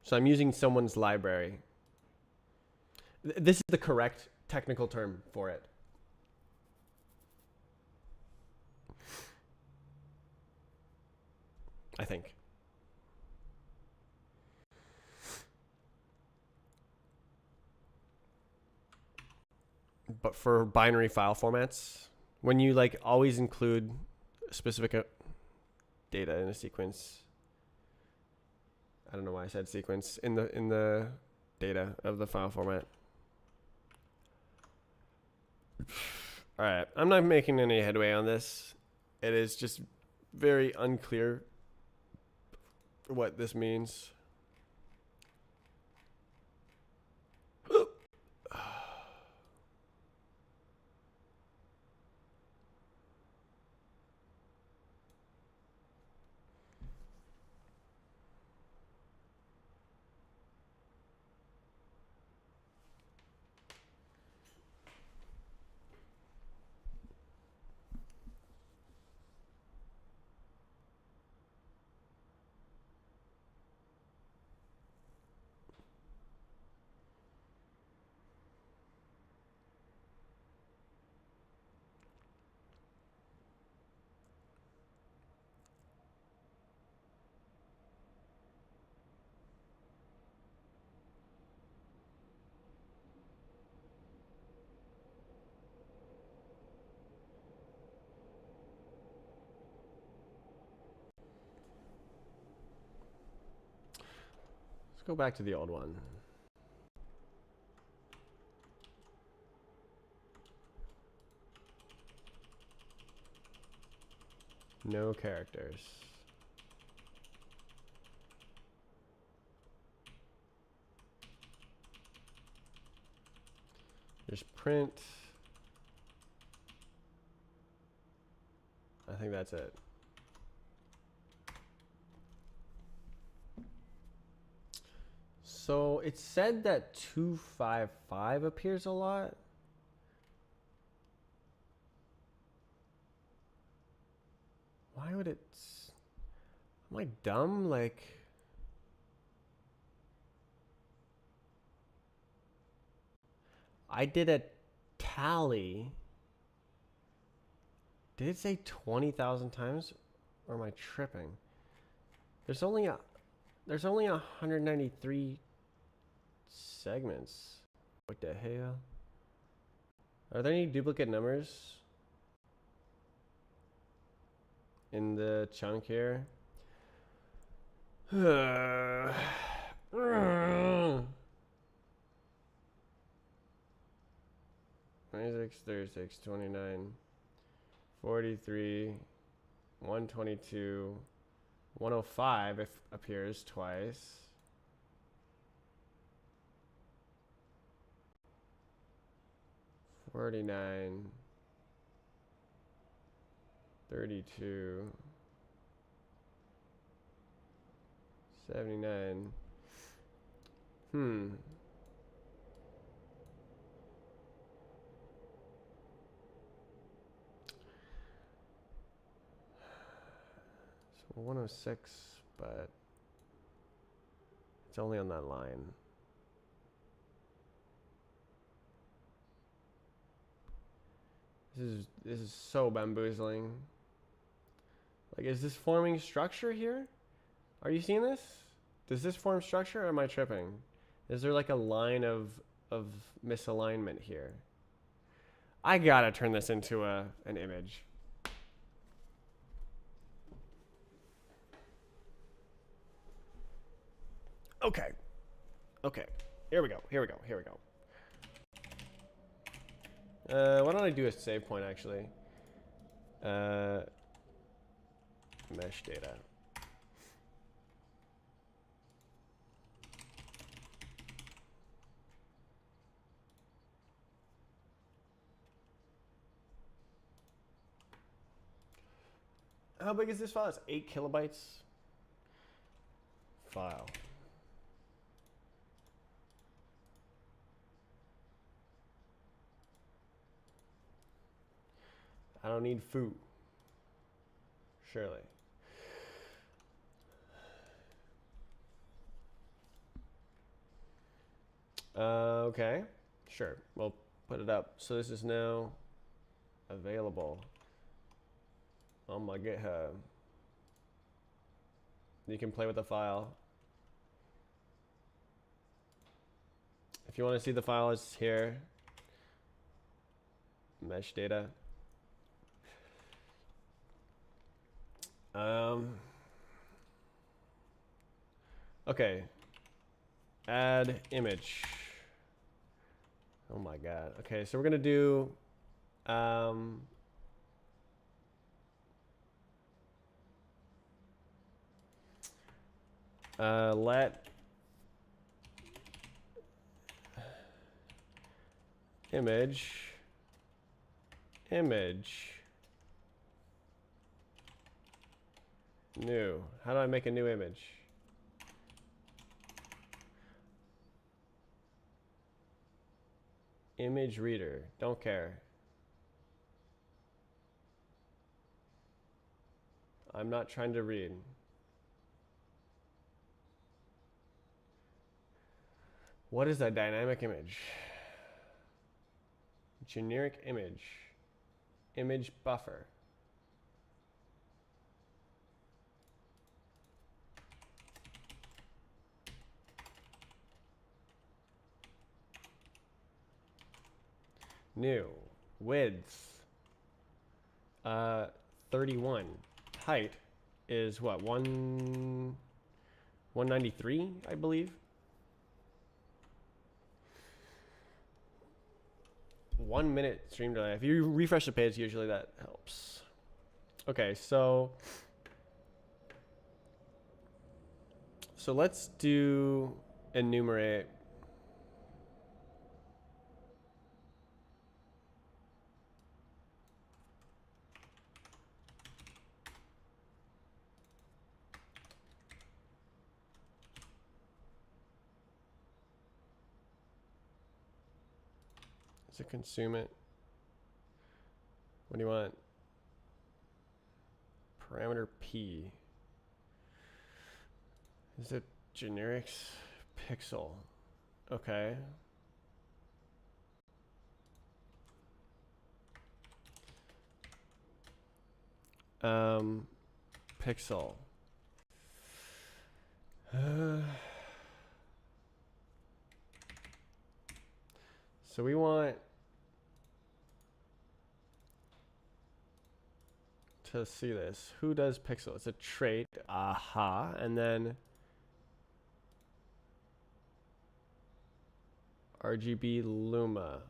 So I'm using someone's library. This is the correct technical term for it. I think. but for binary file formats, when you like always include specific data in a sequence, I don't know why I said sequence, in the data of the file format. All right, I'm not making any headway on this. It is just very unclear what this means. Let's go back to the old one. No characters. There's print. I think that's it. So it said that 255 appears a lot. Why would it? Am I dumb? Like, I did a tally. Did it say 20,000 times, or am I tripping? There's only 193 segments. What the hell? Are there any duplicate numbers in the chunk here? 26, 36, 29, 43, 122, 105 if appears twice. 49, 32, 79. So 106, but it's only on that line. This is so bamboozling. Like, is this forming structure here? Are you seeing this? Does this form structure, or am I tripping? Is there like a line of misalignment here? I gotta turn this into an image. Okay. Okay. Here we go. Here we go. Here we go. Why don't I do a save point actually? Mesh data. How big is this file? It's 8 kilobytes. File. I don't need foo. Surely. Okay. Sure. We'll put it up. So this is now available on my GitHub. You can play with the file. If you want to see the file, it's here. Mesh data. Okay. Add image. Oh my god. Okay, so we're gonna do let image new. How do I make a new image? Image reader. Don't care. I'm not trying to read. What is a dynamic image? Generic image. Image buffer. New. Width. 31. Height is what? 193, I believe. 1 minute stream delay. If you refresh the page, usually that helps. Okay, so let's do enumerate. Does it consume it? What do you want? Parameter P. Is it generics pixel? Okay. Pixel. So we want to see this. Who does pixel? It's a trait. Aha. And then RGB Luma.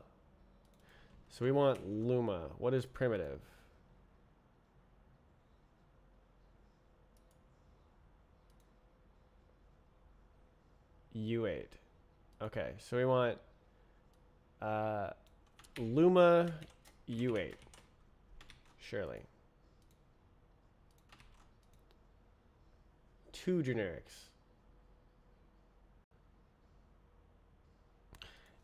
So we want Luma. What is primitive? U8. Okay, so we want Luma U8. Surely. 2 generics.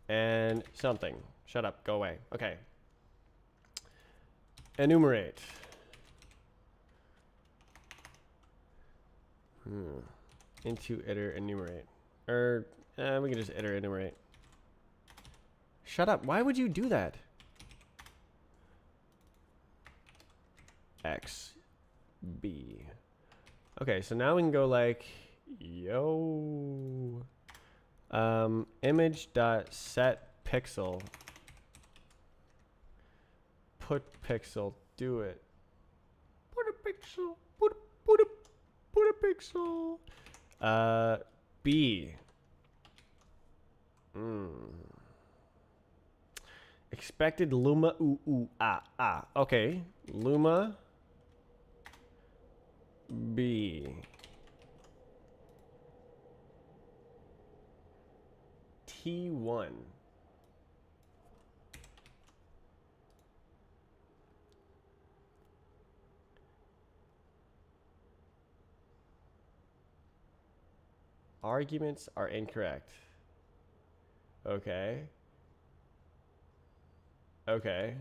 And something. Shut up. Go away. Okay. Enumerate. Into iter enumerate. Or we can just iter enumerate. Shut up. Why would you do that? X B. Okay, so now we can go like yo image dot set pixel put pixel do it put a pixel put a pixel B expected luma okay luma B T1 arguments are incorrect. Okay. Okay.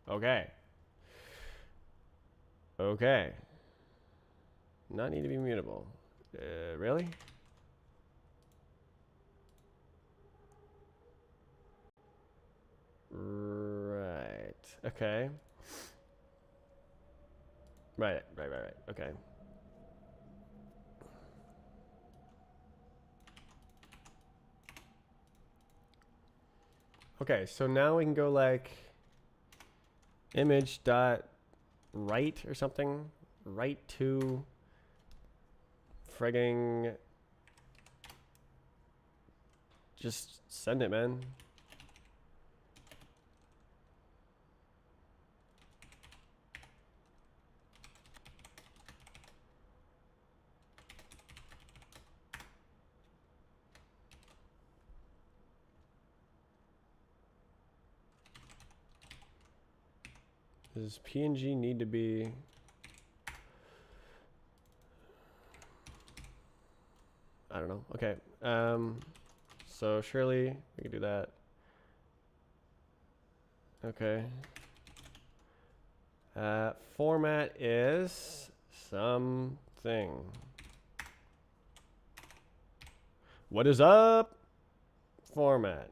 Okay. Okay. Not need to be mutable. Really? Right. Okay. Right. Okay. Okay, so now we can go like image dot write or something. Write to frigging. Just send it, man. Does PNG need to be? I don't know. Okay. So surely we can do that. Okay. Format is something. What is up? Format.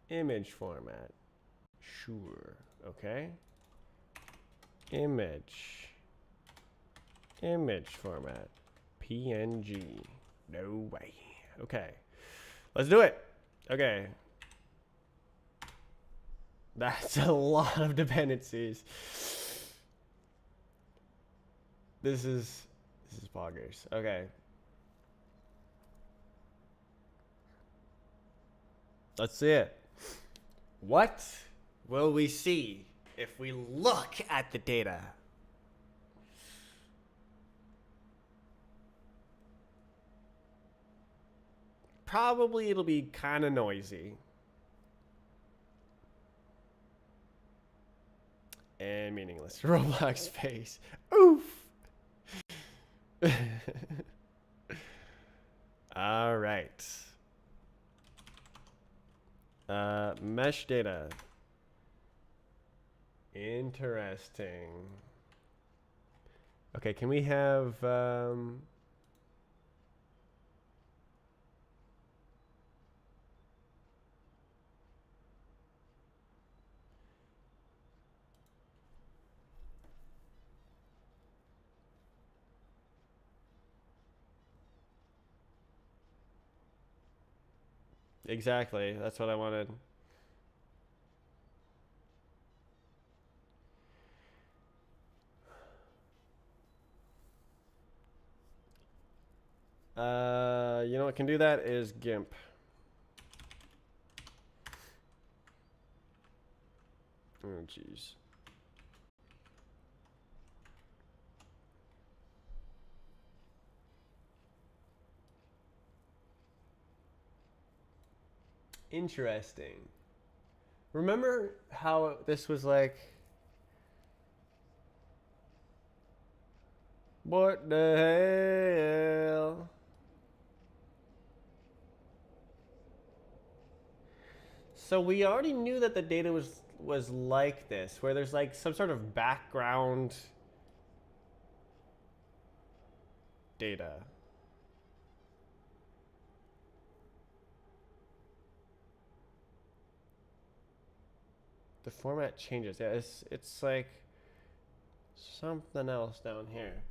Image format. Sure. Okay. Image format. PNG. No way. Okay. Let's do it. Okay. That's a lot of dependencies. This is poggers. Okay. Let's see it. What will we see if we look at the data? Probably it'll be kind of noisy. And meaningless. Roblox face. Oof. All right. Mesh data. Interesting. Okay, can we have exactly, that's what I wanted. You know what can do that is GIMP. Oh, jeez. Interesting. Remember how this was like, what the hell? So we already knew that the data was like this, where there's like some sort of background data. The format changes. Yeah, it's like something else down here,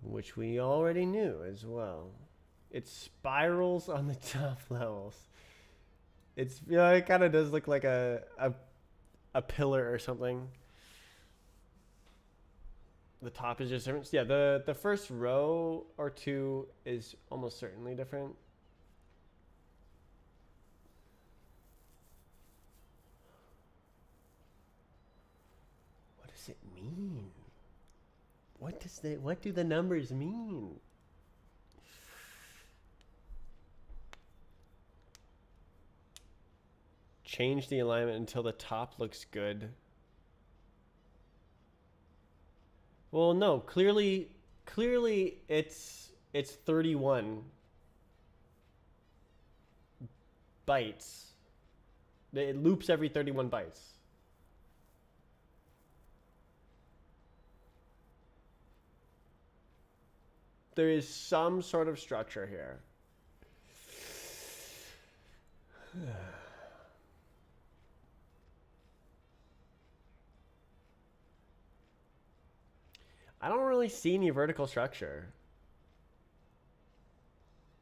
which we already knew as well. It spirals on the top levels. It's, you know, it kind of does look like a pillar or something. The top is just different. Yeah, the first row or two is almost certainly different. What does it mean? What do the numbers mean? Change the alignment until the top looks good. Well, no, clearly it's 31 bytes. It loops every 31 bytes. There is some sort of structure here. I don't really see any vertical structure.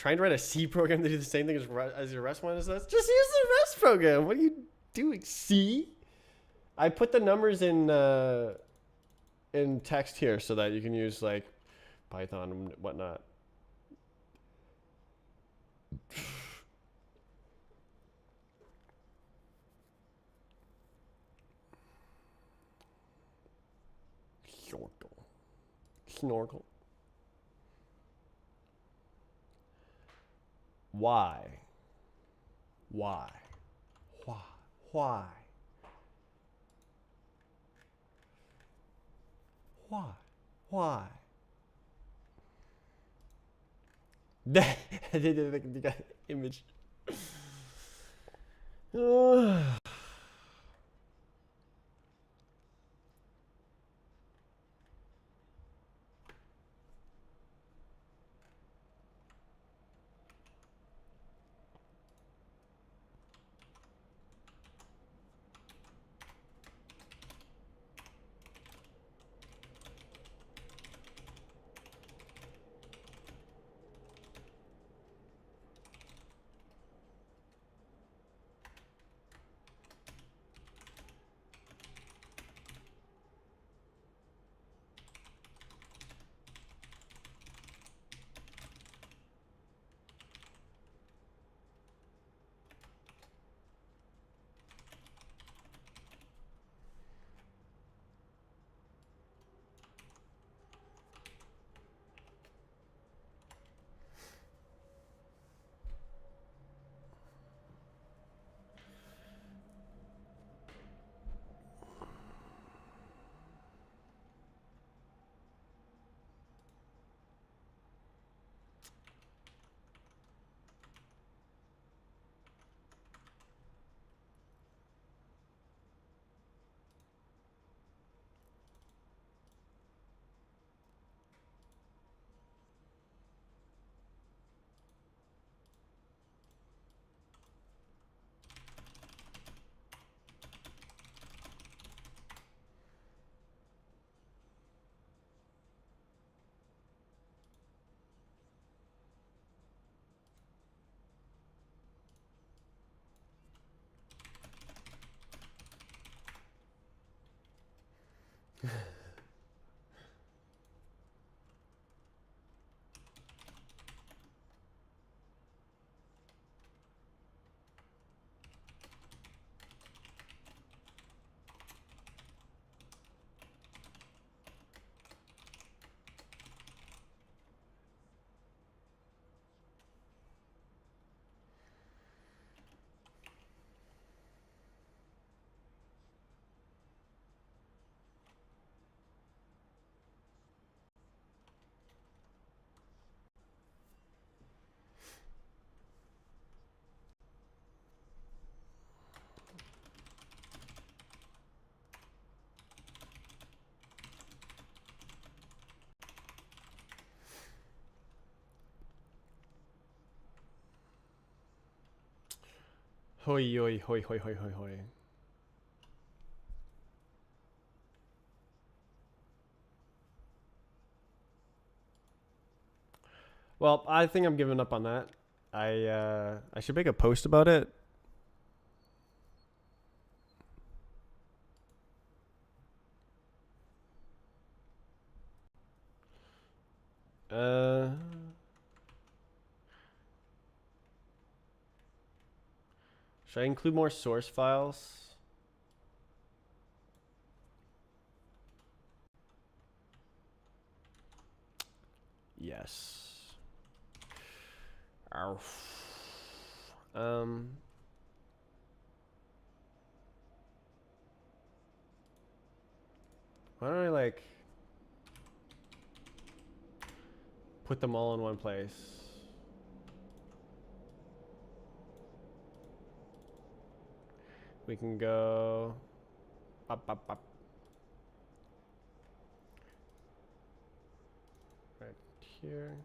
trying to write a C program to do the same thing as your rest one does. Just use the rest program. What are you doing? C? I put the numbers in text here so that you can use like Python and whatnot. Snorkel. Why? Why? Why? Why? Why? Why? They did the image. Hoi, hoi, hoi, hoi, hoi, hoi, hoi. Well, I think I'm giving up on that. I should make a post about it. Should I include more source files? Yes. Why don't I like put them all in one place? We can go up, up, up. Right here.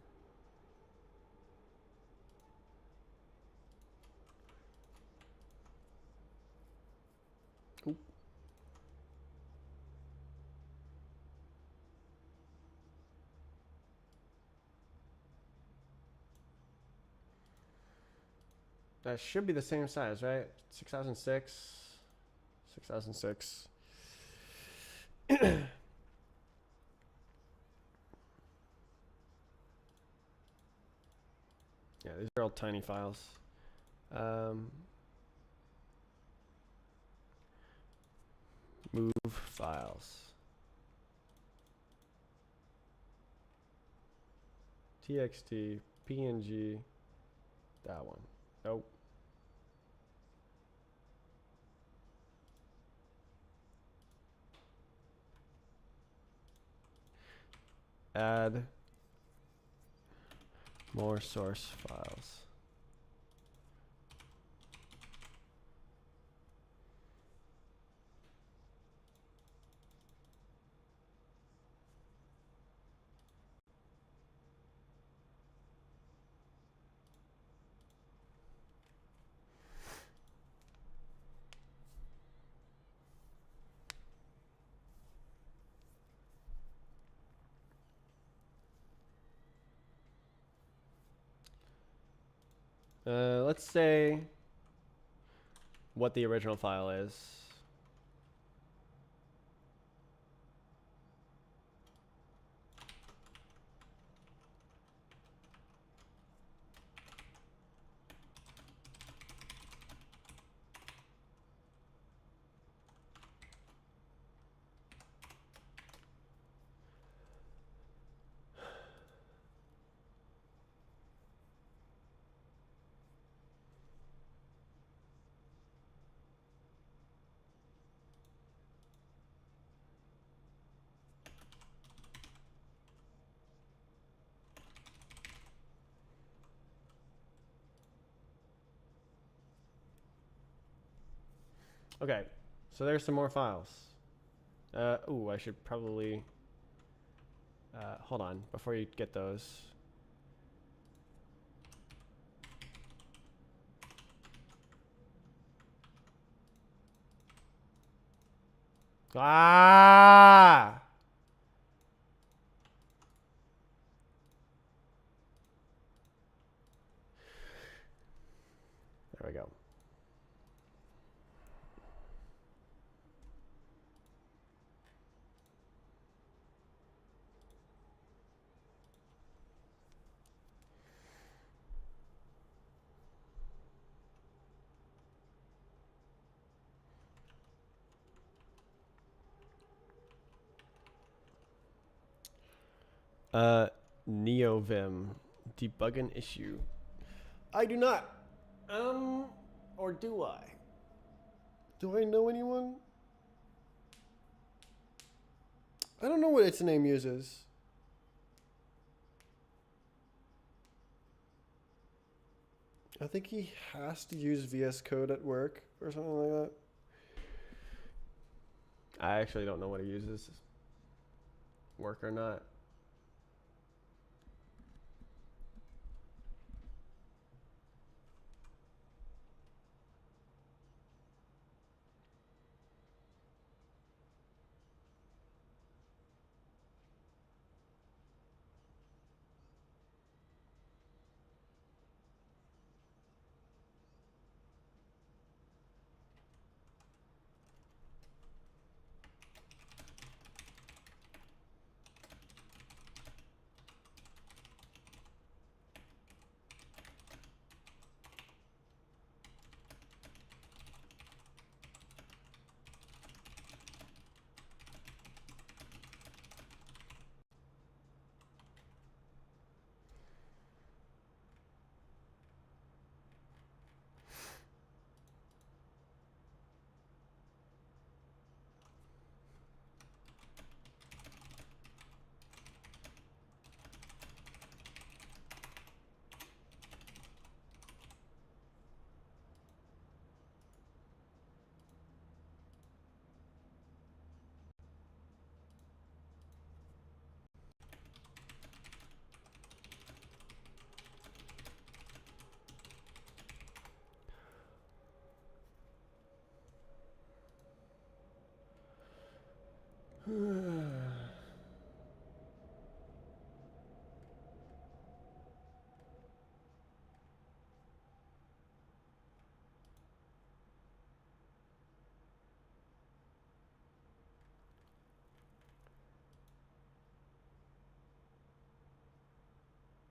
Oop. that should be the same size, right? 6006. 6006. Yeah, these are all tiny files. Move files. TXT, PNG, that one. Nope. Add more source files. Let's say what the original file is. Okay, so there's some more files. Ooh, I should probably hold on before you get those. Ah! There we go. NeoVim, debug an issue. I do not. Or do I? Do I know anyone? I don't know what its name uses. I think he has to use VS Code at work or something like that. I actually don't know what he uses. Work or not.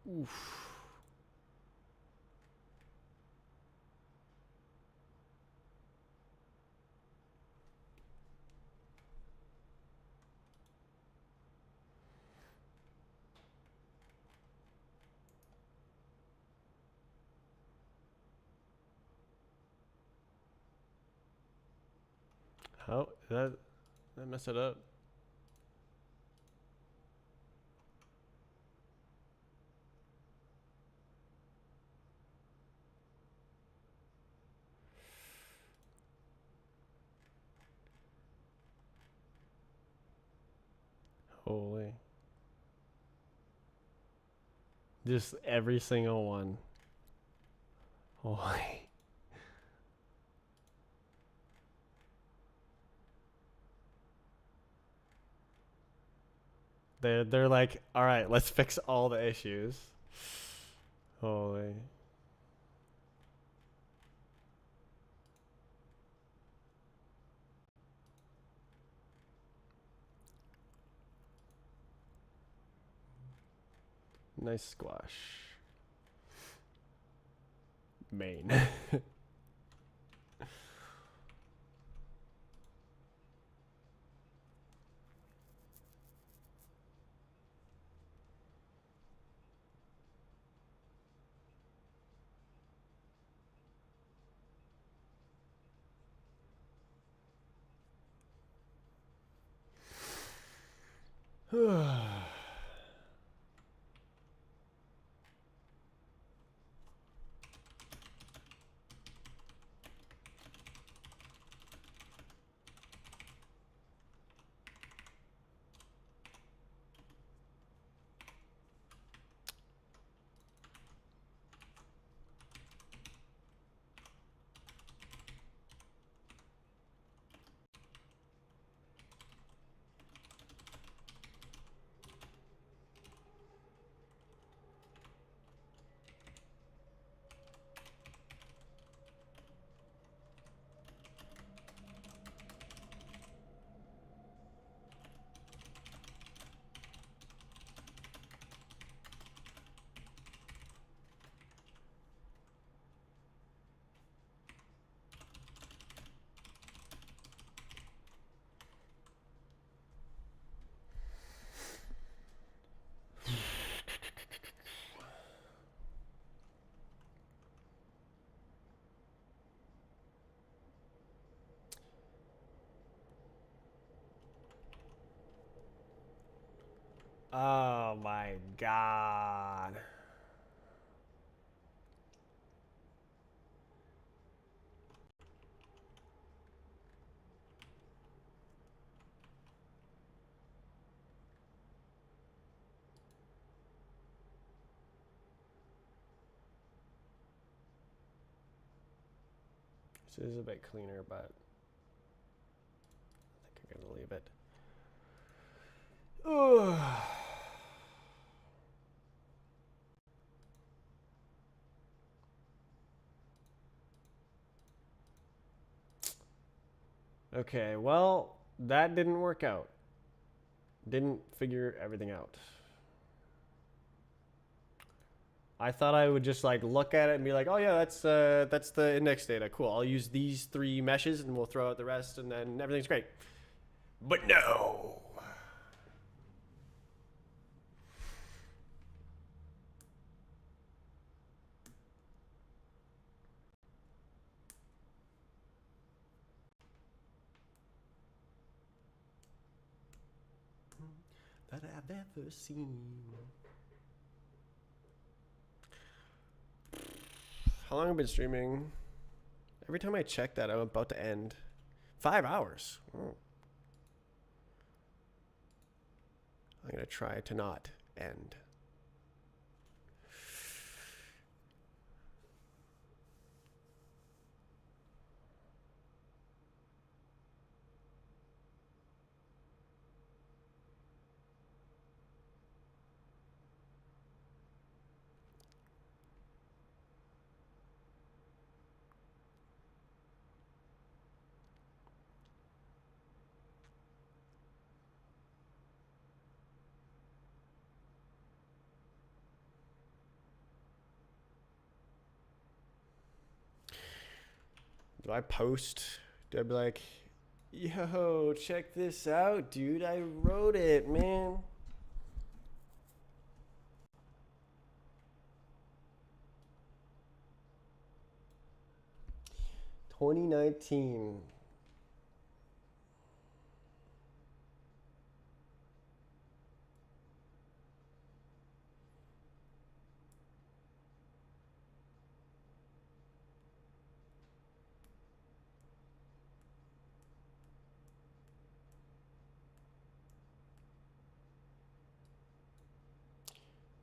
Oof. How that mess it up? Holy. Just every single one. Holy. They're like, all right, let's fix all the issues. Holy. Nice squash. Main. Oh my god. This is a bit cleaner, but I think I'm gonna leave it. Ugh. Okay, well, that didn't work out. Didn't figure everything out. I thought I would just like look at it and be like, oh yeah, that's the index data. Cool. I'll use these 3 meshes and we'll throw out the rest and then everything's great. But no. That I've ever seen. How long have I been streaming? Every time I check that, I'm about to end. 5 hours. Oh. I'm going to try to not end. Do I post? Do I be like, yo, check this out, dude? I wrote it, man. "2019.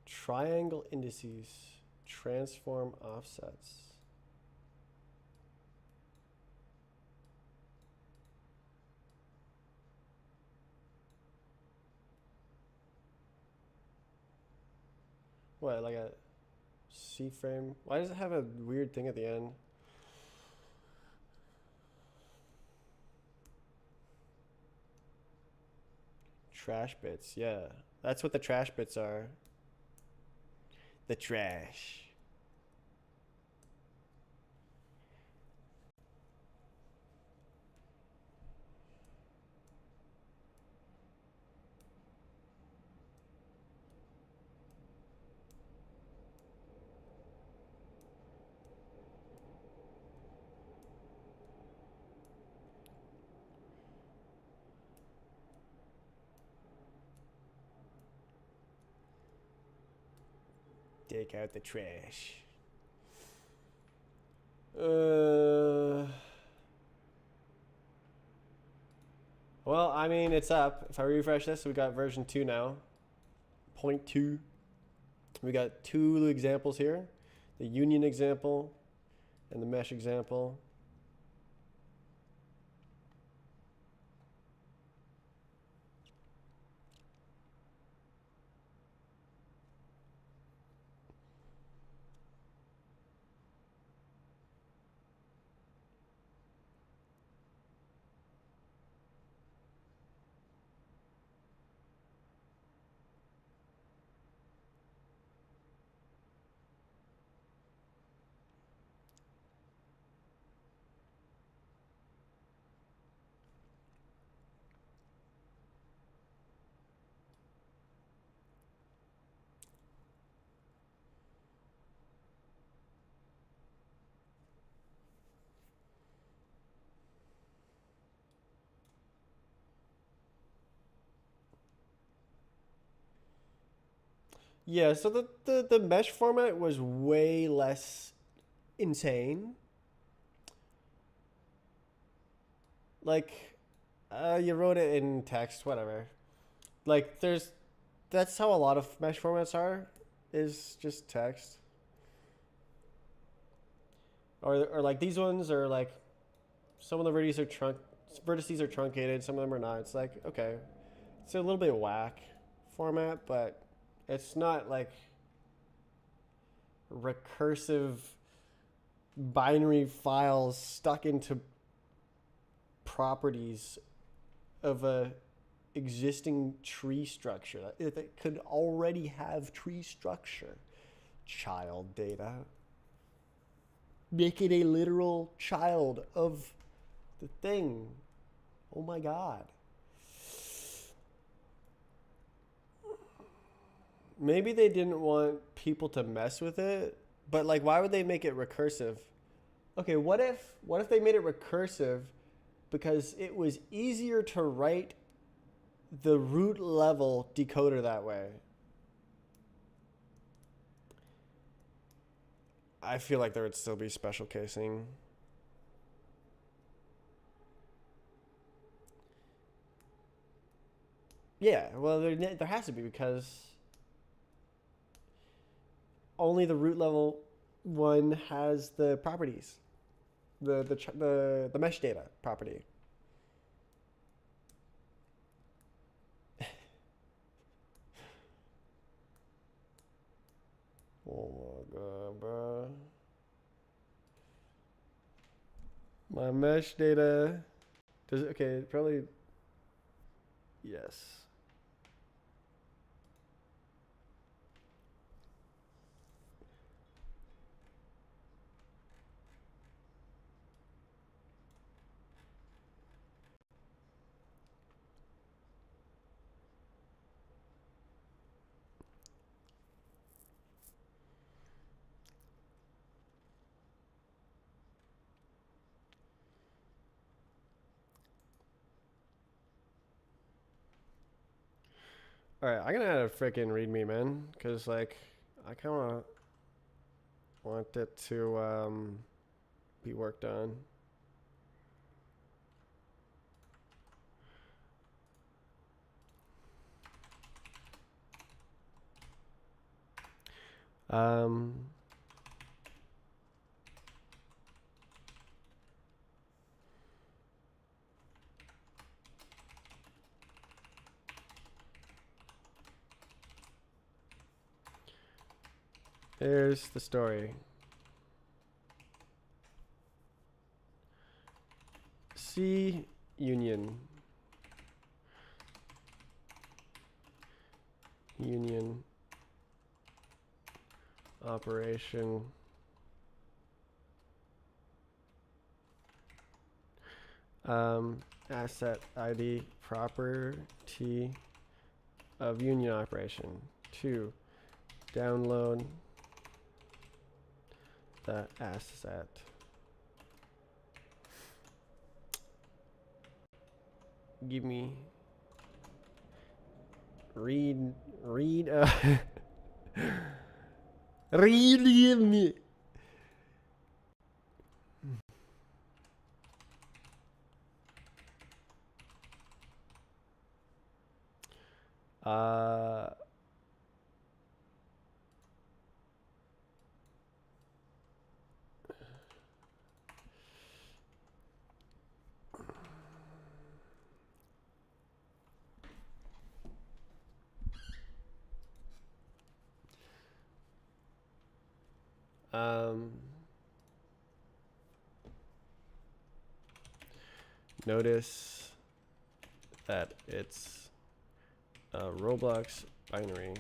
Triangle indices. Transform offsets. What, like a C-frame? Why does it have a weird thing at the end? Trash bits, yeah. That's what the trash bits are. The trash. Take out the trash. Well, I mean, it's up. If I refresh this, we got version 2 now. 0.2. We got 2 examples here. The union example and the mesh example. Yeah, so the mesh format was way less insane. Like, you wrote it in text, whatever. Like, that's how a lot of mesh formats are, is just text. Or like these ones are like, some of the vertices are truncated, some of them are not. It's like, okay, it's a little bit whack format, but it's not like recursive binary files stuck into properties of a existing tree structure that could already have tree structure. Child data. Make it a literal child of the thing. Oh my god. Maybe they didn't want people to mess with it, but like, why would they make it recursive? Okay, what if they made it recursive because it was easier to write the root level decoder that way? I feel like there would still be special casing. Yeah, well, there has to be, because only the root level one has the properties, the mesh data property. Oh my god, bro. My mesh data does, okay, probably yes. Alright, I'm gonna add a freaking readme, man. Because, like, I kind of want it to be worked on. Here's the story. C union. Union operation asset ID property of union operation. 2. Download the asset. Give me read read give me uh notice that it's a Roblox binary.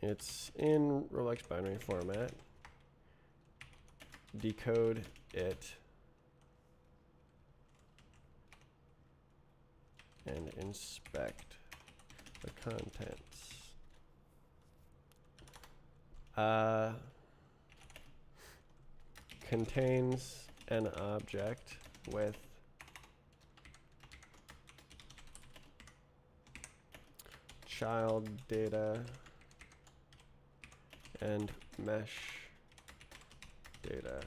It's in Roblox binary format. Decode it and inspect the contents. Contains an object with child data and mesh data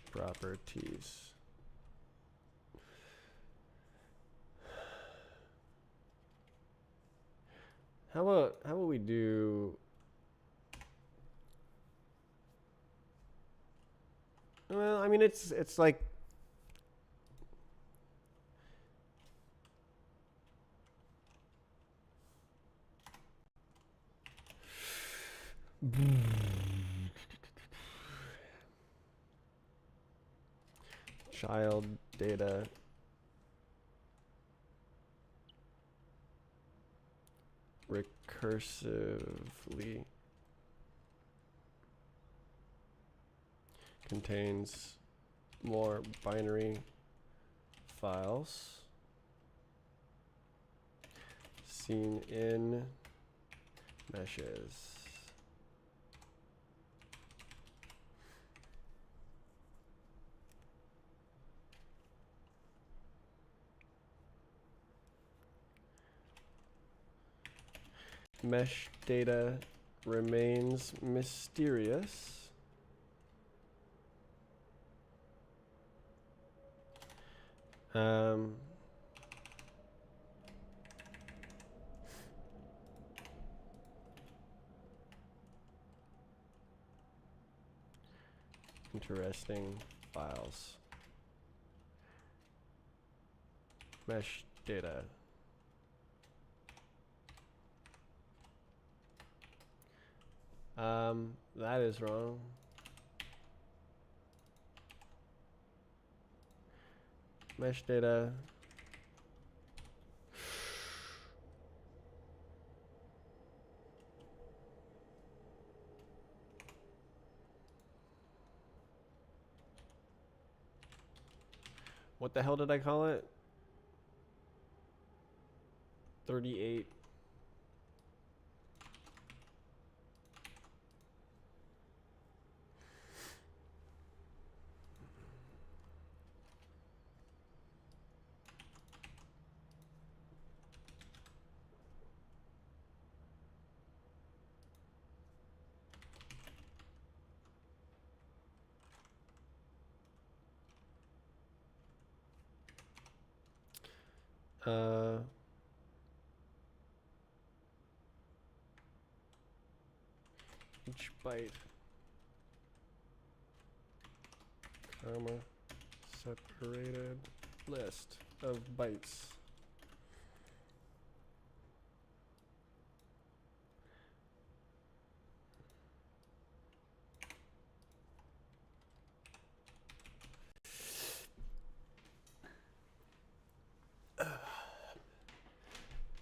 properties. How about we do? Well, I mean, it's like child data recursively contains more binary files seen in meshes. Mesh data remains mysterious. Interesting files. Mesh data. That is wrong. Mesh data. What the hell did I call it? 38. Each byte, comma, separated list of bytes.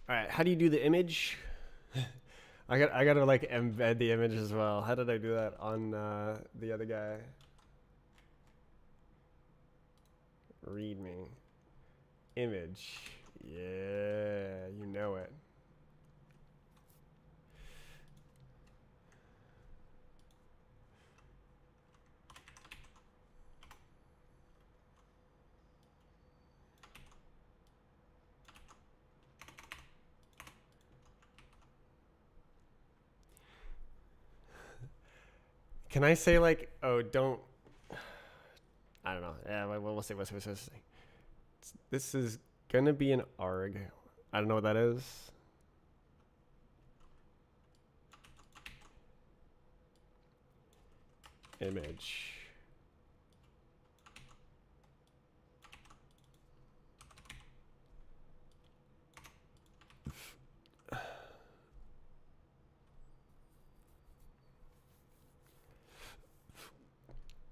All right, how do you do the image? I gotta like embed the image as well. How did I do that on the other guy? Read me. Image. Yeah, you know it. Can I say like, oh, don't? I don't know. Yeah, we'll see. We'll see. We'll see. This is gonna be an arg. I don't know what that is. Image.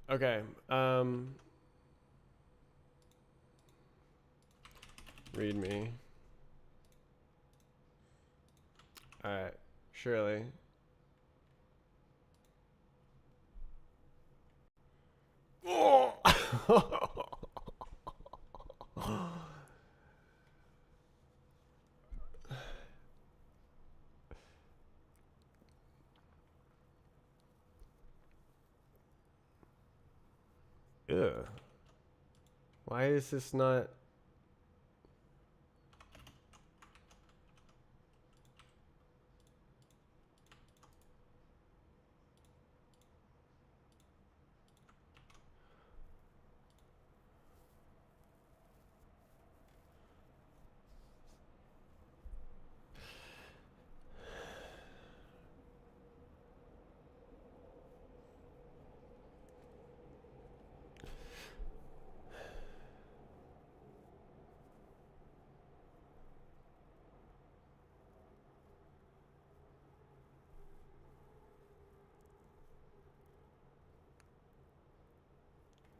Okay. Read me. All right. Surely. Oh! Ugh. Why is this not?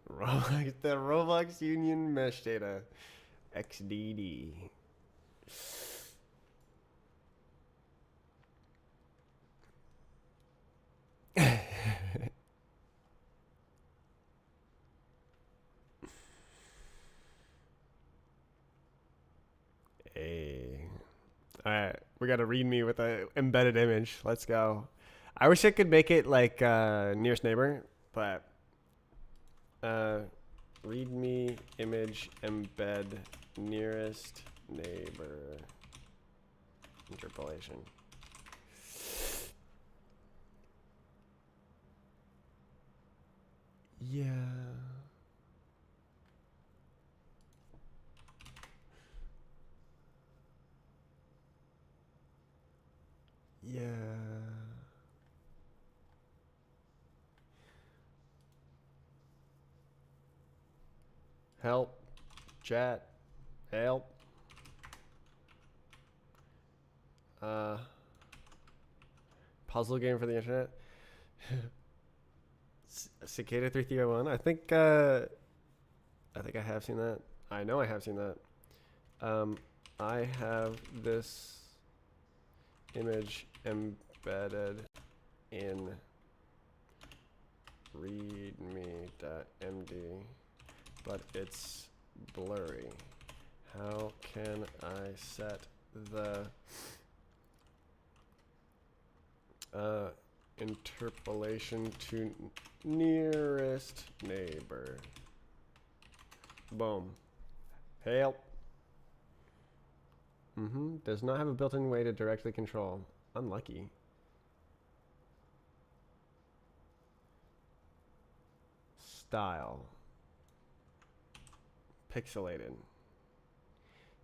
Roblox, the Roblox Union Mesh Data, XDD. Hey. All right, we got to read me with a embedded image. Let's go. I wish I could make it like nearest neighbor, but read me image embed nearest neighbor interpolation. Yeah. Yeah. Help. Chat. Help. Puzzle game for the internet. Cicada 3301. I think I have seen that. I know I have seen that. I have this image embedded in readme.md, but it's blurry. How can I set the interpolation to nearest neighbor? Boom. Help. Does not have a built-in way to directly control. Unlucky. Style. Pixelated.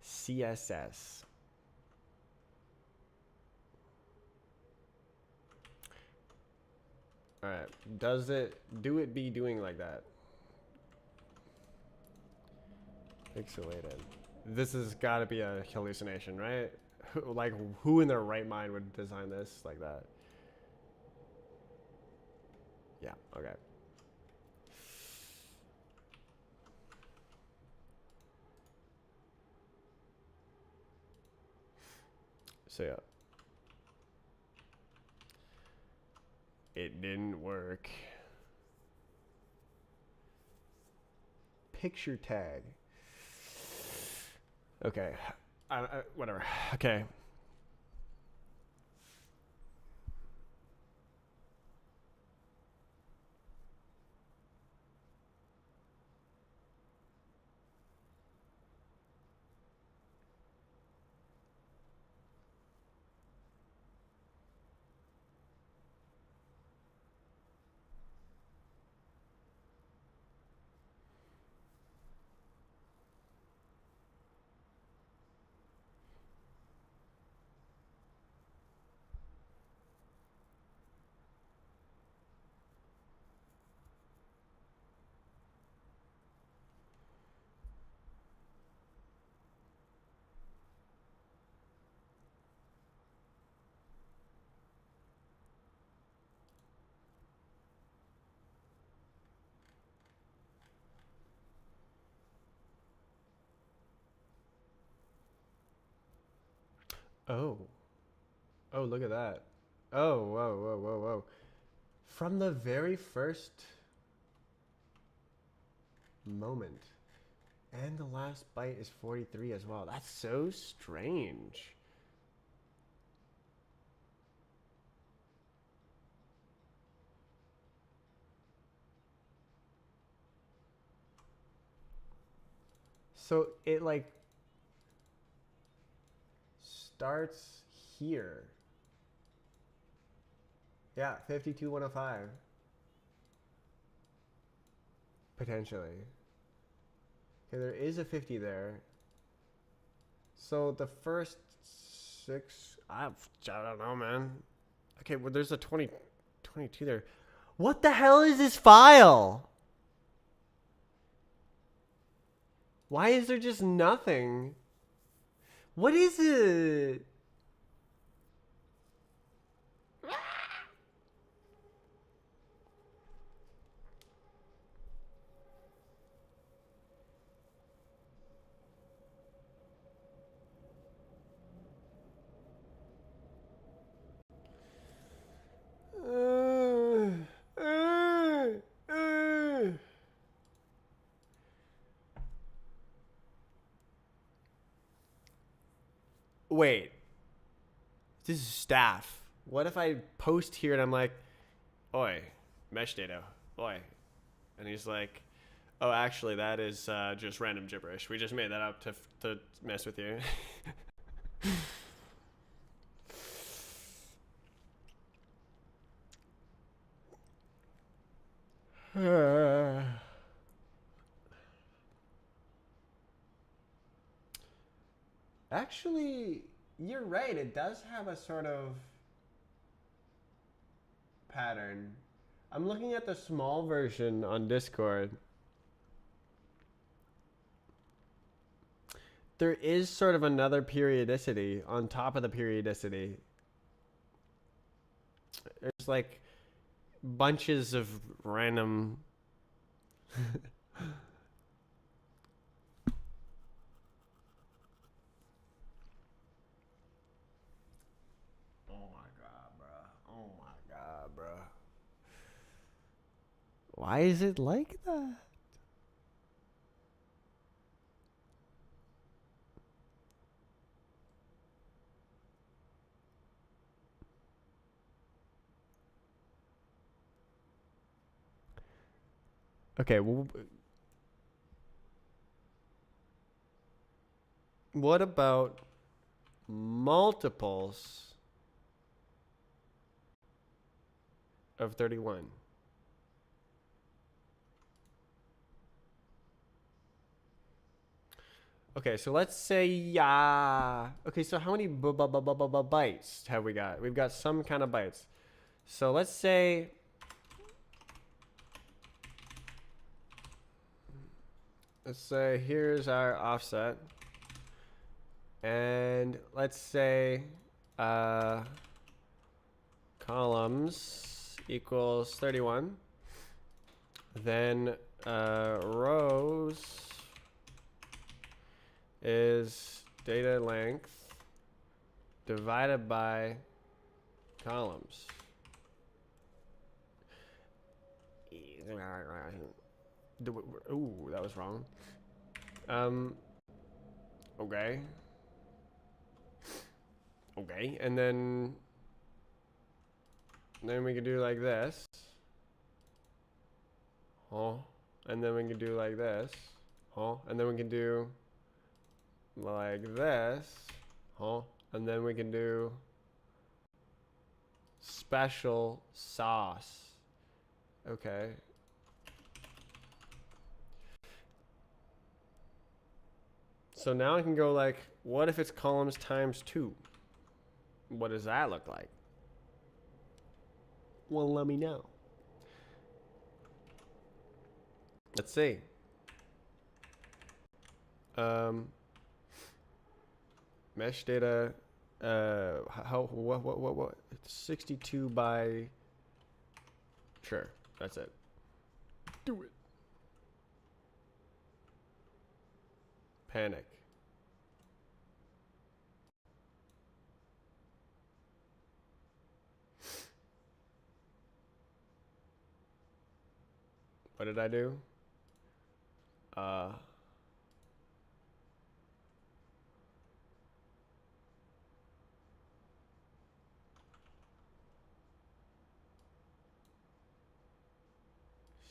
CSS. All right. Do it be doing like that? Pixelated. This has got to be a hallucination, right? Like, who in their right mind would design this like that? Yeah, okay. So, yeah. It didn't work. Picture tag. Okay. Whatever. Okay. Oh. Oh, look at that. Oh, whoa, whoa, whoa, whoa. From the very first moment. And the last byte is 43 as well. That's so strange. So it like starts here. Yeah, 52,105. Potentially. Okay, there is a 50 there. So the first six, I don't know, man. Okay, well, there's a 22 there. What the hell is this file? Why is there just nothing? What is it? Wait, this is staff. What if I post here and I'm like, oi, mesh data, oi. And he's like, oh, actually, that is just random gibberish. We just made that up to mess with you. Actually, you're right. It does have a sort of pattern. I'm looking at the small version on Discord. There is sort of another periodicity on top of the periodicity. There's like bunches of random. Oh my god, bro. Oh my god, bro. Why is it like that? Okay, well, what about multiples of 31? Okay, so let's say yeah. Okay, so how many bytes have we got? We've got some kind of bytes. So let's say here's our offset, and let's say columns equals 31. Then rows is data length divided by columns. Ooh, that was wrong. Okay. Okay, and then we can do like this. Huh? And then we can do like this. Huh? And then we can do like this. Huh? And then we can do special sauce. Okay. So now I can go like, what if it's columns times 2? What does that look like? Well, let me know. Let's see. Mesh data. What? 62 by. Sure, that's it. Do it. Panic. What did I do?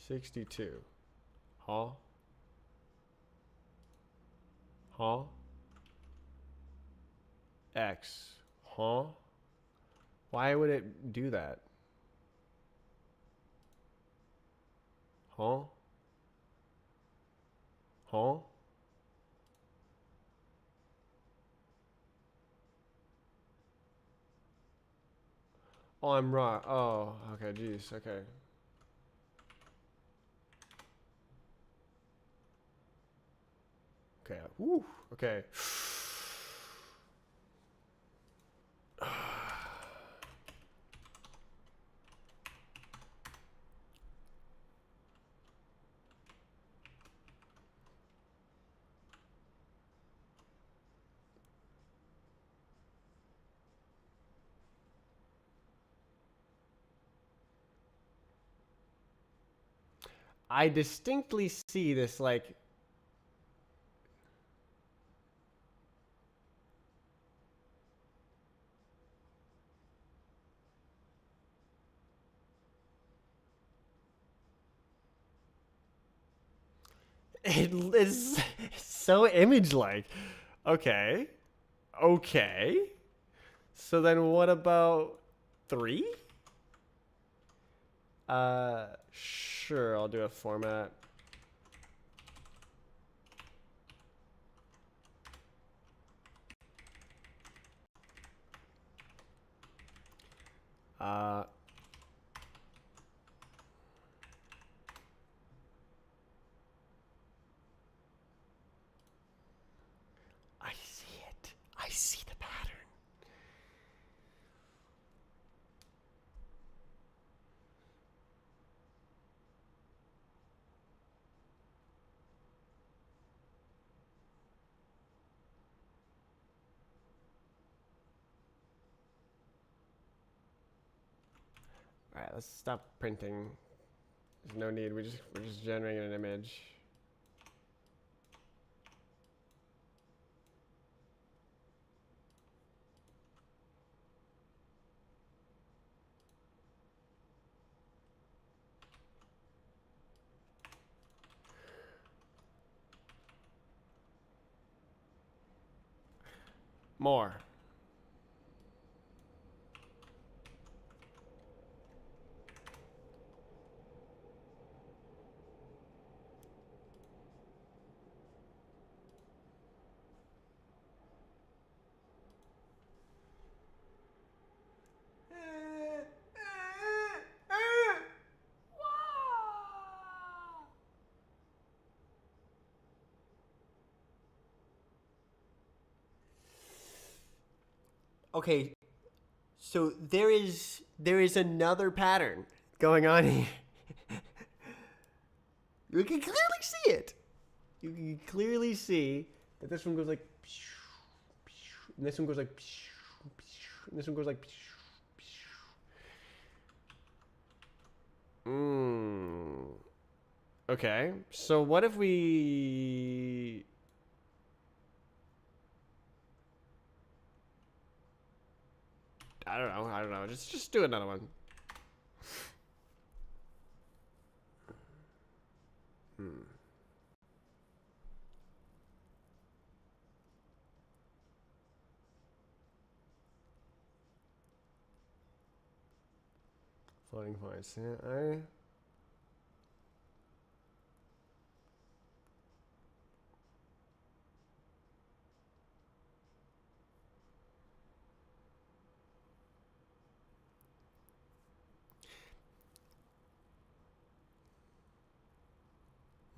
62. Huh? Huh? X. Huh? Why would it do that? Huh? Huh? Oh, I'm wrong. Oh, okay, geez, okay. Okay, woo, okay. I distinctly see this like it is so image-like. Okay. Okay. So then what about 3? Sure, I'll do a format. I see it. I see the pattern. All right, let's stop printing. There's no need. We're just generating an image. More. Okay, so there is another pattern going on here. You can clearly see it. You can clearly see that this one goes like, and this one goes like, and this one goes like. Okay, so what if we? I don't know. I don't know. Just do another one. Floating points. Yeah, I.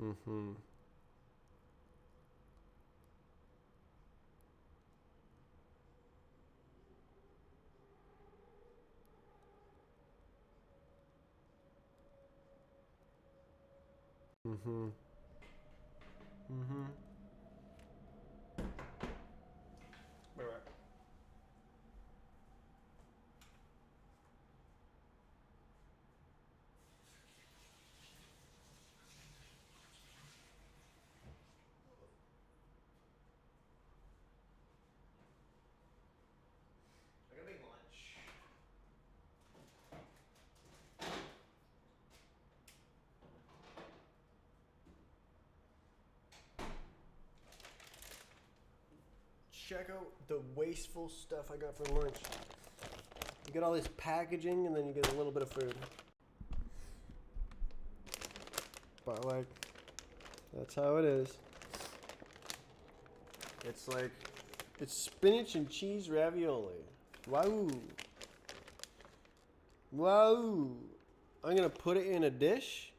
Mm-hmm. Mm-hmm. Mm-hmm. Wait, wait. I gotta make lunch. Check out the wasteful stuff I got for lunch. You get all this packaging and then you get a little bit of food. But like, that's how it is. It's like, it's spinach and cheese ravioli. Wow. Wow. I'm gonna put it in a dish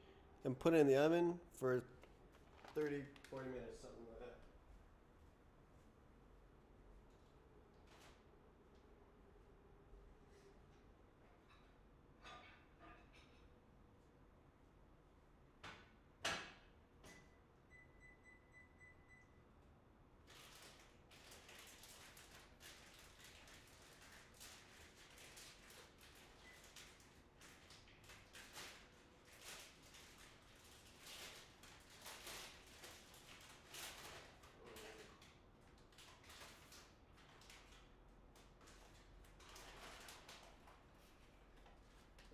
and put it in the oven for 30, 40 minutes, something like that.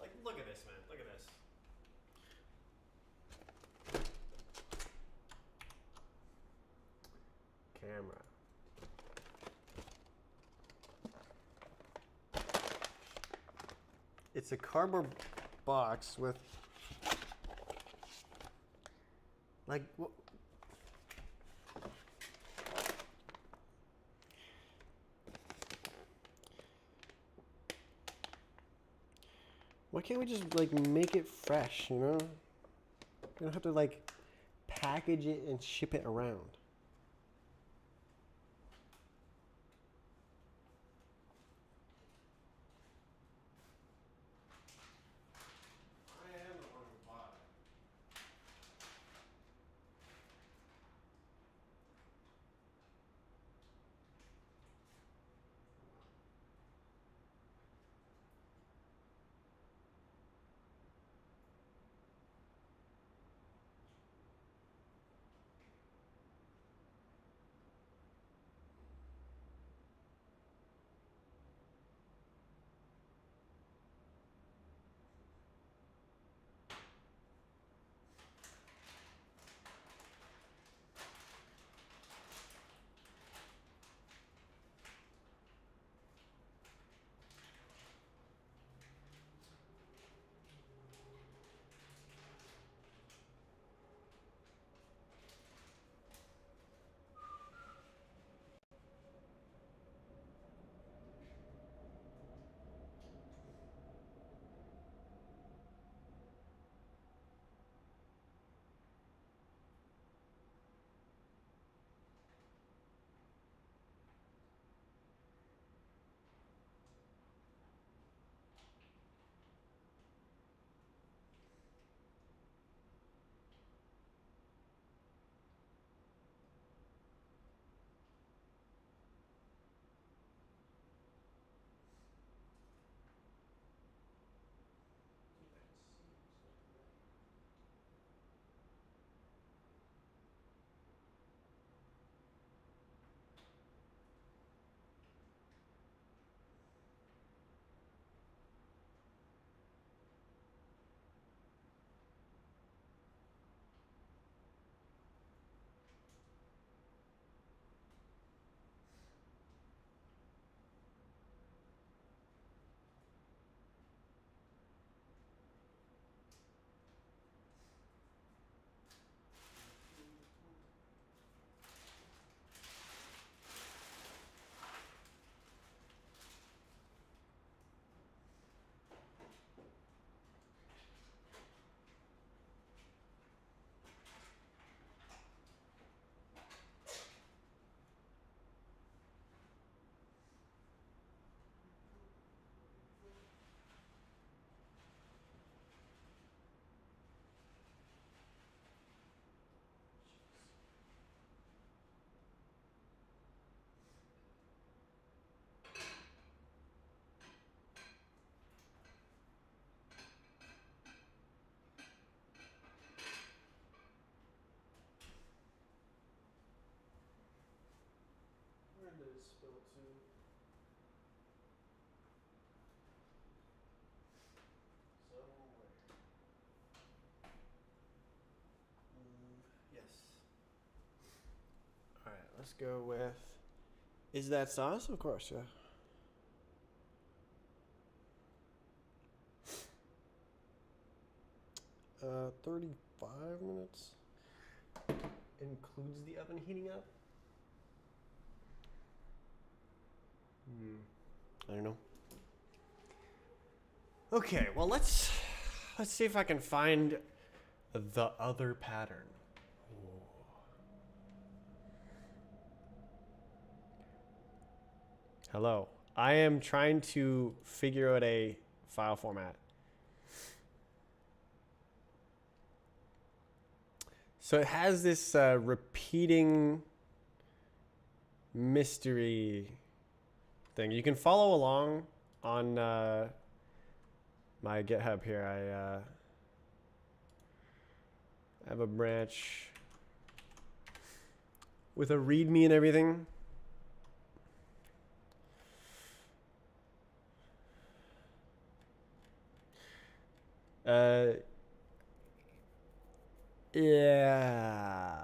Like, look at this, man. Look at this. Camera. It's a cardboard box with, like, why can't we just like make it fresh, you know? We don't have to like package it and ship it around. I am the one who bought it. Let's go with, is that sauce? Of course, yeah. 35 minutes. Includes the oven heating up? I don't know. Okay, well let's see if I can find the other pattern. Hello. I am trying to figure out a file format. So it has this repeating mystery thing. You can follow along on my GitHub here. I have a branch with a README and everything. Yeah.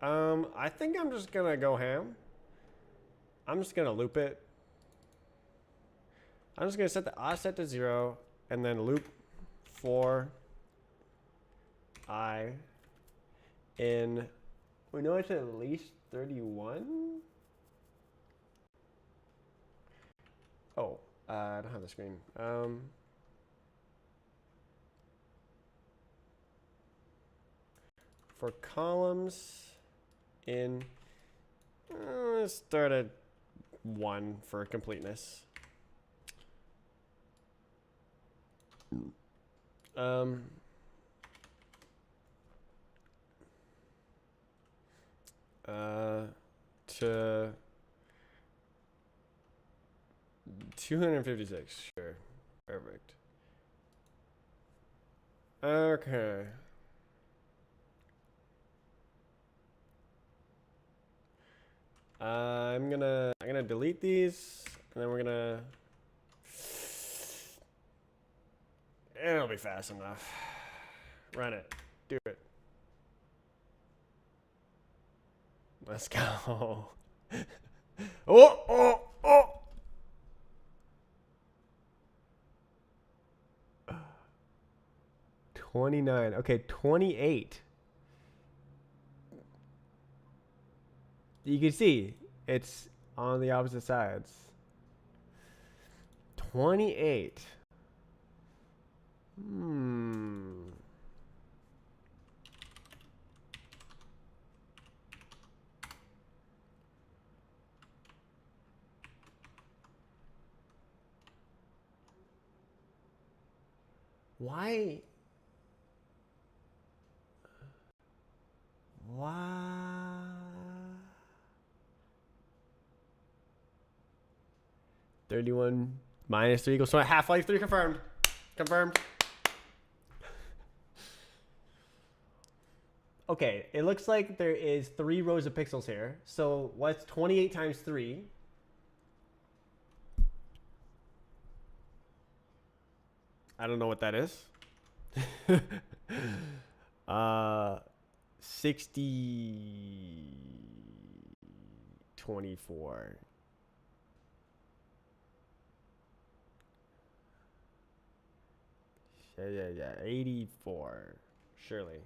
I think I'm just gonna go ham. I'm just gonna loop it. I'm just gonna set the offset to 0 and then loop for I in, we know it's at least 31. Oh, I don't have the screen. For columns in, let's start at 1 for completeness. To 256, sure, perfect. Okay. I'm gonna delete these, and then we're gonna. It'll be fast enough. Run it. Do it. Let's go. Oh. 29. Okay, 28. You can see it's on the opposite sides. 28. Why? 31 minus 3 equals 20. Half-Life 3 confirmed. Confirmed. Okay, it looks like there is 3 rows of pixels here. So what's 28 times 3? I don't know what that is. 60, 24. Yeah. 84. Surely.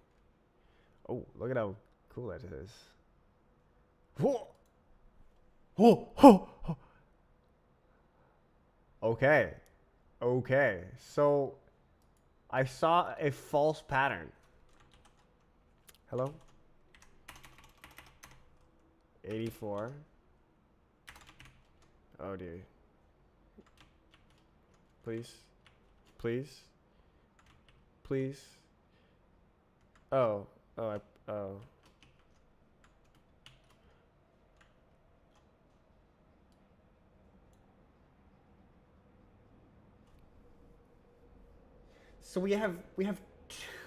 Oh, look at how cool that is. Whoa. Okay. So I saw a false pattern. Hello? 84. Oh dear. Please. Oh. So we have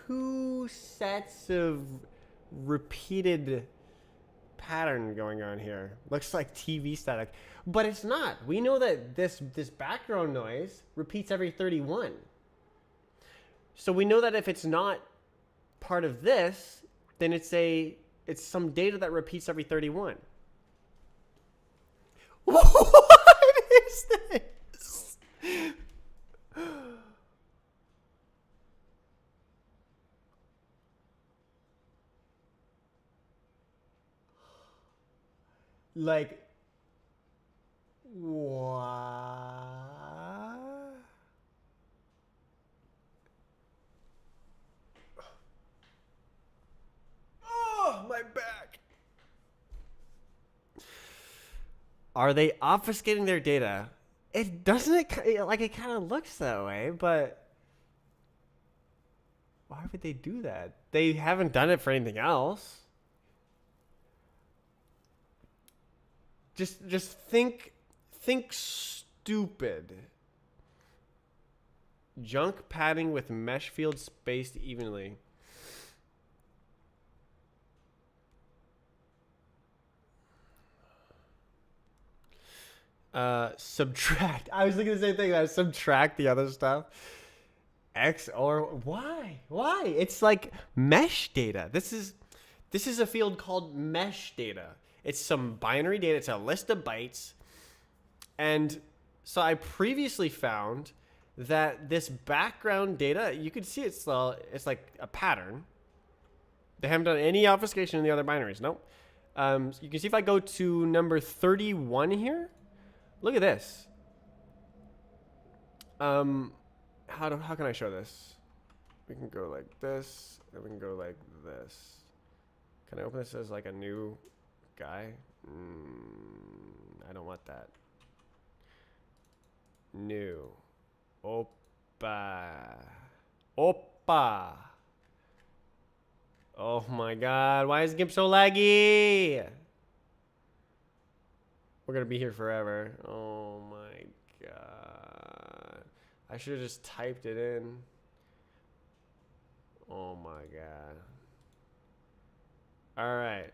2 sets of repeated pattern going on here. Looks like TV static, but it's not. We know that this background noise repeats every 31. So we know that if it's not part of this, then it's some data that repeats every 31. What is this? Like, what? Oh, my back. Are they obfuscating their data? It doesn't, it kind of looks that way, but why would they do that? They haven't done it for anything else. Just think stupid. Junk padding with mesh fields spaced evenly. Subtract. I was thinking the same thing. Subtract the other stuff. X or why? Why? It's like mesh data. This is a field called mesh data. It's some binary data. It's a list of bytes. And so I previously found that this background data, you can see it's like a pattern. They haven't done any obfuscation in the other binaries. Nope. You can see if I go to number 31 here. Look at this. How can I show this? We can go like this, and we can go like this. Can I open this as like a new guy? I don't want that. New. Opa. Opa. Oh my god, why is GIMP so laggy? We're gonna be here forever. Oh my god. I should have just typed it in. Oh my god. Alright.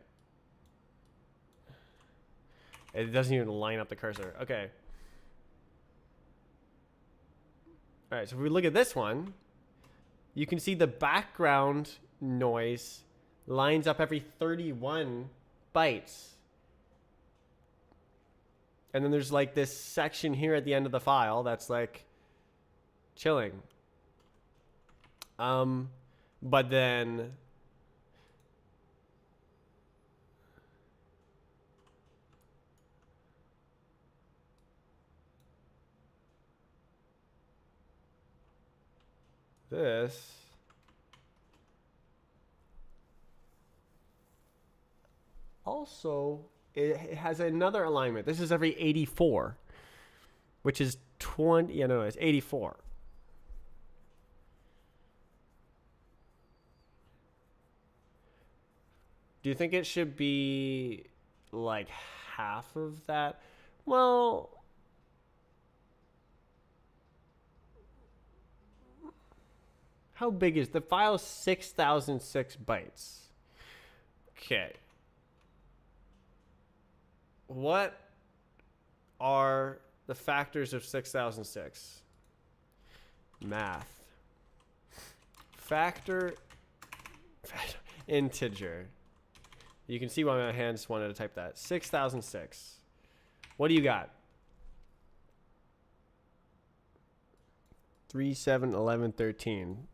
It doesn't even line up the cursor. Okay. Alright, so if we look at this one, you can see the background noise lines up every 31 bytes. And then there's like this section here at the end of the file that's like chilling. But then this also, it has another alignment. This is every 84, which is 20, yeah, no, it's 84. Do you think it should be like half of that? Well, how big is the file? 6,006 bytes. Okay. What are the factors of 6,006? Math. Factor integer. You can see why my hands wanted to type that. 6,006. What do you got? 3, 7, 11, 13.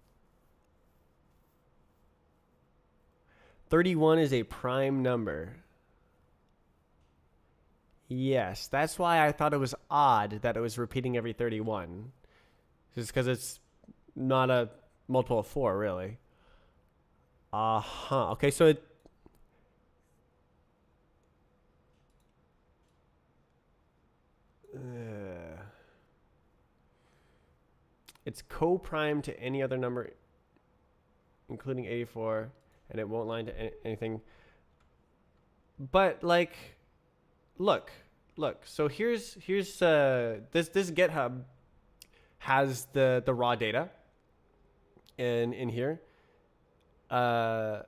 31 is a prime number. Yes, that's why I thought it was odd that it was repeating every 31. Just because it's not a multiple of 4, really. Uh-huh. Okay, so it's co-prime to any other number, including 84, and it won't line to anything. But, like, look. So here's this GitHub has the raw data in here. And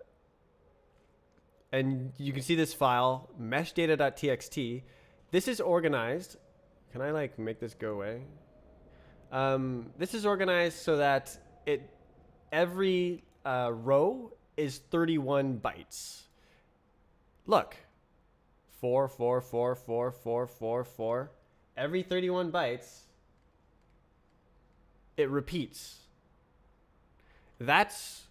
you can see this file, meshdata.txt. This is organized. Can I like make this go away? This is organized so that every row is 31 bytes. Look, 4, 4, 4, 4, 4, 4, 4. Every 31 bytes, it repeats. That's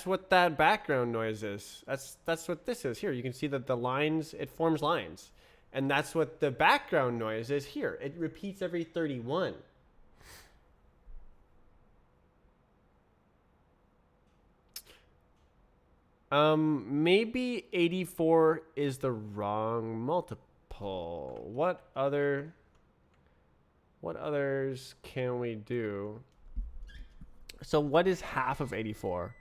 what that background noise is. That's what this is here. You can see that the lines, it forms lines. And that's what the background noise is here. It repeats every 31. Maybe 84 is the wrong multiple. What others can we do? So what is half of 84?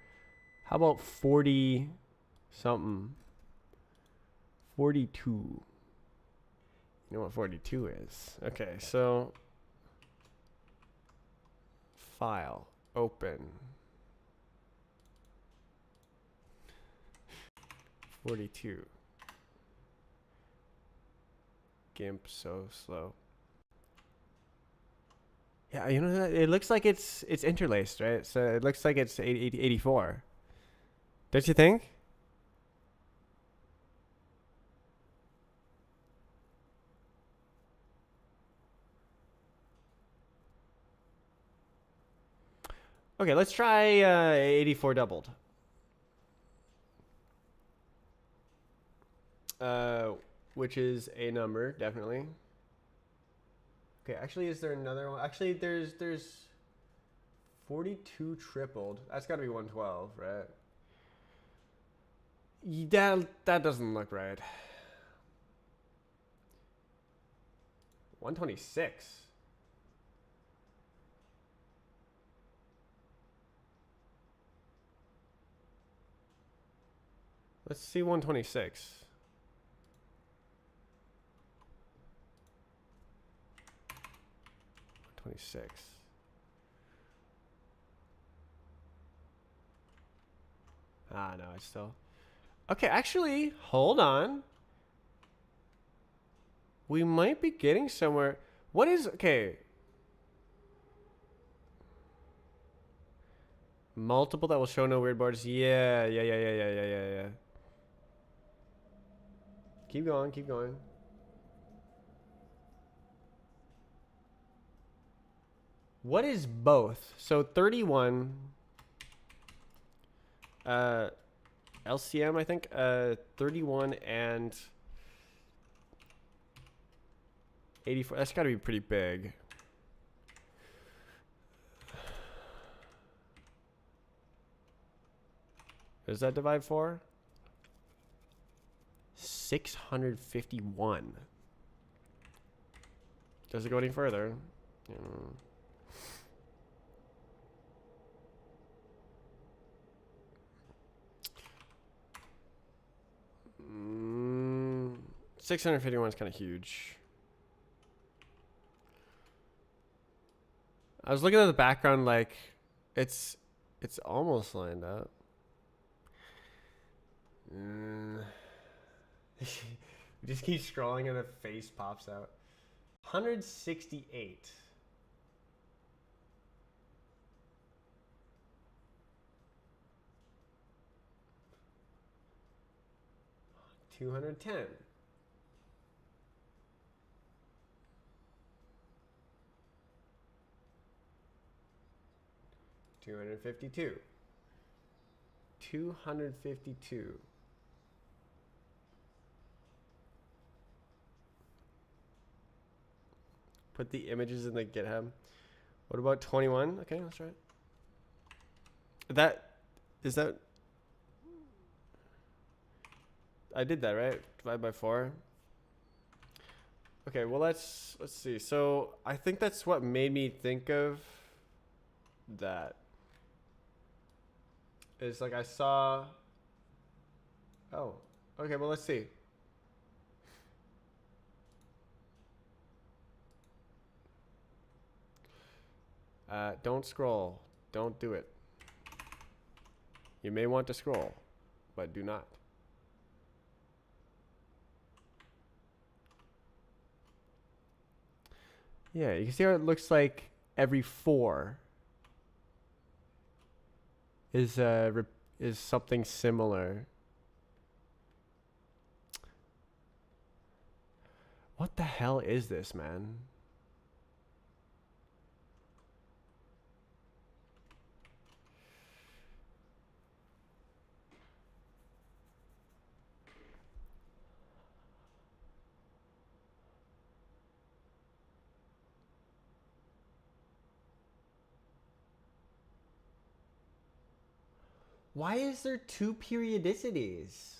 How about 40 something? 42. You know what 42 is? Okay, so file, open. 42. GIMP so slow. Yeah, you know, it looks like it's interlaced, right? So it looks like it's 84. Don't you think? Okay, let's try 84 doubled. Which is a number, definitely. Okay, actually, is there another one? Actually, there's 42 tripled. That's got to be 112, right? That doesn't look right. 126. Let's see 126. 26. Ah, no, it's still. Okay, actually, hold on. We might be getting somewhere. What is, okay. Multiple that will show no weird borders. Yeah. Keep going, keep going. What is both? So 31 LCM, I think, 31 and 84. That's got to be pretty big. Does that divide 4? 651. Does it go any further? Yeah. 651 is kind of huge. I was looking at the background, like it's almost lined up. We just keep scrolling and a face pops out. 168. 210. 252. 252. Put the images in the GitHub. What about 21? Okay, let's try it. Is that I did that, right? Divide by 4. Okay, well let's see. So I think that's what made me think of that. It's like I saw. Oh, okay. Well, let's see. Don't scroll. Don't do it. You may want to scroll, but do not. Yeah, you can see how it looks like every 4 is something similar. What the hell is this, man? Why is there two periodicities?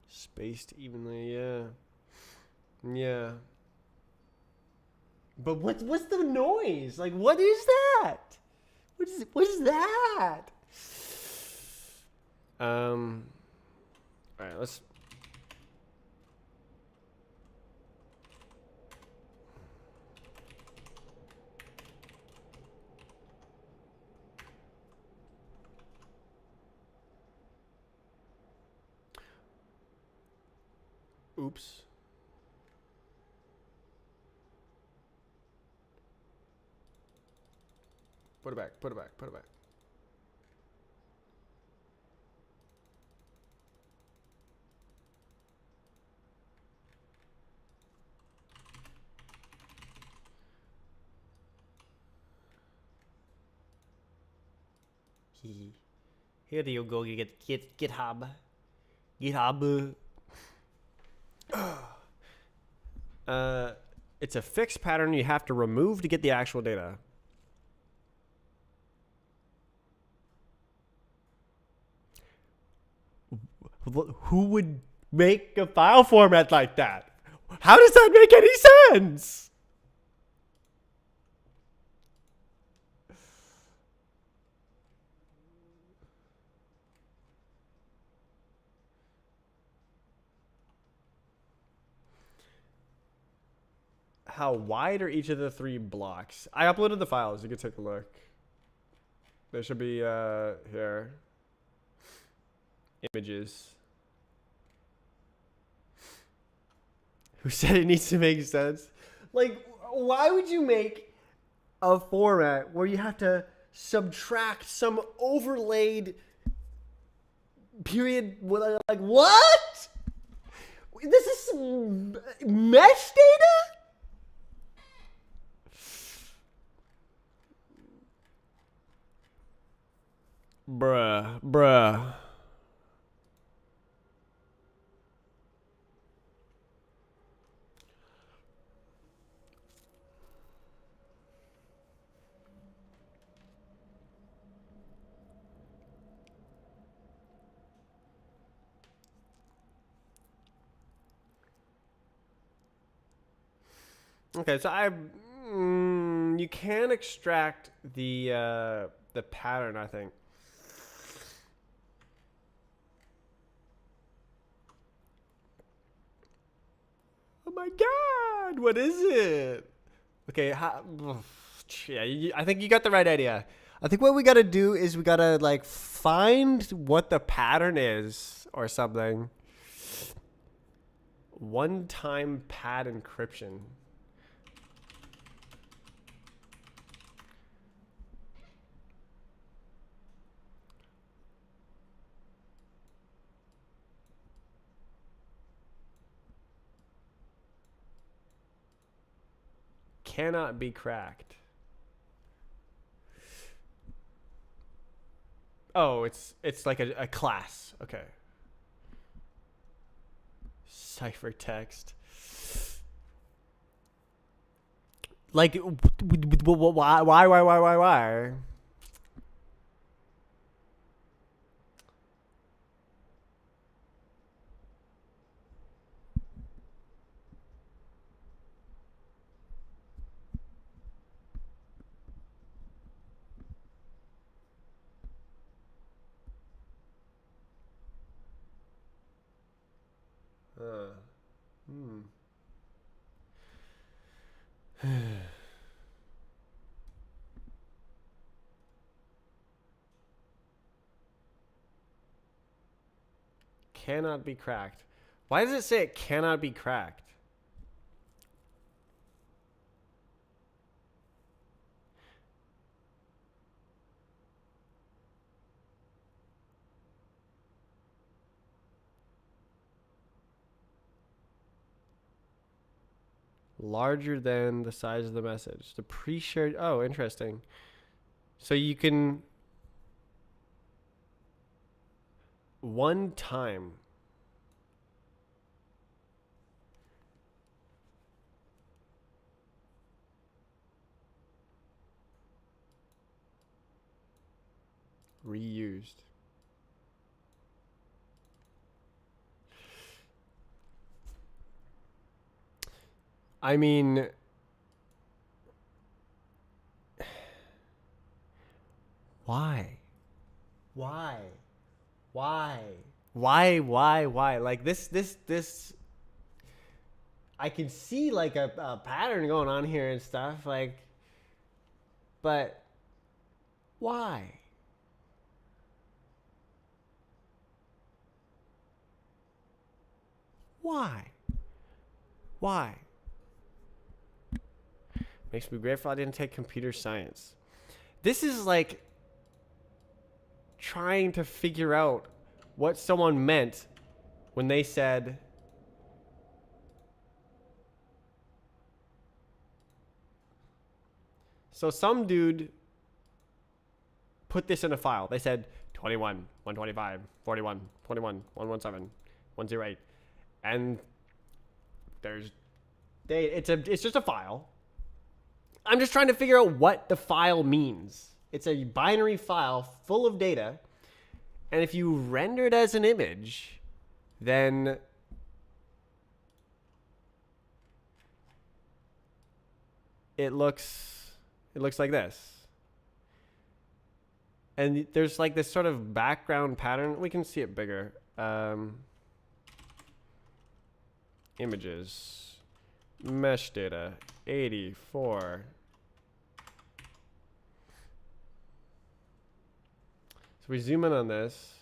Spaced evenly, yeah. Yeah. But what's the noise? Like, what is that? What is that? All right, let's. Oops. Put it back. Put it back. Put it back. Here you go. You get GitHub. GitHub. It's a fixed pattern you have to remove to get the actual data. Who would make a file format like that? How does that make any sense? How wide are each of the three blocks? I uploaded the files. You can take a look. There should be here. Images. Who said it needs to make sense? Like, why would you make a format where you have to subtract some overlaid period? Like, what? This is mesh data? Bruh. Okay, so you can extract the pattern, I think. Oh my god, what is it? Okay, yeah, I think you got the right idea. I think what we gotta do is we gotta like find what the pattern is or something. One-time pad encryption. Cannot be cracked. Oh, it's like a class. Okay. Ciphertext. Like, why? Cannot be cracked. Why does it say it cannot be cracked? Larger than the size of the message. The pre-shared. Oh, interesting. So you can one time. Reused. I mean, why? Why? Why? Why? Like this. I can see like a pattern going on here and stuff. Like, but why? Why? Why? Makes me grateful I didn't take computer science. This is like trying to figure out what someone meant when they said so some dude put this in a file. They said 21, 125, 41, 21, 117, 108. And it's just a file. I'm just trying to figure out what the file means. It's a binary file full of data. And if you render it as an image, then it looks like this. And there's like this sort of background pattern. We can see it bigger. Images. Mesh data. 84. So we zoom in on this.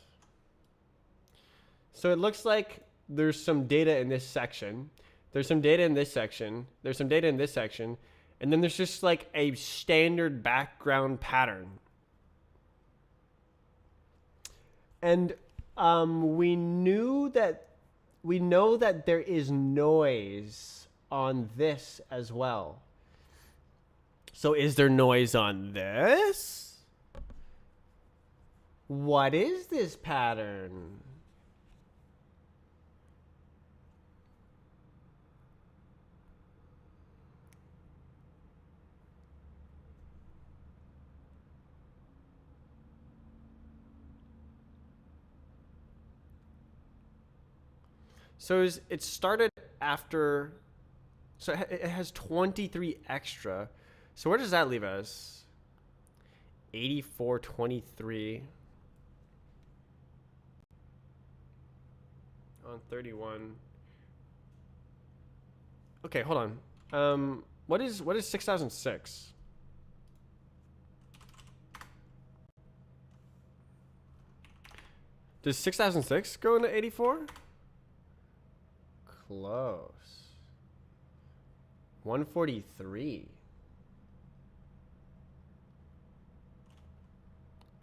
So it looks like there's some data in this section. There's some data in this section. There's some data in this section. And then there's just like a standard background pattern. And we know that there is noise on this as well. So is there noise on this? What is this pattern? So it started after, so it has 23 extra. So where does that leave us? 8423 on 31. Okay, hold on. What is 6006? Does 6006 go into 84? Close. 143.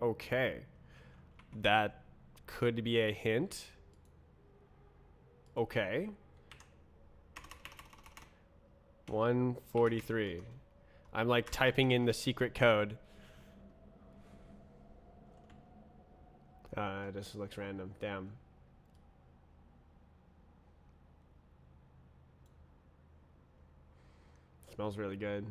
Okay. That could be a hint. Okay. 143. I'm like typing in the secret code. It just looks random. Damn. Smells really good.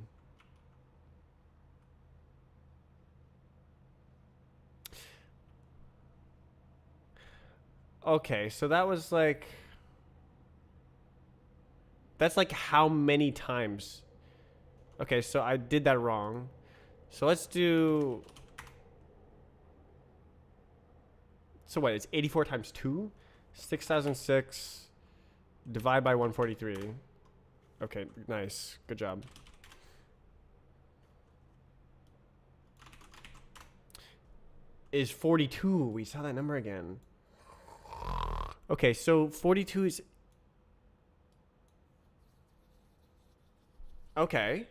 Okay, so that was like, that's like how many times? Okay, so I did that wrong. So let's do, so what, it's 84 times 2? 6006 Divide by 143. Okay, nice. Good job. Is 42. We saw that number again. Okay, so 42 is... Okay.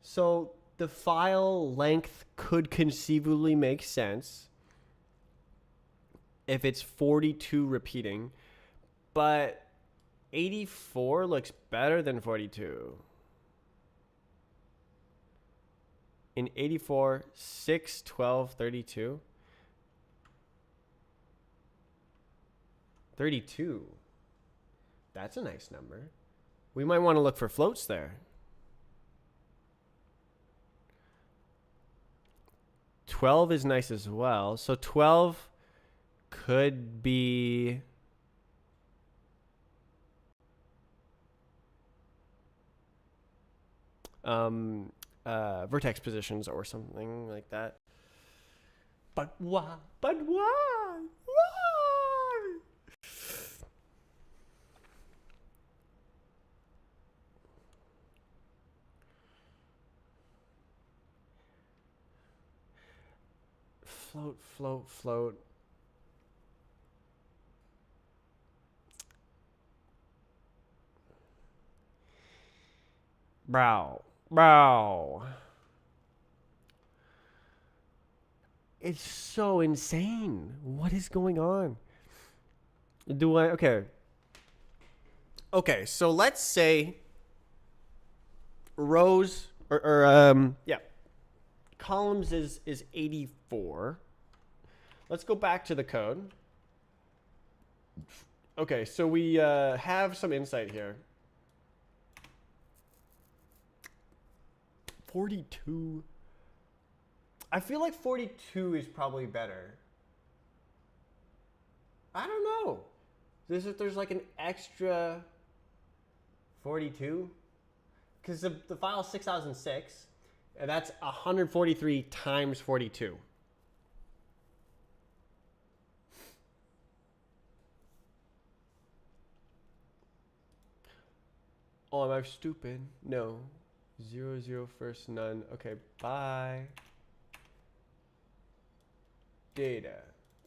So the file length could conceivably make sense if it's 42 repeating, but 84 looks better than 42. In 84, 6, 12, 32. 32. That's a nice number. We might want to look for floats there. 12 is nice as well. So 12 could be... vertex positions or something like that. But why? But why? Why? Float, float, float. Brow. Bro, it's so insane. What is going on? Do I? Okay. Okay, so let's say rows yeah, columns is 84. Let's go back to the code. Okay, so we have some insight here. 42. I feel like 42 is probably better. I don't know. There's like an extra 42. Because the file is 6006. And that's 143 times 42. Oh, am I stupid? No. 0, 0, first, none. Okay, bye. Data.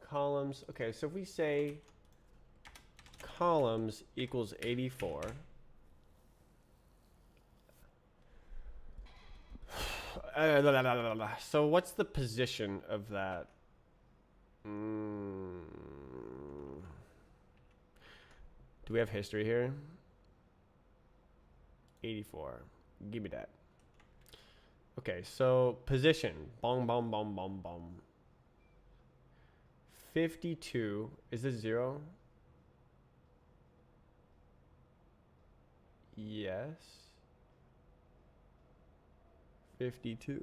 Columns. Okay, so if we say columns equals 84. So what's the position of that? Do we have history here? 84. Give me that. Okay, so position. Bong, bong, bong, bong, bong. 52. Is this 0? Yes. 52.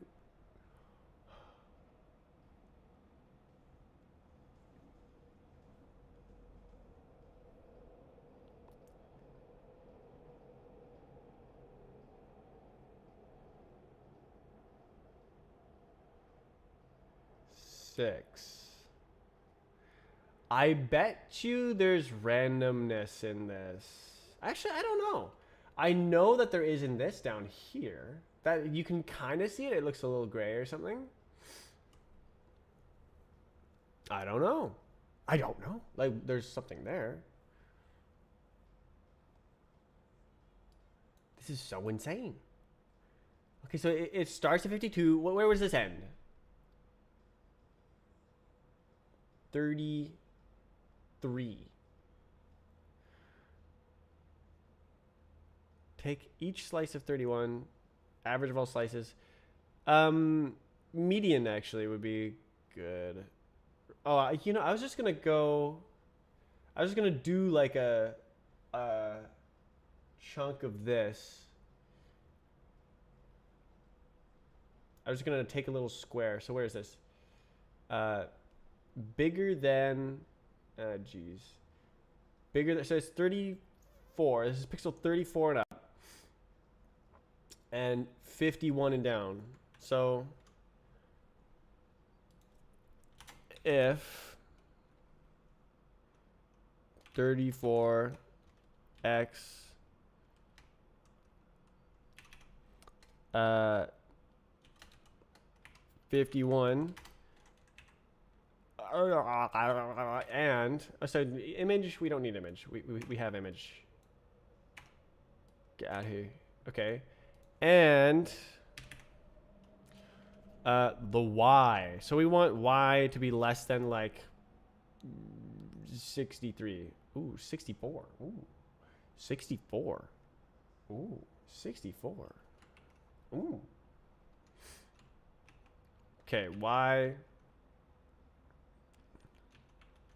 Six. I bet you there's randomness in this. Actually, I don't know. I know that there is in this down here. That you can kind of see it. It looks a little gray or something. I don't know. I don't know. Like, there's something there. This is so insane. Okay, so it starts at 52. Where was this end? 33. Take each slice of 31, average of all slices. Median actually would be good. Oh, you know, I was just gonna do like a chunk of this. I was gonna take a little square. So where is this? Bigger than, geez. Bigger than, so it's 34. This is pixel 34 and up. And 51 and down. So if 34 x 51 and so image, we don't need image, we have image. Get out of here. Okay, and the y, so we want y to be less than like 63. Ooh, 64. Ooh, 64. Ooh, 64. Ooh. Okay, y.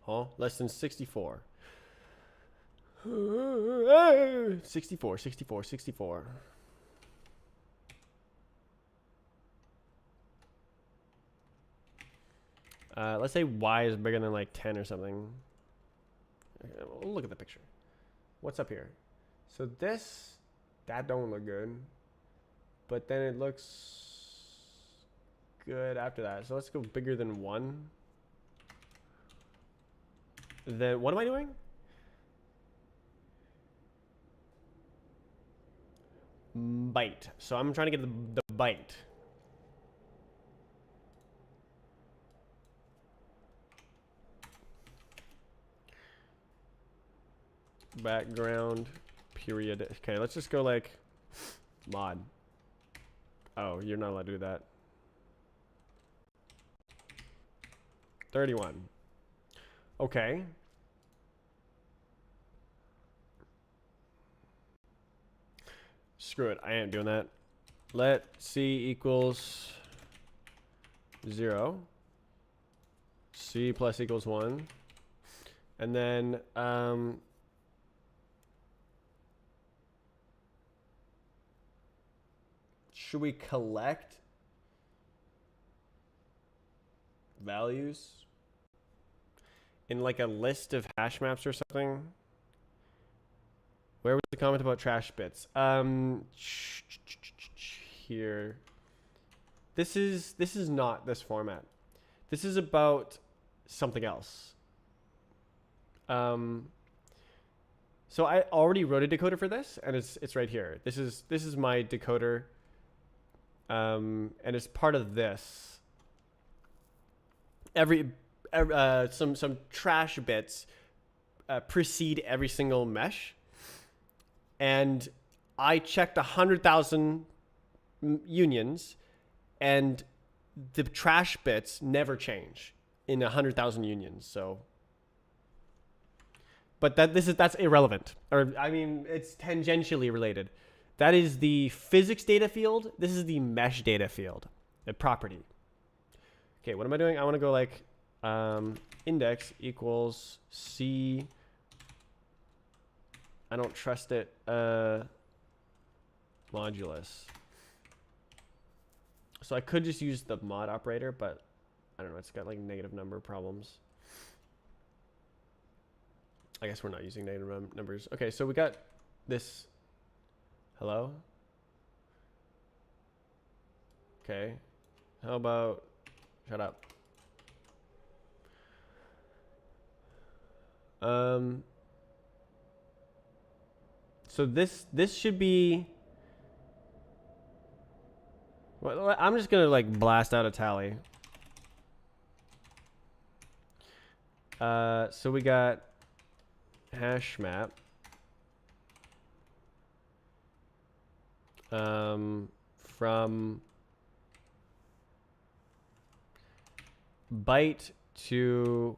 Huh? Less than 64. 64, 64, 64. Let's say y is bigger than like 10 or something. We'll look at the picture. What's up here? So this, that don't look good. But then it looks good after that. So let's go bigger than 1. Then what am I doing? Byte. So I'm trying to get the byte. Background period. Okay, let's just go like mod. Oh, you're not allowed to do that. 31. Okay. Screw it. I ain't doing that. Let C equals 0. C plus equals 1. And then should we collect values in like a list of hash maps or something? Where was the comment about trash bits? Here. This is not this format. This is about something else. So I already wrote a decoder for this, and it's right here. This is my decoder, and it's part of this. Some trash bits precede every single mesh, and I checked 100,000 unions, and the trash bits never change in 100,000 unions. So. But that's irrelevant, or I mean, it's tangentially related. That is the physics data field. This is the mesh data field, a property. Okay, what am I doing? I want to go like index equals C. I don't trust it. Modulus. So I could just use the mod operator, but I don't know. It's got like negative number problems. I guess we're not using negative numbers. Okay, so we got this. Hello? Okay. How about... Shut up. So this should be... Well, I'm just going to like blast out a tally. So we got... hash map from byte to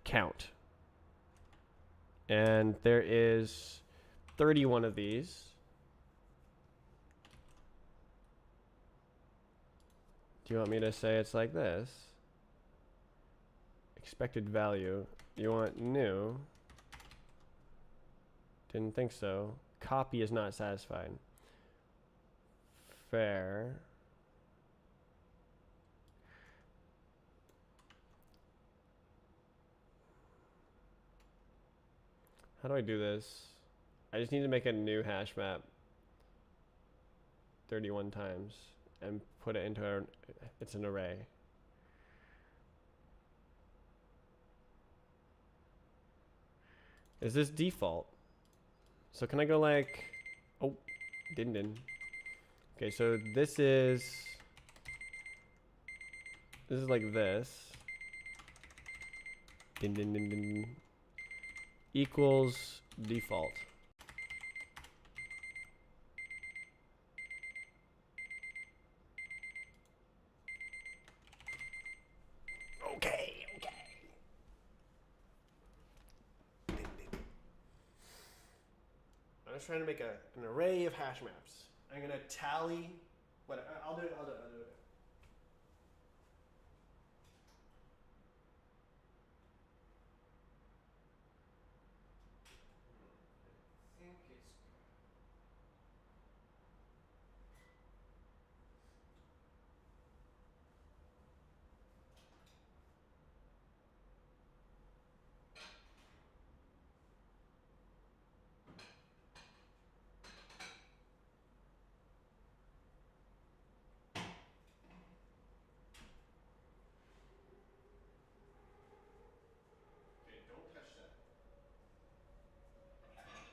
count, and there is 31 of these. Do you want me to say it's like this? Expected value. You want new? Didn't think so. Copy is not satisfied. Fair. How do I do this? I just need to make a new hash map 31 times and put it into it's an array. Is this default? So can I go like, oh, didn't. Okay, so this is like this. Din. Equals default. Okay. I'm just trying to make an array of hash maps. I'm gonna tally. What? I'll do it. I think it's okay. Don't touch that. Close.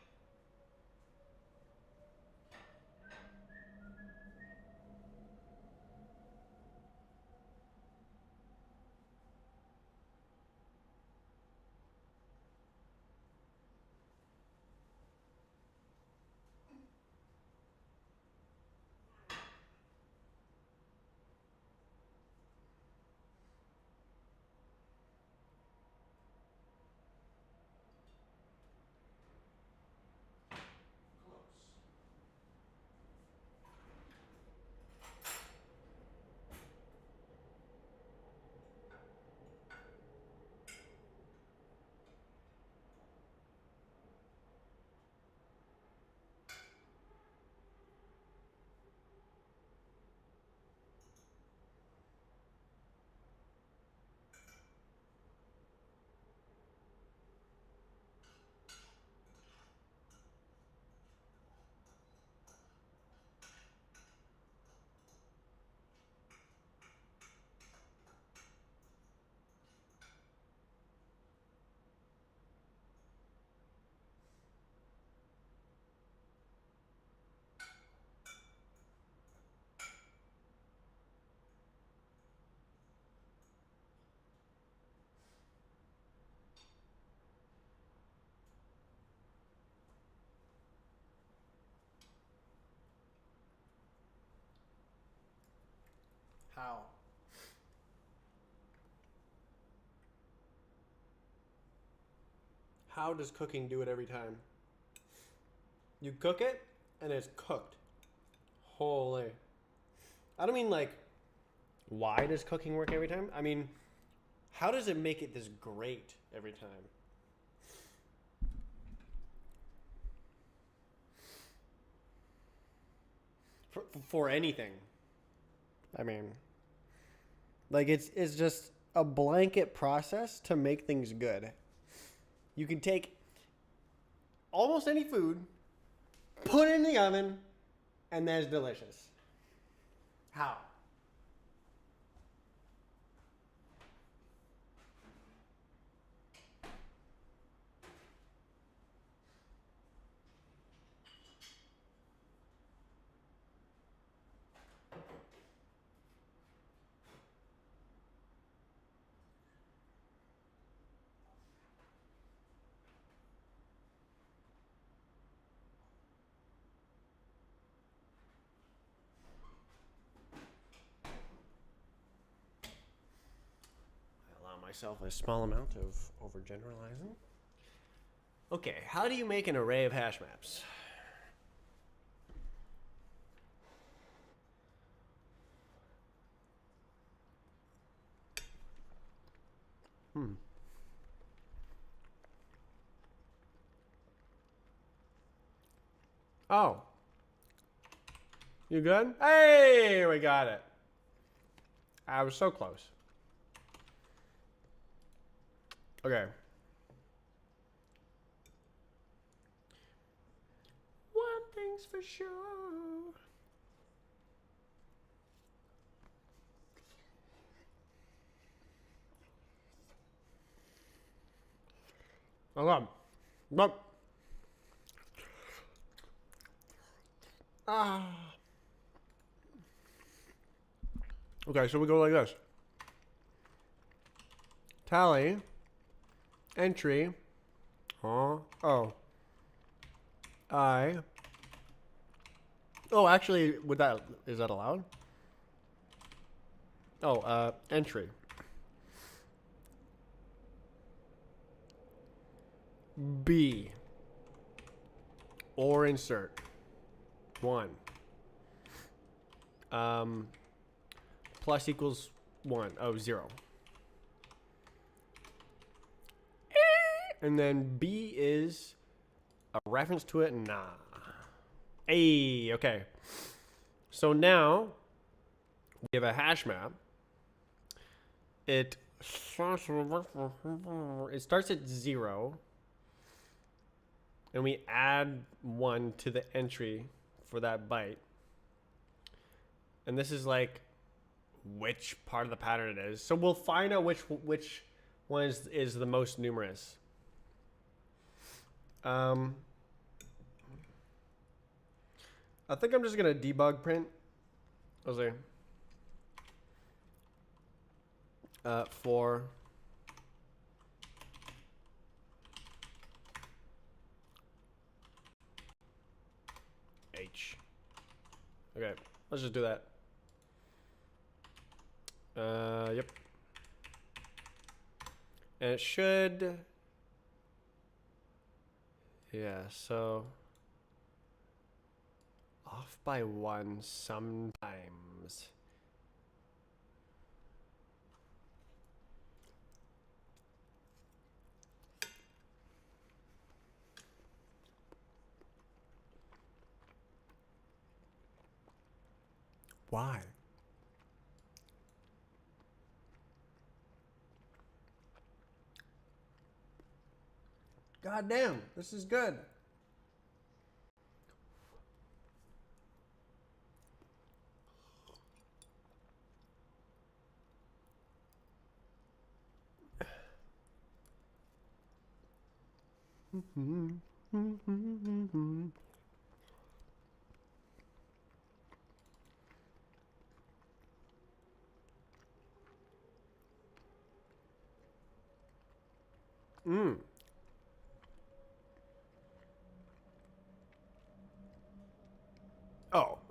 How? How does cooking do it every time? You cook it, and it's cooked. Holy. I don't mean like, why does cooking work every time? I mean, how does it make it this great every time? For anything. I mean, like it's just a blanket process to make things good. You can take almost any food, put it in the oven, and that's delicious. How? I allow myself a small amount of overgeneralizing. Okay, how do you make an array of hash maps? Oh. You good? Hey, we got it. I was so close. Okay. One thing's for sure. Okay. But ah. Okay, so we go like this. Tally. Entry. Oh. I. Oh, actually, is that allowed? Oh, entry. B. Or insert. 1. Plus equals 1. Oh, 0. And then B is a reference to it. Nah. Hey, okay. So now we have a hash map. It starts at 0. And we add 1 to the entry for that byte. And this is like which part of the pattern it is. So we'll find out which one is the most numerous. I think I'm just gonna debug print. I'll say for H. Okay, let's just do that. Yep. And it should. Yeah, so off by 1 sometimes. Why? God damn, this is good.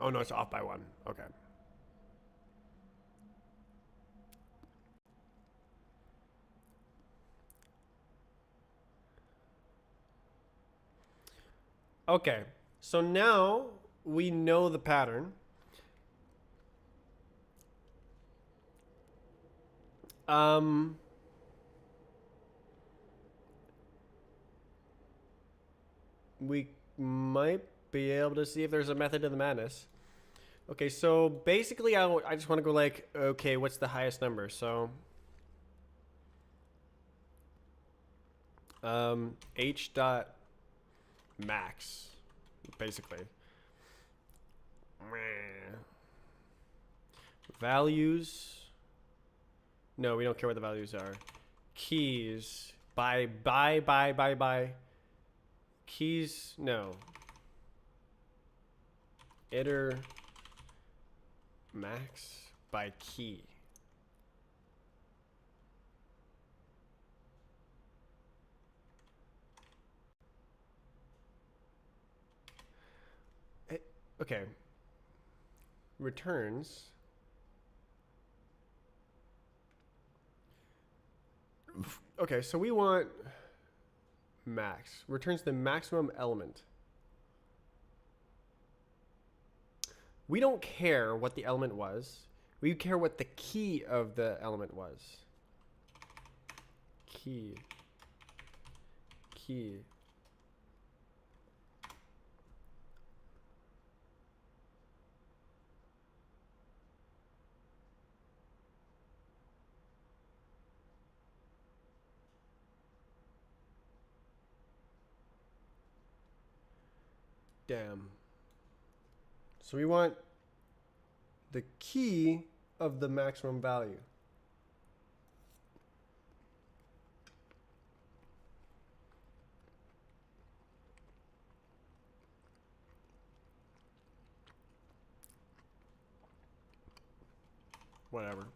Oh no, it's off by 1. Okay. Okay, so now we know the pattern. We might be able to see if there's a method to the madness. Okay, so basically I just want to go like, okay, what's the highest number? So H dot max, basically. Values. No, we don't care what the values are. Keys. By. Keys. No. Iter max by key. Okay. Returns. Okay, so we want max. Returns the maximum element. We don't care what the element was. We care what the key of the element was. Key. Damn. So we want the key of the maximum value. Whatever.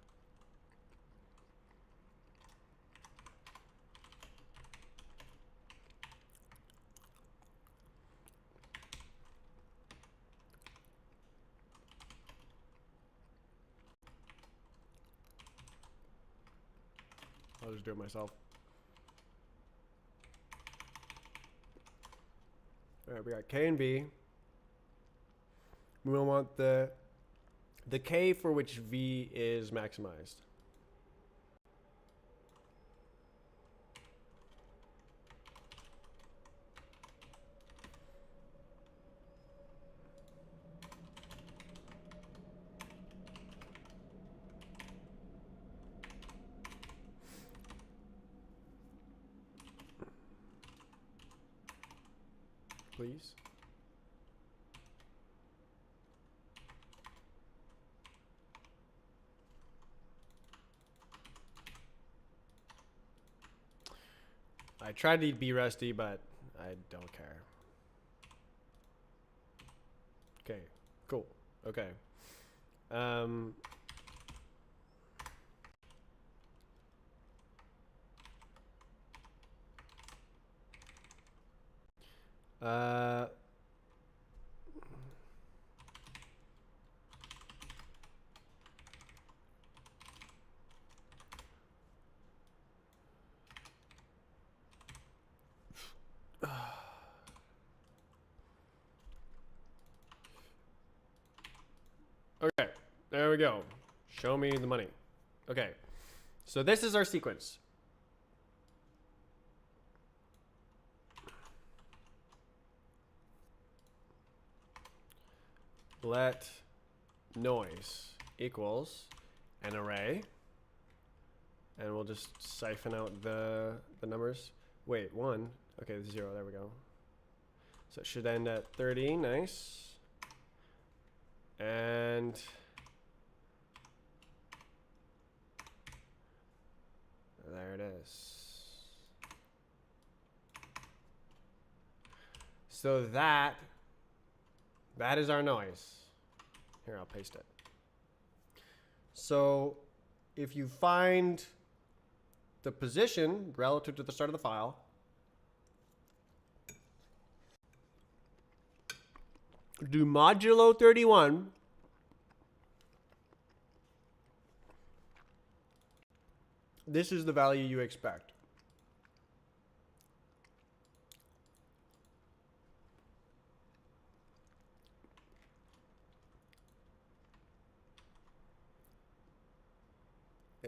I'll just do it myself. All right, we got K and B. We want the K for which V is maximized. Please. I tried to be rusty, but I don't care. Okay, cool. Okay. Okay, there we go. Show me the money. Okay, so this is our sequence. Let noise equals an array, and we'll just siphon out the numbers. Wait, 1. Okay, 0. There we go. So it should end at 30. Nice. And there it is. So that is our noise. Here, I'll paste it. So if you find the position relative to the start of the file, do modulo 31, this is the value you expect.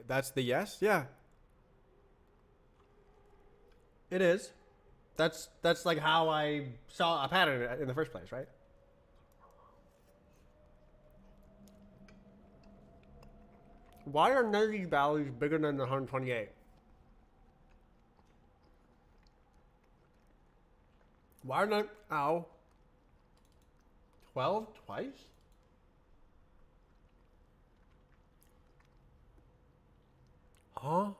That's the yes? Yeah. It is. That's like how I saw a pattern in the first place, right? Why are none of these values bigger than the 128? Why are not, ow, 12 twice? Huh?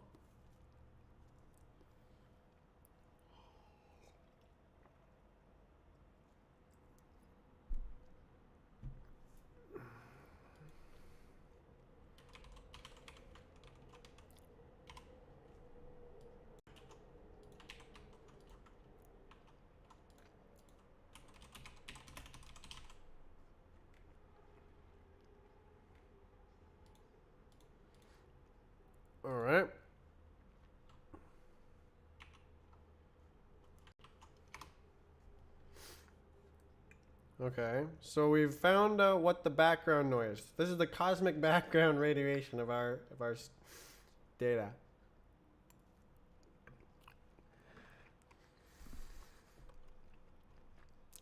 All right. Okay, so we've found out what the background noise. This is the cosmic background radiation of our data.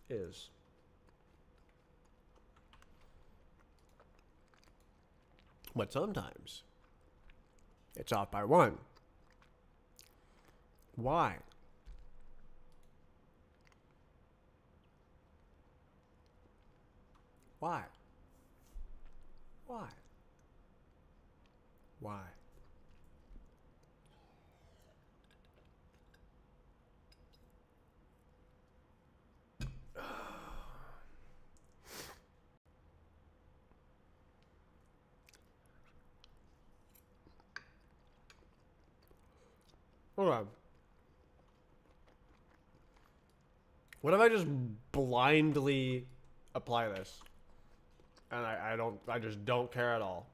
Is. But sometimes it's off by 1. Why? Why? Why? Why? Hold on. What if I just blindly apply this? And I just don't care at all.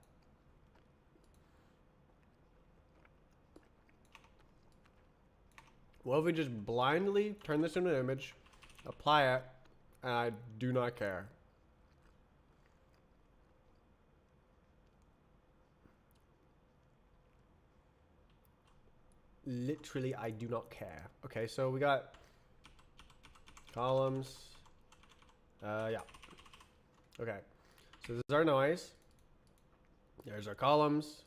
What if we just blindly turn this into an image, apply it, and I do not care? Literally, I do not care. Okay, so we got columns. Yeah. Okay. So this is our noise. There's our columns.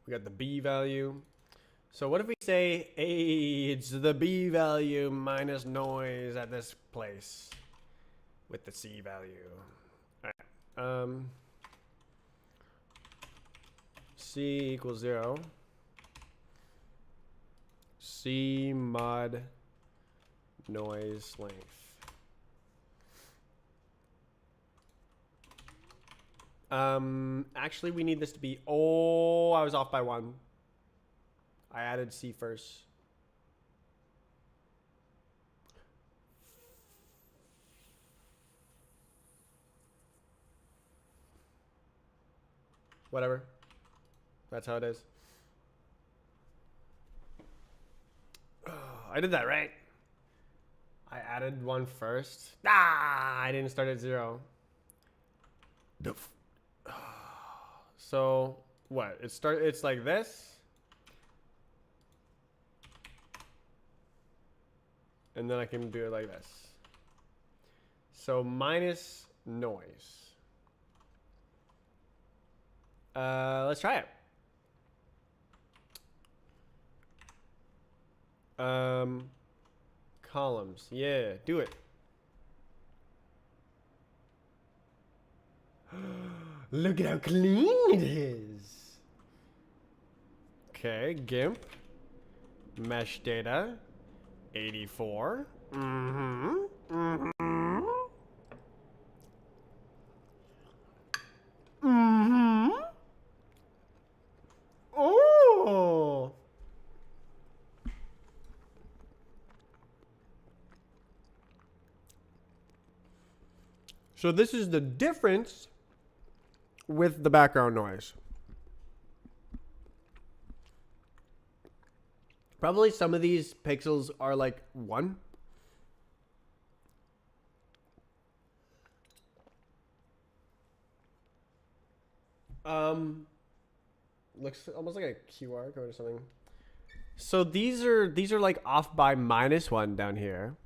We got the B value. So what if we say, hey, it's the B value minus noise at this place with the C value. All right. C equals 0. C mod noise length. Actually, we need this to be, oh, I was off by 1. I added C first. Whatever. That's how it is. Oh, I did that right. I added 1 first. Ah, I didn't start at 0. So what? It's like this. And then I can do it like this. So minus noise. Let's try it. Columns. Yeah, do it. Look at how clean it is. Okay, GIMP. Mesh data. 84. Oh. So this is the difference with the background noise. Probably some of these pixels are like 1. Looks almost like a QR code or something. So these are like off by -1 down here.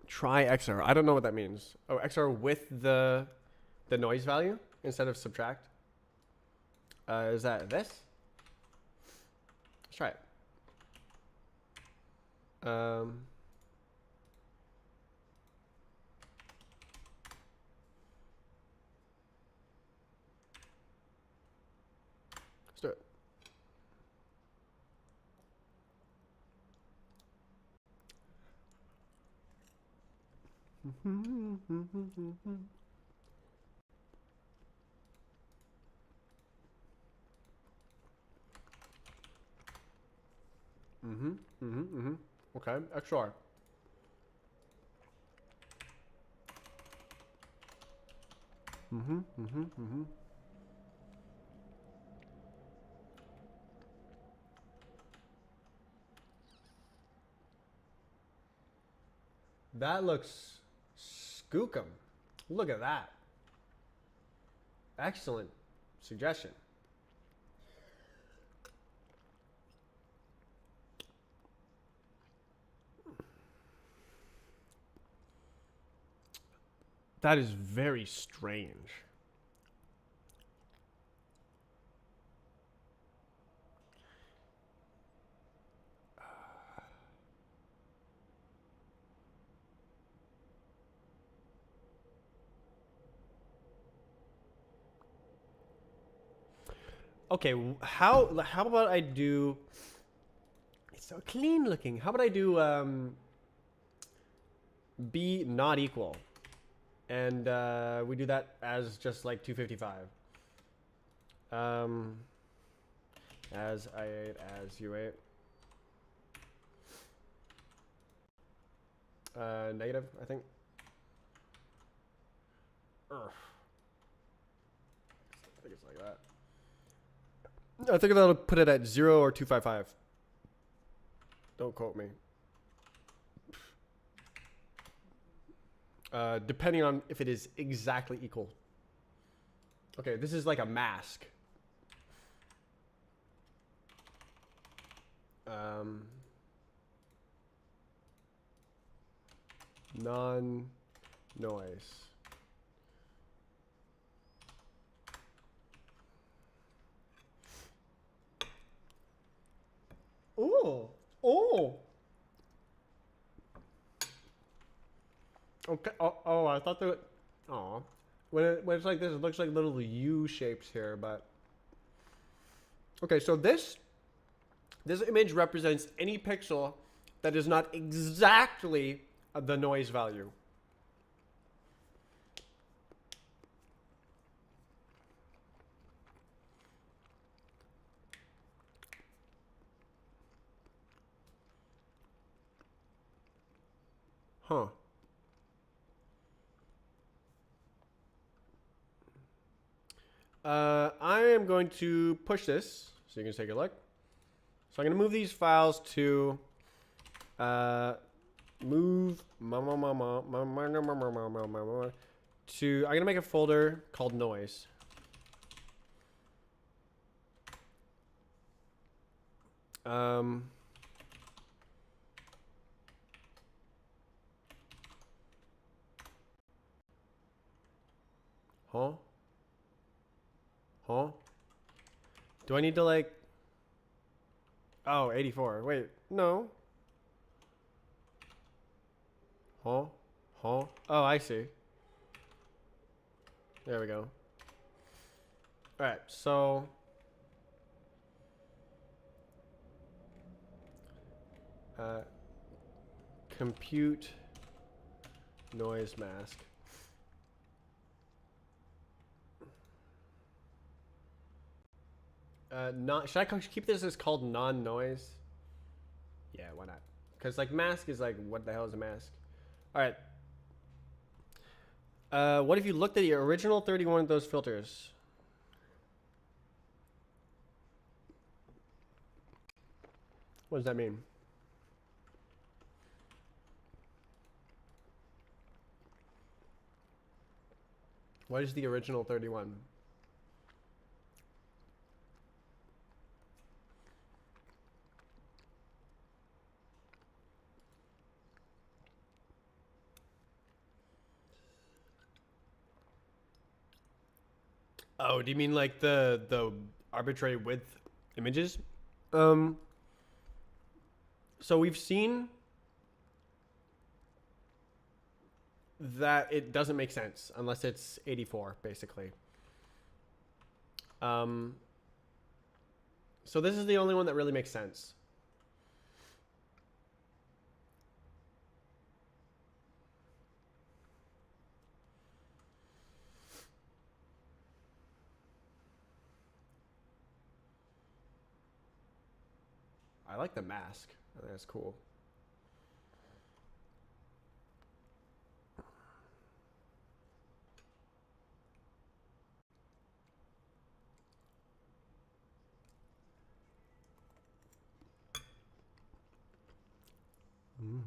Try XR. I don't know what that means. Oh, XR with the noise value instead of subtract. Is that this? Let's try it. Let's do it. Okay, XR. That looks skookum. Look at that. Excellent suggestion. That is very strange. Okay, how about I do It's so clean looking. How about I do B not equal? And we do that as just like 255. As I8, as U8. Negative, I think. Ugh. I think it's like that. I think that'll put it at 0 or 255. Don't quote me. Depending on if it is exactly equal. Okay, this is like a mask. Non-noise. Oh, oh. Okay. Oh, I thought that. Oh, when it's like this, it looks like little U shapes here, but. Okay, so this image represents any pixel that is not exactly the noise value. Huh. I am going to push this so you can take a look. So I'm going to move these files to move to, I'm going to make a folder called noise. Huh? Huh? Do I need to like... Oh, 84. Wait, no. Huh? Huh? Oh, I see. There we go. Alright, so... compute noise mask. Should I keep this as called non-noise? Yeah, why not? Because like mask is like, what the hell is a mask? All right. What if you looked at the original 31 of those filters? What does that mean? What is the original 31? Oh, do you mean like the arbitrary width images? So we've seen that it doesn't make sense unless it's 84, basically. So this is the only one that really makes sense. I like the mask. I think that's cool. Mm.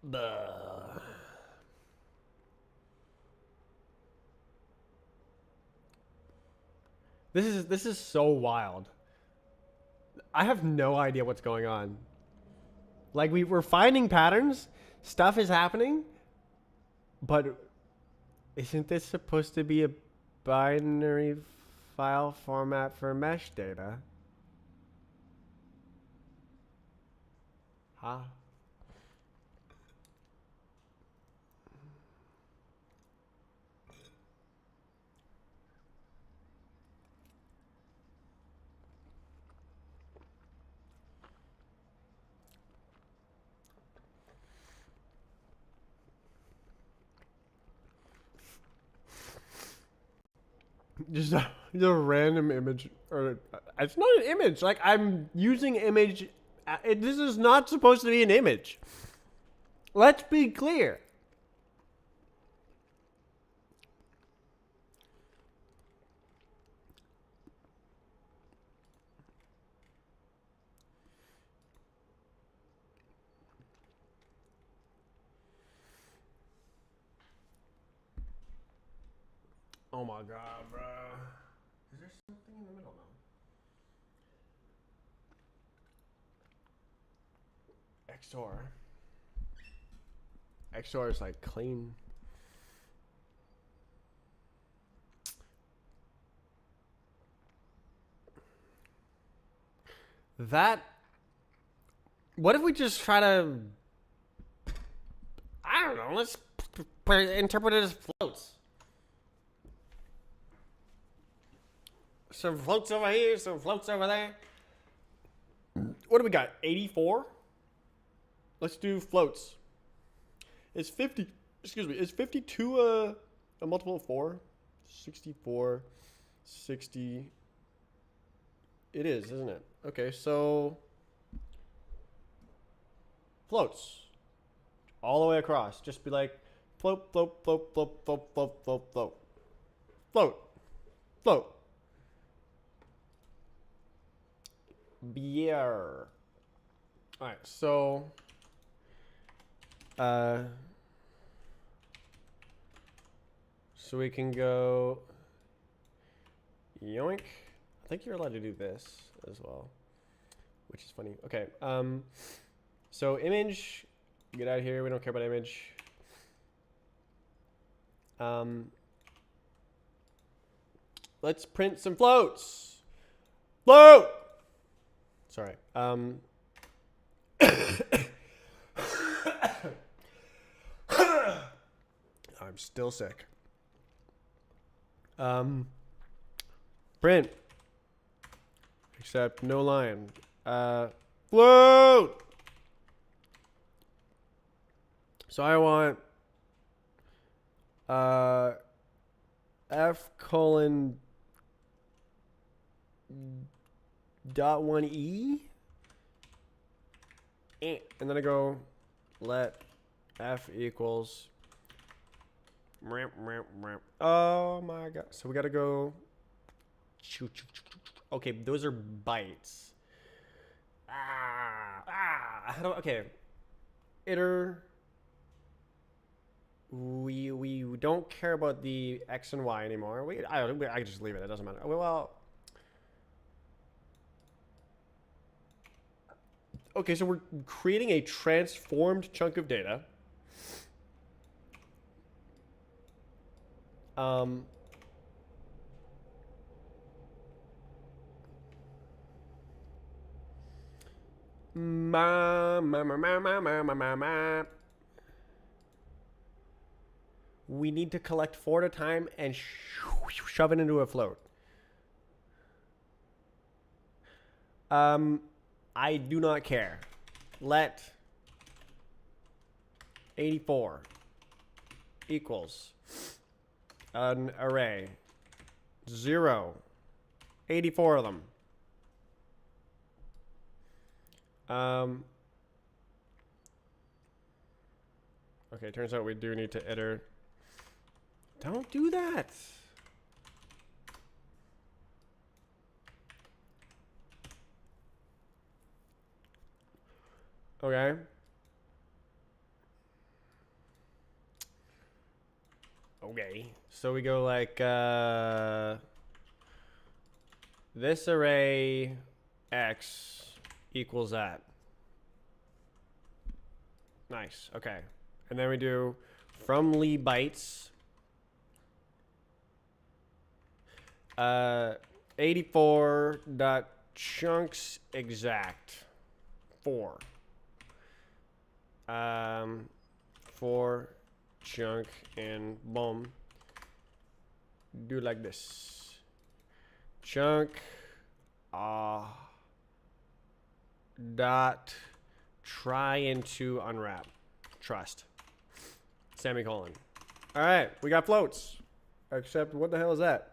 Buh. This is so wild. I have no idea what's going on. Like we're finding patterns, stuff is happening, but isn't this supposed to be a binary file format for mesh data? Huh? Just a random image, or it's not an image. Like I'm using image. This is not supposed to be an image. Let's be clear. Oh my god, bro. Is there something in the middle now? XOR. XOR is like clean. That. What if we just try to? I don't know. Let's interpret it as floats. Some floats over here, some floats over there. What do we got? 84? Let's do floats. Is 50, excuse me, is 52 a multiple of 4? 64, 60. It is, isn't it? Okay, so floats. All the way across. Just be like float, float, float, float, float, float, float, float. Float. Float. Beer. Alright, so so we can go yoink. I think you're allowed to do this as well, which is funny. Okay, so image, get out of here. We don't care about image. Let's print some floats. Float. Sorry. I'm still sick. Print. Except no line. Float. So I want F colon dot 1e, and then I go let F equals. Oh my god! So we gotta go. Okay, those are bytes. How do? Okay, iter. We don't care about the x and y anymore. I can just leave it. It doesn't matter. Well. Okay, so we're creating a transformed chunk of data. We need to collect 4 at a time and shove it into a float. I do not care. Let 84 equals an array 0, 84 of them. Okay, turns out we do need to iter. Don't do that. Okay. Okay. So we go like this array X equals that. Nice. Okay. And then we do from Lee bytes 84 dot chunks exact 4 for chunk and boom, do like this chunk dot try into unwrap trust semicolon. All right, we got floats, except what the hell is that?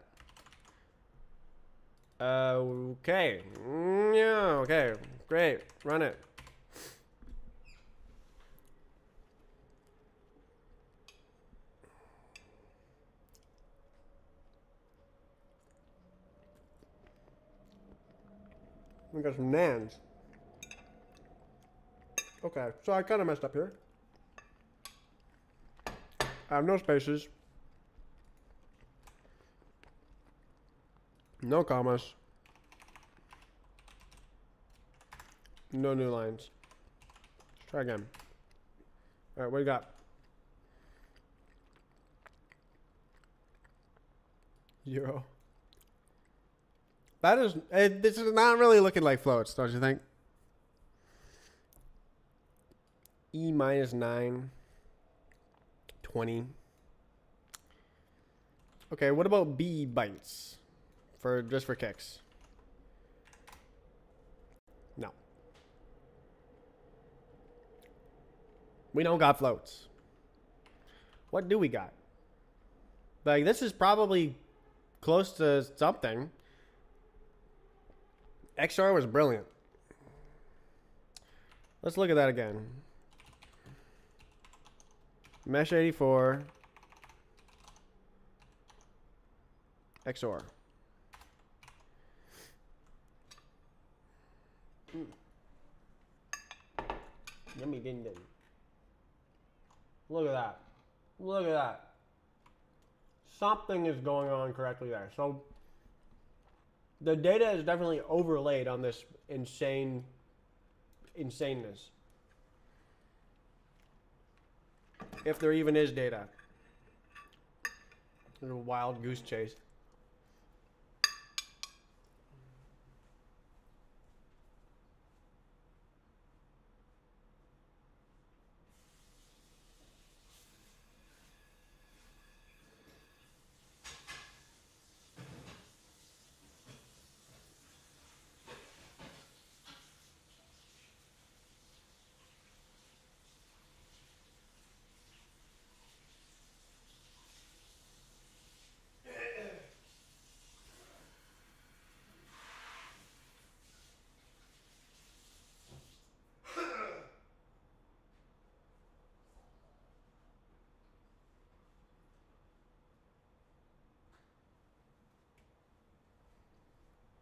Okay. Yeah, okay. Great. Run it. We got some nans. Okay, so I kind of messed up here. I have no spaces. No commas. No new lines. Let's try again. All right, what do you got? 0. That is, this is not really looking like floats, don't you think? E minus 9, 20. Okay, what about B bytes? Just for kicks. No. We don't got floats. What do we got? Like, this is probably close to something. XR was brilliant. Let's look at that again. Mesh 84. XOR. Yummy din din. Look at that. Look at that. Something is going on correctly there. So the data is definitely overlaid on this insaneness. If there even is data. There's a wild goose chase.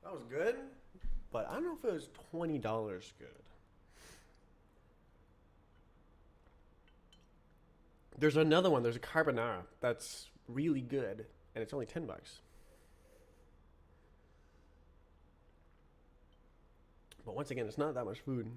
That was good, but I don't know if it was $20 good. There's another one. There's a carbonara that's really good, and it's only $10. But once again, it's not that much food.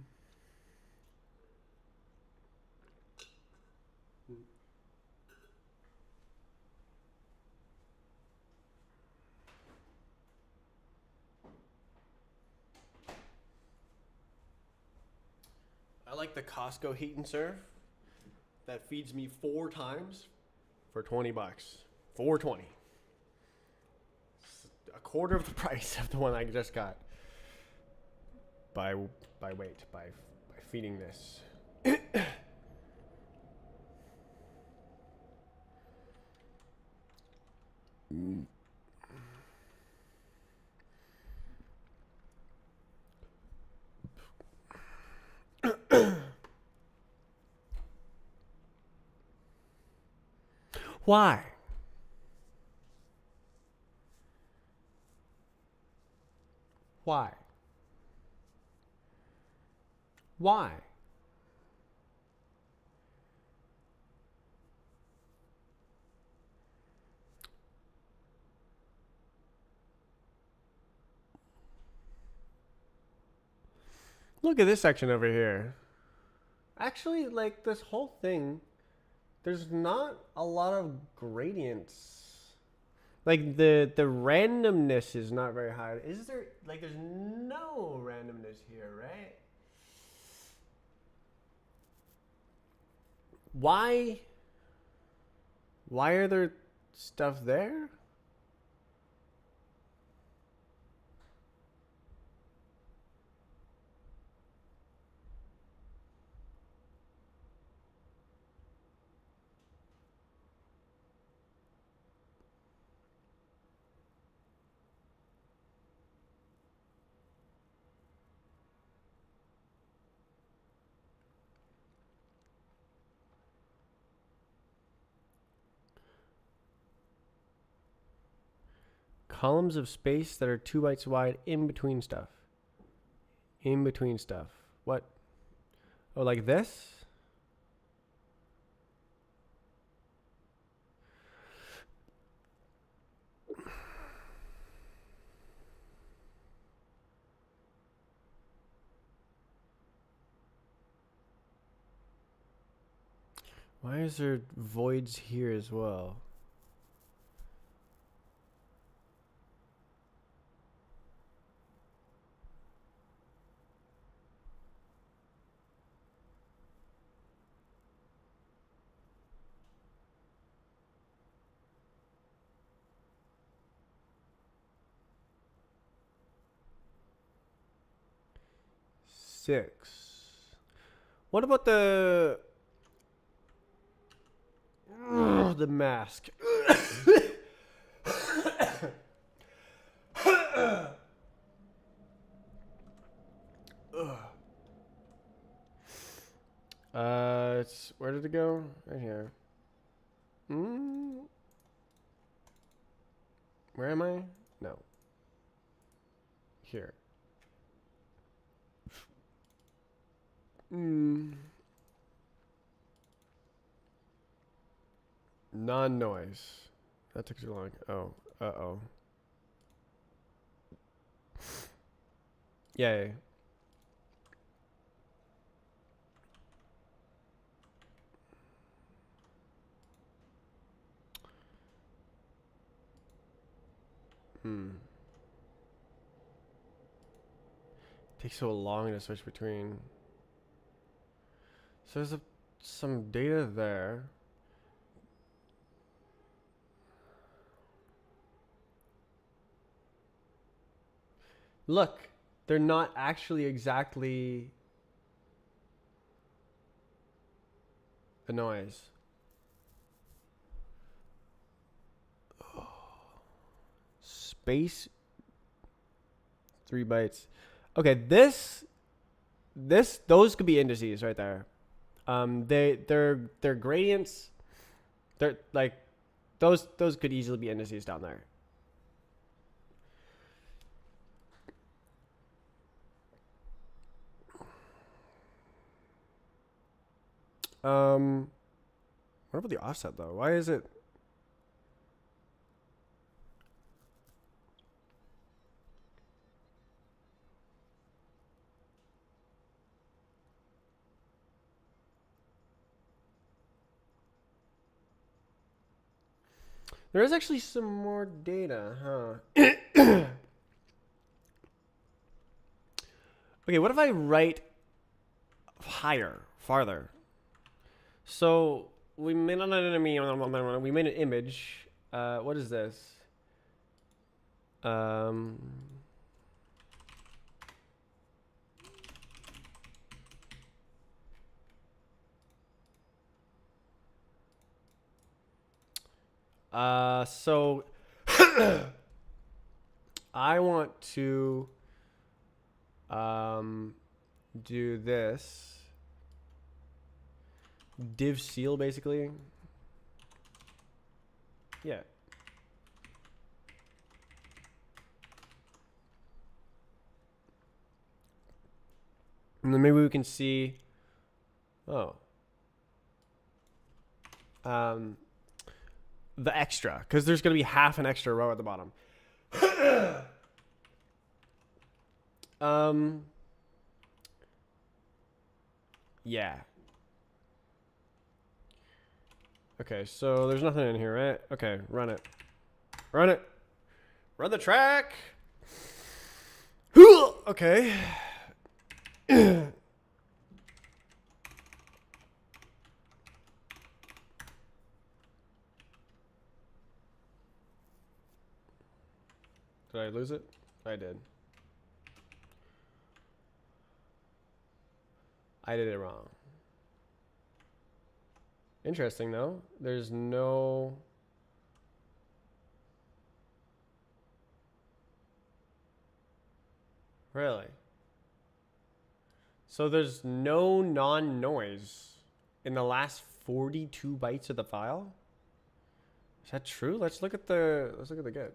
I like the Costco heat and serve that feeds me 4 times for $20. $4.20. A quarter of the price of the one I just got. By feeding this. Why? Why? Why? Look at this section over here. Actually, like this whole thing, there's not a lot of gradients. Like the randomness is not very high. Is there, like, there's no randomness here, right? Why are there stuff there? Columns of space that are 2 bytes wide in between stuff. In between stuff. What? Oh, like this? Why is there voids here as well? Six. What about the mask? It's, where did it go? Right here. Where am I? No. Here. Non-noise. That took too long. Oh. Uh-oh. Yay. Takes so long to switch between. So there's some data there. Look, they're not actually exactly a noise. Space 3 bytes. Okay, those could be indices right there. They're gradients. They're like those could easily be indices down there. What about the offset though? Why is it? There is actually some more data, huh? Okay, what if I write higher, farther? So we made an image. What is this? So I want to do this div seal basically. Yeah. And then maybe we can see, oh, the extra, because there's going to be half an extra row at the bottom. Yeah. Okay, so there's nothing in here, right? Okay, run it. Run it. Run the track. Okay. Did I lose it? I did. I did it wrong. Interesting, though. There's no... Really? So there's no non-noise in the last 42 bytes of the file? Is that true? Let's look at the get.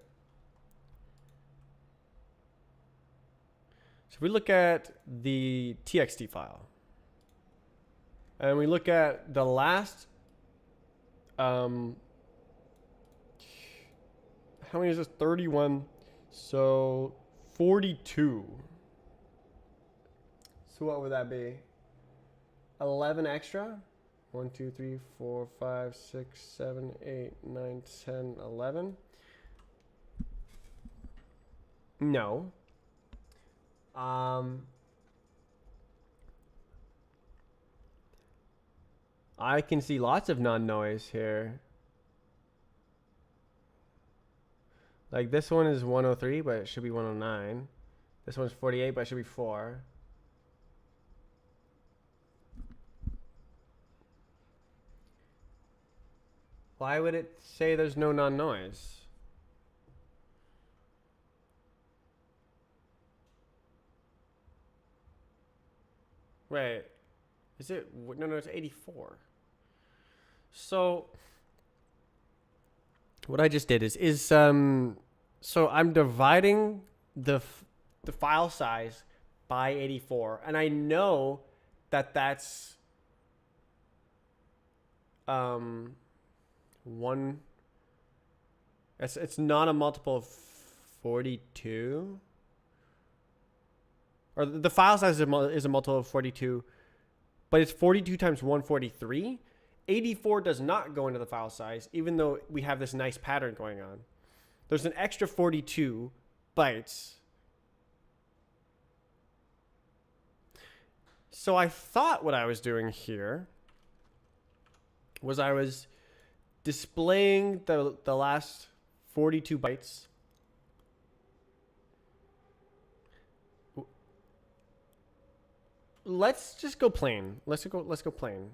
So if we look at the txt file and we look at the last how many is this? 31. So 42. So what would that be? 11 extra? 1, 2, 3, 4, 5, 6, 7, 8, 9, 10, 11. No. I can see lots of non-noise here. Like this one is 103, but it should be 109. This one's 48, but it should be 4. Why would it say there's no non-noise? Wait, is it? No, it's 84. So what I just did is so I'm dividing the file size by 84, and I know that that's one. It's not a multiple of 42, or the file size is a multiple of 42, but it's 42 times 143. 84 does not go into the file size, even though we have this nice pattern going on. There's an extra 42 bytes. So I thought what I was doing here was I was displaying the last 42 bytes. Let's just go plain. Let's go plain.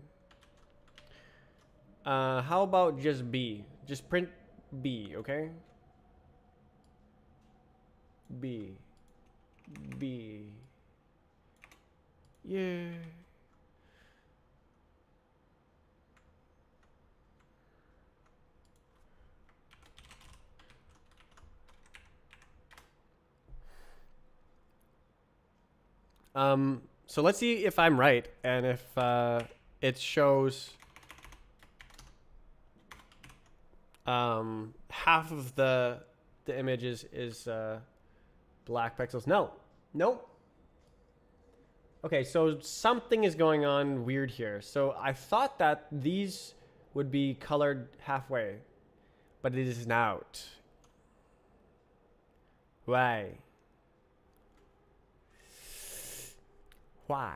How about just B? Just print B, okay? B. Yeah. So let's see if I'm right and if it shows half of the image is black pixels. No. Nope. Okay, so something is going on weird here. So I thought that these would be colored halfway, but it is not. Why? Why?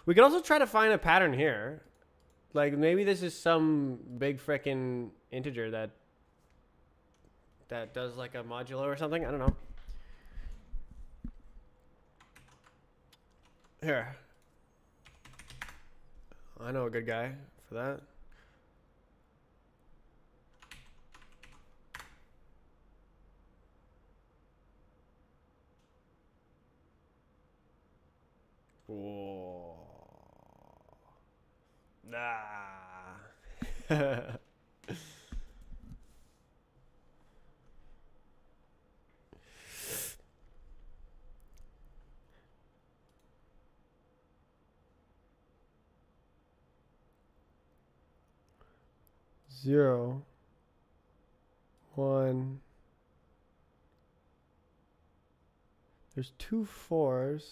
We could also try to find a pattern here. Like maybe this is some big frickin' integer that does like a modulo or something. I don't know. Here. I know a good guy for that. Whoa. Nah. 0, 1. There's 2 4s.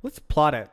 Let's plot it.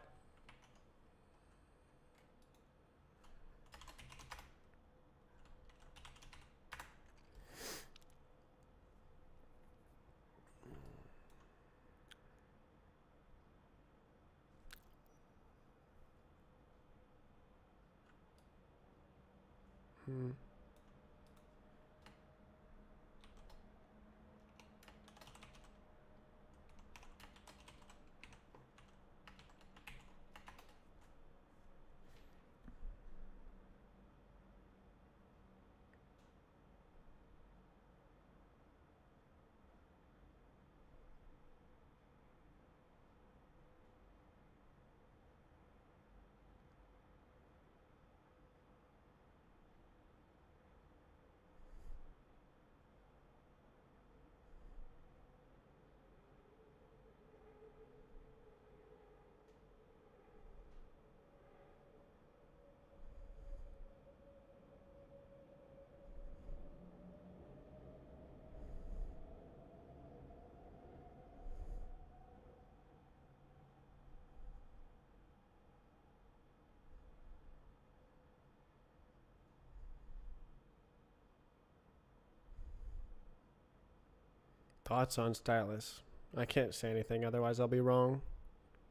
Thoughts on stylus? I can't say anything, otherwise I'll be wrong.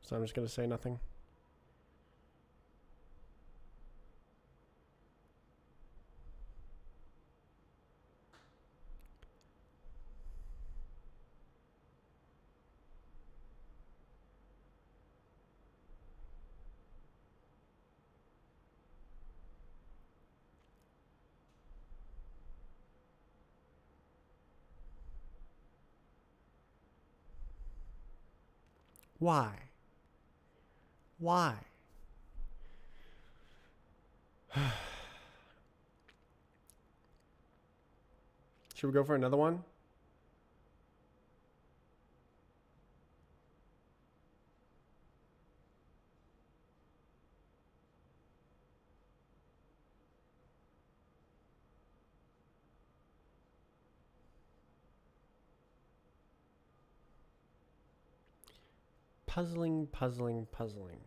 So I'm just going to say nothing. Why? Why? Should we go for another one? Puzzling, puzzling, puzzling.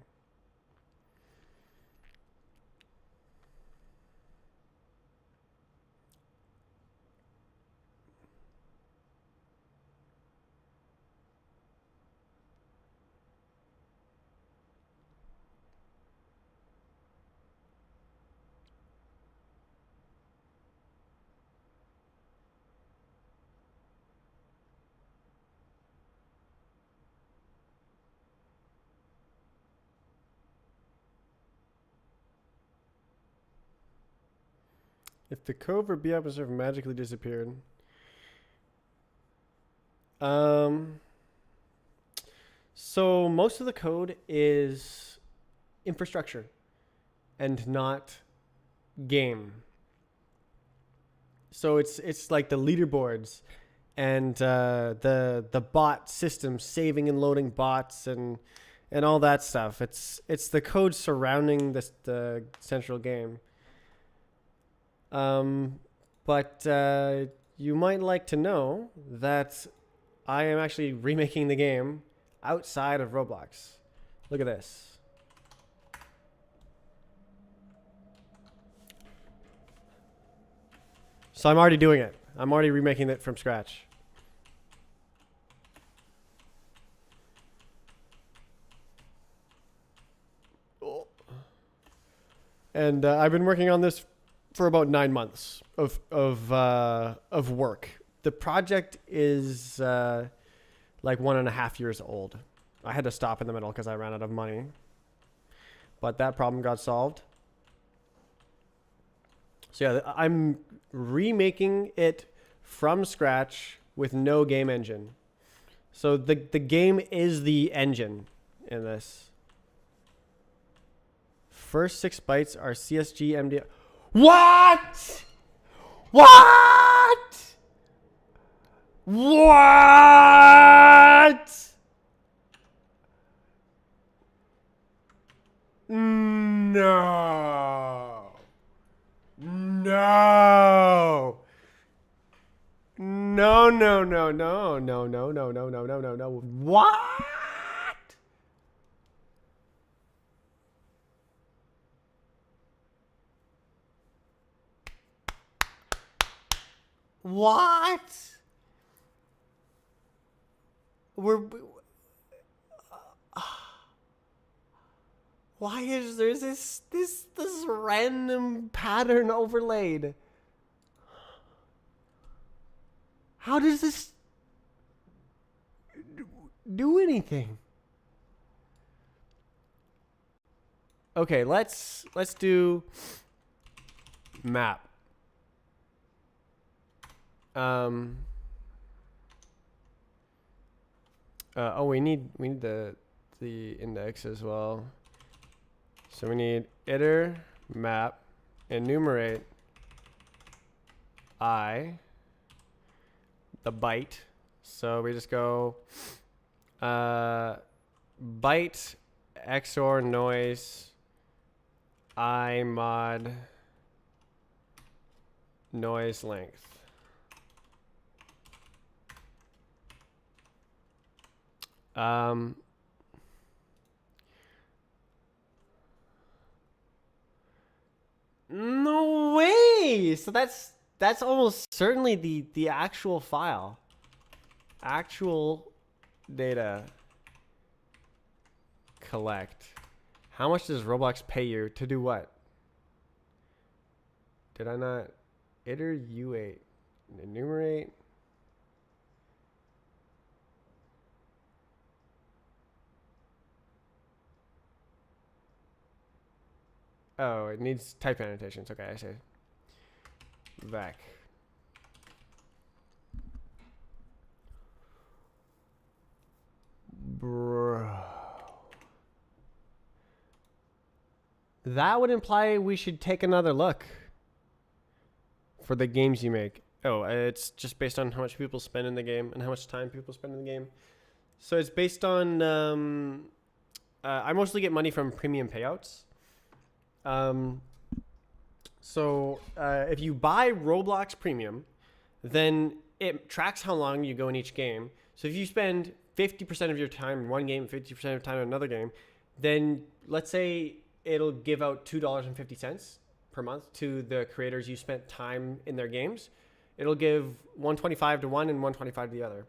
If the cove or BI reserve magically disappeared. So most of the code is infrastructure and not game. So it's like the leaderboards and the bot system saving and loading bots and all that stuff. It's the code surrounding the central game. But you might like to know that I am actually remaking the game outside of Roblox. Look at this. So I'm already doing it. I'm already remaking it from scratch. And I've been working on this for about 9 months of work. The project is like 1.5 years old. I had to stop in the middle because I ran out of money. But that problem got solved. So yeah, I'm remaking it from scratch with no game engine. So the game is the engine in this. First 6 bytes are CSG MD. What? What? What? No. No. No, no, no, no, no, no, no, no, no, no, no, no. What? What? We're. Why is there this random pattern overlaid? How does this do anything? Okay, let's do map. Oh, we need the index as well. So we need iter map enumerate I the byte. So we just go byte XOR noise I mod noise length. No way. So that's almost certainly the actual file. Actual data collect. How much does Roblox pay you to do what? Did I not iter U8 enumerate? Oh, it needs type annotations. Okay, I see. Back. Bro. That would imply we should take another look for the games you make. Oh, it's just based on how much people spend in the game and how much time people spend in the game. So it's based on, I mostly get money from premium payouts. So if you buy Roblox Premium, then it tracks how long you go in each game. So if you spend 50% of your time in one game, 50% of your time in another game, then let's say it'll give out $2.50 per month to the creators you spent time in their games. It'll give 125 to one and 125 to the other.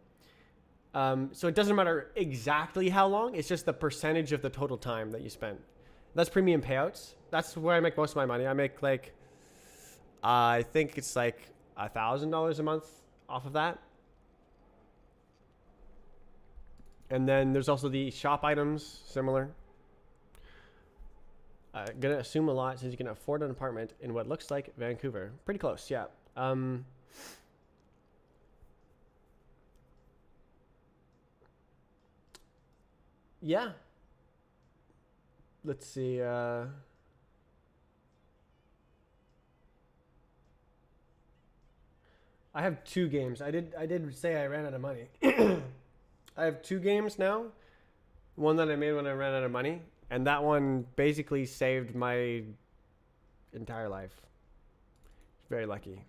So it doesn't matter exactly how long. It's just the percentage of the total time that you spent. That's premium payouts. That's where I make most of my money. I make like, I think it's like $1,000 a month off of that. And then there's also the shop items, similar. Gonna assume a lot since you can afford an apartment in what looks like Vancouver. Pretty close, yeah. Yeah. Let's see. I have two games. I did say I ran out of money. I have two games now. One that I made when I ran out of money, and that one basically saved my entire life. Very lucky.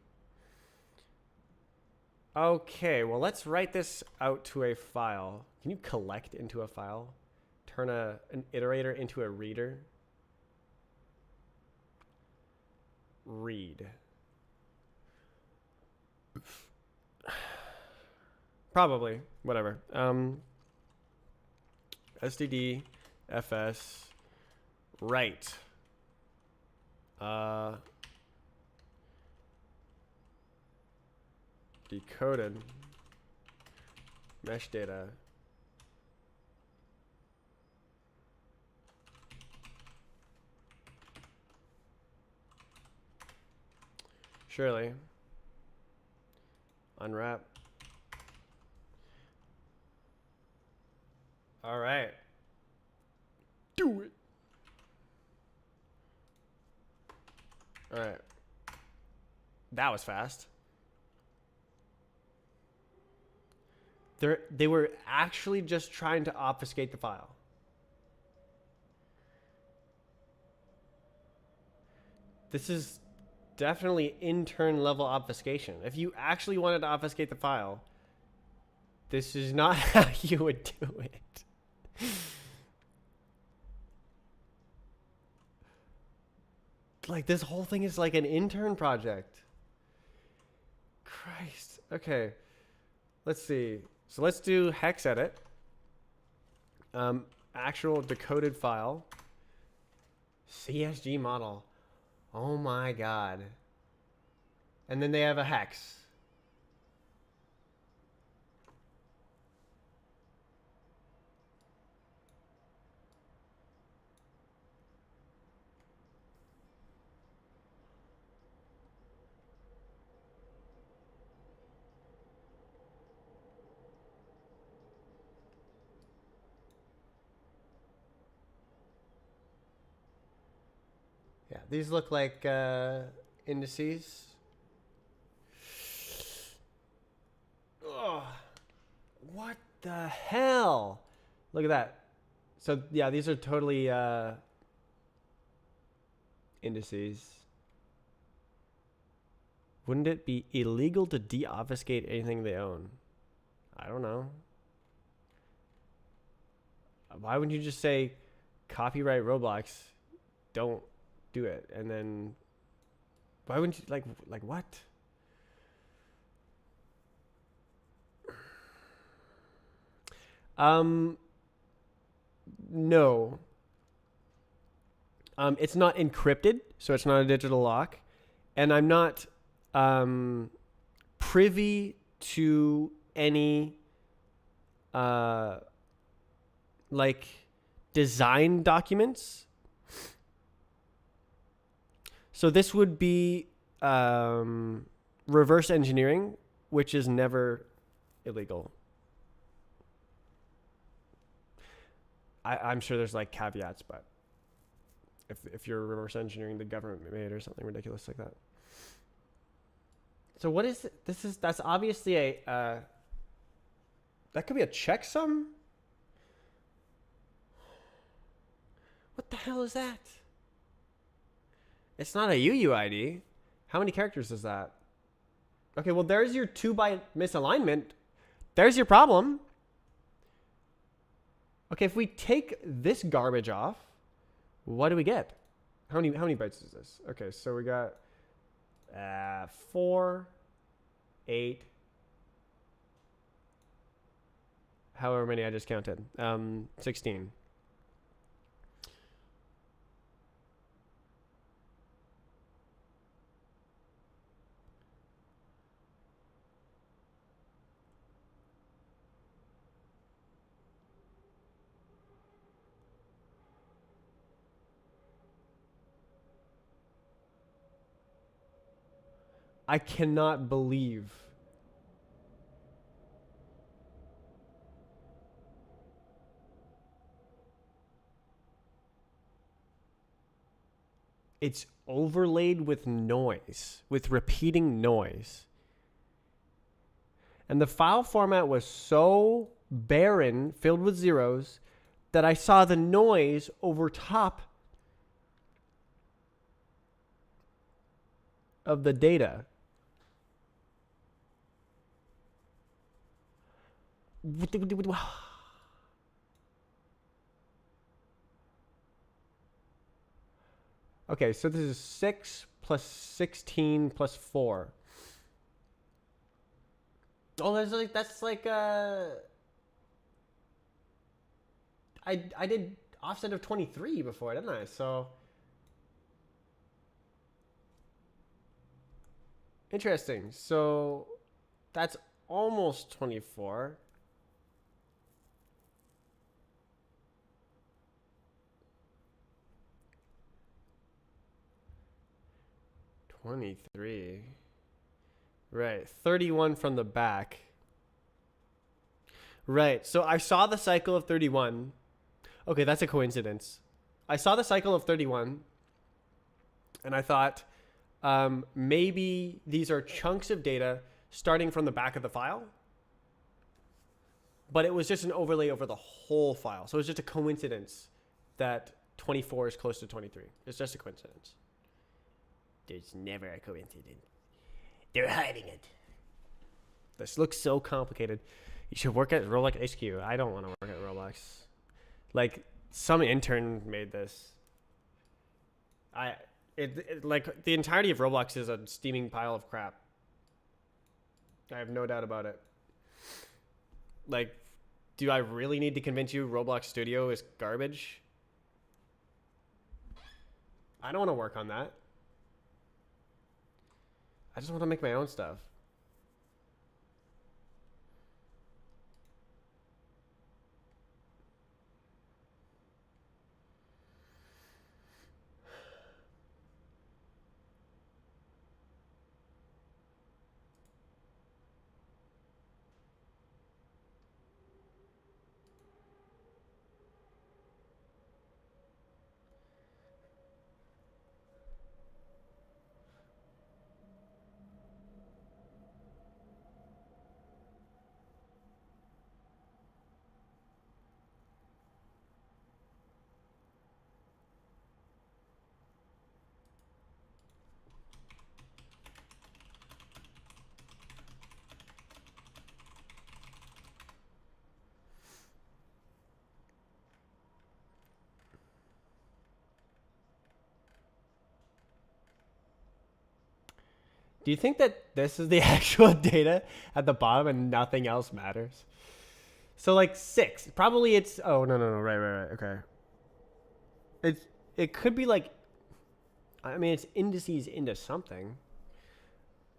Okay, well, let's write this out to a file. Can you collect into a file? Turn an iterator into a reader? Read. Probably. Whatever. STD, FS, write. Decoded. Mesh data. Surely. Unwrap. All right. Do it. All right. That was fast. They were actually just trying to obfuscate the file. This is definitely intern level obfuscation. If you actually wanted to obfuscate the file, This is not how you would do it. Like, this whole thing is like an intern project. Christ. Okay. Let's see. So let's do hex edit. Actual decoded file. CSG model. Oh my god. And then they have a hex. Yeah, these look like indices. Oh, what the hell? Look at that. So yeah, these are totally indices. Wouldn't it be illegal to deobfuscate anything they own? I don't know. Why wouldn't you just say copyright Roblox? Don't do it. And then why wouldn't you like what? No. It's not encrypted, so it's not a digital lock, and I'm not privy to any like design documents. So this would be reverse engineering, which is never illegal. I'm sure there's like caveats, but if you're reverse engineering the government made or something ridiculous like that. So what is it? That's obviously a that could be a checksum. What the hell is that? It's not a UUID. How many characters is that? Okay, well there's your 2-byte misalignment. There's your problem. Okay, if we take this garbage off, what do we get? How many bytes is this? Okay, so we got 4, 8, however many I just counted. 16. I cannot believe it's overlaid with noise, with repeating noise. And the file format was so barren, filled with zeros, that I saw the noise over top of the data. Okay, so this is 6 plus 16 plus 4. Oh, that's like I did offset of 23 before, didn't I? So interesting. So that's almost 24. $23. Right, 31 from the back. Right, so I saw the cycle of 31. Okay, that's a coincidence. I saw the cycle of 31, and I thought maybe these are chunks of data starting from the back of the file. But it was just an overlay over the whole file. So it's just a coincidence that 24 is close to 23. It's just a coincidence. There's never a coincidence. They're hiding it. This looks so complicated. You should work at Roblox HQ. I don't want to work at Roblox. Like, some intern made this. Like, the entirety of Roblox is a steaming pile of crap. I have no doubt about it. Like, do I really need to convince you Roblox Studio is garbage? I don't want to work on that. I just want to make my own stuff. Do you think that this is the actual data at the bottom and nothing else matters? So like 6. Probably it's oh no. Right. Okay. It's it could be like I mean it's indices into something.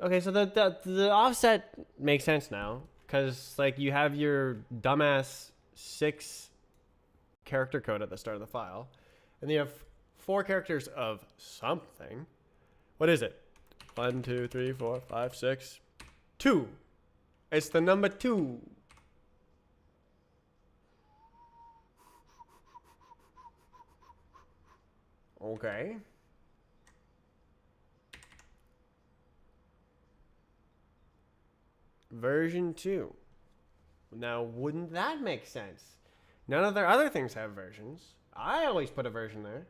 Okay, so the offset makes sense now cuz like you have your dumbass 6 character code at the start of the file and then you have 4 characters of something. What is it? 1, 2, 3, 4, 5, 6, 2. It's the number 2. Okay. Version 2. Now, wouldn't that make sense? None of their other things have versions. I always put a version there.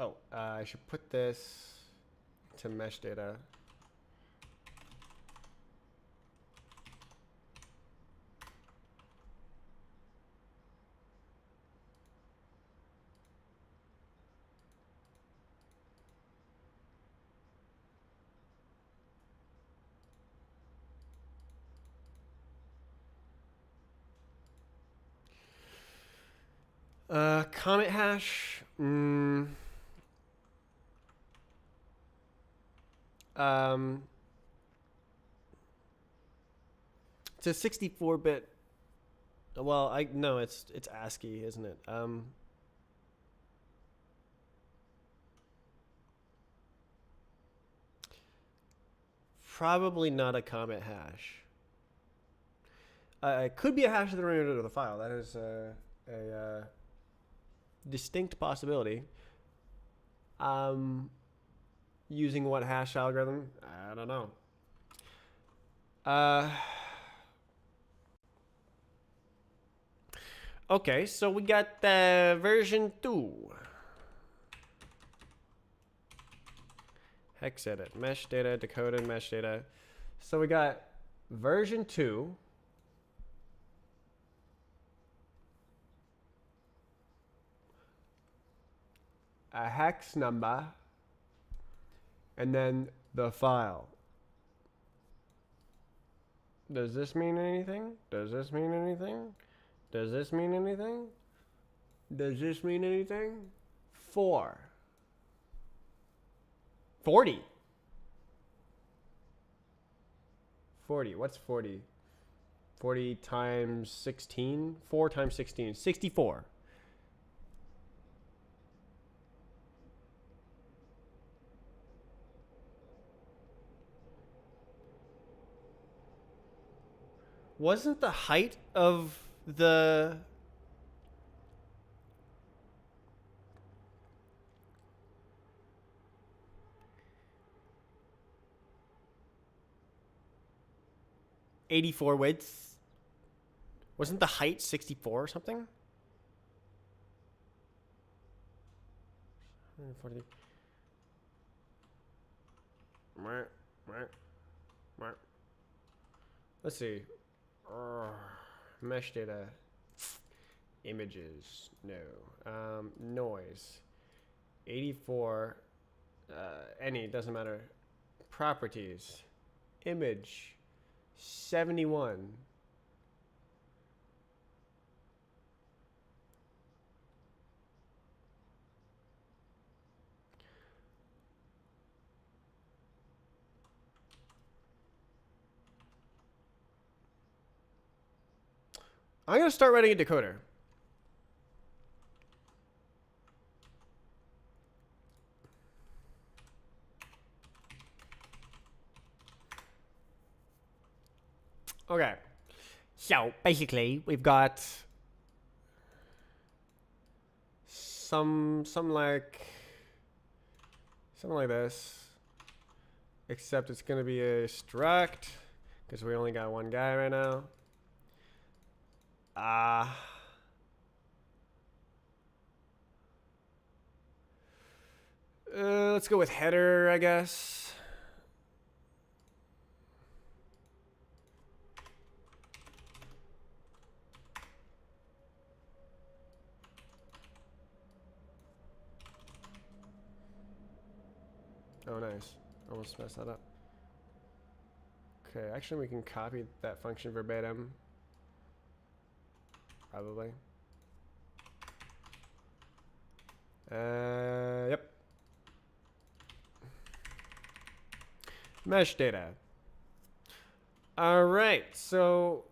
Oh, I should put this to mesh data. Comet hash. It's a 64-bit. Well, I no, it's ASCII, isn't it? Probably not a Comet hash. It could be a hash of the remainder of the file. That is a distinct possibility. Using what hash algorithm? I don't know. Okay, so we got version 2. Hex edit, mesh data, decoded mesh data. So we got version 2. A hex number, and then the file. Does this mean anything? Does this mean anything? Does this mean anything? Does this mean anything? 4. 40. 40. What's 40? 40 times 16? 4 times 16. 64. Wasn't the height of the... ...84 width? Wasn't the height 64 or something? 140. Let's see. Mesh data. Images. No. Noise. 84. Any. Doesn't matter. Properties. Image. 71. I'm going to start writing a decoder. Okay. So basically, we've got something like this, except it's going to be a struct because we only got one guy right now. Let's go with header, I guess. Oh, nice. Almost messed that up. Okay, actually we can copy that function verbatim. Probably. Yep. Mesh data. All right, so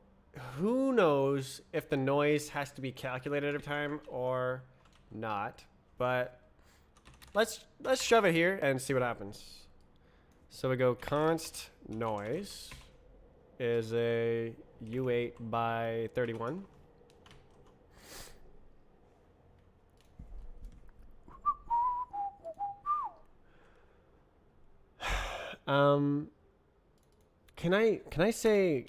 who knows if the noise has to be calculated every time or not, but let's shove it here and see what happens. So we go const noise is a U8 by 31. Can I say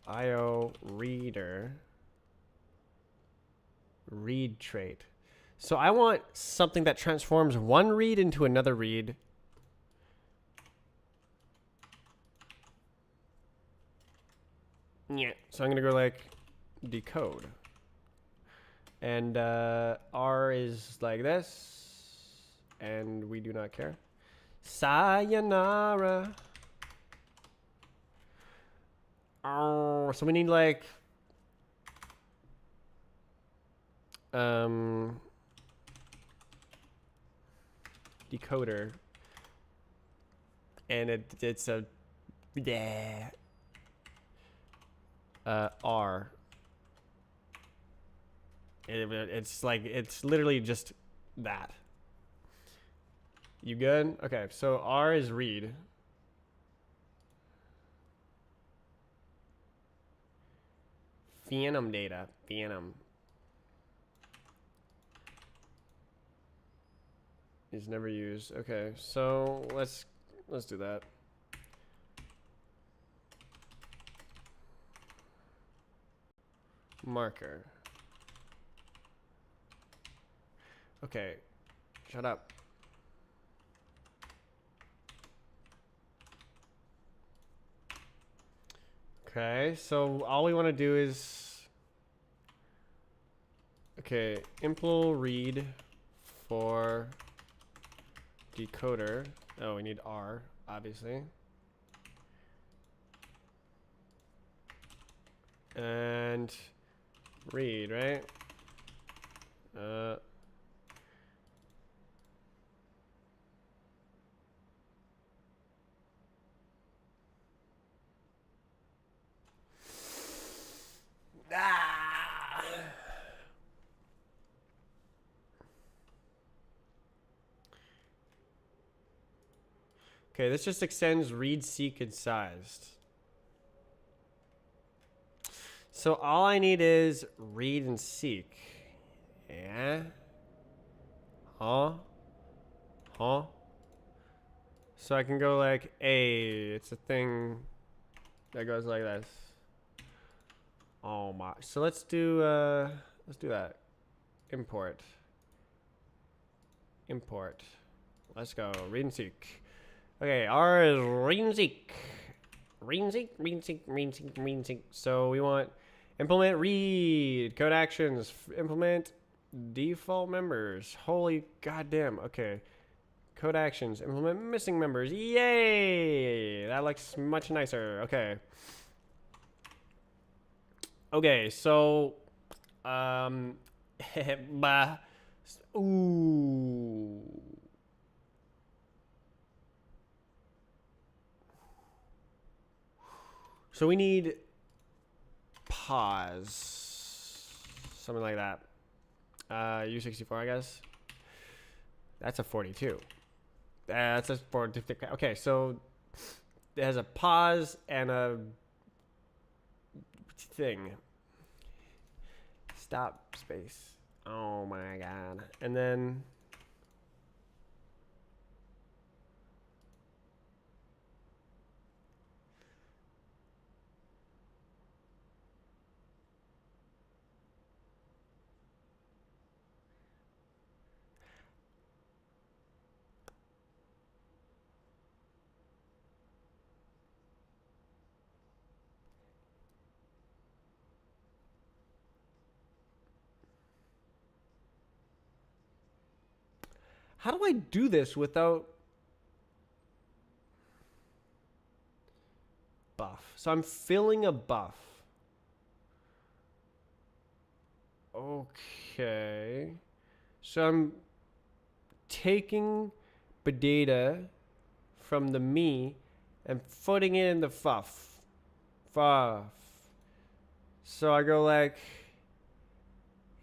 IO reader read trait? So I want something that transforms one read into another read. Yeah. So I'm gonna go like decode, and R is like this, and we do not care. Sayonara. Oh, so we need like decoder, and it's a R. It's like it's literally just that. You good? Okay, so R is read. Phantom data. Phantom is never used. Okay, so let's do that. Marker. Okay, shut up. Okay, so all we want to do is, okay, impl read for decoder. Oh, we need R, obviously. And read, right? Okay, this just extends read seek and sized. So all I need is read and seek. Yeah. Huh? Huh? So I can go like, hey, it's a thing that goes like this. Oh my. So let's do that. Import. Import. Let's go. Read and seek. Okay, R is read and seek. Read and seek, read and seek, read and seek, read and seek. So we want implement read, code actions, implement default members. Holy goddamn. Okay. Code actions, implement missing members. Yay! That looks much nicer. Okay. Okay, so bah. Ooh. So we need pause. Something like that. U64, I guess. That's a 42. That's a 40. Okay, so it has a pause and a thing. Stop space. Oh my god. And then how do I do this without buff? So I'm filling a buff. Okay. So I'm taking the data from the me and putting it in the fuff. Fuff. So I go like,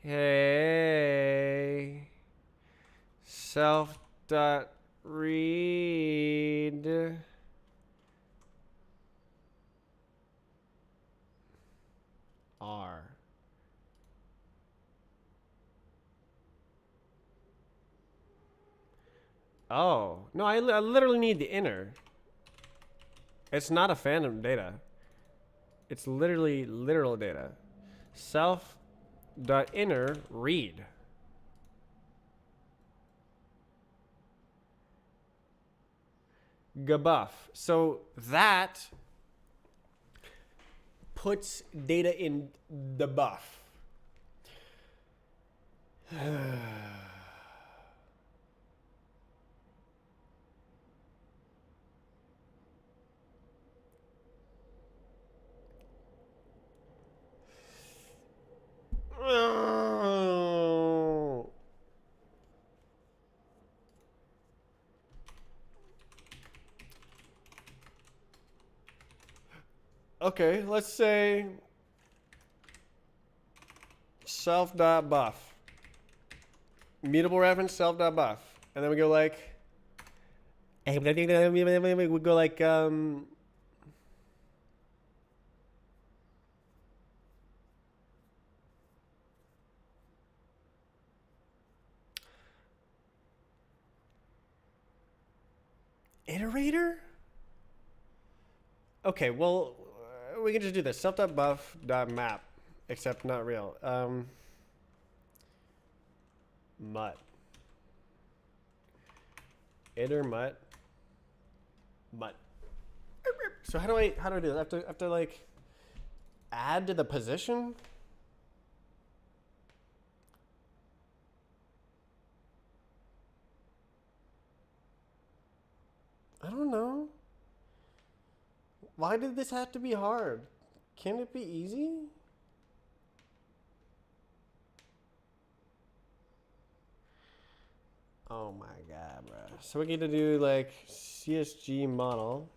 hey, self dot read R. Oh, no, I literally need the inner. It's not a phantom data. It's literally literal data. Self dot inner read. Gabuff. So that puts data in the buff. Okay, let's say self.buff. Mutable reference self.buff. And then we go like we go like iterator? Okay, well we can just do this. Self.buff.map. Except not real. Mutt. Iter mutt. Mutt. So how do I do this? I have to like add to the position? I don't know. Why did this have to be hard? Can it be easy? Oh my god, bro. So we get to do like CSG model.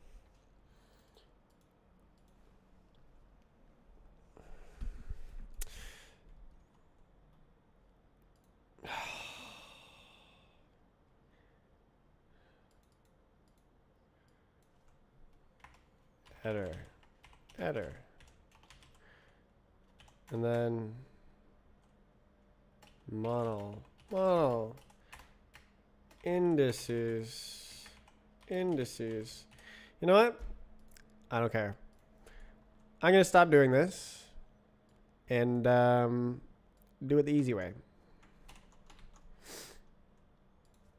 Header. Header. And then model, indices. You know what? I don't care. I'm going to stop doing this and do it the easy way.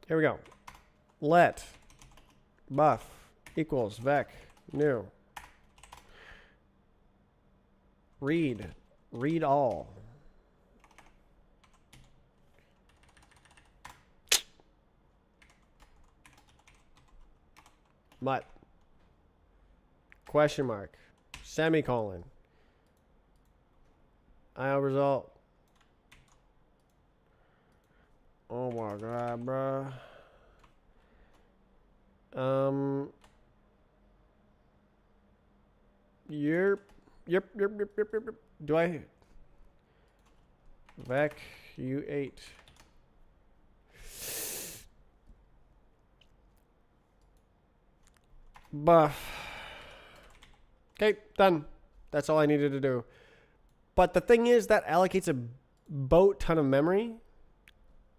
Here we go. Let buff equals vec new. Read all. Mut. Question mark. Semicolon. IO result. Oh my god, bruh. Yep. Do I? Vec U8. Buff. Okay, done. That's all I needed to do. But the thing is that allocates a boat ton of memory.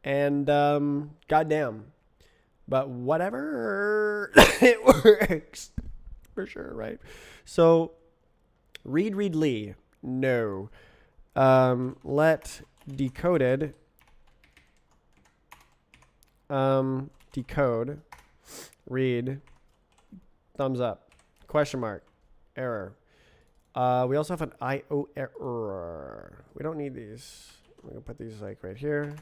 And goddamn. But whatever. It works. For sure, right? So readly. No. Let decoded decode read thumbs up question mark error. We also have an IO error. We don't need these. I'm gonna put these like right here.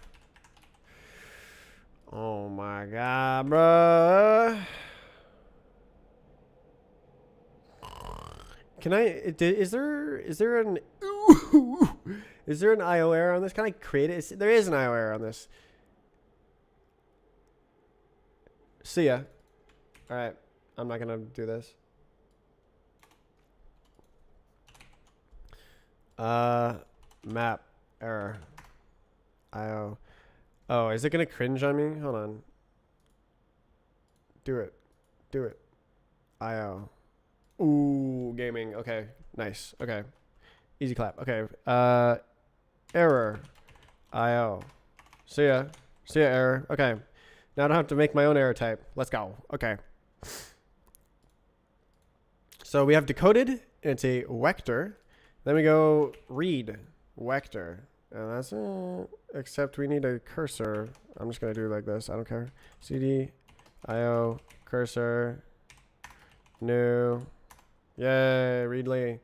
Oh my god, bruh. Can I? Is there an is there an IO error on this? Can I create it? There is an IO error on this. See ya. All right, I'm not gonna do this. Map error. IO. Oh, is it gonna cringe on me? Hold on. Do it. IO. Ooh, gaming. Okay, nice. Okay, easy clap. Okay, error. IO. See ya, error. Okay, now I don't have to make my own error type. Let's go. Okay. So we have decoded. It's a vector. Then we go read vector. And that's it. Except we need a cursor. I'm just gonna do it like this. I don't care. CD, IO, cursor, new. Yay, readly.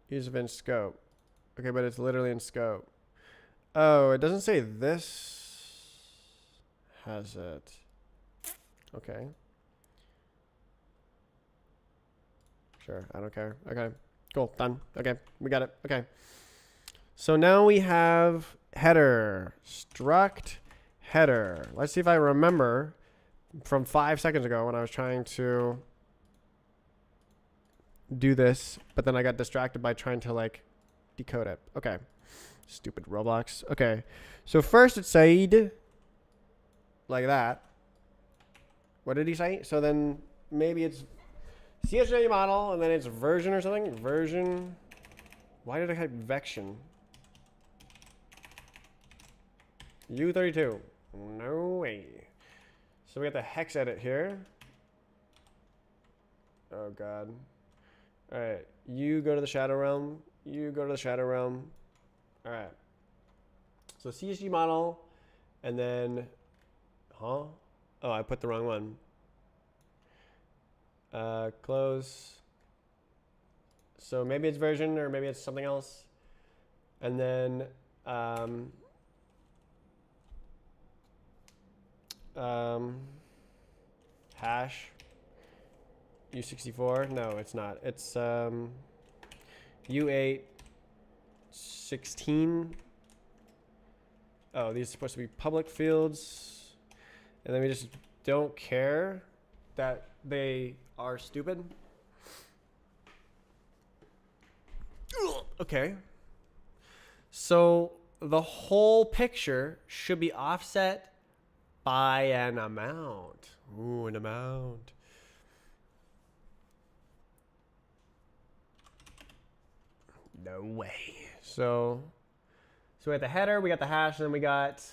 Use event scope. Okay, but it's literally in scope. Oh, it doesn't say this has it. Okay. Sure, I don't care. Okay, cool, done. Okay, we got it. Okay. So now we have header, struct header. Let's see if I remember from 5 seconds ago when I was trying to do this, but then I got distracted by trying to like decode it. Okay. Stupid Roblox. Okay. So first it said like that. What did he say? So then maybe it's CSJ model and then it's version or something. Version. Why did I type vection? U32. No way. So we got the hex edit here. Oh god. All right. You go to the shadow realm. You go to the shadow realm. All right. So CSG model, and then, huh? Oh, I put the wrong one. Close. So maybe it's version or maybe it's something else. And then, hash. U64. No, it's not. It's U8 16. Oh, these are supposed to be public fields. And then we just don't care that they are stupid. Okay. So the whole picture should be offset by an amount. Ooh, an amount. No way. So we got the header, we got the hash, and then we got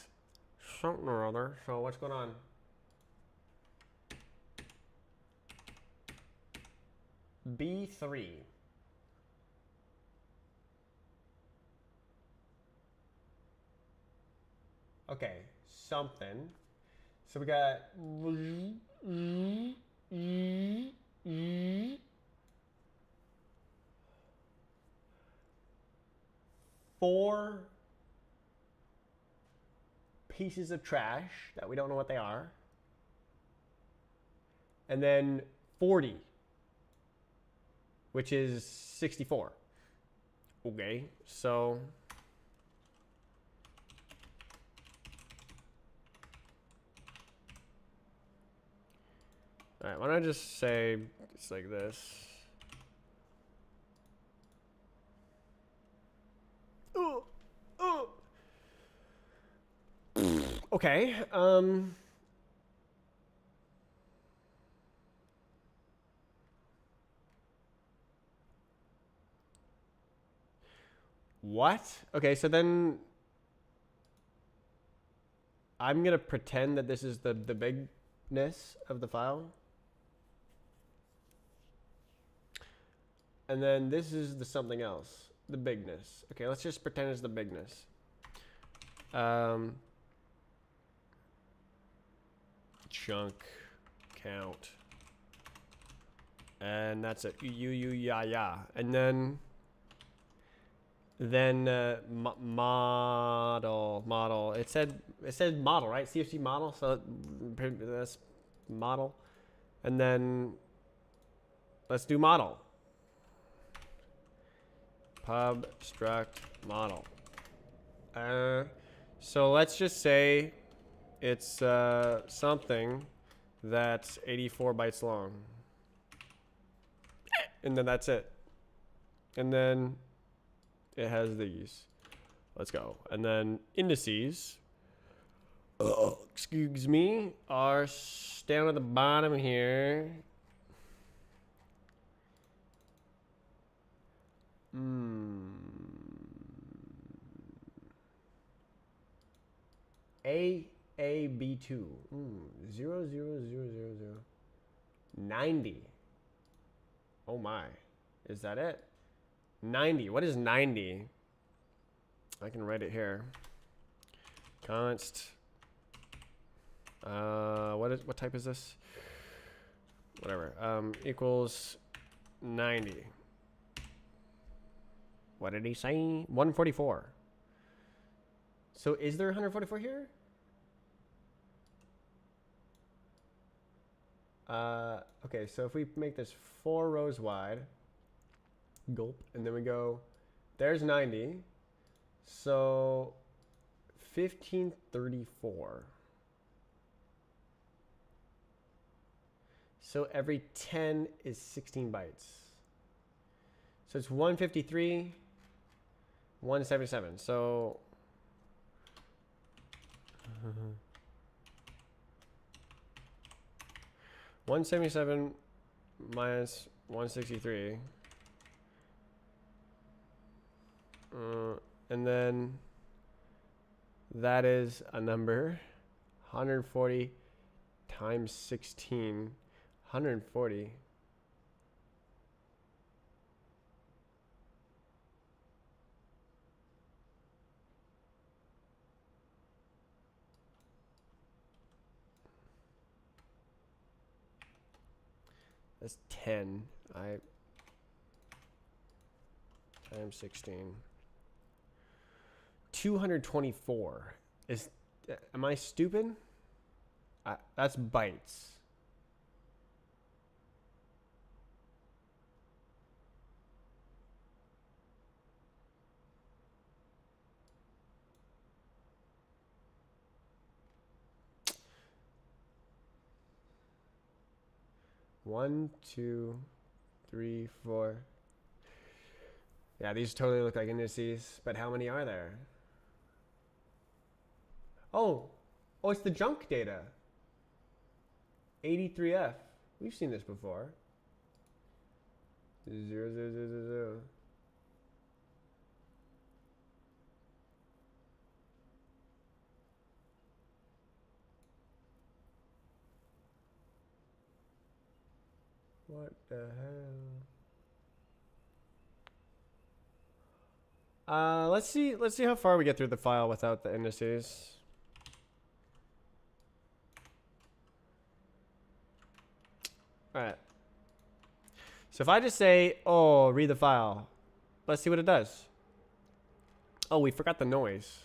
something or other. So what's going on? B3. Okay, something. So we got 4 pieces of trash that we don't know what they are. And then 40, which is 64. Okay, so all right, why don't I just say it's like this? Okay. What? Okay, so then I'm gonna pretend that this is the bigness of the file. And then this is the something else, the bigness. Okay, let's just pretend it's the bigness. Chunk count. And that's it. Yeah. And then model. It said model, right? CFC model. So that's model. And then let's do model. Pub struct model. So let's just say it's something that's 84 bytes long. And then that's it. And then it has these. Let's go. And then indices, excuse me, are down at the bottom here. B2. 0, 0, 0, 0, 0. 90. Oh my. Is that it? 90. What is 90? I can write it here. Const. What type is this? Whatever. Equals 90. What did he say? 144. So is there 144 here? Okay, so if we make this 4 rows wide, gulp, and then we go, there's 90. So 1534. So every 10 is 16 bytes. So it's 153, 177. So 177 minus 163. And then that is a number. 140 times 16. 140. That's 10. Times 16. 224. Am I stupid? That's bytes. One, two, three, four. Yeah, these totally look like indices, but how many are there? Oh, it's the junk data. 83F. We've seen this before. 0, 0, 0, 0, 0. What the hell? Let's see how far we get through the file without the indices. All right. So if I just say, oh, read the file, let's see what it does. Oh, we forgot the noise.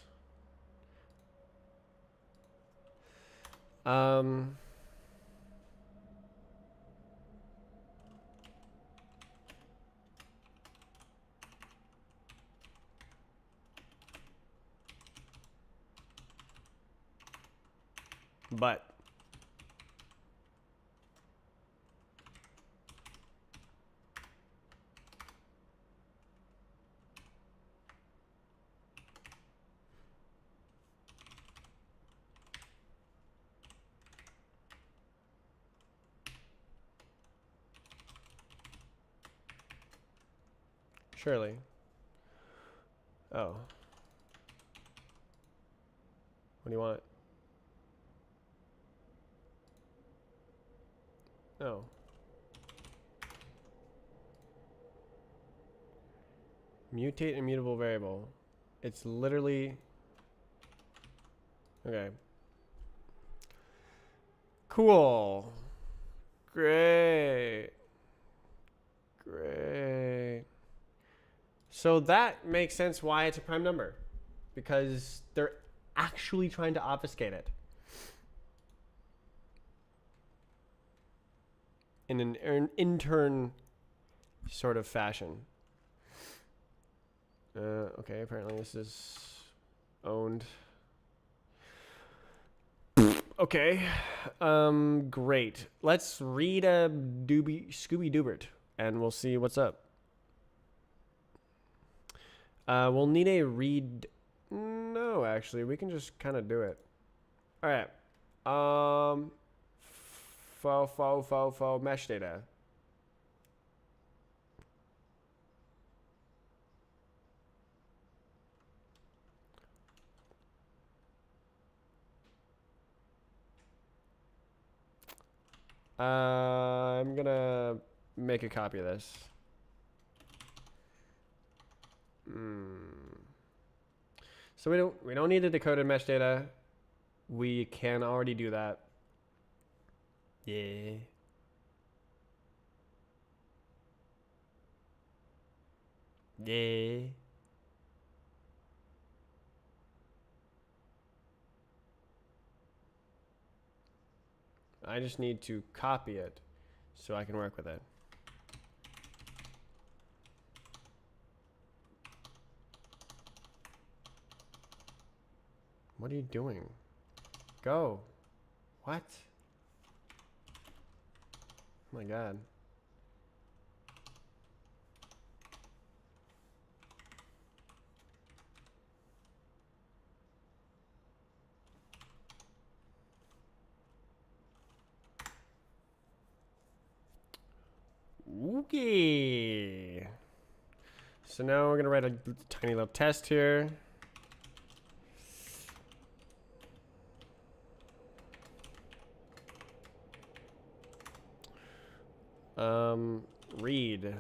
But surely. Oh. What do you want? Oh. Mutate immutable variable. It's literally... Okay. Cool. Great. Great. So that makes sense why it's a prime number. Because they're actually trying to obfuscate it. In an intern sort of fashion. Okay, apparently this is owned. Okay. Great. Let's read a Scooby Doobert and we'll see what's up. We'll need a read. No, actually, we can just kind of do it. All right. Faux mesh data. I'm gonna make a copy of this. So we don't need the decoded mesh data. We can already do that. Yeah. Yeah. I just need to copy it so I can work with it. What are you doing? Go. What? Oh my god. Okay. So now we're gonna write a tiny little test here. Read.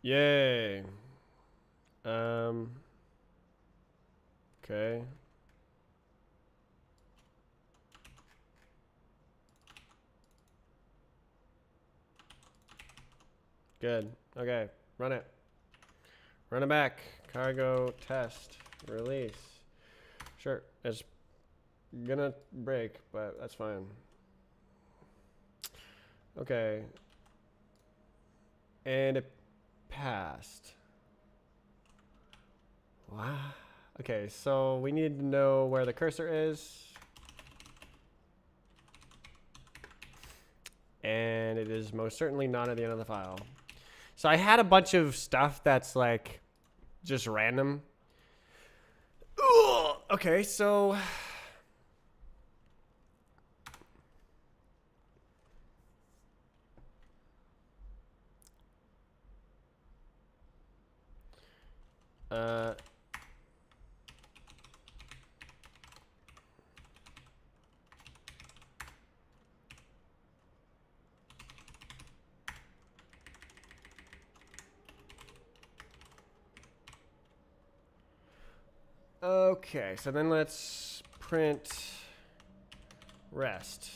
Yay. Okay. Good. Okay. Run it. Run it back. Cargo test. Release. Sure. It's gonna break, but that's fine. Okay. And it passed. Wow. Okay, so we need to know where the cursor is. And it is most certainly not at the end of the file. So I had a bunch of stuff that's like just random. Ugh. Okay, so okay, so then let's print rest.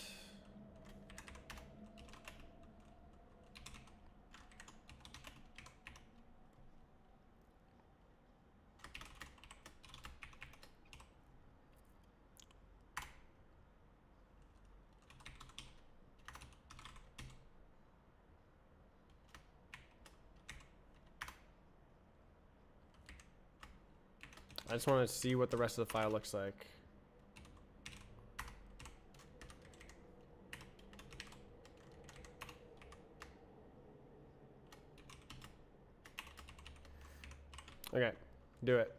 I just want to see what the rest of the file looks like. Okay, do it.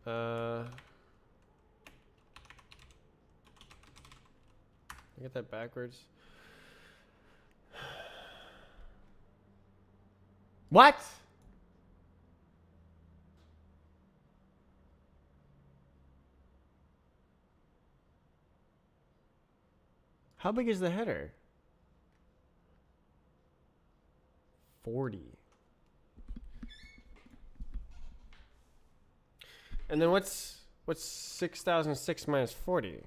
I get that backwards. What? How big is the header? 40. And then what's 6006 minus 40?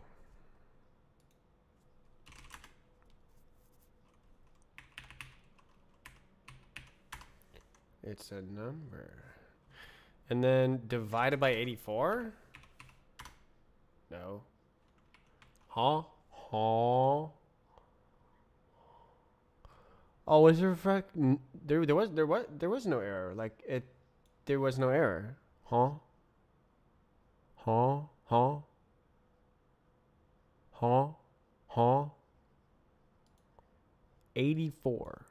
It's a number. And then divided by 84? No. Huh? Huh? Oh, was there there was no error. Like there was no error. Huh? Huh? Huh? Huh? Huh? 84.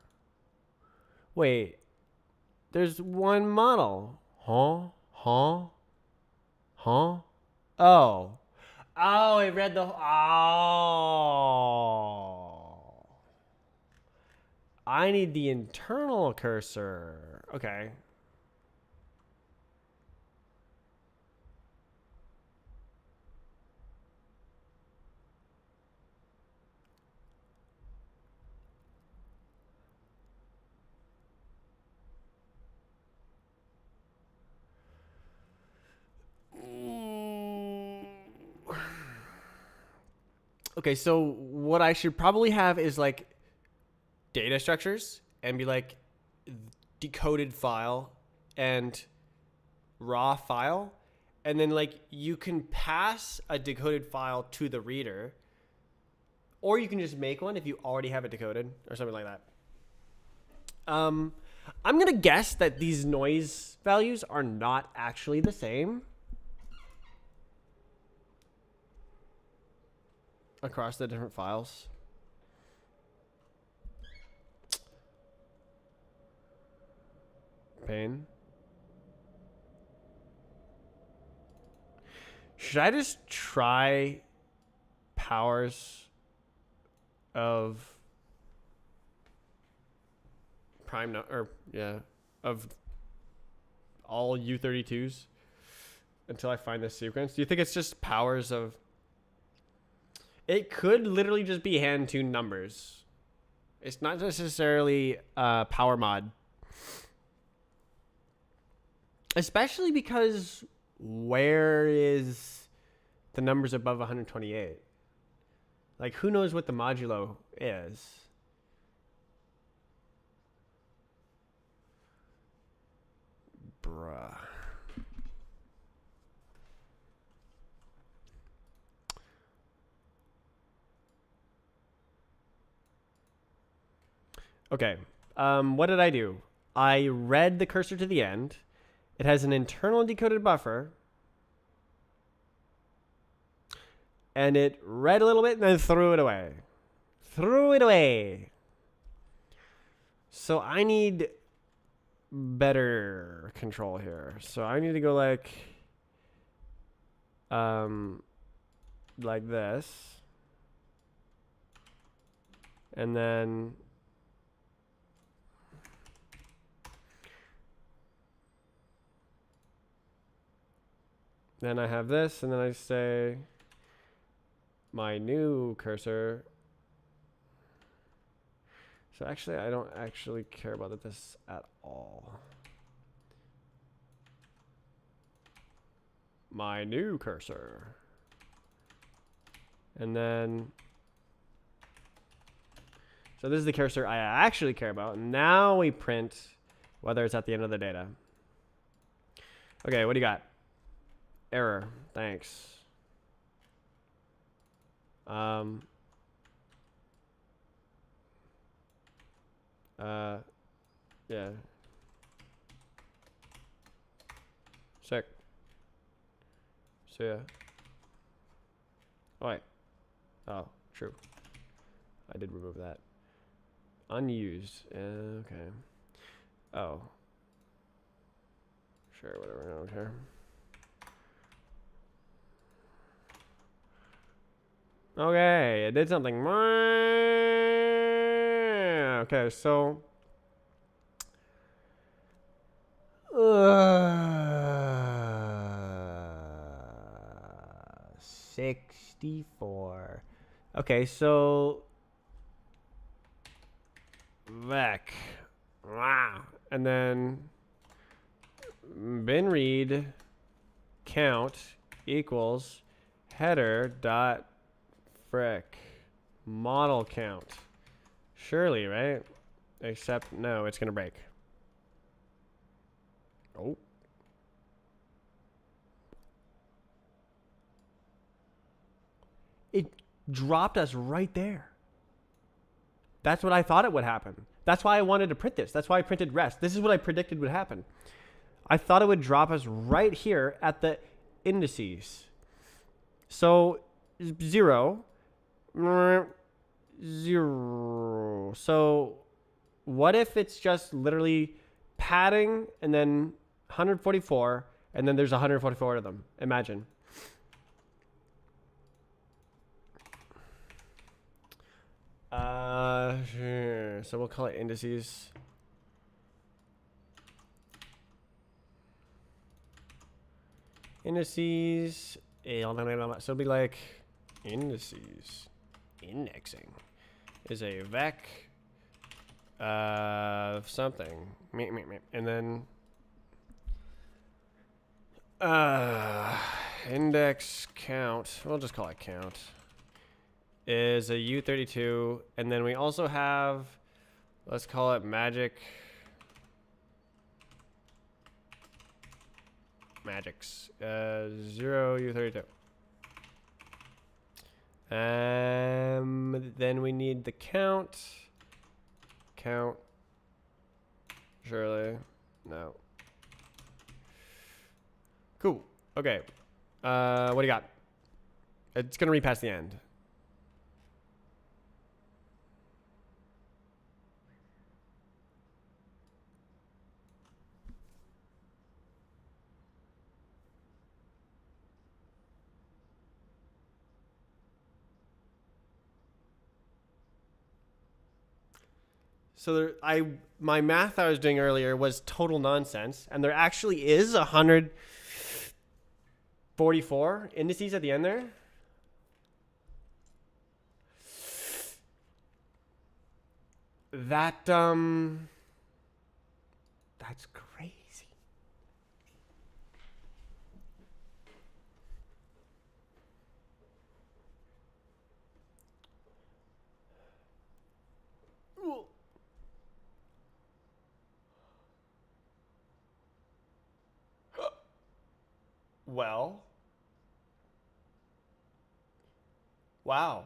Wait. There's one model. Huh? Huh? Huh? Oh. Oh, it read the... Oh. I need the internal cursor. Okay. Okay, so what I should probably have is like data structures and be like decoded file and raw file. And then like you can pass a decoded file to the reader, or you can just make one if you already have it decoded or something like that. I'm going to guess that these noise values are not actually the same across the different files. Pain. Should I just try powers of of all U32s until I find this sequence? Do you think it's just powers of... It could literally just be hand tuned numbers. It's not necessarily power mod. Especially because where is the numbers above 128? Like, who knows what the modulo is? Bruh. Okay. What did I do? I read the cursor to the end. It has an internal decoded buffer. And it read a little bit and then threw it away. threw it away. So I need better control here. So I need to go like this. And then I have this, and then I say my new cursor. So actually, I don't actually care about this at all. My new cursor. And then, so this is the cursor I actually care about. Now we print whether it's at the end of the data. Okay, what do you got? Error. Thanks. Yeah. Sick. So yeah. Oh wait. Oh, true. I did remove that. Unused. Okay. Oh. Sure, whatever. I don't care. Okay, it did something. Okay, so 64. Okay, so vec. Wow. And then bin read count equals header dot frick model count. Surely, right? Except no, it's gonna break. Oh. It dropped us right there. That's what I thought it would happen. That's why I wanted to print this. That's why I printed rest. This is what I predicted would happen. I thought it would drop us right here at the indices. So 0, 0. So what if it's just literally padding and then 144 and then there's 144 of them? Imagine. Sure. So we'll call it indices. Indices. So it'll be like indices. Indexing is a vec something. And then index count. We'll just call it count. Is a U32, and then we also have, let's call it magics. Zero U32. Then we need the count. Count. Surely. No. Cool. Okay. What do you got? It's gonna read past the end. So my math I was doing earlier was total nonsense, and there actually is 144 indices at the end there. That's crazy. Well, wow.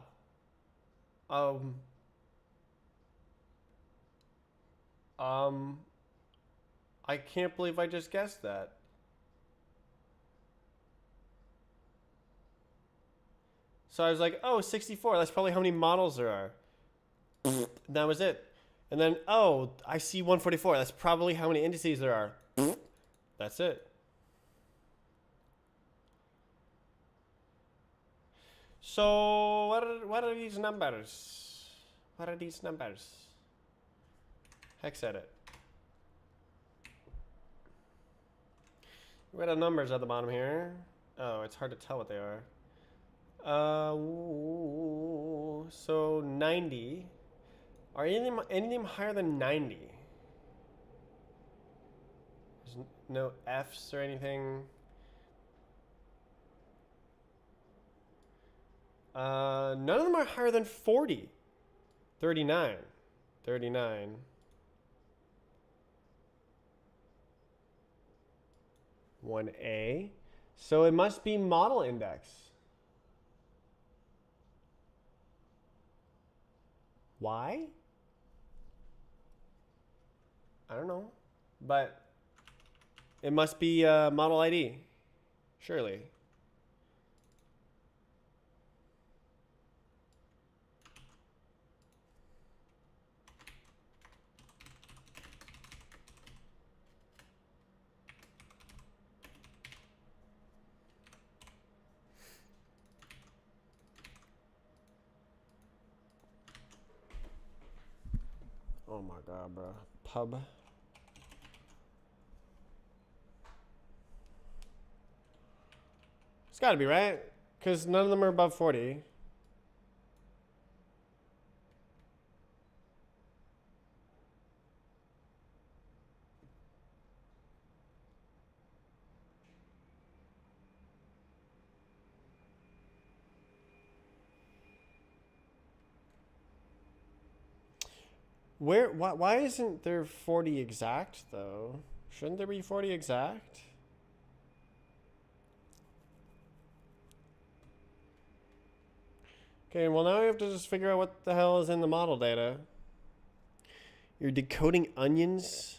I can't believe I just guessed that. So I was like, oh, 64. That's probably how many models there are. That was it. And then, oh, I see 144. That's probably how many indices there are. That's it. So what are these numbers? What are these numbers? Hex edit. We got the numbers at the bottom here. Oh, it's hard to tell what they are. So 90. Are any of them higher than 90? There's no F's or anything. None of them are higher than 40. 39. 39. One A. So it must be model index. Why? I don't know. But it must be model ID. Surely. Oh my god, bro. Pub. It's gotta be, right? Because none of them are above 40. Why isn't there 40 exact, though? Shouldn't there be 40 exact? Okay, well now we have to just figure out what the hell is in the model data. You're decoding onions?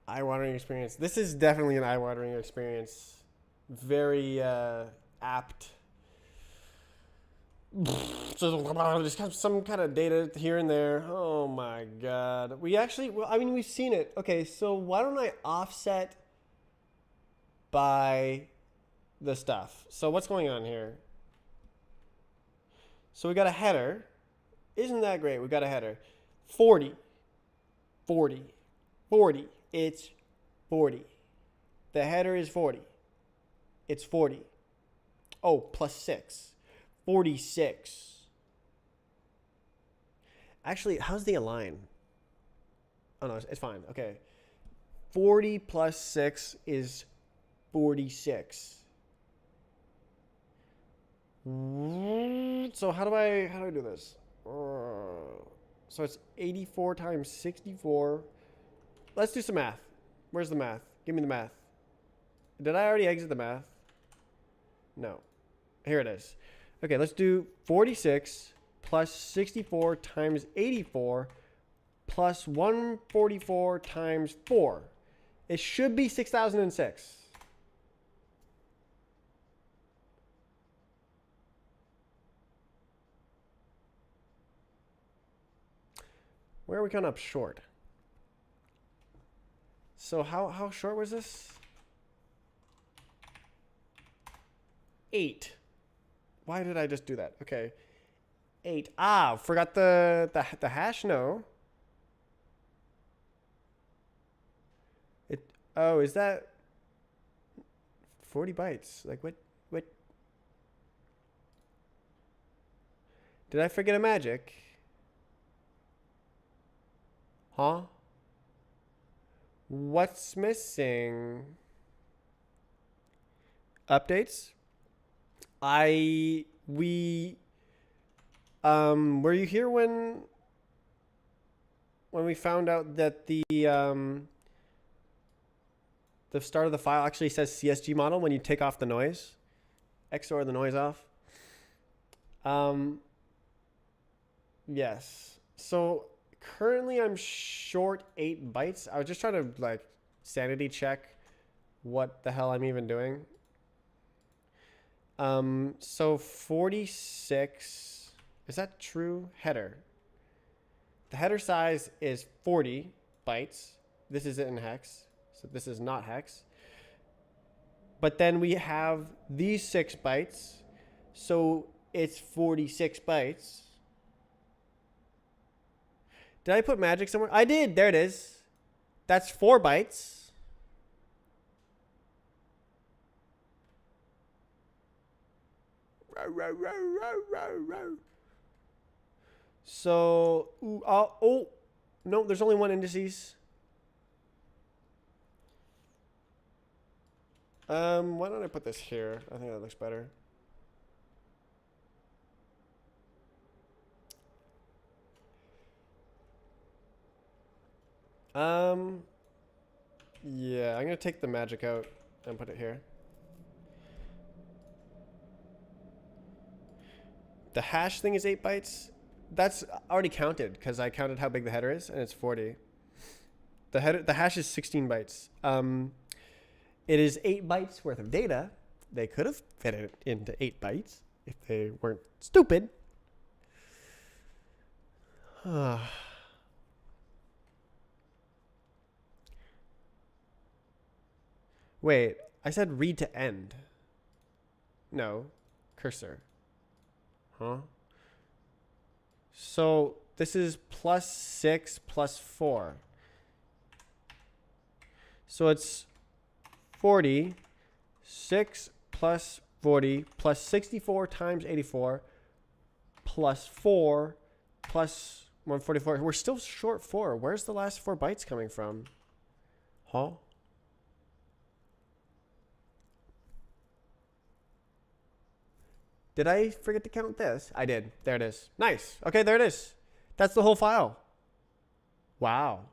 Eye-watering experience. This is definitely an eye-watering experience. Very apt. Just have some kind of data here and there. Oh my god. We actually, well, I mean, we've seen it. Okay, so why don't I offset by the stuff? So what's going on here? So we got a header. Isn't that great? We got a header. 40. 40. 40. It's 40. The header is 40. It's 40. Oh, plus 6. 46. Actually, how's the align? Oh, no, it's fine. Okay. 40 plus 6 is 46. So how do I do this? So it's 84 times 64. Let's do some math. Where's the math? Give me the math. Did I already exit the math? No. Here it is. Okay, let's do 46 plus 64 times 84 plus 144 times 4. It should be 6006. Where are we coming up short? So how short was this? 8. Why did I just do that? Okay. 8. Ah, forgot the hash? No. Oh, is that 40 bytes? Like what? Did I forget a magic? Huh? What's missing? Updates? Were you here when we found out that the start of the file actually says CSG model when you take off the noise? XOR the noise off? Yes. So currently I'm short 8 bytes. I was just trying to like sanity check what the hell I'm even doing. So 46, is that true? Header. The header size is 40 bytes. This is in hex, so this is not hex. But then we have these 6 bytes, so it's 46 bytes. Did I put magic somewhere? I did. There it is. That's 4 bytes. So, oh, no, there's only one indices. Why don't I put this here? I think that looks better. Yeah, I'm gonna take the magic out and put it here. The hash thing is 8 bytes. That's already counted because I counted how big the header is, and it's 40. The hash is 16 bytes. It is 8 bytes worth of data. They could have fit it into 8 bytes if they weren't stupid. Wait, I said read to end. No, cursor. Huh? So this is +6 +4. So it's 40, 6 plus 40 plus 64 times 84 plus 4 plus 144. We're still short 4. Where's the last 4 bytes coming from? Huh? Did I forget to count this? I did. There it is. Nice. Okay, there it is. That's the whole file. Wow.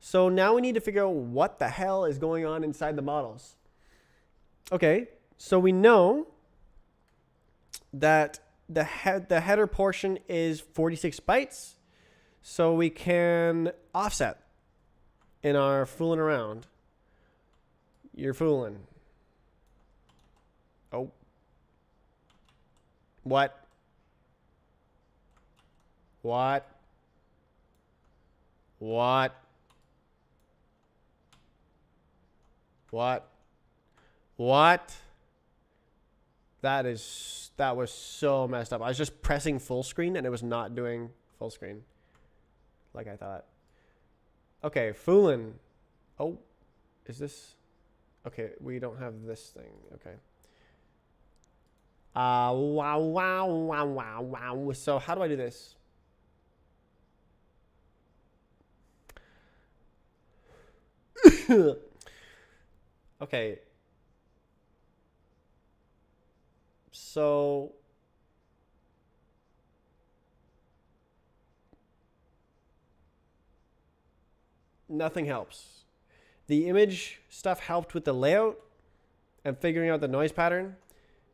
So now we need to figure out what the hell is going on inside the models. Okay, so we know that the header portion is 46 bytes. So we can offset in our fooling around. You're fooling. Oh. What? What? What? What? What? That was so messed up. I was just pressing full screen and it was not doing full screen like I thought. Okay, fooling. Oh, is this? Okay, we don't have this thing. Okay. Wow. So how do I do this? Okay. So nothing helps. The image stuff helped with the layout and figuring out the noise pattern,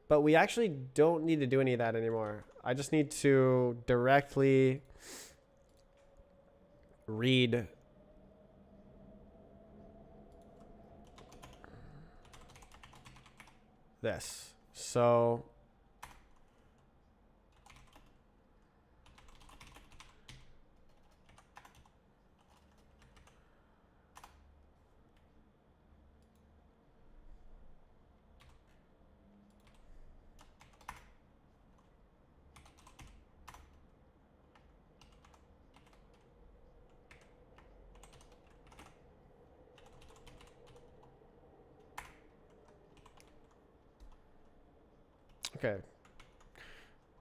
but we actually don't need to do any of that anymore. I just need to directly read this. So okay.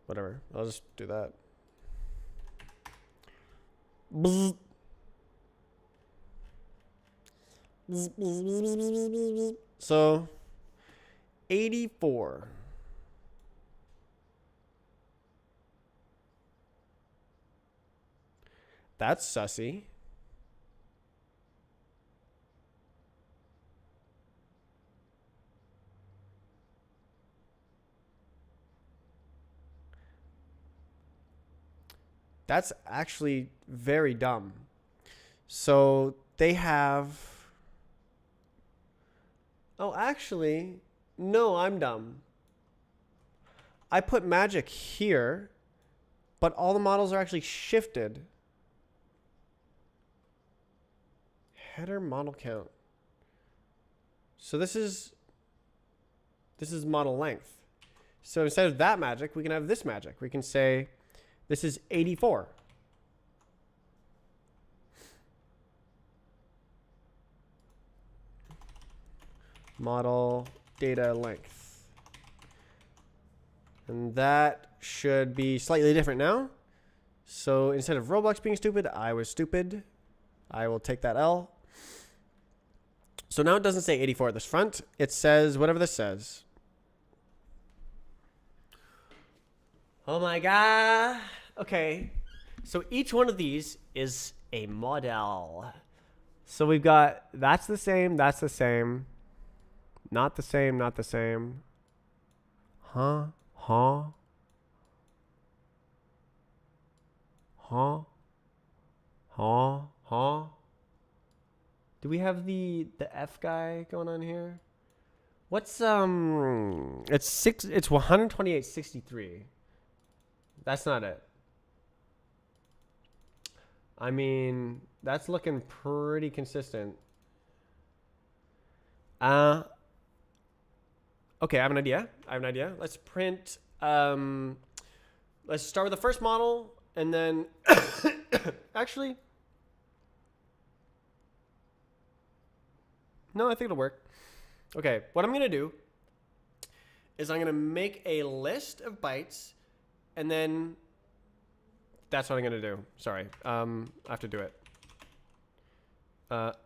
Whatever. I'll just do that. Bzz. So 84. That's sussy. That's actually very dumb. So they have... Oh, actually, no, I'm dumb. I put magic here, but all the models are actually shifted. Header model count. So this is model length. So instead of that magic, we can have this magic. We can say this is 84. Model data length. And that should be slightly different now. So instead of Roblox being stupid, I was stupid. I will take that L. So now it doesn't say 84 at this front. It says whatever this says. Oh my god. Okay. So each one of these is a model. So we've got that's the same, that's the same. Not the same, not the same. Huh? Huh? Huh? Huh? Huh? Do we have the F guy going on here? What's it's 128.63. That's not it. I mean, that's looking pretty consistent. Okay, I have an idea. Let's print let's start with the first model and then actually no, I think it'll work. Okay, what I'm going to do is I'm going to make a list of bytes and then that's what I'm going to do. Sorry. I have to do it.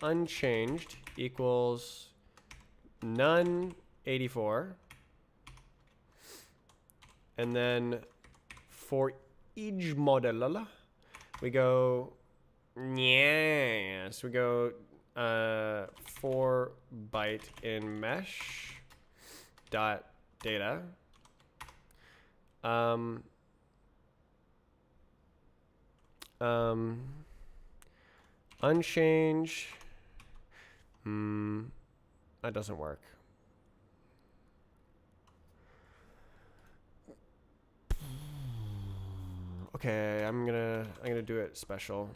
Unchanged equals none 84. And then for each model, we go, yes, we go 4 byte in mesh dot data. Unchange. That doesn't work. Okay, I'm gonna do it special.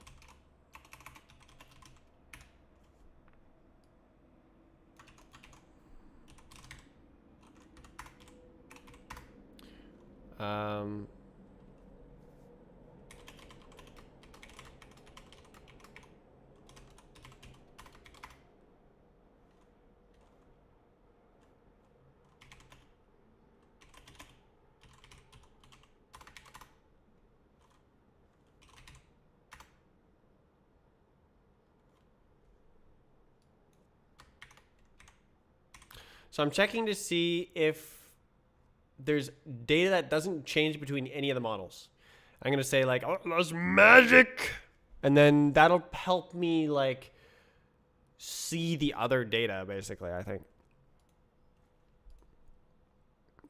So I'm checking to see if there's data that doesn't change between any of the models. I'm going to say like, oh, there's magic. And then that'll help me like see the other data basically, I think.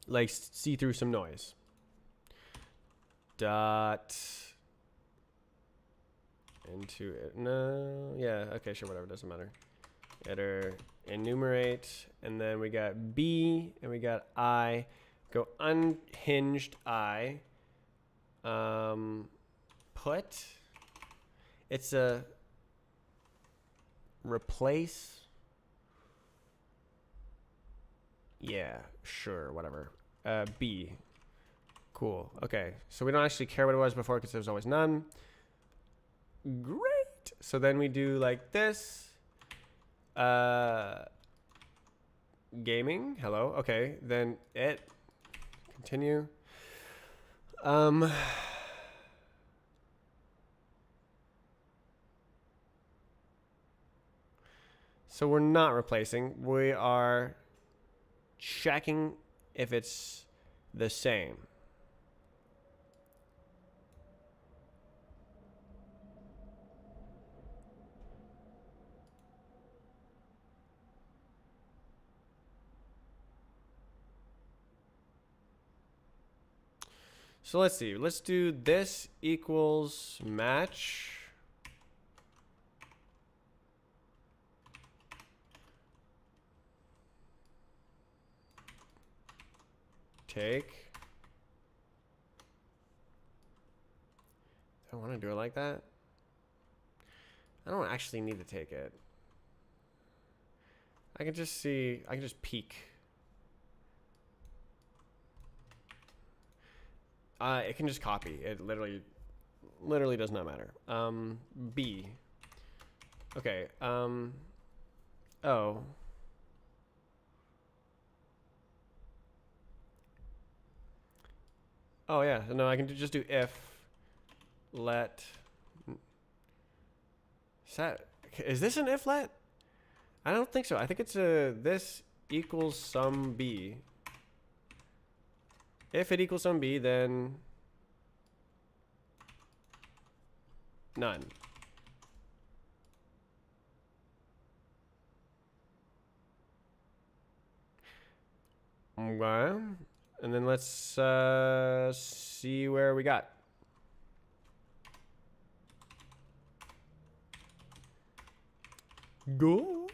Like see through some noise. Dot into it. No. Yeah. Okay. Sure. Whatever. Doesn't matter. Iter enumerate. And then we got B and we got I. Go unhinged I. Put. It's a replace. Yeah. Sure. Whatever. B. Cool. Okay. So we don't actually care what it was before because there's always none. Great. So then we do like this. Gaming. Hello. Okay. Then it. Continue. So we're not replacing. We are checking if it's the same. So let's see. Let's do this equals match. Take. I want to do it like that. I don't actually need to take it. I can just see, I can just peek. It can just copy. It literally does not matter. B. Okay. Oh. Oh yeah. No, I can just do if let. Is this an if let? I don't think so. I think it's a this equals some b. If it equals some b, then none. Okay. And then let's see where we got. Go.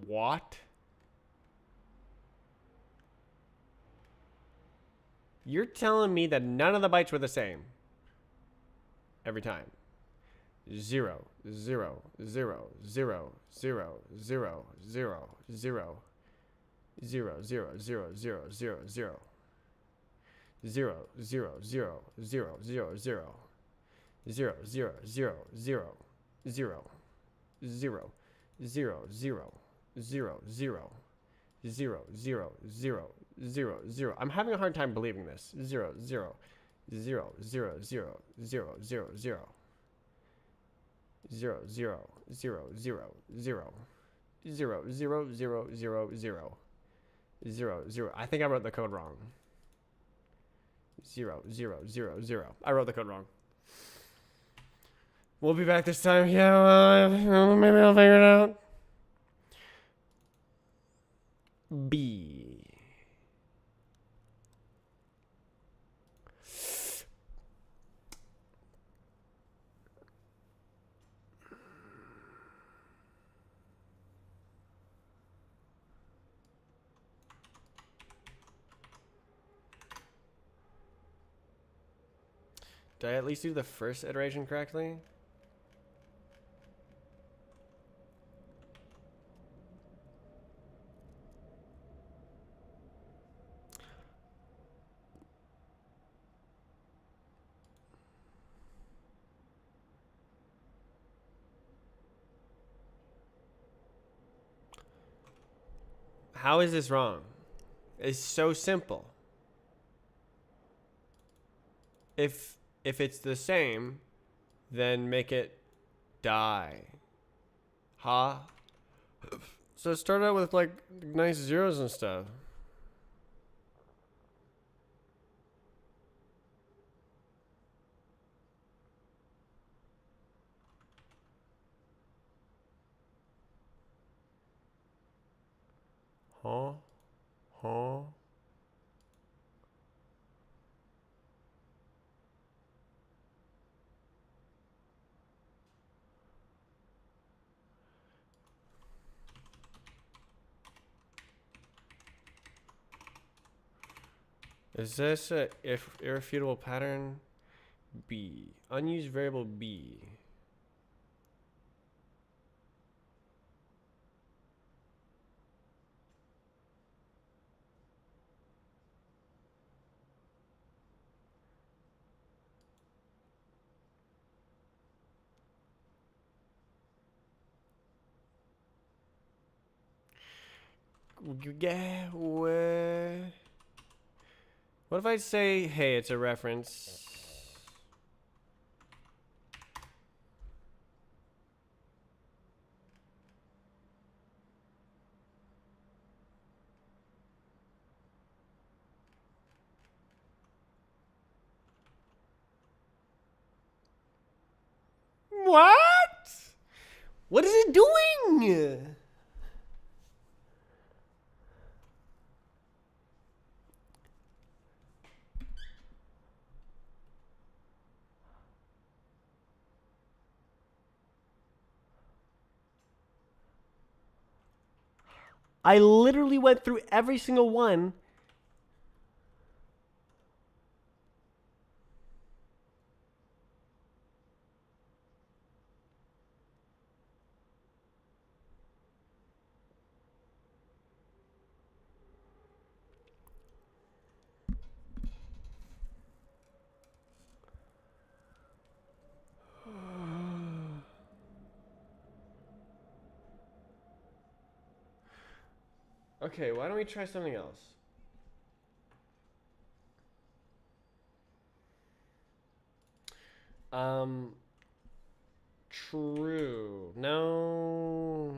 What? You're telling me that none of the bytes were the same every time. 0, 0, 0, 0, 0, 0, 0, 0, 0, 0, 0, 0, 0, 0, 0, 0, 0, 0, 0, 0, 0, 0, 0, 0, 0, 0, 0, 0, 0, 0, 0, 0, 0, 0, 0, 0. I'm having a hard time believing this. 0, 0, 0, 0, 0, 0, 0, 0. 0, 0, 0, 0, 0, 0, 0, 0, 0, 0, 0, 0. I think I wrote the code wrong. 0, 0, 0, 0. I wrote the code wrong. We'll be back this time. Yeah, maybe I'll figure it out. B. Did I at least do the first iteration correctly? How is this wrong? It's so simple. If it's the same, then make it die. Huh? So start out with like nice zeros and stuff. Huh? Huh? Is this a irrefutable pattern? B. Unused variable B. Yeah, what if I say, hey, it's a reference? What? What is it doing? I literally went through every single one. Okay, why don't we try something else? True. No.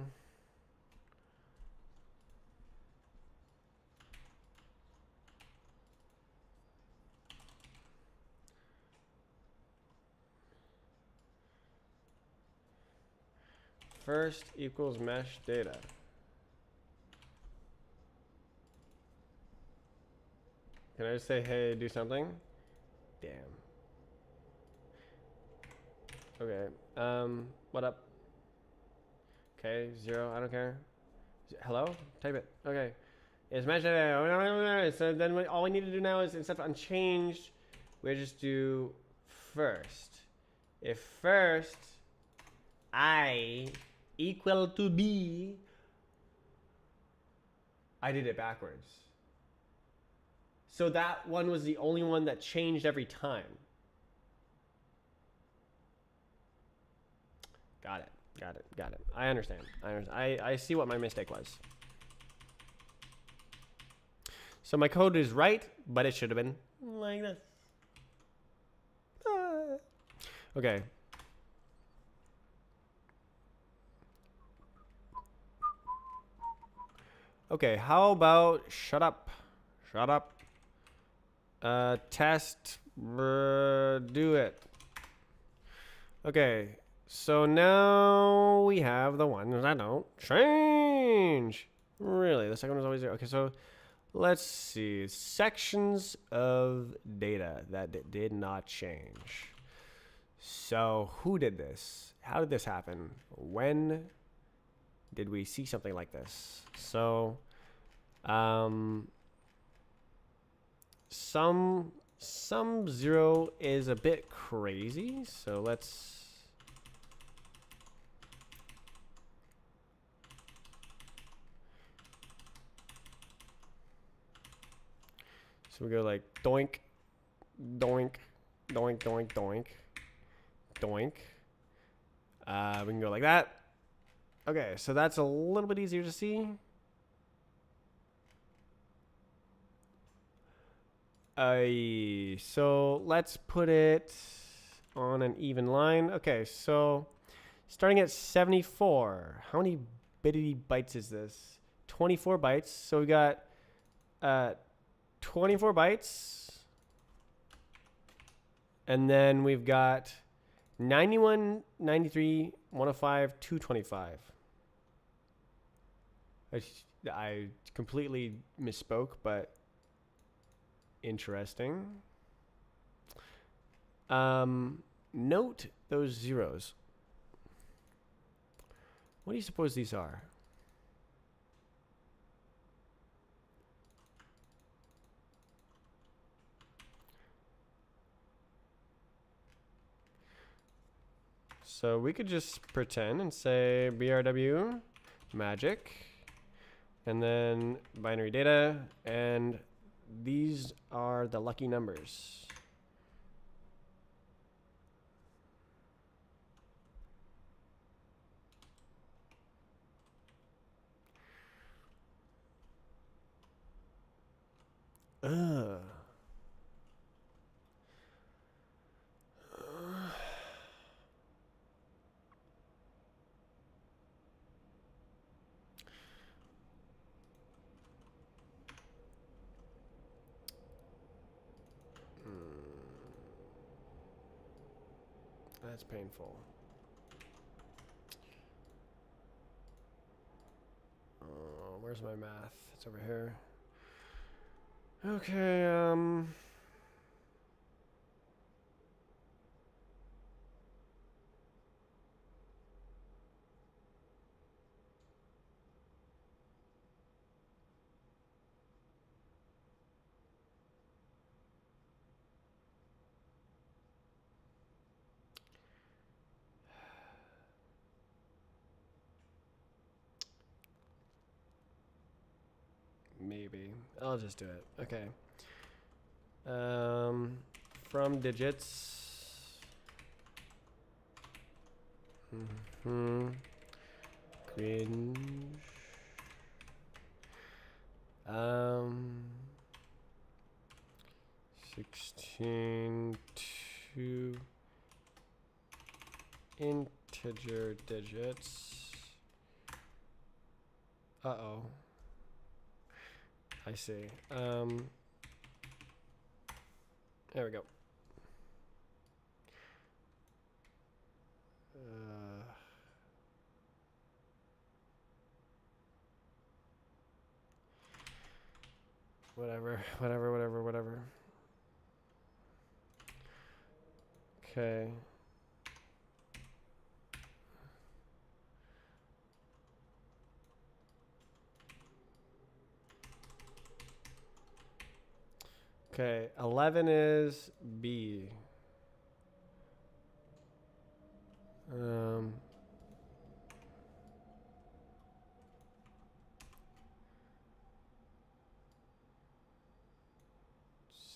First equals mesh data. Can I just say, hey, do something? Damn. Okay. What up? Okay, 0. I don't care. Hello? Type it. Okay. It's mesh data. So then all we need to do now is instead of unchanged, we just do first. If first I equal to B, I did it backwards. So that one was the only one that changed every time. Got it. Got it. Got it. I understand. I see what my mistake was. So my code is right, but it should have been like this. Okay. Okay, how about shut up? Shut up. Test. Do it. Okay, so now we have the ones that don't change. Really, the second one's always there. Okay, so let's see. Sections of data that did not change. So who did this? How did this happen? When did we see something like this? So, some 0 is a bit crazy. So let's. So we go like doink, doink, doink, doink, doink, doink. We can go like that. Okay, so that's a little bit easier to see. So let's put it on an even line. Okay, so starting at 74. How many bitty bytes is this? 24 bytes. So we got 24 bytes. And then we've got 91, 93, 105, 225. I completely misspoke, but interesting. Note those zeros. What do you suppose these are? So we could just pretend and say BRW magic and then binary data, and these are the lucky numbers. Ugh. That's painful. Where's my math? It's over here. Okay, Maybe. I'll just do it. Okay. From digits. Cringe. 16 to integer digits. Uh-oh. I see. There we go. Whatever. Okay. Okay, 11 is B.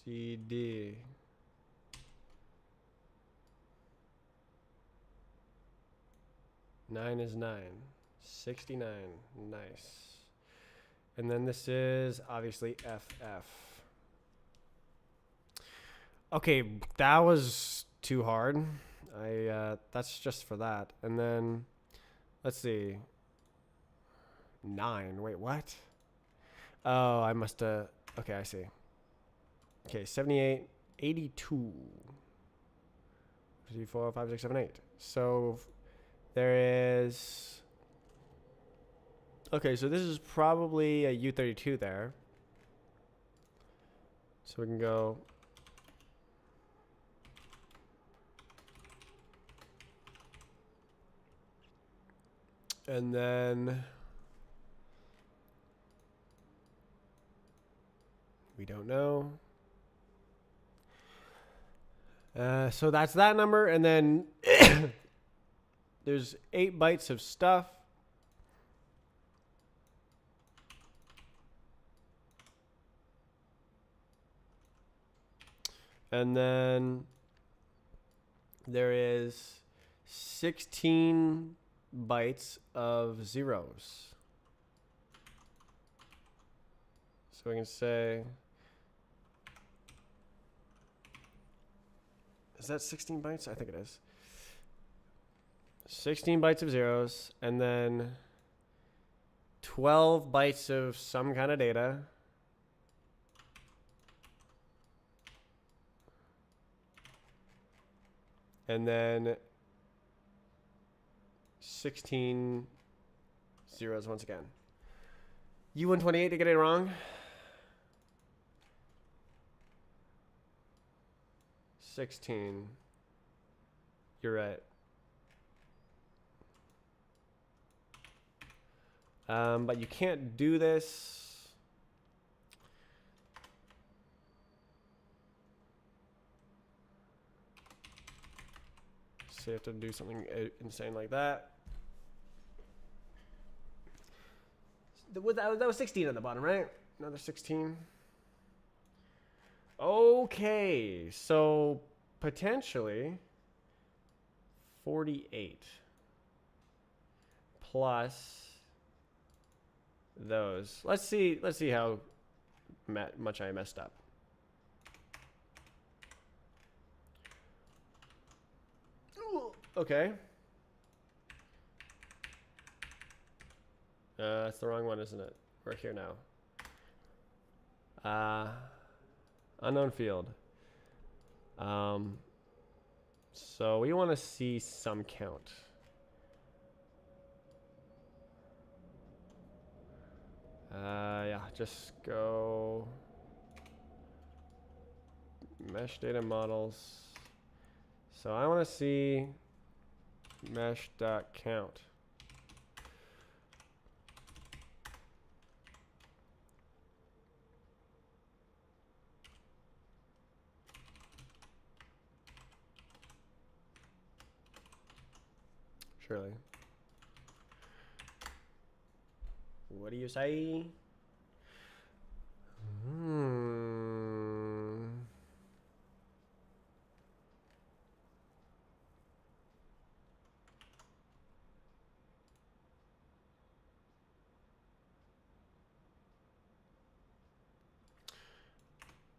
C, D. Nine is 9. 69. Nice. And then this is obviously FF. Okay, that was too hard. That's just for that. And then let's see. 9. Wait, what? Oh, I must have. Okay, I see. Okay, 78, 82. 3, 4, 5, 6, 7, 8. So there is. Okay, so this is probably a U32 there. So we can go. And then we don't know. So that's that number. And then there's 8 bytes of stuff. And then there is 16 bytes of zeros. So we can say, is that 16 bytes? I think it is. 16 bytes of zeros, and then 12 bytes of some kind of data. And then 16 zeros once again. U128 to get it wrong. 16. You're right. But you can't do this. So you have to do something insane like that. That was 16 on the bottom, right? Another 16. Okay, so potentially 48 plus those. Let's see how much I messed up. Okay. That's the wrong one, isn't it? We're here now. Unknown field. So we want to see some count. Yeah, just go mesh data models. So I want to see mesh.count. Surely. What do you say?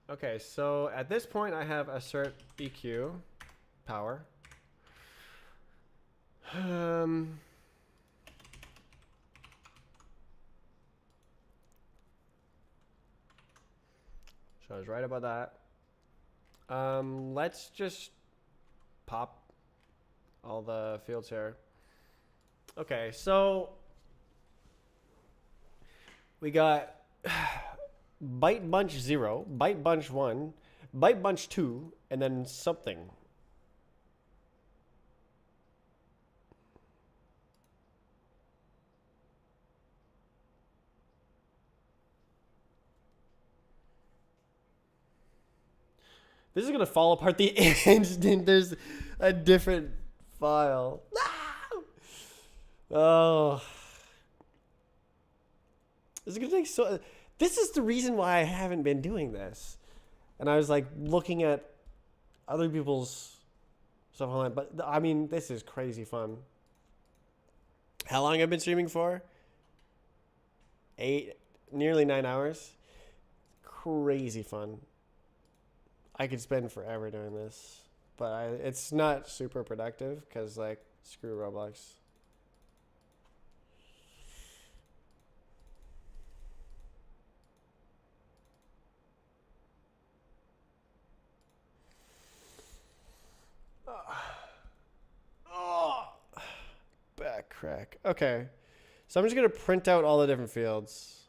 Okay, so at this point I have assert EQ power. So I was right about that. Let's just pop all the fields here. Okay, so we got byte bunch 0, byte bunch 1, byte bunch 2, and then something. This is gonna fall apart the instant there's a different file. Oh, this is gonna take so. This is the reason why I haven't been doing this, and I was like looking at other people's stuff online. But I mean, this is crazy fun. How long I've been streaming for? 8, nearly 9 hours. Crazy fun. I could spend forever doing this, but it's not super productive because, like, screw Roblox. Oh, back crack. Okay, so I'm just gonna print out all the different fields,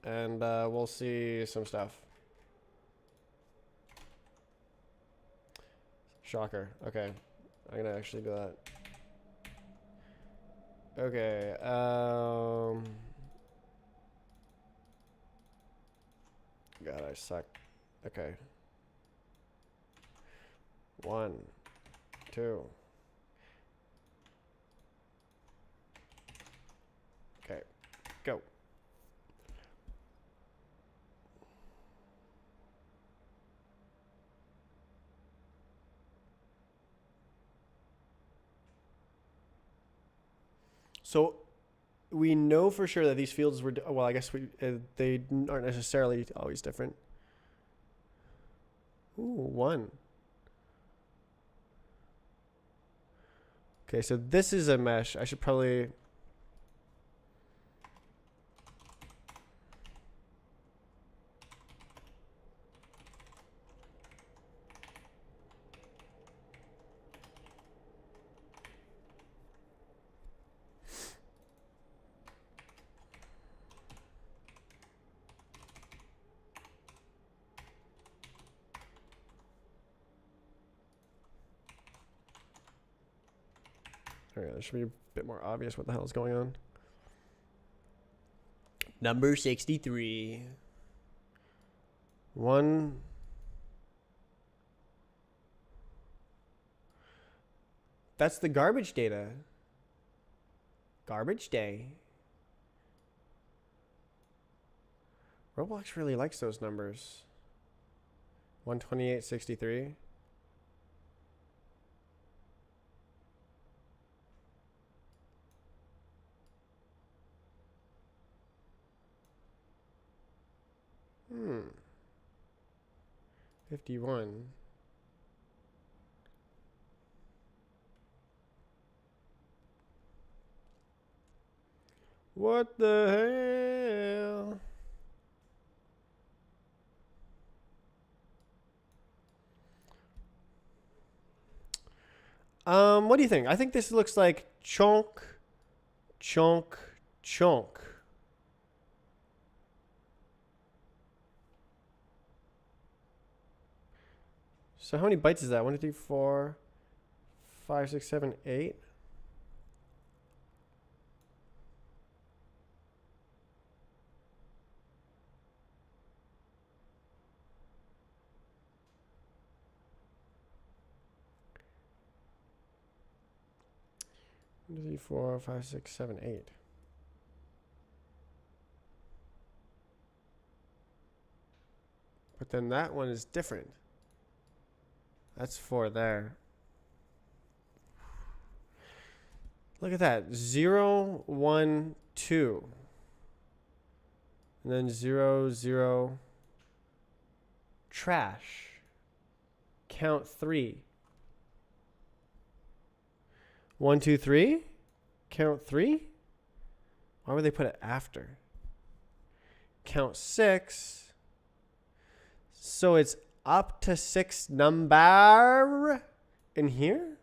and we'll see some stuff. Shocker. Okay. I'm gonna actually do that. Okay. God, I suck. Okay. 1, 2. Okay. Go. So we know for sure that these fields were, well, I guess they aren't necessarily always different. Ooh, 1. Okay, so this is a mesh. I should probably... Okay, that should be a bit more obvious what the hell is going on. Number 63. 1. That's the garbage data. Garbage day. Roblox really likes those numbers. 128.63. Hmm. 51. What the hell? What do you think? I think this looks like chonk, chonk, chonk. So how many bytes is that? 1, 2, 3, 4, 5, 6, 7, 8. One, two, three, 4, 5, 6, 7, 8. But then that one is different. That's 4 there. Look at that. 0, 1, 2. And then 0, 0. Trash. Count 3. 1, 2, 3. Count 3. Why would they put it after? Count 6. So it's up to 6 number in here?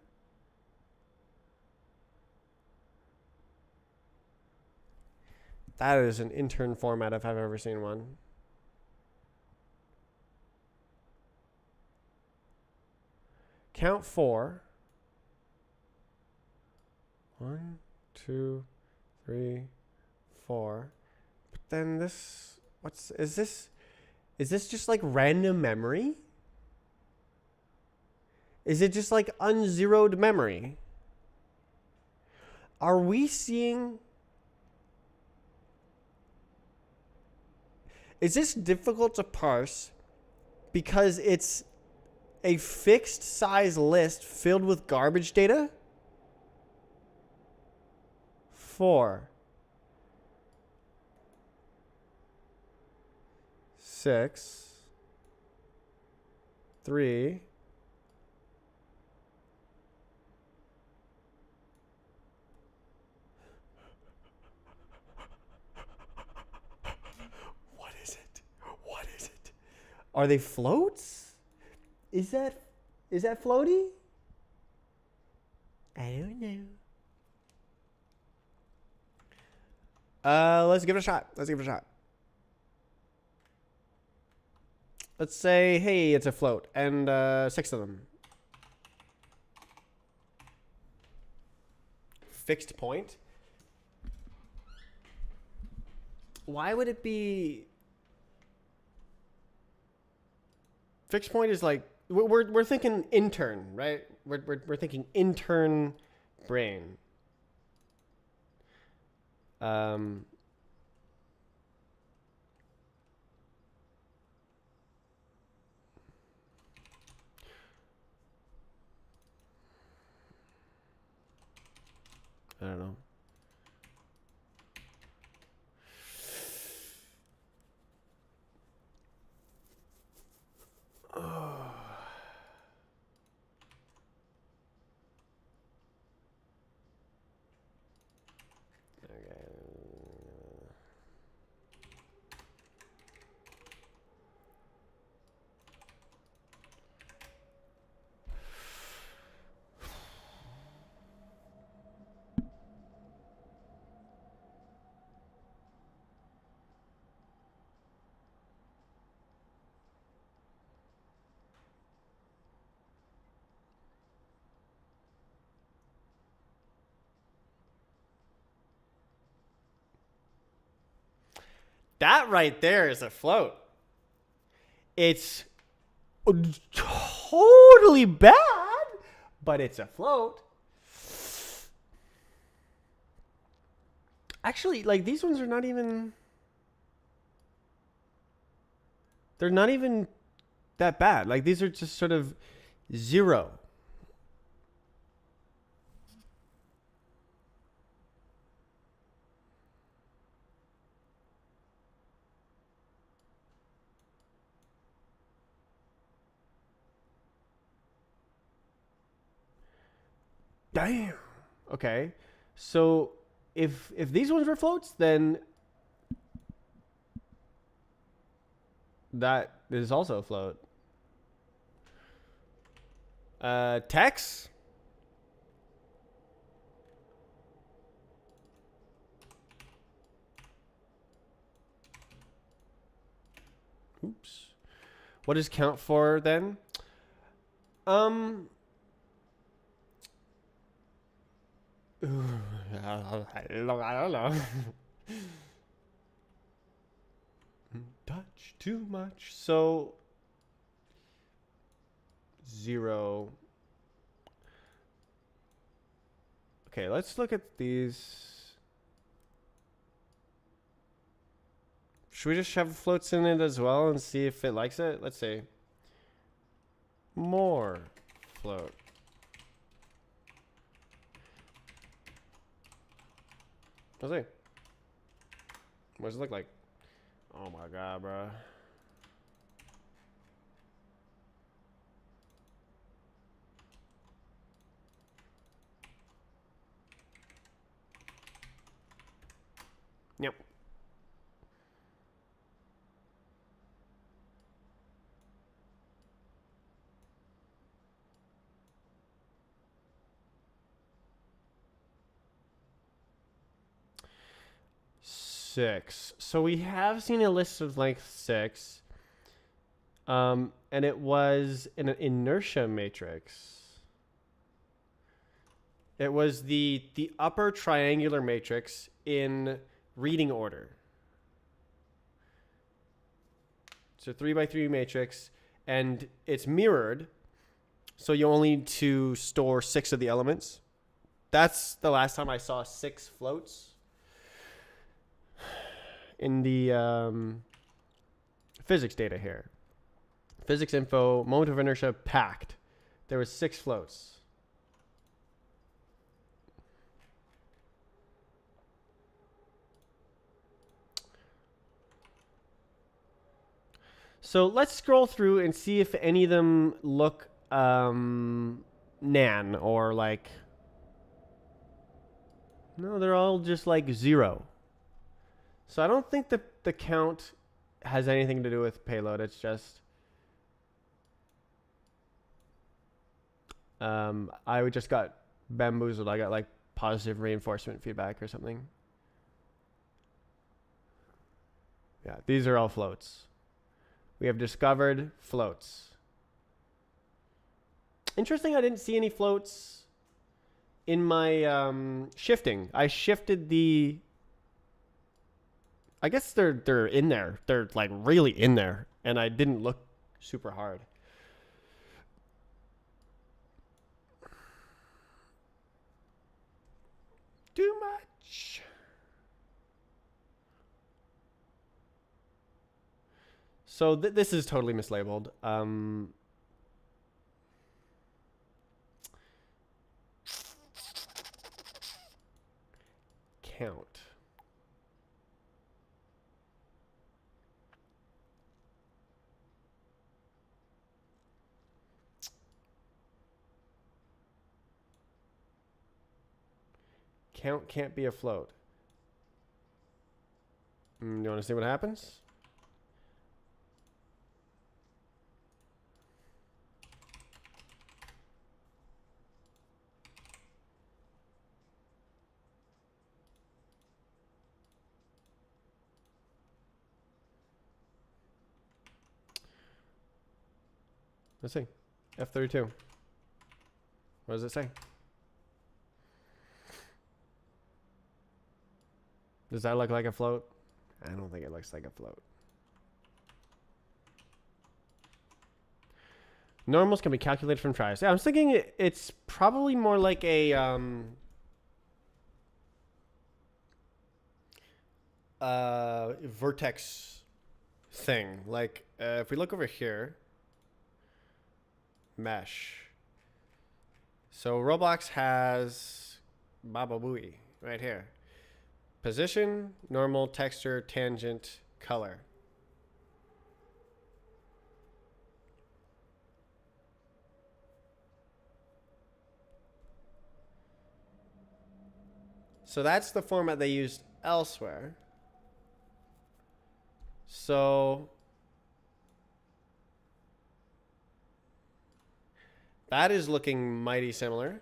That is an intern format if I've ever seen one. Count 4. 1, 2, 3, 4. But then this, is this just like random memory? Is it just like unzeroed memory? Are we seeing... Is this difficult to parse because it's a fixed size list filled with garbage data? 4, 6, 3, what is it? What is it? Are they floats? Is that floaty? I don't know. Let's give it a shot. Let's say, hey, it's a float, and 6 of them. Fixed point. Why would it be? Fixed point is like we're thinking intern, right? We're thinking intern brain. I don't know. That right there is a float. It's totally bad, but it's a float. Actually, like these ones are not even... They're not even that bad. Like these are just sort of 0. Damn. Okay. So if these ones were floats, then that is also a float. Text. Oops. What does count for then? I don't know. Touch too much. So 0. Okay, let's look at these. Should we just shove floats in it as well and see if it likes it? Let's see. More float. Let's see. What does it look like? Oh my god, bro. 6. So we have seen a list of length 6. And it was in an inertia matrix. It was the upper triangular matrix in reading order. It's a 3x3 matrix, and it's mirrored, so you only need to store 6 of the elements. That's the last time I saw 6 floats in the physics data here. Physics info, moment of inertia packed. There was 6 floats. So let's scroll through and see if any of them look nan or like. No, they're all just like 0. So I don't think that the count has anything to do with payload. It's just I just got bamboozled. I got like positive reinforcement feedback or something. Yeah, these are all floats. We have discovered floats. Interesting, I didn't see any floats in my shifting. I shifted the... I guess they're in there. They're like really in there. And I didn't look super hard. Too much. So this is totally mislabeled. Count. Count can't be a float. You want to see what happens? Let's see. F32. What does it say? Does that look like a float? I don't think it looks like a float. Normals can be calculated from tries. Yeah, I was thinking it's probably more like a vertex thing. Like if we look over here, mesh. So Roblox has Baba Booey right here. Position, normal, texture, tangent, color. So that's the format they used elsewhere. So that is looking mighty similar.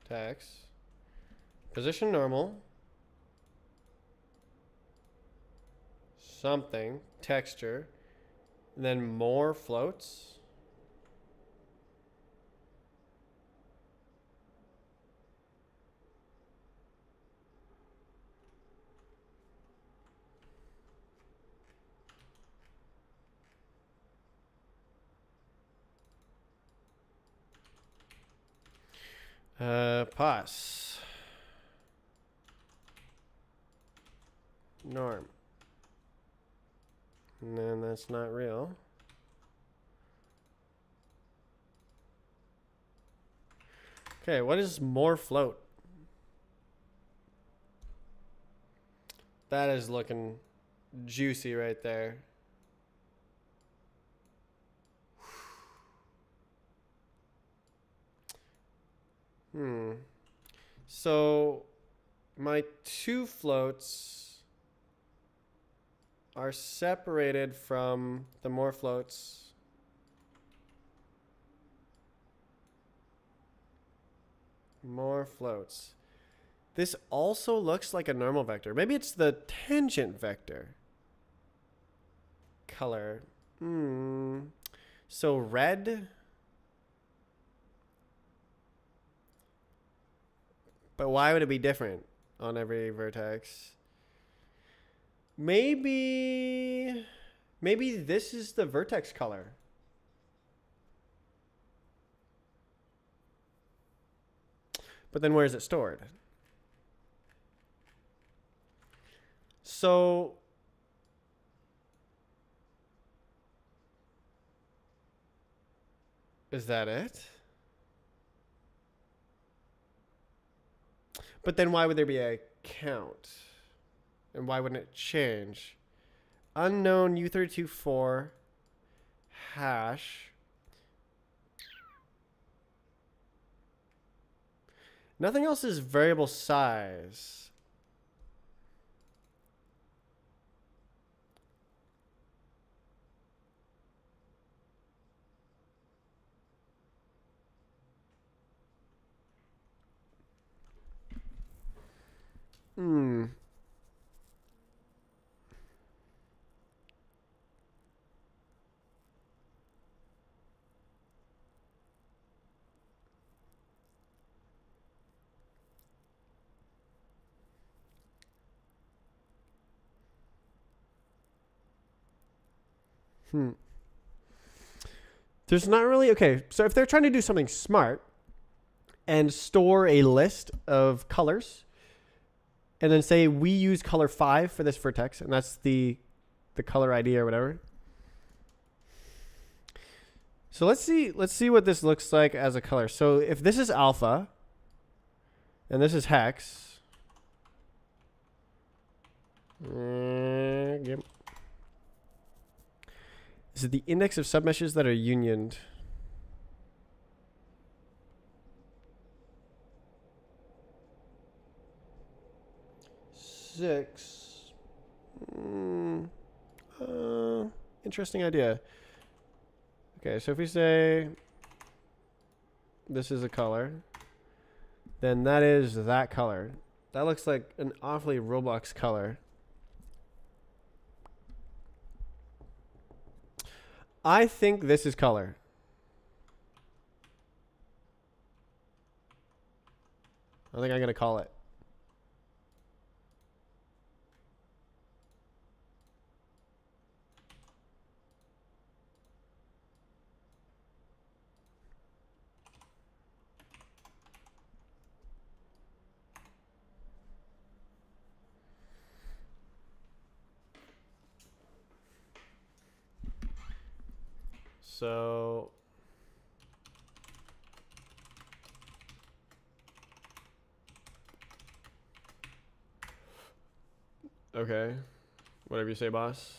Text. Position normal. Something. Texture. And then more floats. Pass. Norm. And then that's not real. Okay, what is more float? That is looking juicy right there. So my 2 floats are separated from the more floats. More floats. This also looks like a normal vector. Maybe it's the tangent vector. Color. So red. But why would it be different on every vertex? Maybe this is the vertex color. But then where is it stored? So is that it? But then why would there be a count? And why wouldn't it change? Unknown U324 hash. Nothing else is variable size. There's not really... Okay, so if they're trying to do something smart and store a list of colors and then say we use color 5 for this vertex, and that's the color ID or whatever. So let's see what this looks like as a color. So if this is alpha and this is hex, is it the index of submeshes that are unioned? Six. Interesting idea. Okay, so if we say this is a color, then that is that color. That looks like an awfully Roblox color. I think this is color. I think I'm going to call it. So okay, whatever you say, boss.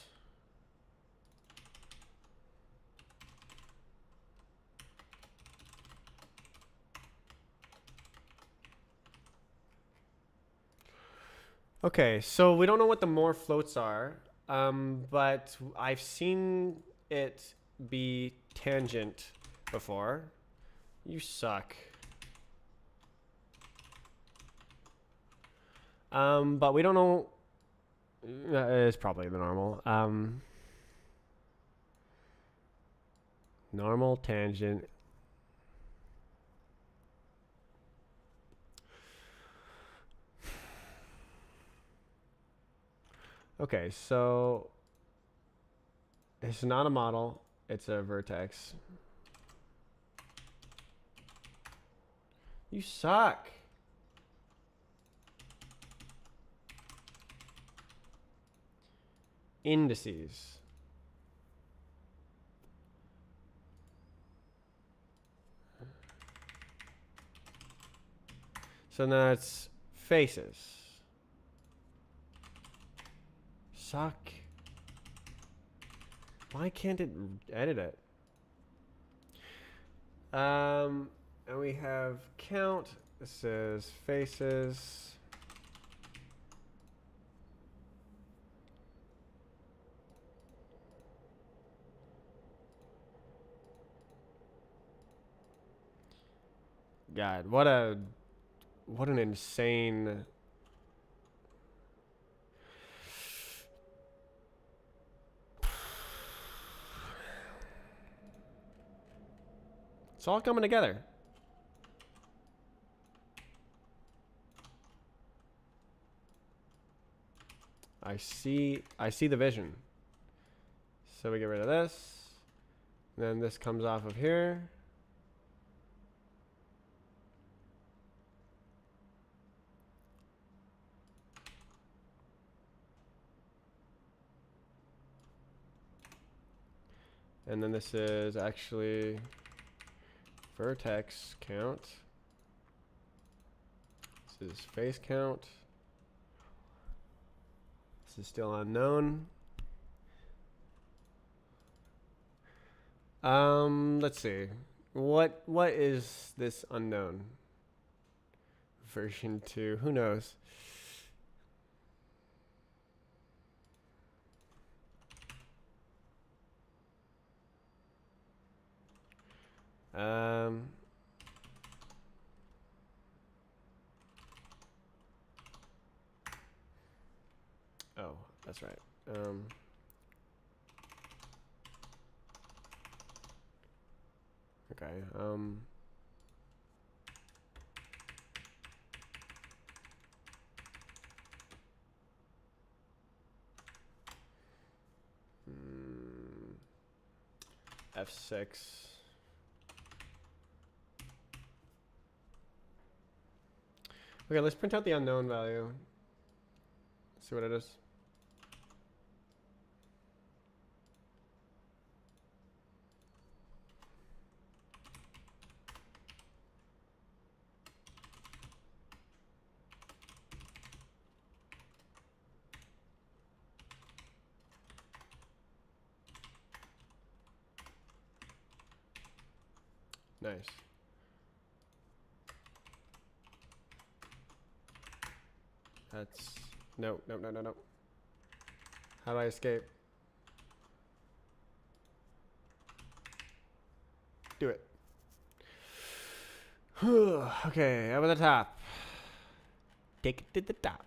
Okay, so we don't know what the more floats are, but I've seen it be tangent before. You suck. But we don't know. It's probably the normal. Normal tangent. Okay, so it's not a model. It's a vertex. You suck. Indices. So now it's faces. Suck. Why can't it edit it? And we have count. This is faces. God, what an insane. It's all coming together. I see the vision. So we get rid of this. Then this comes off of here. And then this is actually vertex count. This is face count. This is still unknown. Let's see. What is this unknown? Version 2. Who knows? Oh, that's right. Okay. F6. Okay, let's print out the unknown value. See what it is. Nice. That's no. How do I escape? Do it. Okay, over the top. Take it to the top.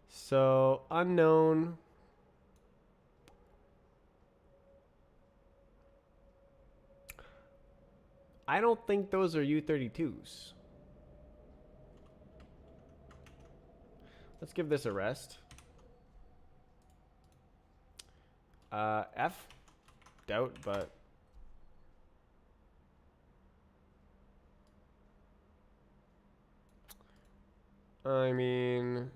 So unknown. I don't think those are U32s. Let's give this a rest. F? Doubt, but... I mean...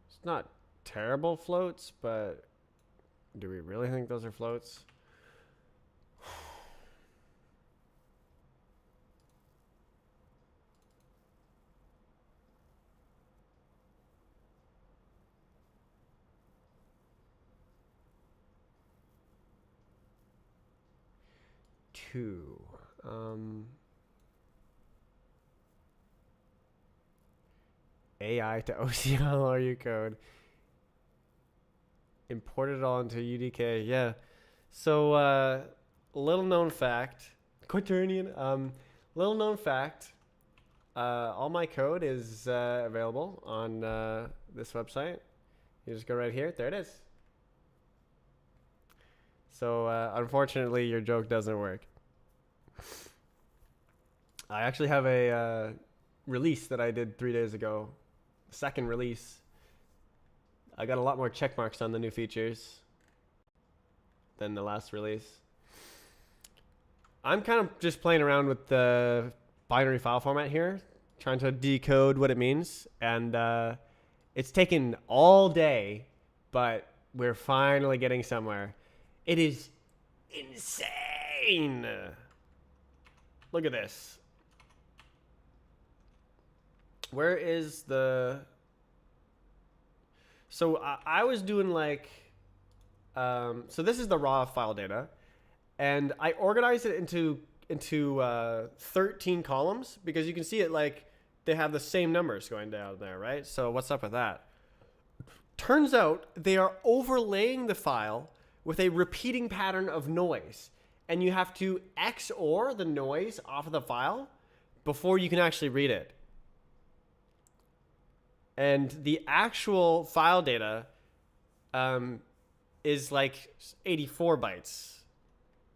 It's not terrible floats, but... Do we really think those are floats? Two. AI to OCL RU code. Imported it all into UDK. Yeah. So, little known fact. Quaternion. Little known fact. All my code is available on this website. You just go right here. There it is. So, unfortunately, your joke doesn't work. I actually have a release that I did 3 days ago. Second release. I got a lot more check marks on the new features than the last release. I'm kind of just playing around with the binary file format here, trying to decode what it means. And it's taken all day, but we're finally getting somewhere. It is insane. Look at this. Where is the... So I was doing like... so this is the raw file data. And I organized it into 13 columns because you can see it like they have the same numbers going down there, right? So what's up with that? Turns out they are overlaying the file with a repeating pattern of noise. and you have to XOR the noise off of the file before you can actually read it. And the actual file data is like 84 bytes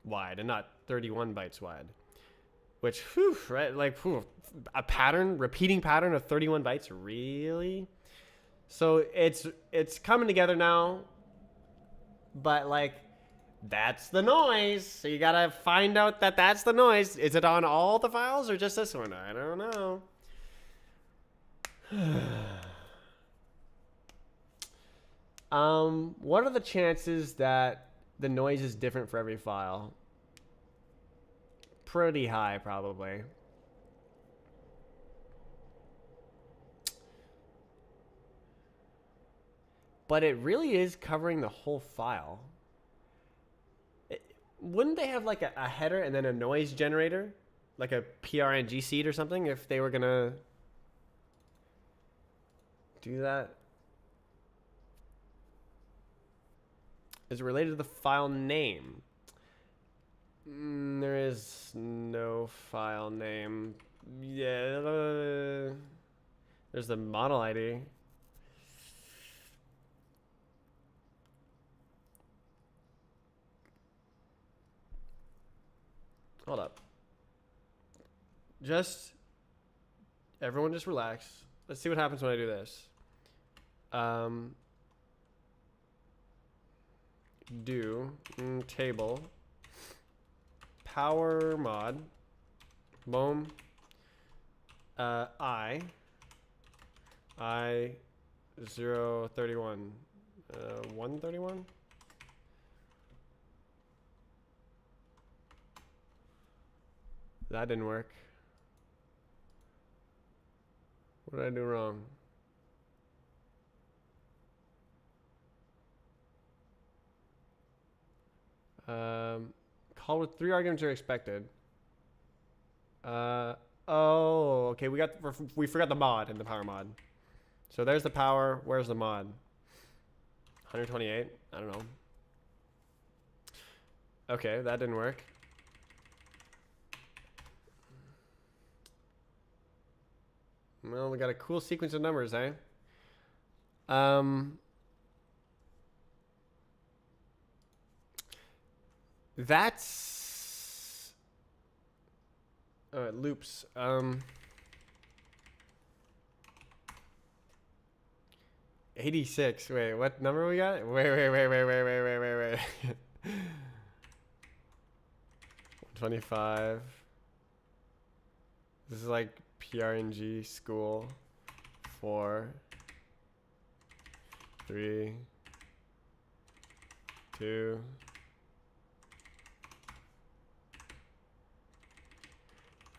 wide and not 31 bytes wide. Which, whew, right? Like, whew, a pattern, repeating pattern of 31 bytes, really? So it's coming together now, but like, that's the noise. So you gotta find out that that's the noise. Is it on all the files or just this one? I don't know. What are the chances that the noise is different for every file? Pretty high, probably. But it really is covering the whole file. Wouldn't they have like a header and then a noise generator? Like a PRNG seed or something if they were going to do that? Is it related to the file name? There is no file name. Yeah. There's the model ID. Hold up. Everyone just relax. Let's see what happens when I do this. Table power mod boom I 031 131. That didn't work. What did I do wrong? Call with 3 arguments are expected. Oh, okay. We forgot the mod in the power mod. So there's the power. Where's the mod? 128. I don't know. Okay, that didn't work. Well, we got a cool sequence of numbers, eh? That's loops. 86. Wait, what number we got? Wait. 25. This is like PRNG school. 4 3 2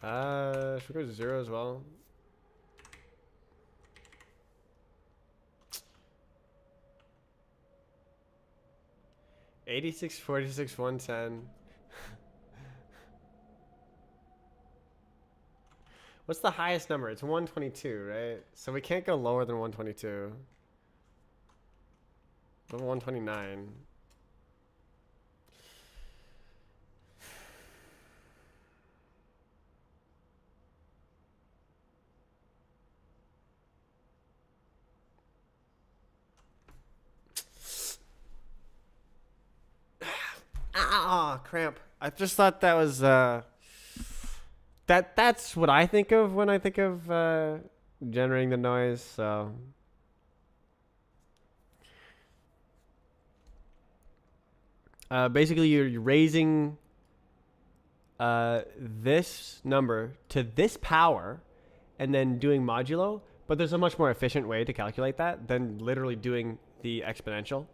should we go to 0 as well? $86, $46, $110. What's the highest number? It's 122, right? So we can't go lower than 122. Go 129. Ah, cramp. I just thought that was that's what I think of when I think of generating the noise. So basically, you're raising this number to this power, and then doing modulo. But there's a much more efficient way to calculate that than literally doing the exponential.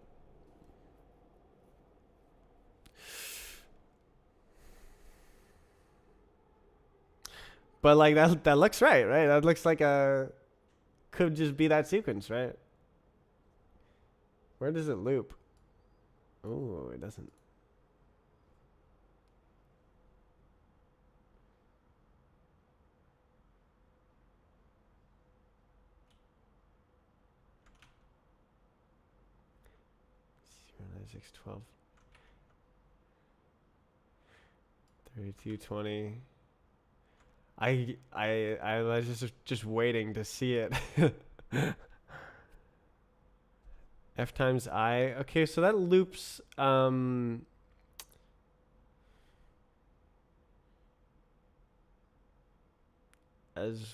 But like that looks right? That looks like could just be that sequence, right? Where does it loop? Oh, it doesn't. Six 12. 32, 20. I was just waiting to see it. F times I. Okay, so that loops as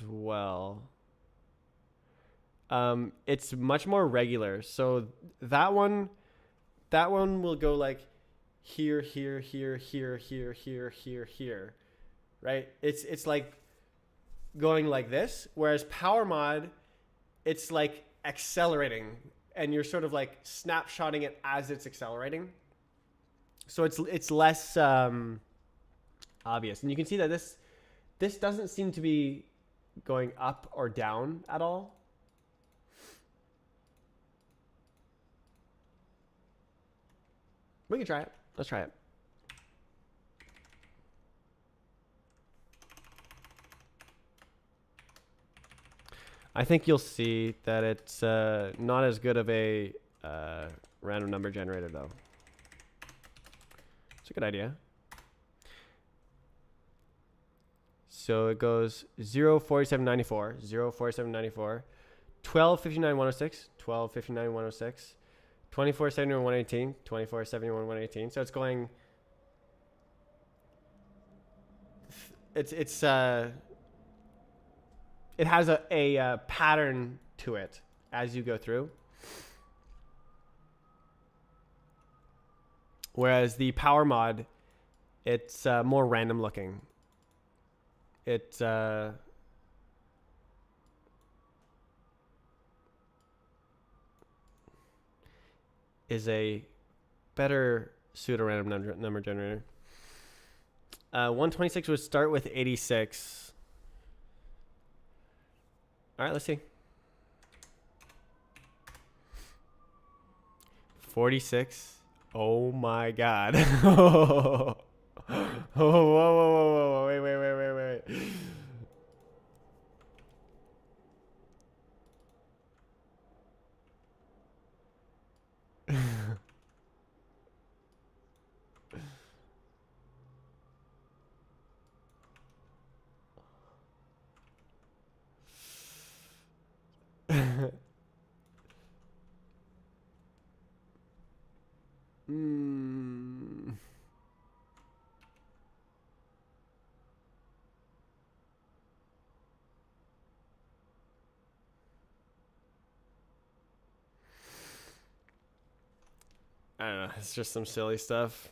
well. It's much more regular. So that one will go like here, here, here, here, here, here, here, here. Right? It's like going like this, whereas power mod, it's like accelerating, and you're sort of like snapshotting it as it's accelerating. So it's less obvious, and you can see that this doesn't seem to be going up or down at all. We can try it. Let's try it. I think you'll see that it's not as good of a random number generator, though. It's a good idea. So it goes 0, 47, 94, 0, 47, 94, 12, 59, 106, 12, 59, 106, 24, 71, 118, 24, 71, 118. So it's going... It has a pattern to it as you go through. Whereas the power mod, it's more random looking. It is a better pseudo-random number generator. 126 would start with 86. All right, let's see. 46. Oh my God. Whoa, whoa, whoa. Wait. I don't know. It's just some silly stuff.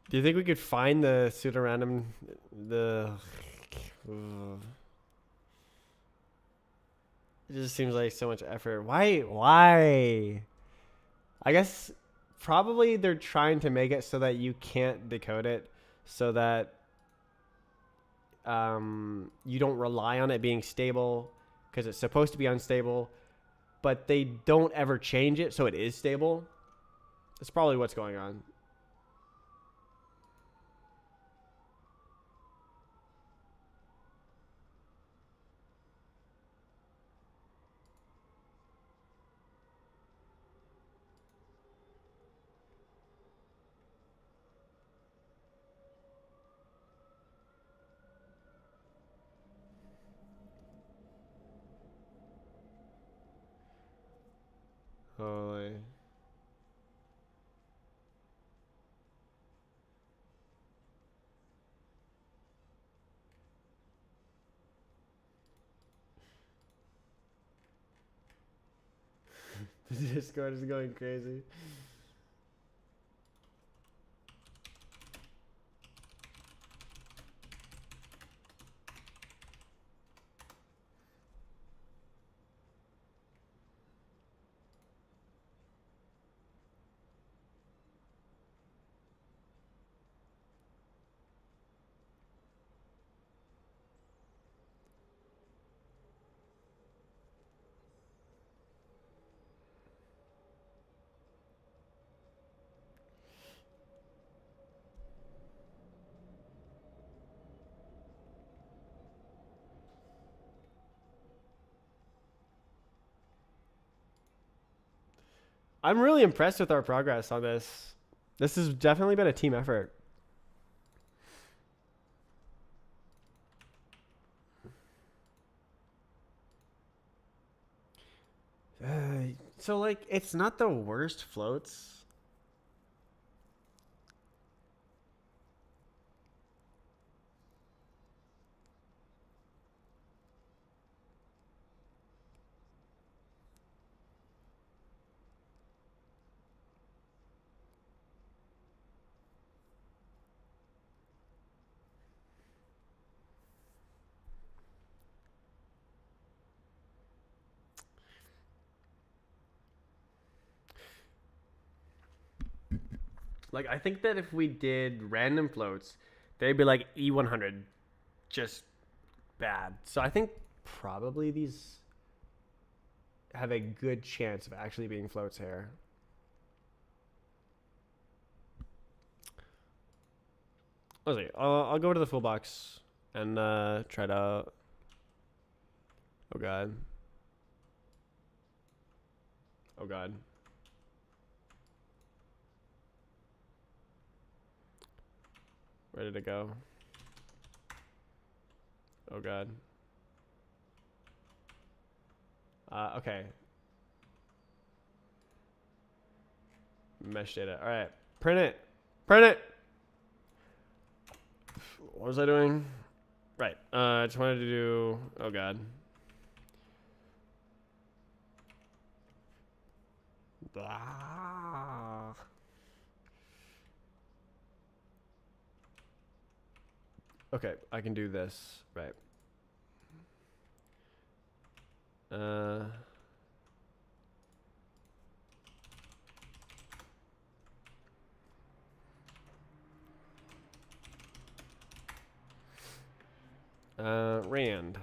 Do you think we could find the pseudo-random... It just seems like so much effort. Why? I guess probably they're trying to make it so that you can't decode it, so that you don't rely on it being stable, because it's supposed to be unstable, but they don't ever change it so it is stable. That's probably what's going on. Holy. The Discord is going crazy. I'm really impressed with our progress on this. This has definitely been a team effort. So like, it's not the worst floats. Like, I think that if we did random floats, they'd be like E100, just bad. So I think probably these have a good chance of actually being floats here. Let's see. I'll go to the full box and try it out. Oh god. Oh god. Ready to go. Oh god. Okay. Mesh data. All right. Print it. Print it. What was I doing? Right. I just wanted to do. Oh god. Ah. Okay, I can do this. Right. Rand.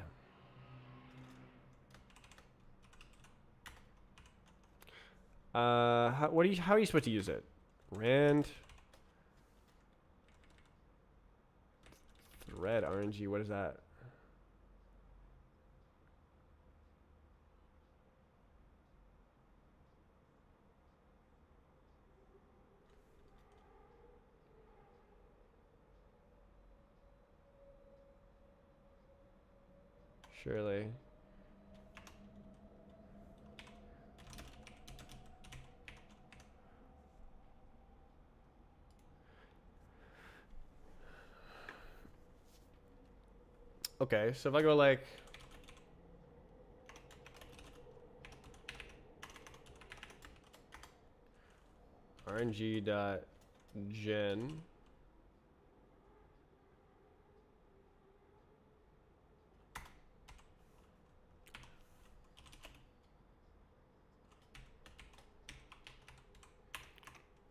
How are you supposed to use it? Rand. Thread RNG. What is that? Surely. Okay, so if I go like RNG dot gen.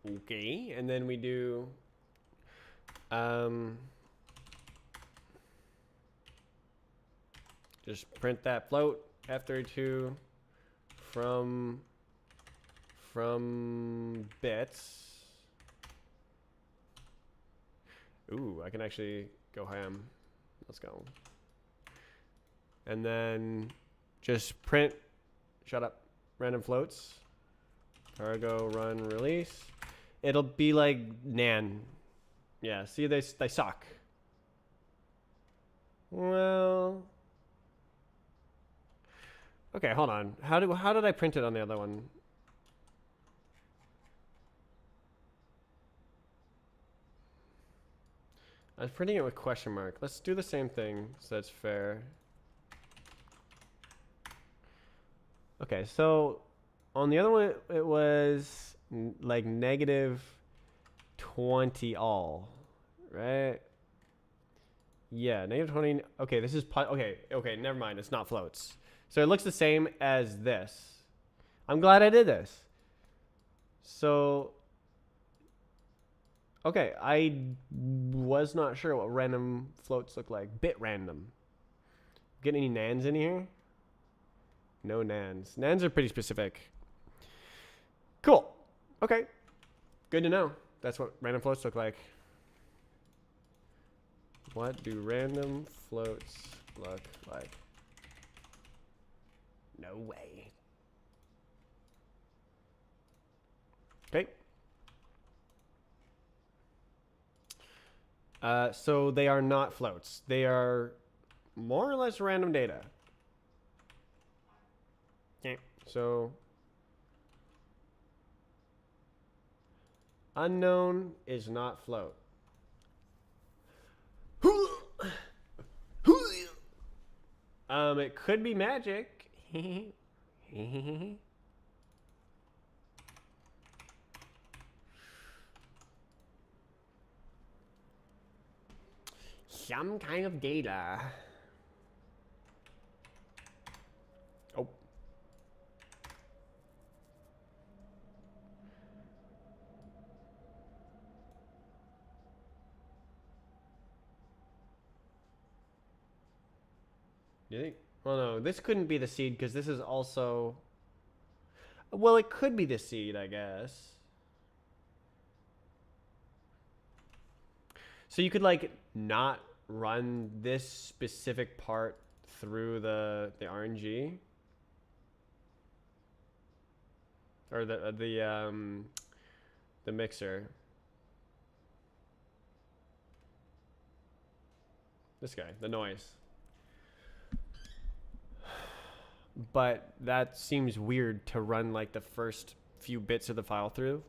Okay, and then we do just print that float F32 from bits. Ooh, I can actually go ham. Let's go. And then just print, shut up, random floats. Cargo run release. It'll be like nan. Yeah, see, they suck. Well, okay, hold on. How did I print it on the other one? I was printing it with question mark. Let's do the same thing so that's fair. Okay, so on the other one it was like negative 20 all, right? Yeah, negative 20. Okay, this is okay, never mind. It's not floats. So it looks the same as this. I'm glad I did this. So okay, I was not sure what random floats look like. Bit random. Get any nans in here? No nans. Nans are pretty specific. Cool. Okay. Good to know. That's what random floats look like. What do random floats look like? No way. Okay. So they are not floats. They are more or less random data. Okay. So Unknown is not float. It could be magic. Some kind of data. Oh. You think? Well, no, this couldn't be the seed because this is also. Well, it could be the seed, I guess. So you could like not run this specific part through the RNG or the mixer. This guy, the noise. But that seems weird to run like the first few bits of the file through,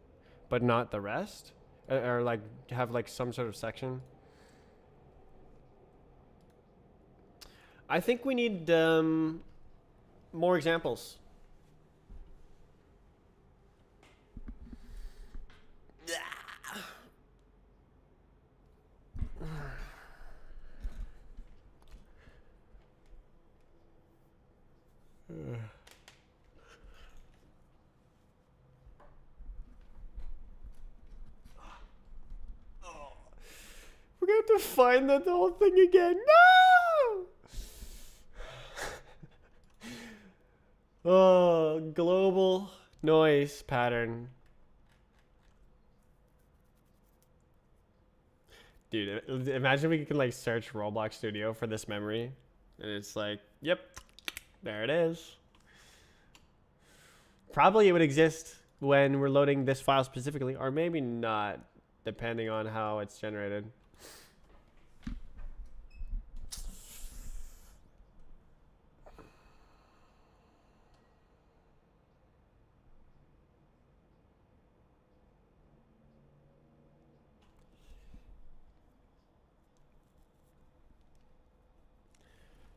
but not the rest, or like have like some sort of section. I think we need more examples. We're gonna have to find the whole thing again. No! Oh, global noise pattern. Dude, imagine we can like search Roblox Studio for this memory. And it's like, yep, there it is. Probably it would exist when we're loading this file specifically, or maybe not, depending on how it's generated.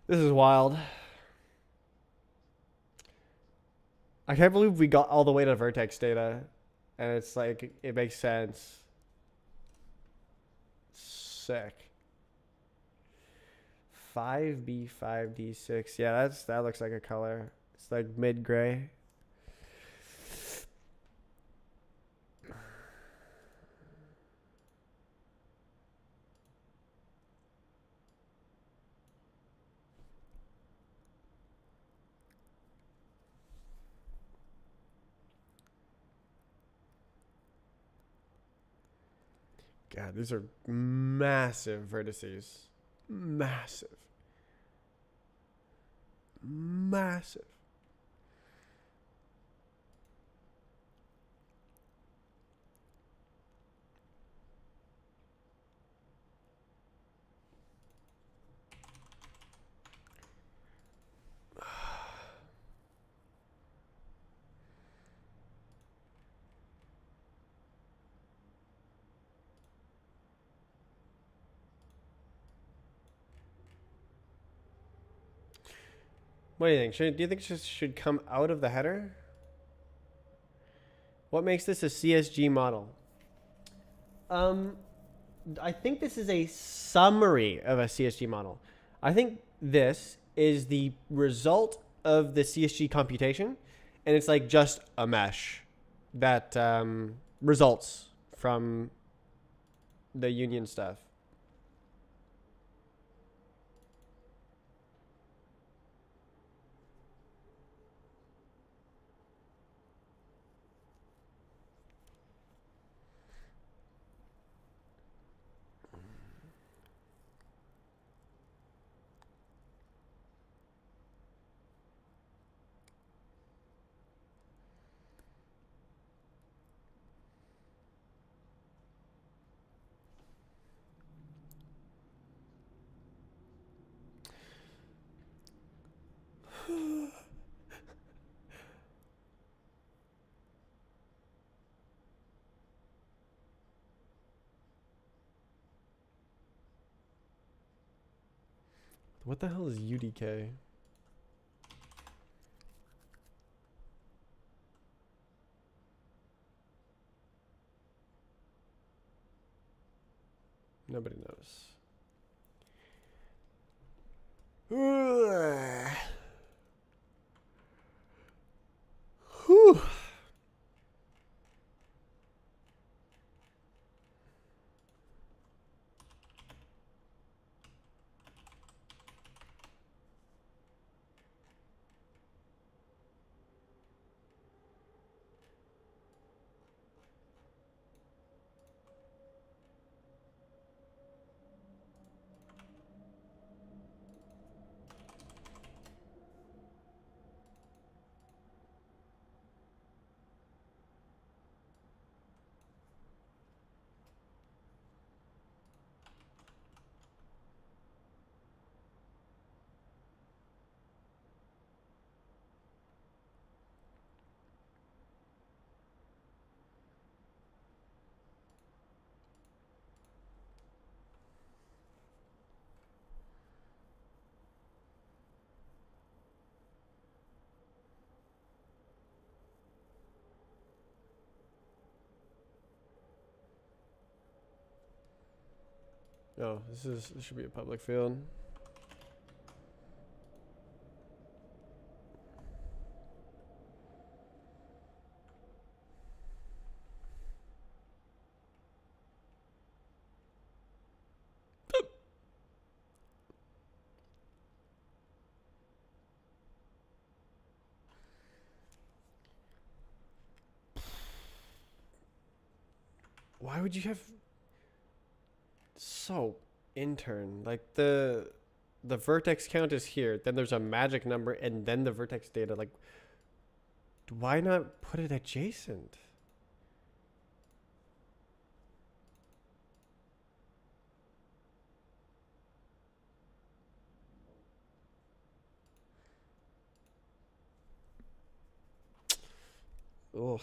This is wild. I can't believe we got all the way to vertex data. And it's like, it makes sense. Sick. 5B, 5D6. Yeah, that looks like a color. It's like mid-gray. God, these are massive vertices. Massive. Massive. What do you think? Do you think it should come out of the header? What makes this a CSG model? I think this is a summary of a CSG model. I think this is the result of the CSG computation, and it's like just a mesh that results from the union stuff. What the hell is UDK? Nobody knows. Whew. Oh, this should be a public field. Why would you have intern, like the vertex count is here, then there's a magic number, and then the vertex data. Like, why not put it adjacent? Ugh.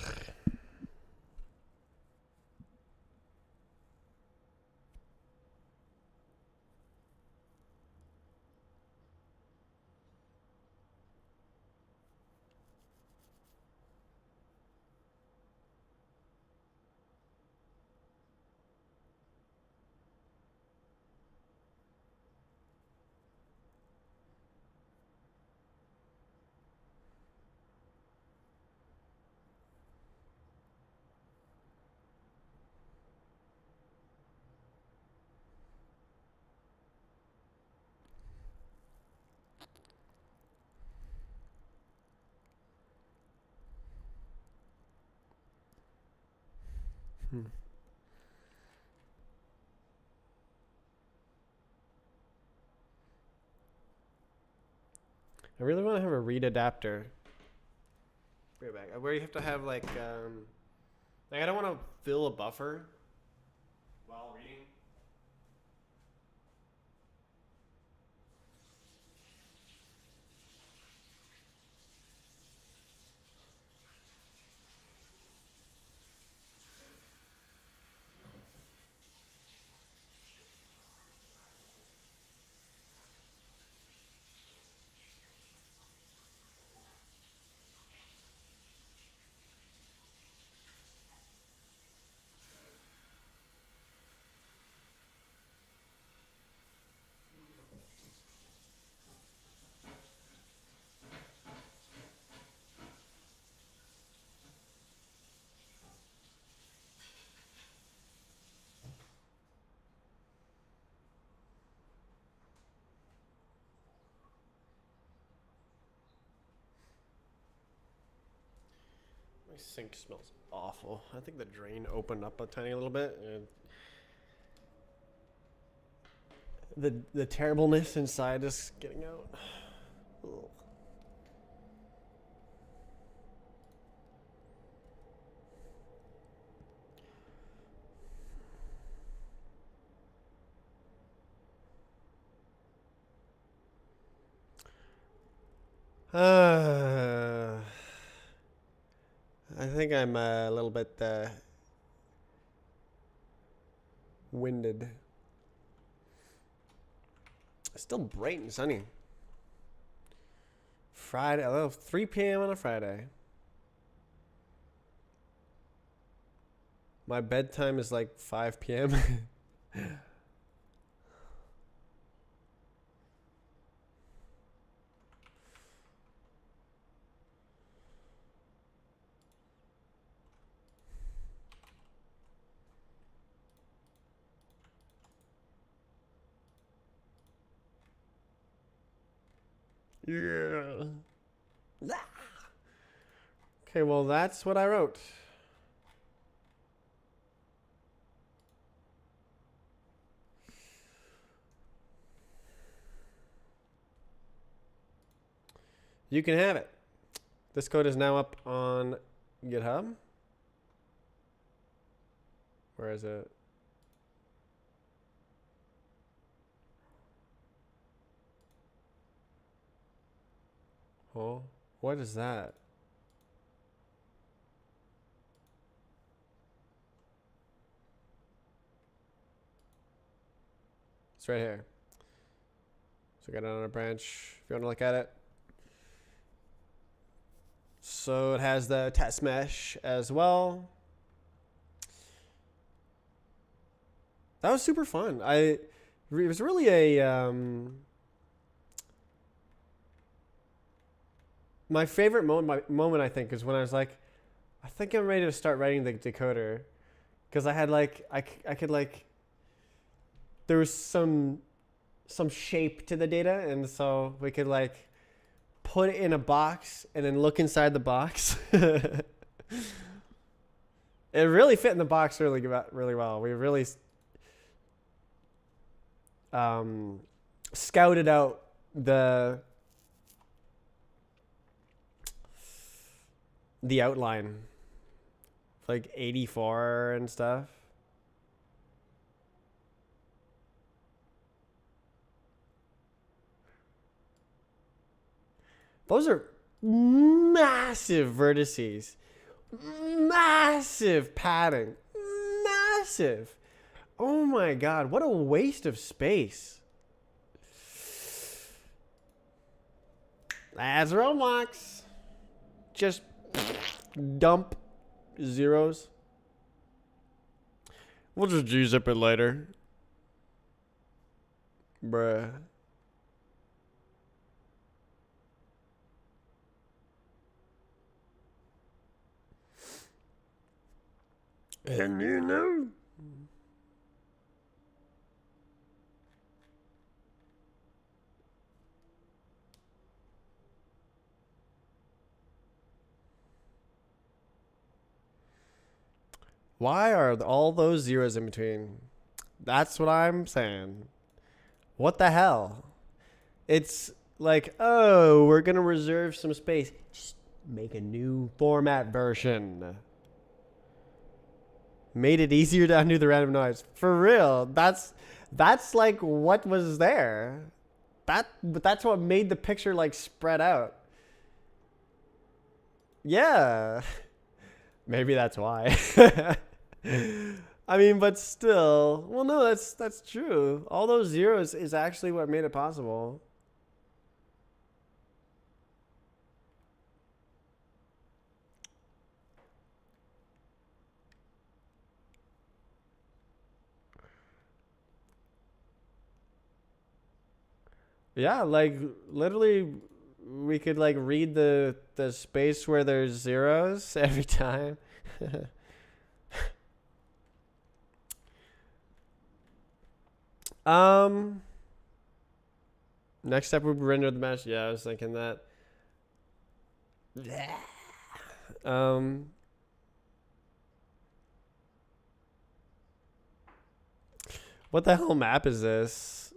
Hmm. I really want to have a read adapter. Right back. Where you have to have like I don't want to fill a buffer while reading. My sink smells awful. I think the drain opened up a tiny little bit, and the terribleness inside is getting out. Ugh. I think I'm a little bit winded. Still bright and sunny. Friday, oh, 3 p.m. on a Friday. My bedtime is like 5 p.m. Yeah. Okay, well, that's what I wrote. You can have it. This code is now up on GitHub. Where is it? Oh, what is that? It's right here. So got it on a branch if you want to look at it. So it has the test mesh as well. That was super fun. It was really a my favorite moment I think is when I was like, I think I'm ready to start writing the decoder, because I had like I could like, there was some shape to the data, and so we could like put it in a box and then look inside the box. It really fit in the box really well. We really scouted out the outline, like 84 and stuff. Those are massive vertices, massive padding, massive. Oh my God, what a waste of space. That's Roblox. Just dump zeros. We'll just G-zip it later. Bruh. And you know. Why are all those zeros in between? That's what I'm saying. What the hell? It's like, oh, we're going to reserve some space. Just make a new format version. Made it easier to undo the random noise. For real. That's like what was there. That's what made the picture like spread out. Yeah. Maybe that's why. I mean, but still. Well, no, that's true. All those zeros is actually what made it possible. Yeah, like literally we could like read the space where there's zeros every time. Next step would be render the mesh. Yeah, I was thinking that. What the hell map is this?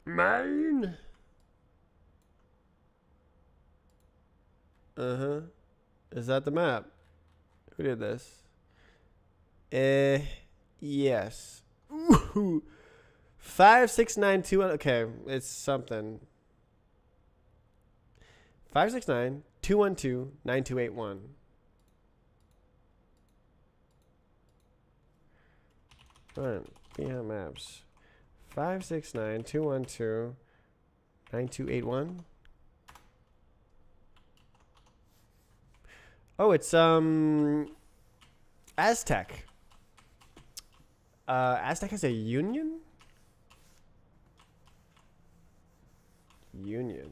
Mine. Uh-huh. Is that the map? Who did this? Yes. Ooh. 56921. Okay, it's something. 569-212-9281. Front behind maps. 569-212-9281. Oh, it's Aztec. Aztec has a union? Union.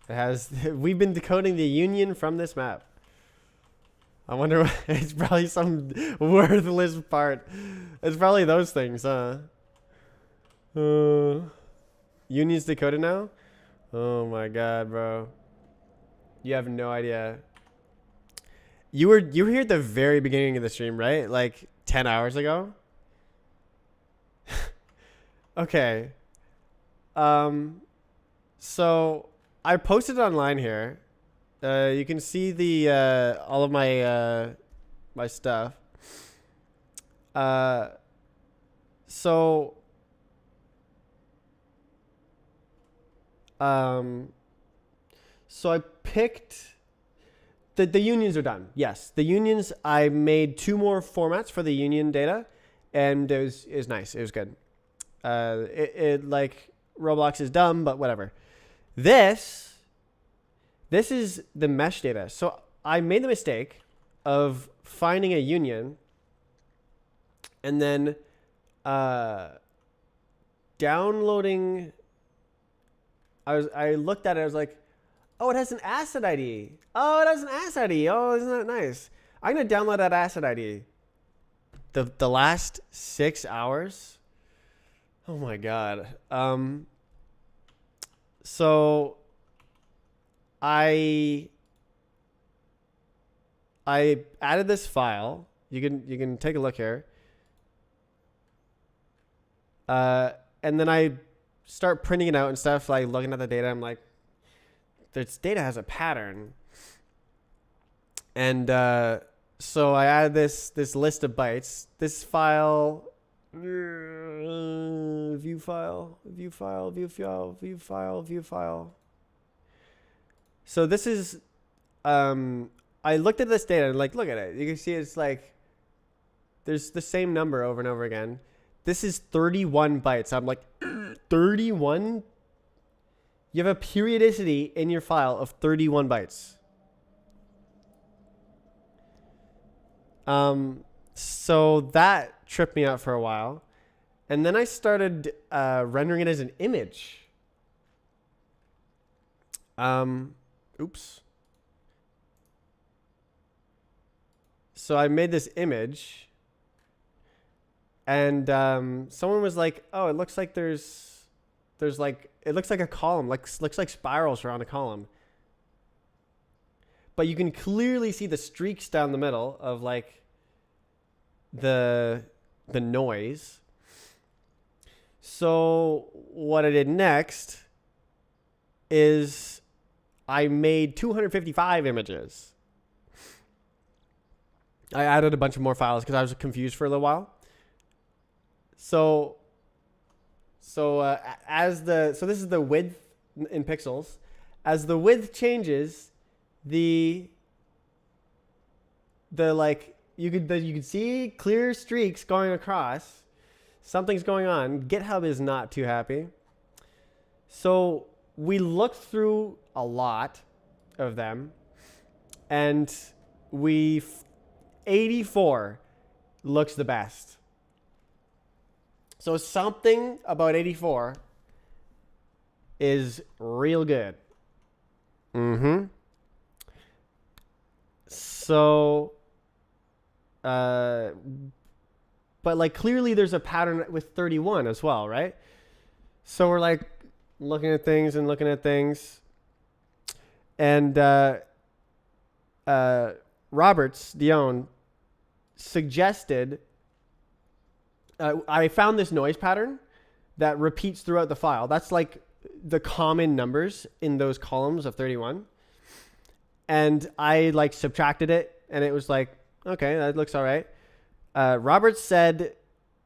It has. We've been decoding the union from this map. I wonder what. It's probably some worthless part. It's probably those things, huh? Union's decoded now? Oh my god, bro. You have no idea. You were here at the very beginning of the stream, right? Like 10 hours ago? Okay. So I posted it online here. You can see the all of my my stuff. So so I picked the unions are done. Yes, the unions. I made 2 more formats for the union data, and it was nice. It was good. It like Roblox is dumb, but whatever. This is the mesh data. So I made the mistake of finding a union and then downloading. I looked at it. I was like, oh, it has an asset ID. Oh, it has an asset ID. Oh, isn't that nice? I'm gonna download that asset ID. The last 6 hours. Oh my god. So I added this file. You can take a look here. And then I start printing it out and stuff, like looking at the data. I'm like, this data has a pattern. And so I added this list of bytes. This file, view file. So this is, I looked at this data and like, look at it. You can see it's like, there's the same number over and over again. This is 31 bytes. I'm like, 31? You have a periodicity in your file of 31 bytes. So that tripped me out for a while. And then I started rendering it as an image. Oops. So I made this image. And someone was like, oh, it looks like there's like, it looks like a column, looks like spirals around a column. But you can clearly see the streaks down the middle of like the noise. So what I did next is I made 255 images. I added a bunch of more files because I was confused for a little while. So this is the width in pixels. As the width changes, the like you could see clear streaks going across. Something's going on. GitHub is not too happy. So we looked through a lot of them, and 84 looks the best. So something about 84 is real good. So, but like clearly there's a pattern with 31 as well, right? So we're like looking at things. And Roberts, Dion, suggested, I found this noise pattern that repeats throughout the file. That's like the common numbers in those columns of 31. And I like subtracted it, and it was like, okay, that looks all right. Roberts said,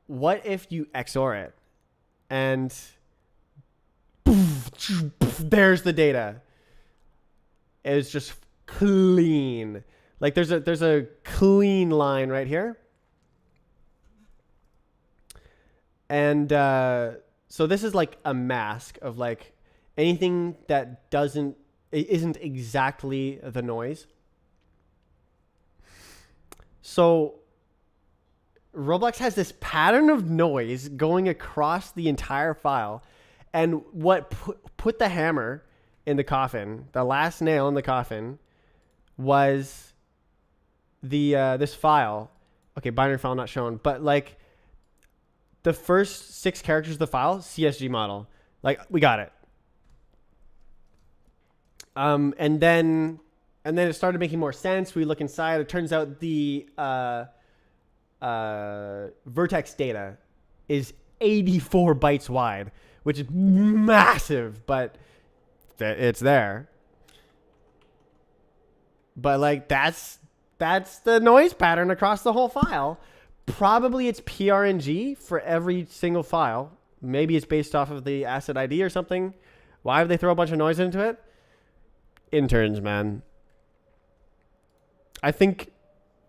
what if you XOR it? And there's the data. It's just clean. Like there's a clean line right here. And so this is like a mask of like anything that isn't exactly the noise. So Roblox has this pattern of noise going across the entire file. And what put the hammer in the coffin, the last nail in the coffin, was this file. Okay, binary file not shown, but like the first 6 characters of the file, CSG model. Like, we got it. And then it started making more sense. We look inside. It turns out the vertex data is 84 bytes wide, which is massive, but it's there. But like that's the noise pattern across the whole file. Probably it's PRNG for every single file. Maybe it's based off of the asset ID or something. Why would they throw a bunch of noise into it? Interns, man. I think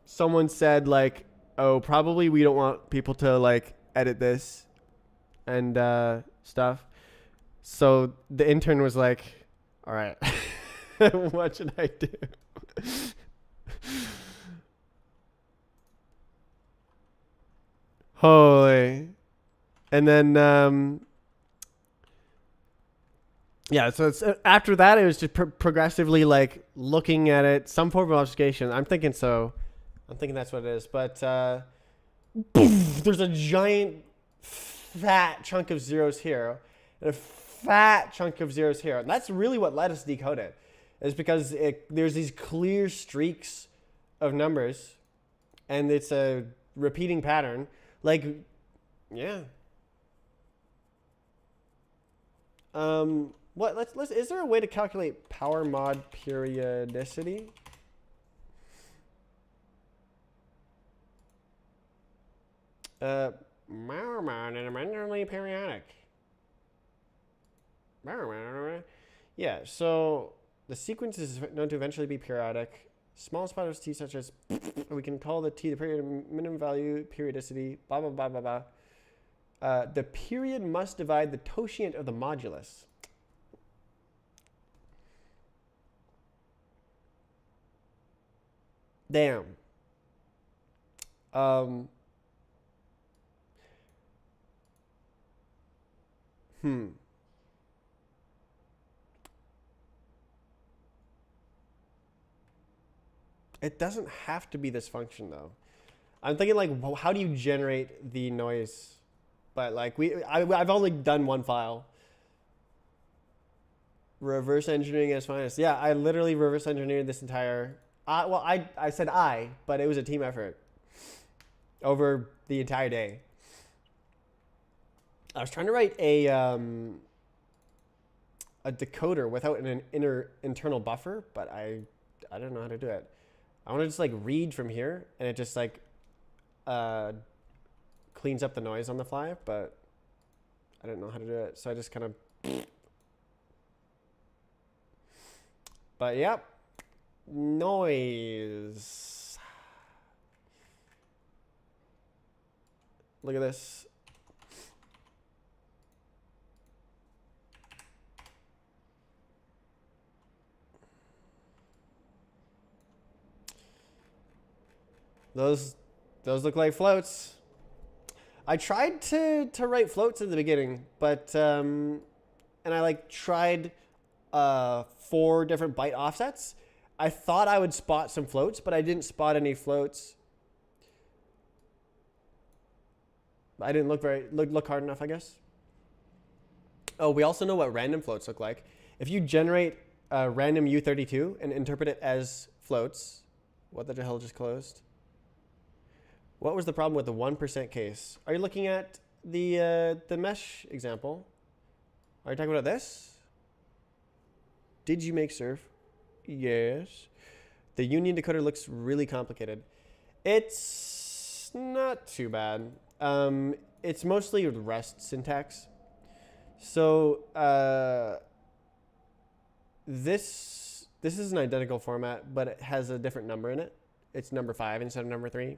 someone said like, oh, probably we don't want people to like edit this and stuff. So the intern was like, all right, what should I do? Holy. And then, yeah, so it's, after that, it was just progressively like looking at it, some form of obfuscation. I'm thinking that's what it is. But there's a giant fat chunk of zeros here and a fat chunk of zeros here. And that's really what let us decode it, is because there's these clear streaks of numbers and it's a repeating pattern. Like, yeah. Let's is there a way to calculate power mod periodicity? Power mod is eventually periodic. Yeah, so the sequence is known to eventually be periodic. Small spotters t such as we can call the t the period minimum value periodicity. Blah blah blah blah blah. The period must divide the totient of the modulus. Damn. It doesn't have to be this function though. I'm thinking like, how do you generate the noise? But like I've only done one file. Reverse engineering as finest. Yeah, I literally reverse engineered this entire. I said but it was a team effort over the entire day. I was trying to write a decoder without an internal buffer, but I don't know how to do it. I want to just like read from here, and it just like cleans up the noise on the fly, but I didn't know how to do it, so I just kind of. But yep, noise. Look at this. Those look like floats. I tried to write floats in the beginning, but and I like tried 4 different byte offsets. I thought I would spot some floats, but I didn't spot any floats. I didn't look hard enough, I guess. Oh, we also know what random floats look like. If you generate a random U32 and interpret it as floats, what the hell just closed? What was the problem with the 1% case? Are you looking at the mesh example? Are you talking about this? Did you make surf? Yes. The union decoder looks really complicated. It's not too bad. It's mostly REST syntax. So this is an identical format, but it has a different number in it. It's number 5 instead of number 3.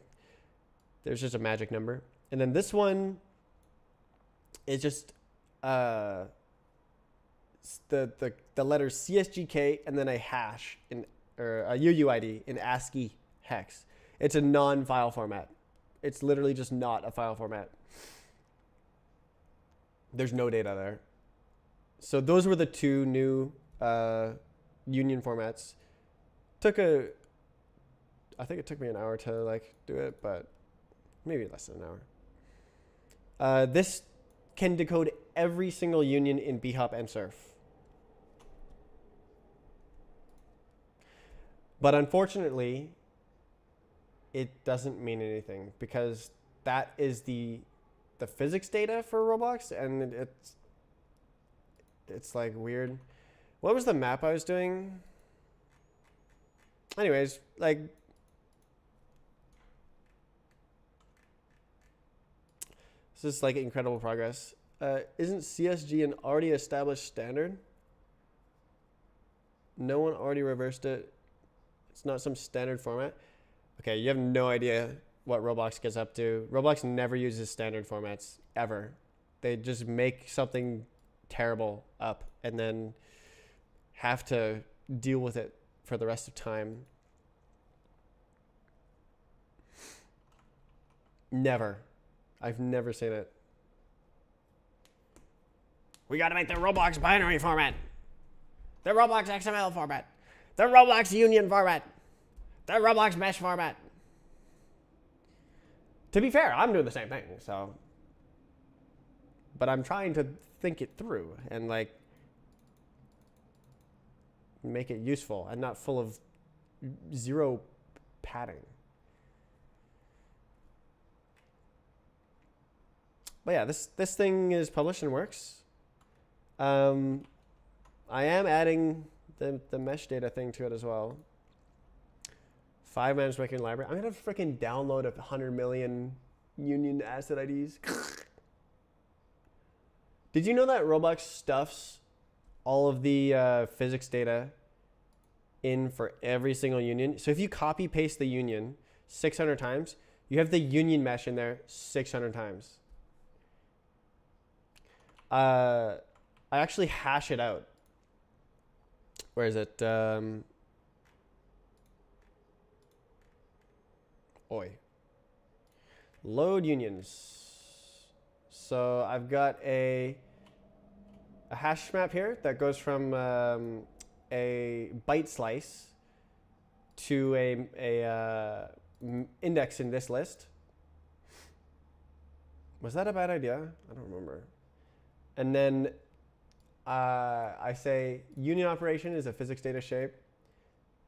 There's just a magic number. And then this one It's just the letters CSGK and then a hash or a UUID in ASCII hex. It's a non-file format. It's literally just not a file format. There's no data there. So those were the two new union formats. I think it took me an hour to like do it, but maybe less than an hour. This can decode every single union in bhop and surf. But unfortunately, it doesn't mean anything because that is the physics data for Roblox, and it's like weird. What was the map I was doing? Anyways, like this is like incredible progress. Isn't CSG an already established standard? No one already reversed it. It's not some standard format. Okay, you have no idea what Roblox gets up to. Roblox never uses standard formats, ever. They just make something terrible up and then have to deal with it for the rest of time. Never. I've never seen it. We gotta make the Roblox binary format. The Roblox XML format. The Roblox union format. The Roblox mesh format. To be fair, I'm doing the same thing, so. But I'm trying to think it through and like make it useful and not full of zero padding. But yeah, this thing is published and works. I am adding the mesh data thing to it as well. 5 managed making library. I'm gonna freaking download 100 million union asset IDs. Did you know that Roblox stuffs all of the physics data in for every single union? So if you copy paste the union 600 times, you have the union mesh in there 600 times. I actually hash it out. Where is it? Load unions. So I've got a hash map here that goes from a byte slice to a index in this list. Was that a bad idea? I don't remember. And then I say union operation is a physics data shape.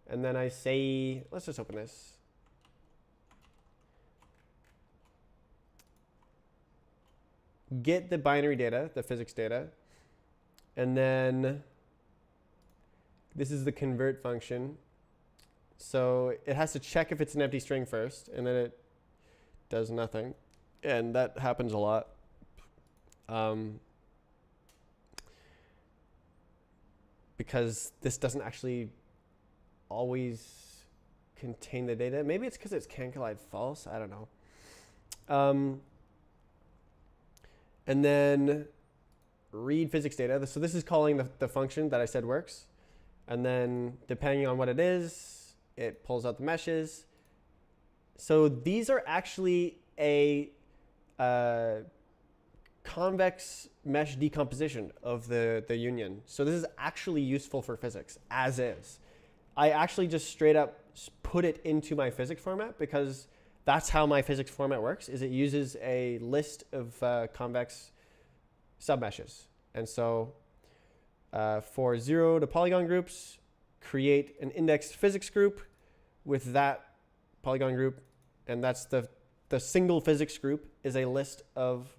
And then I say, let's just open this. Get the binary data, the physics data. And then this is the convert function. So it has to check if it's an empty string first, and then it does nothing. And that happens a lot. Because this doesn't actually always contain the data. Maybe it's because it's can collide false. I don't know. And then read physics data. So this is calling the function that I said works. And then depending on what it is, it pulls out the meshes. So these are actually a convex mesh decomposition of the union. So this is actually useful for physics as is. I actually just straight up put it into my physics format because that's how my physics format works, is it uses a list of convex submeshes. And so for 0 to polygon groups, create an indexed physics group with that polygon group. And that's the single physics group is a list of,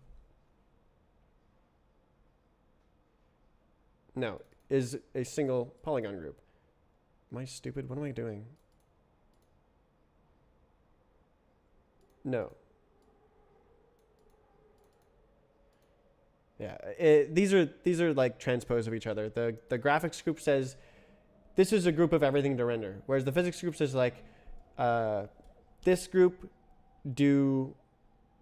no, is a single polygon group. Am I stupid? What am I doing? No. Yeah, these are like transposed of each other. The graphics group says this is a group of everything to render, whereas the physics group says like this group do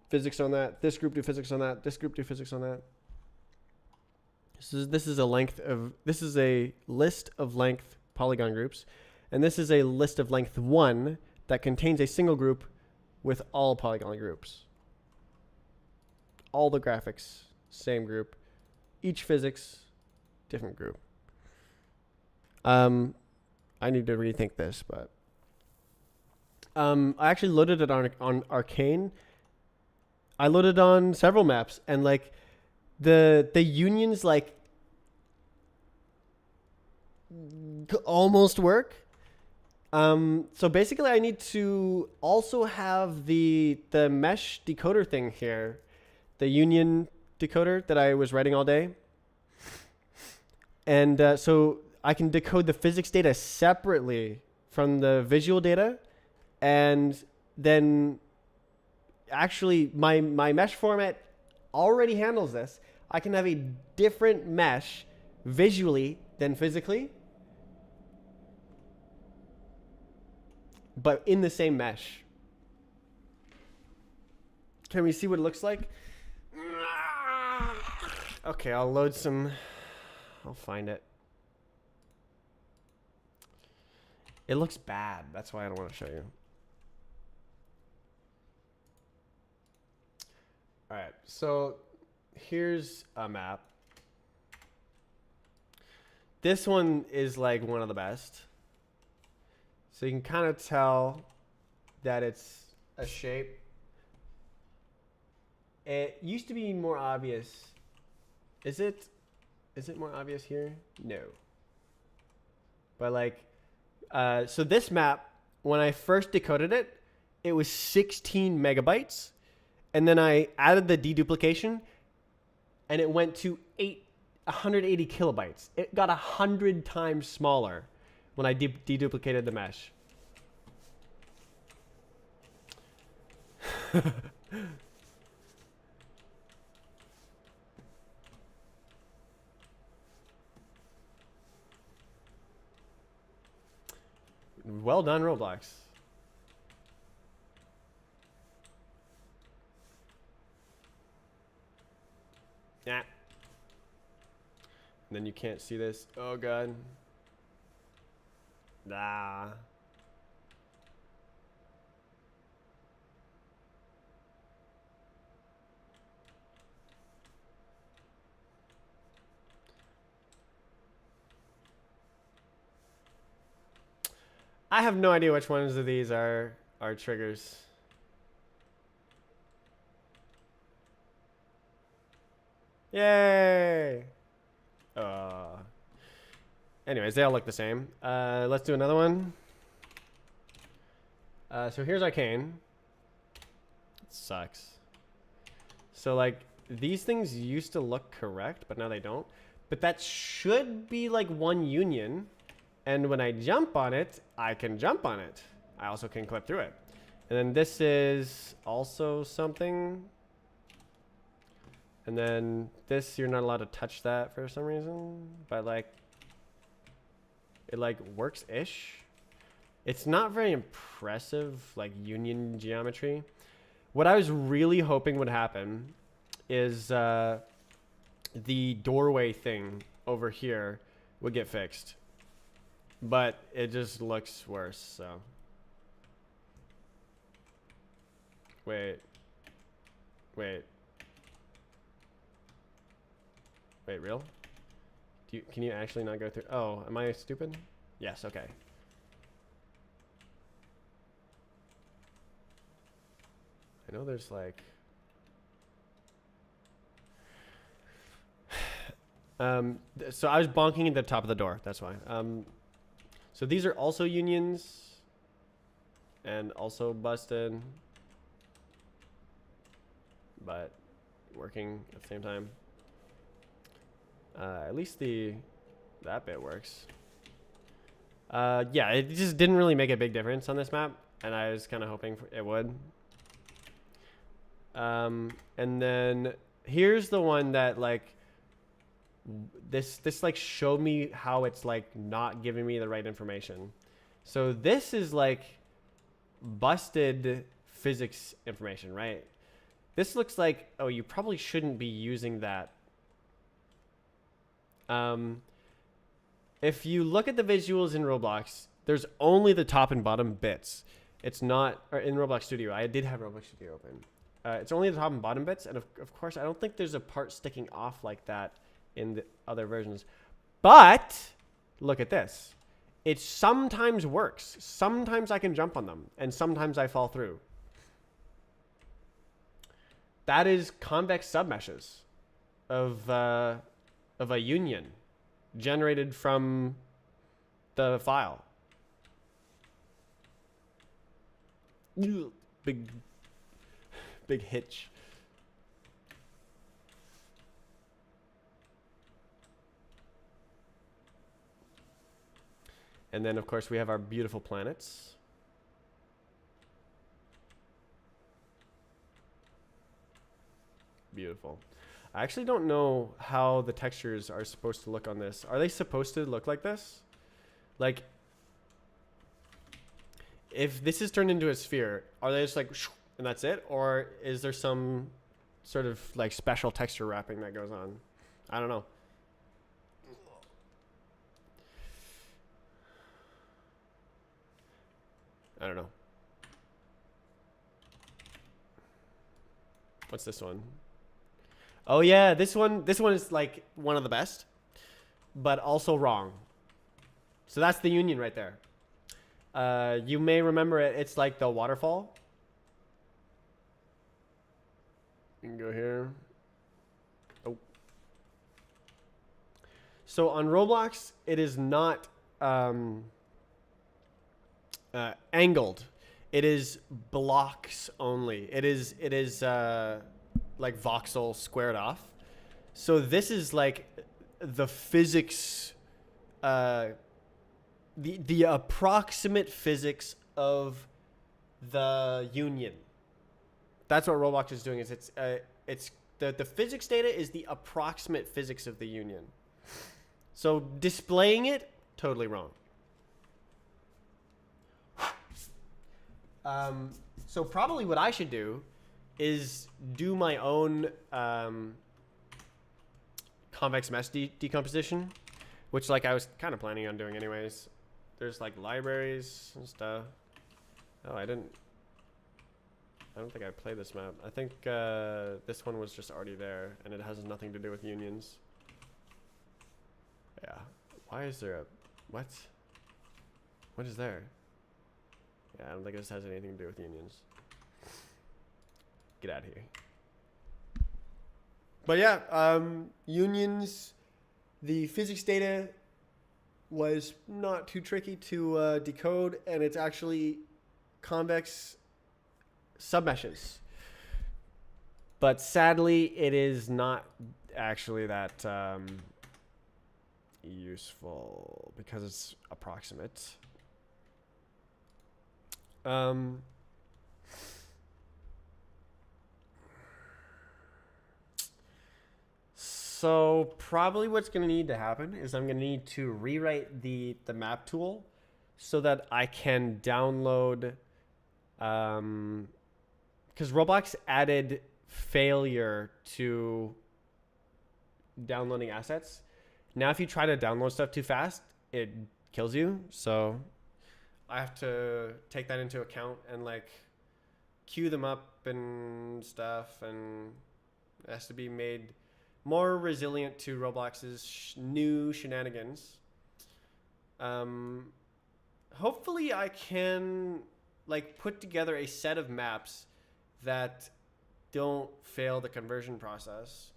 physics on that, this group do physics on that, this group do physics on that. This is a list of length polygon groups, and this is a list of length 1 that contains a single group with all polygon groups. All the graphics, same group. Each physics, different group. I need to rethink this, but I actually loaded it on Arcane. I loaded on several maps, and like the unions like almost work. So basically, I need to also have the mesh decoder thing here, the union decoder that I was writing all day, and so I can decode the physics data separately from the visual data, and then actually my mesh format already handles this. I can have a different mesh visually than physically, but in the same mesh. Can we see what it looks like? Okay, I'll find it. It looks bad. That's why I don't want to show you. All right, so here's a map. This one is like one of the best. So you can kind of tell that it's a shape. It used to be more obvious. Is it more obvious here? No. But like, so this map, when I first decoded it, it was 16 megabytes. And then I added the deduplication, and it went to 180 kilobytes. It got 100 times smaller when I deduplicated the mesh. Well done, Roblox. Yeah. And then you can't see this. Oh god. Nah. I have no idea which ones of these are triggers. Yay! Anyways, they all look the same. Let's do another one. So here's Arcane. It sucks. So like these things used to look correct, but now they don't. But that should be like one union. And when I jump on it, I can jump on it. I also can clip through it. And then this is also something. And then this, you're not allowed to touch that for some reason. But like, it like works-ish. It's not very impressive, like union geometry. What I was really hoping would happen is the doorway thing over here would get fixed. But it just looks worse, so. Wait, real? Can you actually not go through? Oh, am I stupid? Yes, okay. I know there's like... so I was bonking at the top of the door, that's why. So these are also unions and also busted, but working at the same time. At least that bit works. Yeah, it just didn't really make a big difference on this map, and I was kind of hoping it would. And then here's the one that like this like showed me how it's like not giving me the right information. So this is like busted physics information, right? This looks like, oh, you probably shouldn't be using that If you look at the visuals in Roblox, there's only the top and bottom bits. It's not, or in Roblox Studio. I did have Roblox Studio open. It's only the top and bottom bits, and of course, I don't think there's a part sticking off like that in the other versions. But look at this. It sometimes works. Sometimes I can jump on them, and sometimes I fall through. That is convex submeshes of a union generated from the file. Big hitch. And then, of course, we have our beautiful planets. Beautiful. I actually don't know how the textures are supposed to look on this. Are they supposed to look like this? Like, if this is turned into a sphere, are they just like, and that's it? Or is there some sort of like special texture wrapping that goes on? I don't know. I don't know. What's this one? Oh yeah, this one is like one of the best, but also wrong. So that's the union right there. You may remember it. It's like the waterfall. You can go here. Oh. So on Roblox, it is not angled. It is blocks only. It is like voxel squared off. So this is like the physics, the approximate physics of the union. That's what Roblox is doing. Is it's the physics data is the approximate physics of the union. So displaying it, totally wrong. So probably what I should do is do my own convex mesh decomposition, which like I was kind of planning on doing anyways. There's like libraries and stuff. Oh, I don't think I played this map. I think this one was just already there, and it has nothing to do with unions. Yeah. Why is there a... What? What is there? Yeah, I don't think this has anything to do with unions. Get out of here. But yeah, unions, the physics data was not too tricky to decode, and it's actually convex submeshes. But sadly, it is not actually that useful because it's approximate. So probably what's going to need to happen is I'm going to need to rewrite the map tool so that I can download, because Roblox added failure to downloading assets. Now if you try to download stuff too fast, it kills you. So I have to take that into account and like queue them up and stuff, and it has to be made more resilient to Roblox's new shenanigans. Hopefully I can like put together a set of maps that don't fail the conversion process.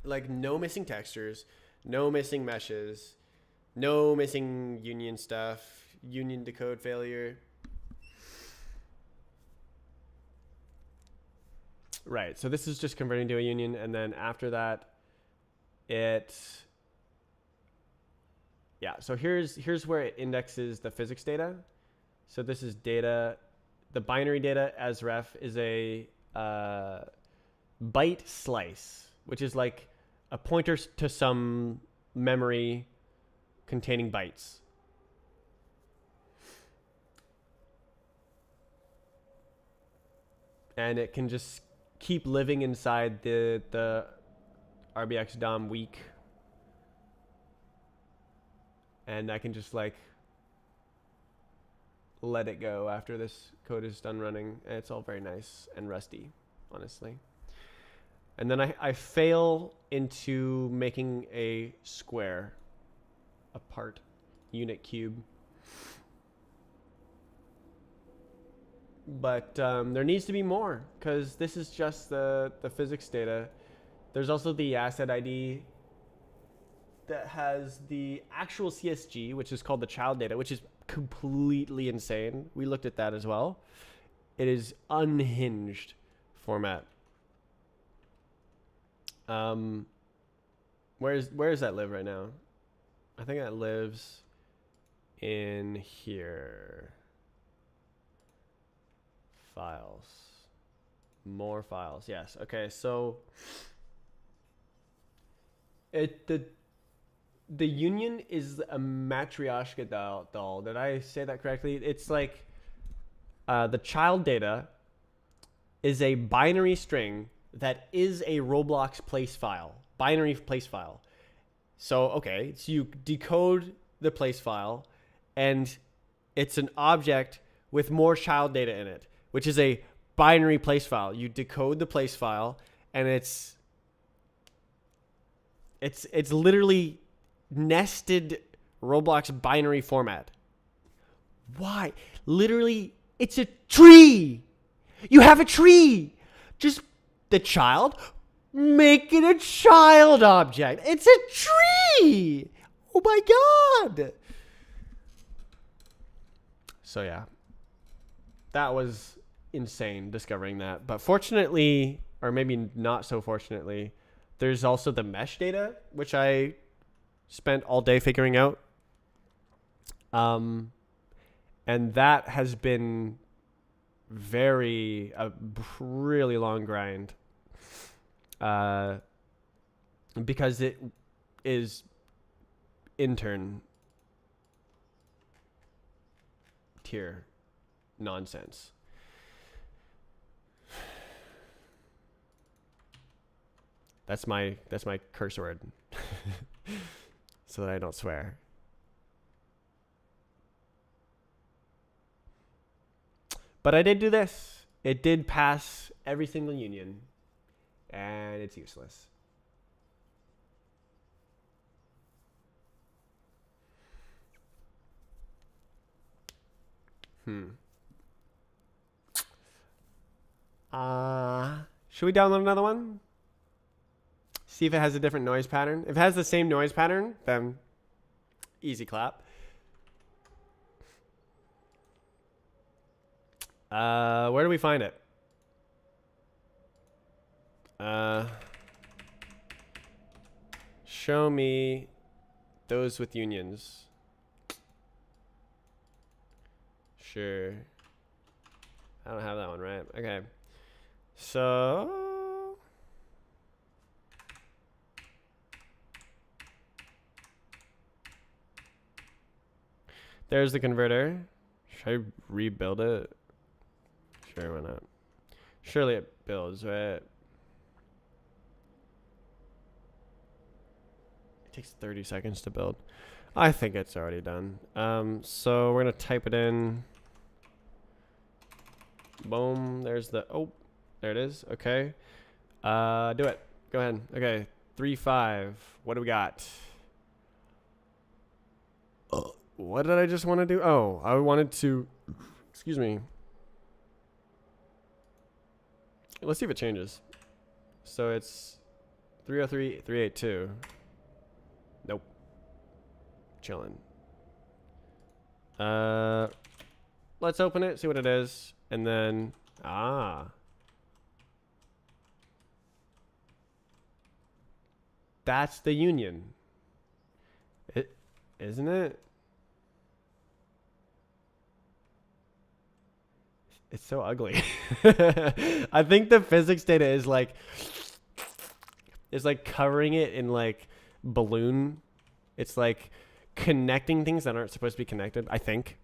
Like no missing textures, no missing meshes, no missing union stuff, union decode failure. Right, so this is just converting to a union, and then after that, yeah, so here's where it indexes the physics data. So this is data, the binary data as ref is a byte slice, which is like a pointer to some memory containing bytes. And it can just keep living inside the RBX DOM weak. And I can just like let it go after this code is done running. And it's all very nice and rusty, honestly. And then I fail into making a square, a part, unit cube. But there needs to be more, because this is just the physics data. There's also the asset ID that has the actual CSG, which is called the child data, which is completely insane. We looked at that as well. It is unhinged format. Where does that live right now? I think that lives in here. Files. More files. Yes. Okay. So the union is a matryoshka doll. Did I say that correctly? It's like the child data is a binary string that is a Roblox place file, binary place file. So, okay, so you decode the place file, and it's an object with more child data in it, which is a binary place file. You decode the place file, and it's literally nested Roblox binary format. Why? Literally, it's a tree. You have a tree. Just the child, make it a child object. It's a tree. Oh my God. So yeah, that was insane discovering that. But fortunately, or maybe not so fortunately, there's also the mesh data, which I spent all day figuring out. And that has been a really long grind. Because it is intern tier nonsense. That's my curse word. So that I don't swear. But I did do this. It did pass every single union, and it's useless. Should we download another one? See if it has a different noise pattern. If it has the same noise pattern, then easy clap. Where do we find it? Show me those with unions. Sure. I don't have that one, right? Okay. So there's the converter. Should I rebuild it? Sure, why not? Surely it builds, right? It takes 30 seconds to build. I think it's already done. So we're gonna type it in. Boom. There's the there it is. Okay. Do it. Go ahead. Okay. 3.5. What do we got? What did I just want to do? Oh, I wanted to. Excuse me. Let's see if it changes. So it's 303, 382. Nope. Chilling. Let's open it, see what it is, and then that's the union. Isn't it? It's so ugly. I think the physics data is like covering it in like balloon. It's like connecting things that aren't supposed to be connected, I think.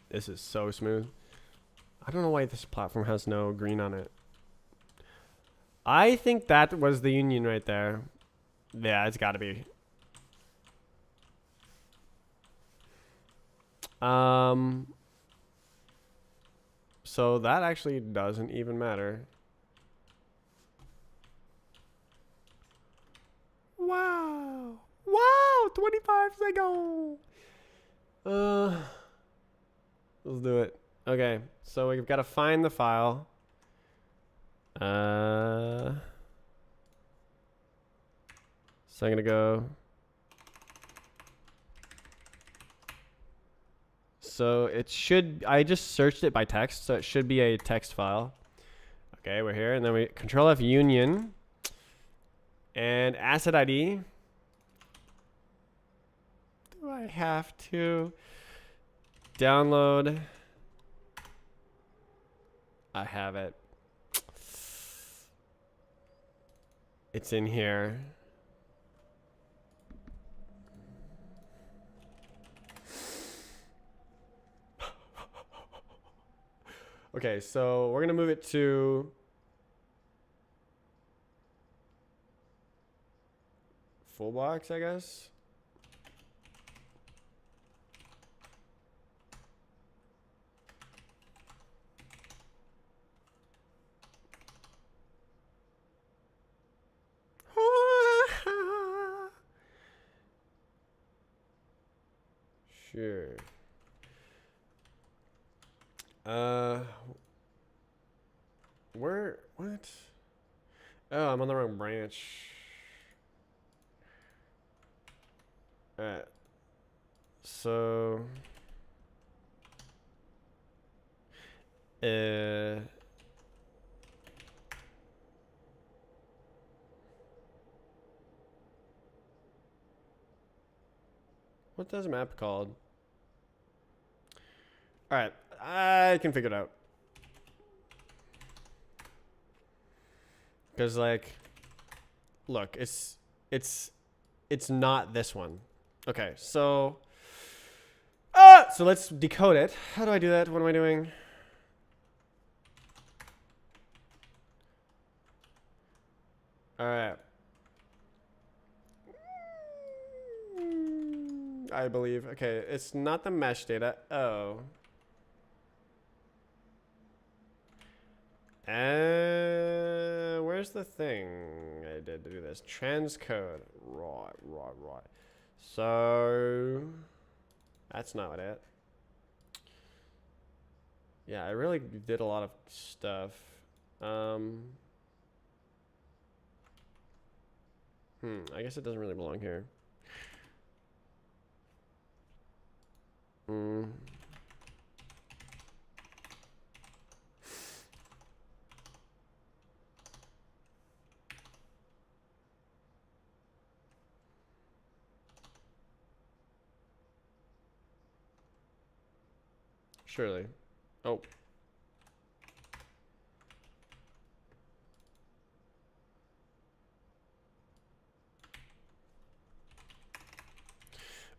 This is so smooth. I don't know why this platform has no green on it. I think that was the union right there. Yeah, it's got to be. So that actually doesn't even matter. Wow. Wow, 25 seconds. Let's do it. Okay, so we've got to find the file. So I'm gonna go. So it should, I just searched it by text, so it should be a text file. Okay, we're here, and then we Control F union and asset ID. Do I have to download? I have it. It's in here. Okay, so we're gonna move it to full box, I guess. Sure. What? Oh, I'm on the wrong branch. Alright. So. What does map called? Alright, I can figure it out. Because like, look, it's not this one. Okay, so so let's decode it. How do I do that? What am I doing? All right. I believe. Okay, it's not the mesh data. Oh. Where's the thing I did to do this? Transcode. Right. So that's not it. Yeah, I really did a lot of stuff. I guess it doesn't really belong here. Surely. Oh.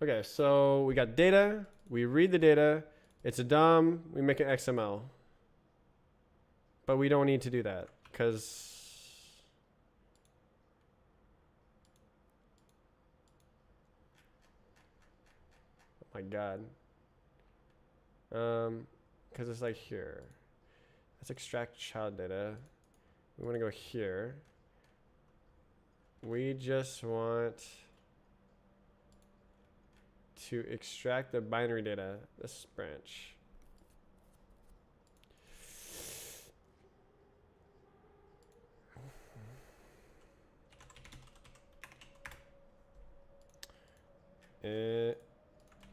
Okay, so we got data. We read the data. It's a DOM. We make an XML. But we don't need to do that because oh my god. Because it's like here. Let's extract child data. We want to go here. We just want to extract the binary data, this branch.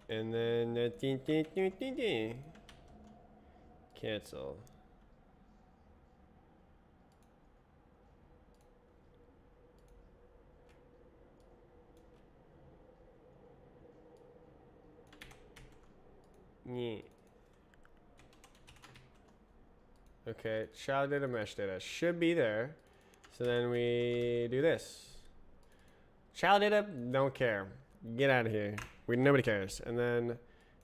And then cancel. Yeah. Okay, child data, mesh data should be there. So then we do this. Child data, don't care. Get out of here. Nobody cares. And then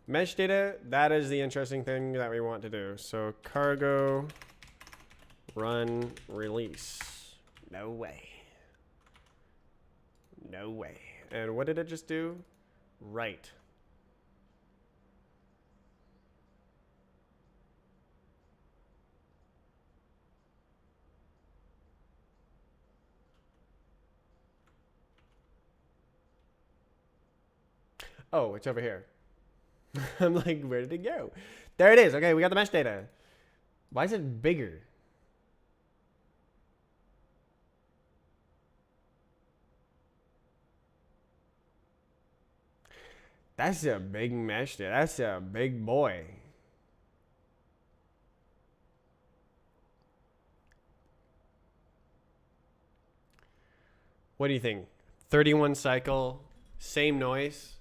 mesh data, that is the interesting thing that we want to do. So cargo run release. No way. No way. And what did it just do? Right. Oh, it's over here. I'm like, where did it go? There it is. Okay, we got the mesh data. Why is it bigger? That's a big mesh data. That's a big boy. What do you think? 31 cycle, same noise.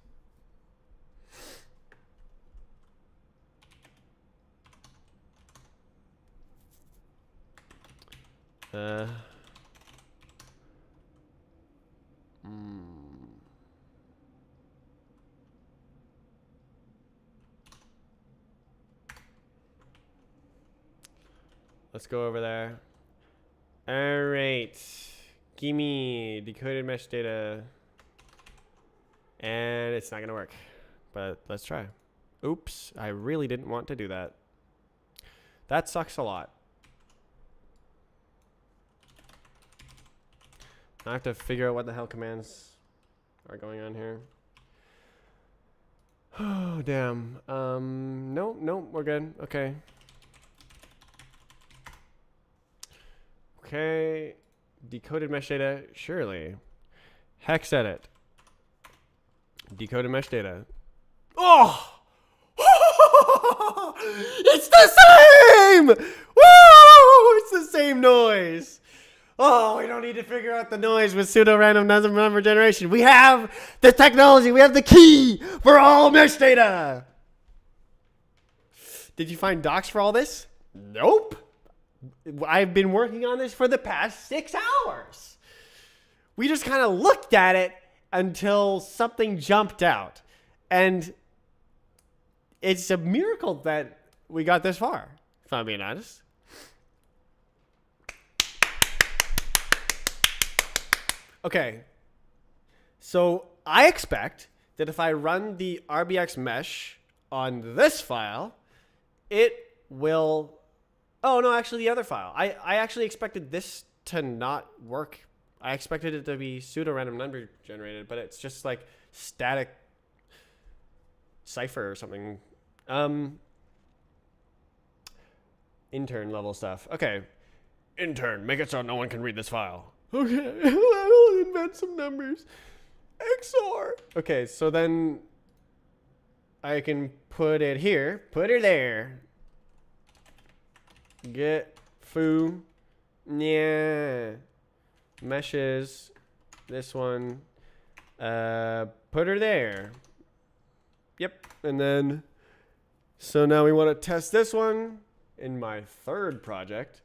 Uh, let's go over there. All right. Give me decoded mesh data. And it's not going to work. But let's try. Oops. I really didn't want to do that. That sucks a lot. I have to figure out what the hell commands are going on here. Oh, damn. Nope, we're good. Okay. Okay. Decoded mesh data, surely. Hex edit. Decoded mesh data. Oh! It's the same! Woo! It's the same noise. Oh, we don't need to figure out the noise with pseudo-random number generation. We have the technology. We have the key for all mesh data. Did you find docs for all this? Nope. I've been working on this for the past 6 hours. We just kind of looked at it until something jumped out. And it's a miracle that we got this far, if I'm being honest. Okay, so I expect that if I run the RBX mesh on this file, it will... Oh, no, actually the other file. I actually expected this to not work. I expected it to be pseudo-random number generated, but it's just like static cipher or something. Intern level stuff. Okay. Intern, make it so no one can read this file. Okay, I will invent some numbers. XOR. Okay, so then I can put it here. Put her there. Get foo. Yeah. Meshes. This one. Put her there. Yep. And then, so now we want to test this one in my third project.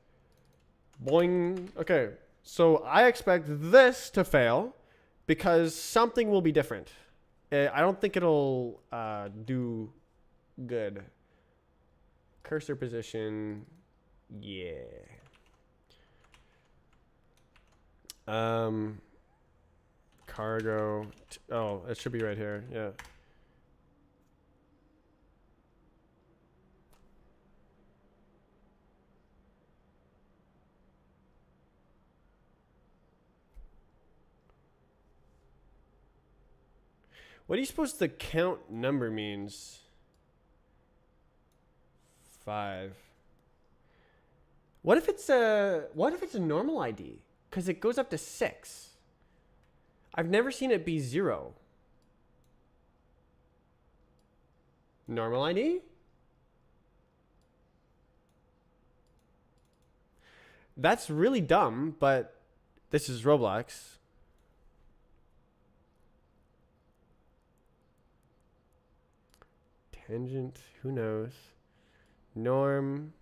Boing. Okay. So I expect this to fail because something will be different. I don't think it'll do good. Cursor position. Yeah. Cargo. Oh, it should be right here. Yeah. What are you supposed to count number means? 5. What if it's a normal ID? Because it goes up to 6. I've never seen it be 0. Normal ID? That's really dumb, but this is Roblox. Tangent, who knows? Norm.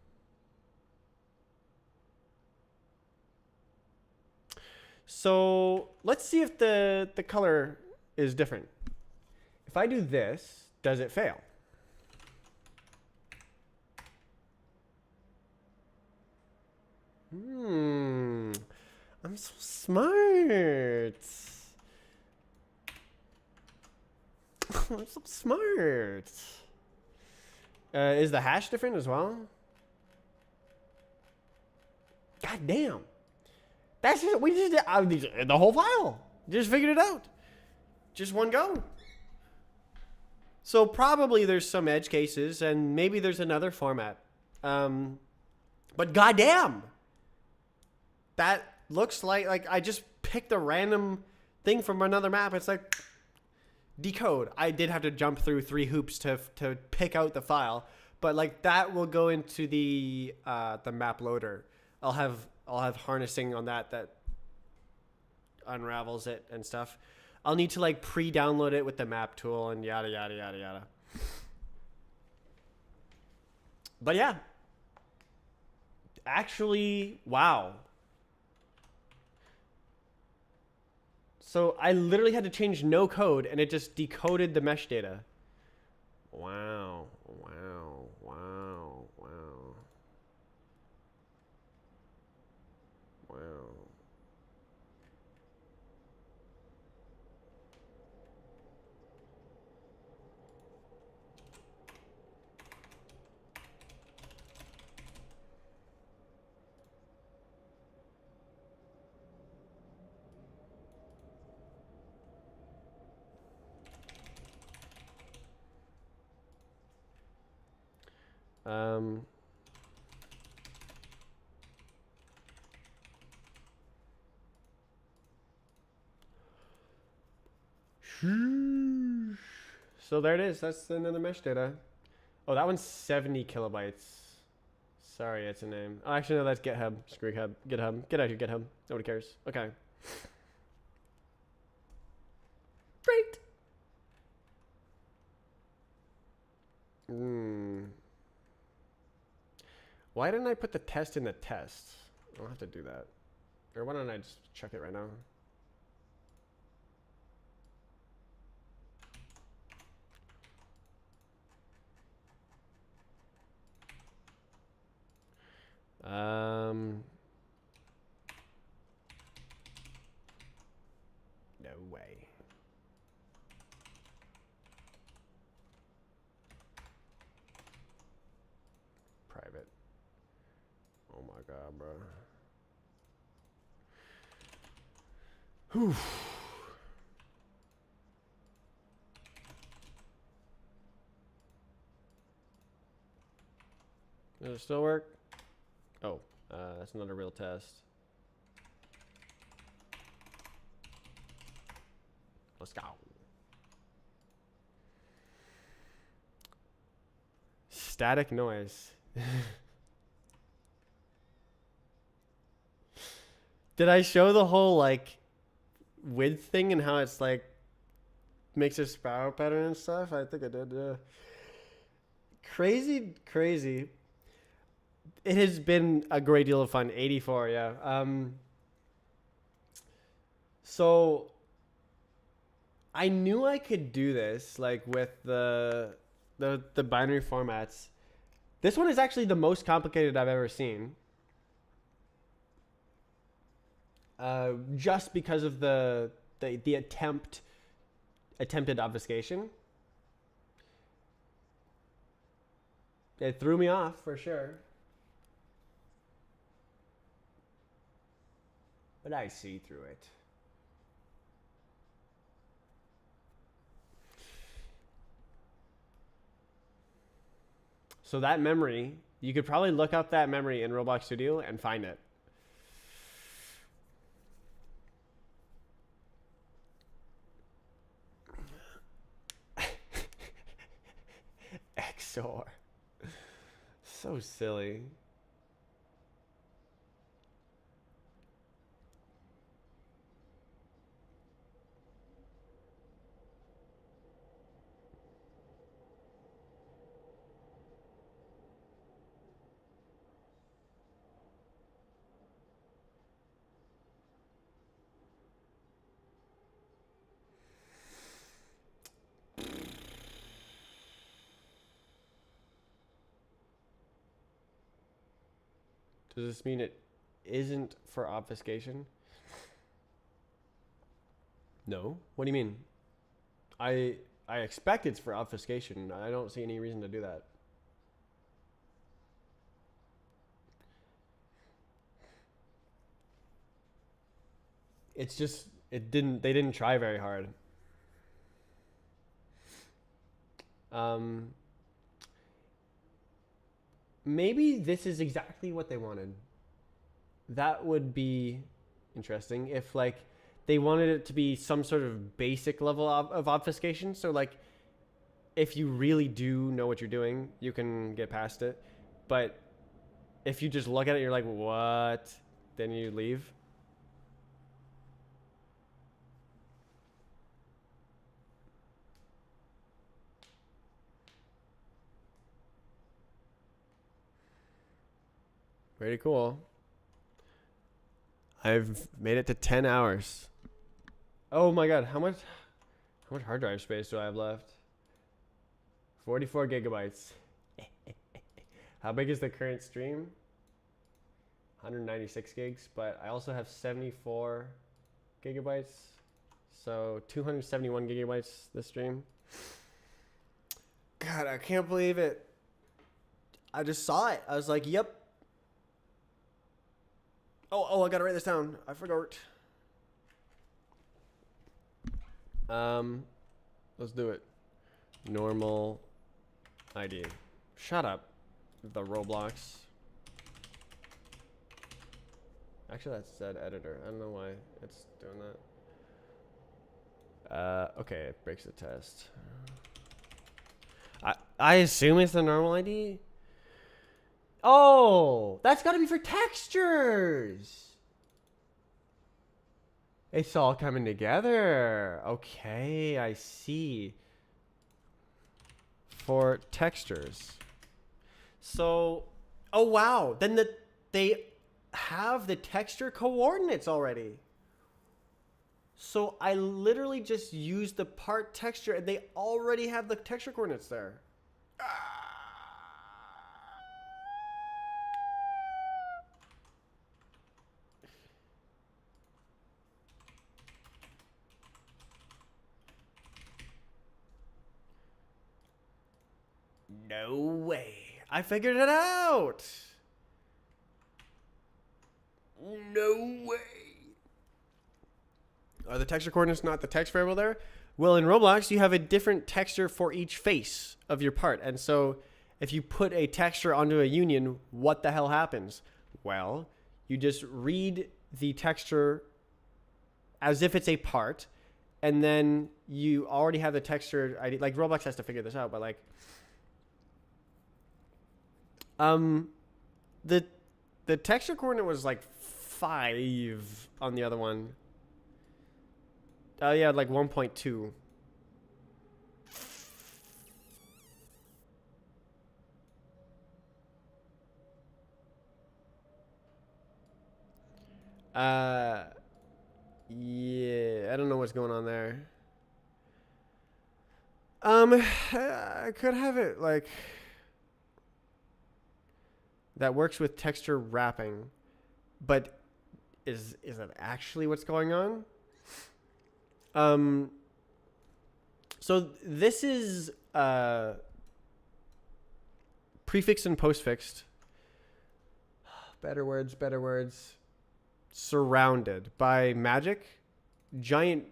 So let's see if the color is different. If I do this, does it fail? I'm so smart. I'm so smart. Is the hash different as well? God damn. That's just, we just did the whole file. Just figured it out. Just one go. So probably there's some edge cases and maybe there's another format. But goddamn. That looks like I just picked a random thing from another map. It's like decode. I did have to jump through 3 hoops to pick out the file, but like that will go into the map loader. I'll have harnessing on that unravels it and stuff. I'll need to like pre-download it with the map tool and yada yada yada yada. But yeah. Actually, wow. So I literally had to change no code and it just decoded the mesh data. Wow. Wow. Wow. Wow. Wow. So there it is. That's another mesh data. Oh, that one's 70 kilobytes. Sorry, it's a name. Oh, actually, no, that's GitHub. Screw GitHub. GitHub. Get out of here, GitHub. Nobody cares. Okay. Great. Why didn't I put the test in the test? I'll have to do that. Or why don't I just check it right now? No way. Private. Oh my god, bro. Whew. Does it still work? Oh, that's not a real test. Let's go. Static noise. Did I show the whole like width thing and how it's like makes a spiral pattern and stuff? I think I did. Crazy, crazy. It has been a great deal of fun. 84, yeah. So I knew I could do this, like with the binary formats. This one is actually the most complicated I've ever seen. Just because of the attempted obfuscation. It threw me off for sure. But I see through it. So that memory, you could probably look up that memory in Roblox Studio and find it. XOR. So silly. Does this mean it isn't for obfuscation? No. What do you mean? I I expect it's for obfuscation. I don't see any reason to do that. It's just it didn't they didn't try very hard. Um Maybe this is exactly what they wanted. That would be interesting if like they wanted it to be some sort of basic level of obfuscation. So like if you really do know what you're doing, you can get past it. But if you just look at it, you're like, what? Then you leave. Pretty cool. I've made it to 10 hours. Oh my god, how much hard drive space do I have left? 44 gigabytes. How big is the current stream? 196 gigs, but I also have 74 gigabytes. So 271 gigabytes this stream. God, I can't believe it. I just saw it. I was like, yep. Oh, I gotta write this down. I forgot. Let's do it. Normal ID. Shut up. The Roblox. Actually, that said editor. I don't know why it's doing that. Okay, it breaks the test. I assume it's the normal ID. Oh, that's got to be for textures. It's all coming together. Okay, I see. For textures. So, oh wow. Then they have the texture coordinates already. So I literally just used the part texture and they already have the texture coordinates there. No way. I figured it out. No way. Are the texture coordinates not the text variable there? Well, in Roblox, you have a different texture for each face of your part. And so if you put a texture onto a union, what the hell happens? Well, you just read the texture as if it's a part, and then you already have the texture ID. Like Roblox has to figure this out, but like the texture coordinate was like 5 on the other one. Oh yeah, like 1.2. Yeah, I don't know what's going on there. I could have it like that works with texture wrapping, but is that actually what's going on? So this is prefixed and postfixed. Better words. Surrounded by magic, giant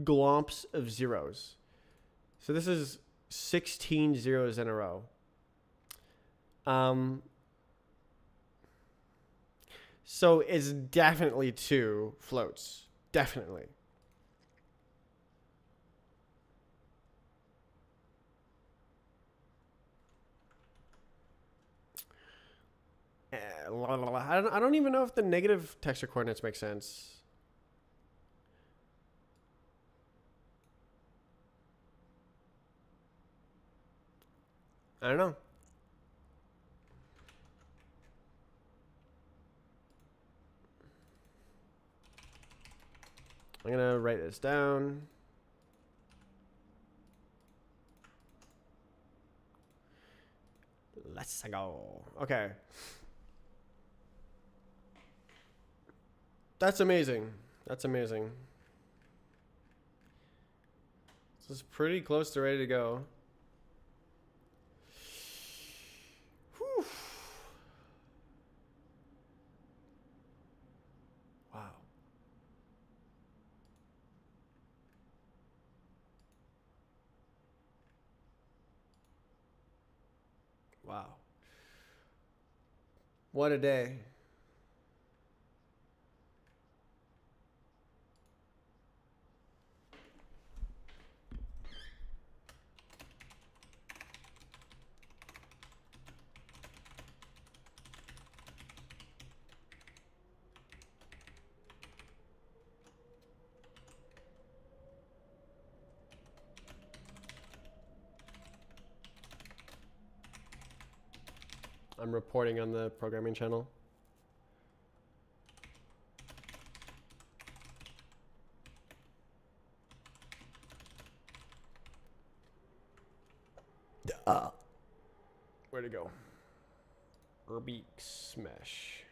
glomps of zeros. So this is 16 zeros in a row. So it's definitely 2 floats. Definitely. I don't even know if the negative texture coordinates make sense. I don't know. I'm gonna write this down. Let's go. Okay. That's amazing. That's amazing. This is pretty close to ready to go. Whew. Wow. Wow. What a day. I'm reporting on the programming channel. Where'd it go? Rubik's Mesh.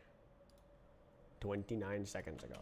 29 seconds ago.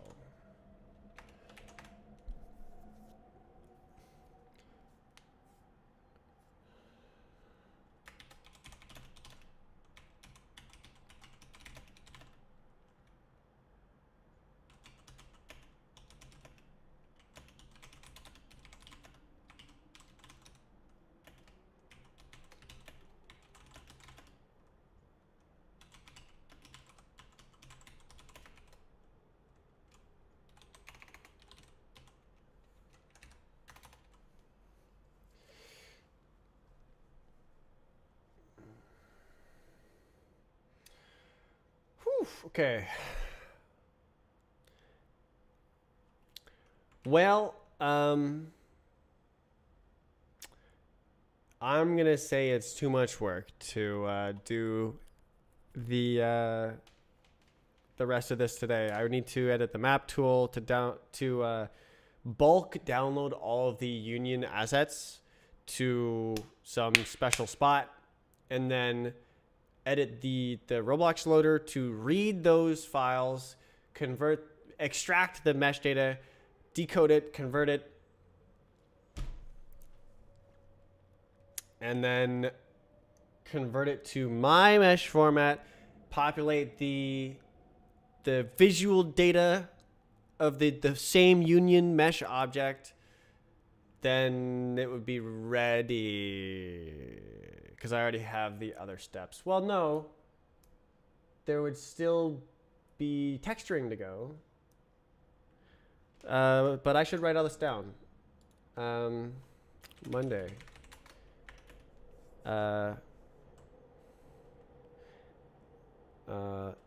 Okay. Well, I'm gonna say it's too much work to do the rest of this today. I would need to edit the map tool to bulk download all of the union assets to some special spot, and then edit the Roblox loader to read those files, extract the mesh data, decode it, convert it, and then convert it to my mesh format, populate the visual data of the same union mesh object, then it would be ready. Because I already have the other steps. Well, no. There would still be texturing to go. But I should write all this down. Monday.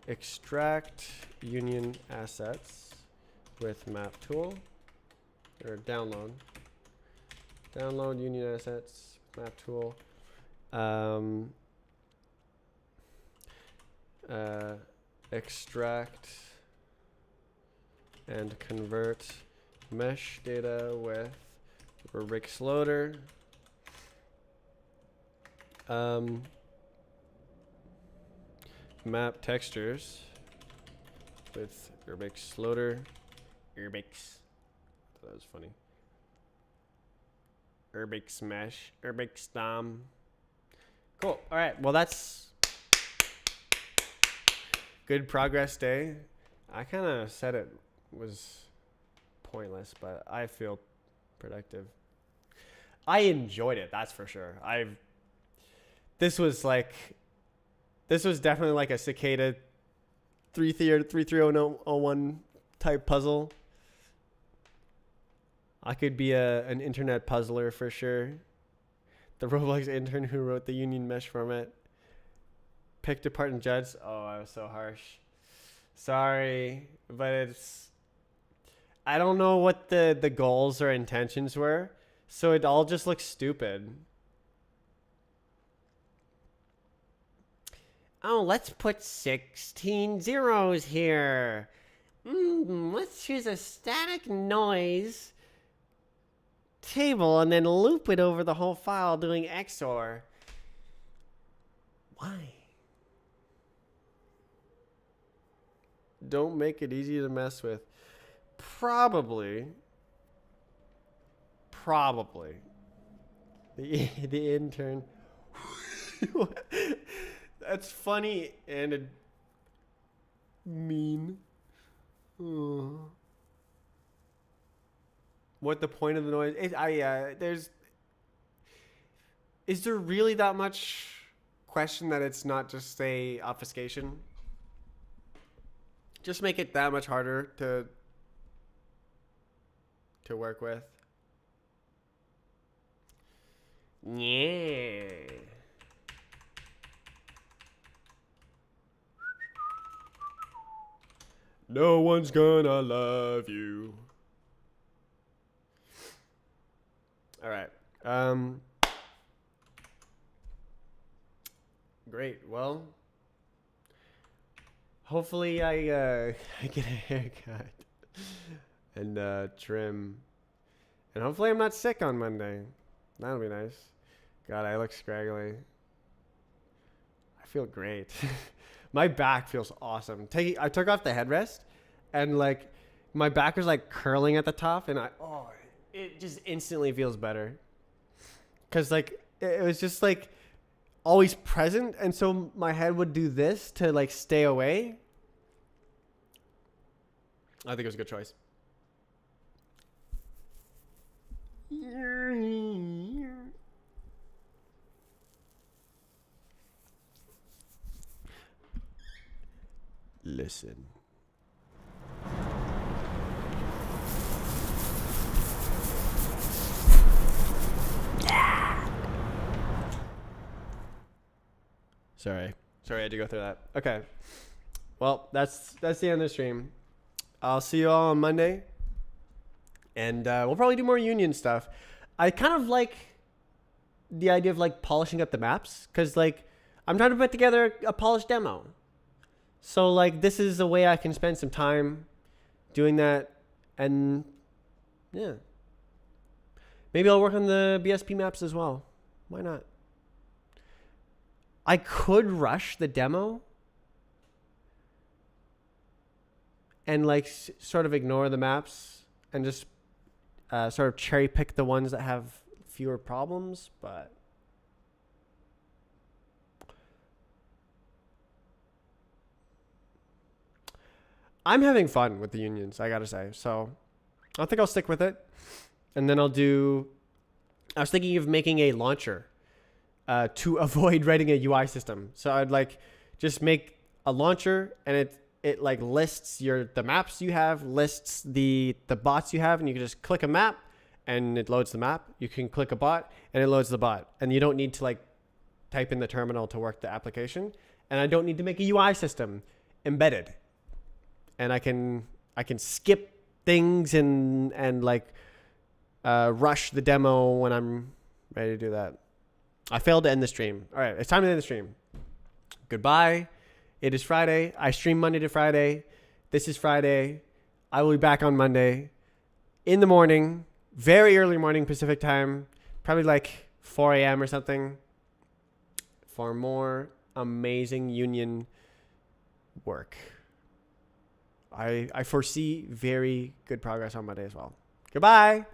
Extract union assets with map tool. Or download. Download union assets, map tool. Extract and convert mesh data with Rubik's loader. Map textures with Rubik's loader. Rubik's. That was funny. Rubik's mesh. Rubik's dom. Cool. All right. Well, that's good progress day. I kind of said it was pointless, but I feel productive. I enjoyed it. That's for sure. This was definitely like a Cicada 33001 type puzzle. I could be an internet puzzler for sure. The Roblox intern who wrote the union mesh format picked apart and judged. Oh, I was so harsh. Sorry, but I don't know what the goals or intentions were, so it all just looks stupid. Oh, let's put 16 zeros here. Let's choose a static noise table and then loop it over the whole file doing XOR. Why? Don't make it easy to mess with. Probably The intern. That's funny and mean. What the point of the noise? Is there really that much question that it's not just a obfuscation? Just make it that much harder to work with. Yeah. No one's gonna love you. All right. Great. Well, hopefully I get a haircut and trim, and hopefully I'm not sick on Monday. That'll be nice. God, I look scraggly. I feel great. My back feels awesome. I took off the headrest, and like my back was like curling at the top, and it just instantly feels better. Cause like it was just like always present, and so my head would do this to like stay away. I think it was a good choice. Listen. Sorry, I had to go through that. Okay. Well, that's the end of the stream. I'll see you all on Monday. And we'll probably do more union stuff. I kind of like the idea of like polishing up the maps, because like I'm trying to put together a polished demo. So like this is a way I can spend some time doing that, and yeah. Maybe I'll work on the BSP maps as well. Why not? I could rush the demo and like sort of ignore the maps and just sort of cherry pick the ones that have fewer problems, but I'm having fun with the unions, I gotta say. So I think I'll stick with it. And then I was thinking of making a launcher to avoid writing a UI system. So I'd like just make a launcher, and it like lists the maps you have, lists the bots you have, and you can just click a map and it loads the map. You can click a bot and it loads the bot, and you don't need to like type in the terminal to work the application. And I don't need to make a UI system embedded, and I can skip things and like rush the demo when I'm ready to do that. I failed to end the stream. All right, it's time to end the stream. Goodbye. It is Friday. I stream Monday to Friday. This is Friday. I will be back on Monday in the morning, very early morning Pacific time, probably like 4 a.m. or something, for more amazing union work. I foresee very good progress on Monday as well. Goodbye.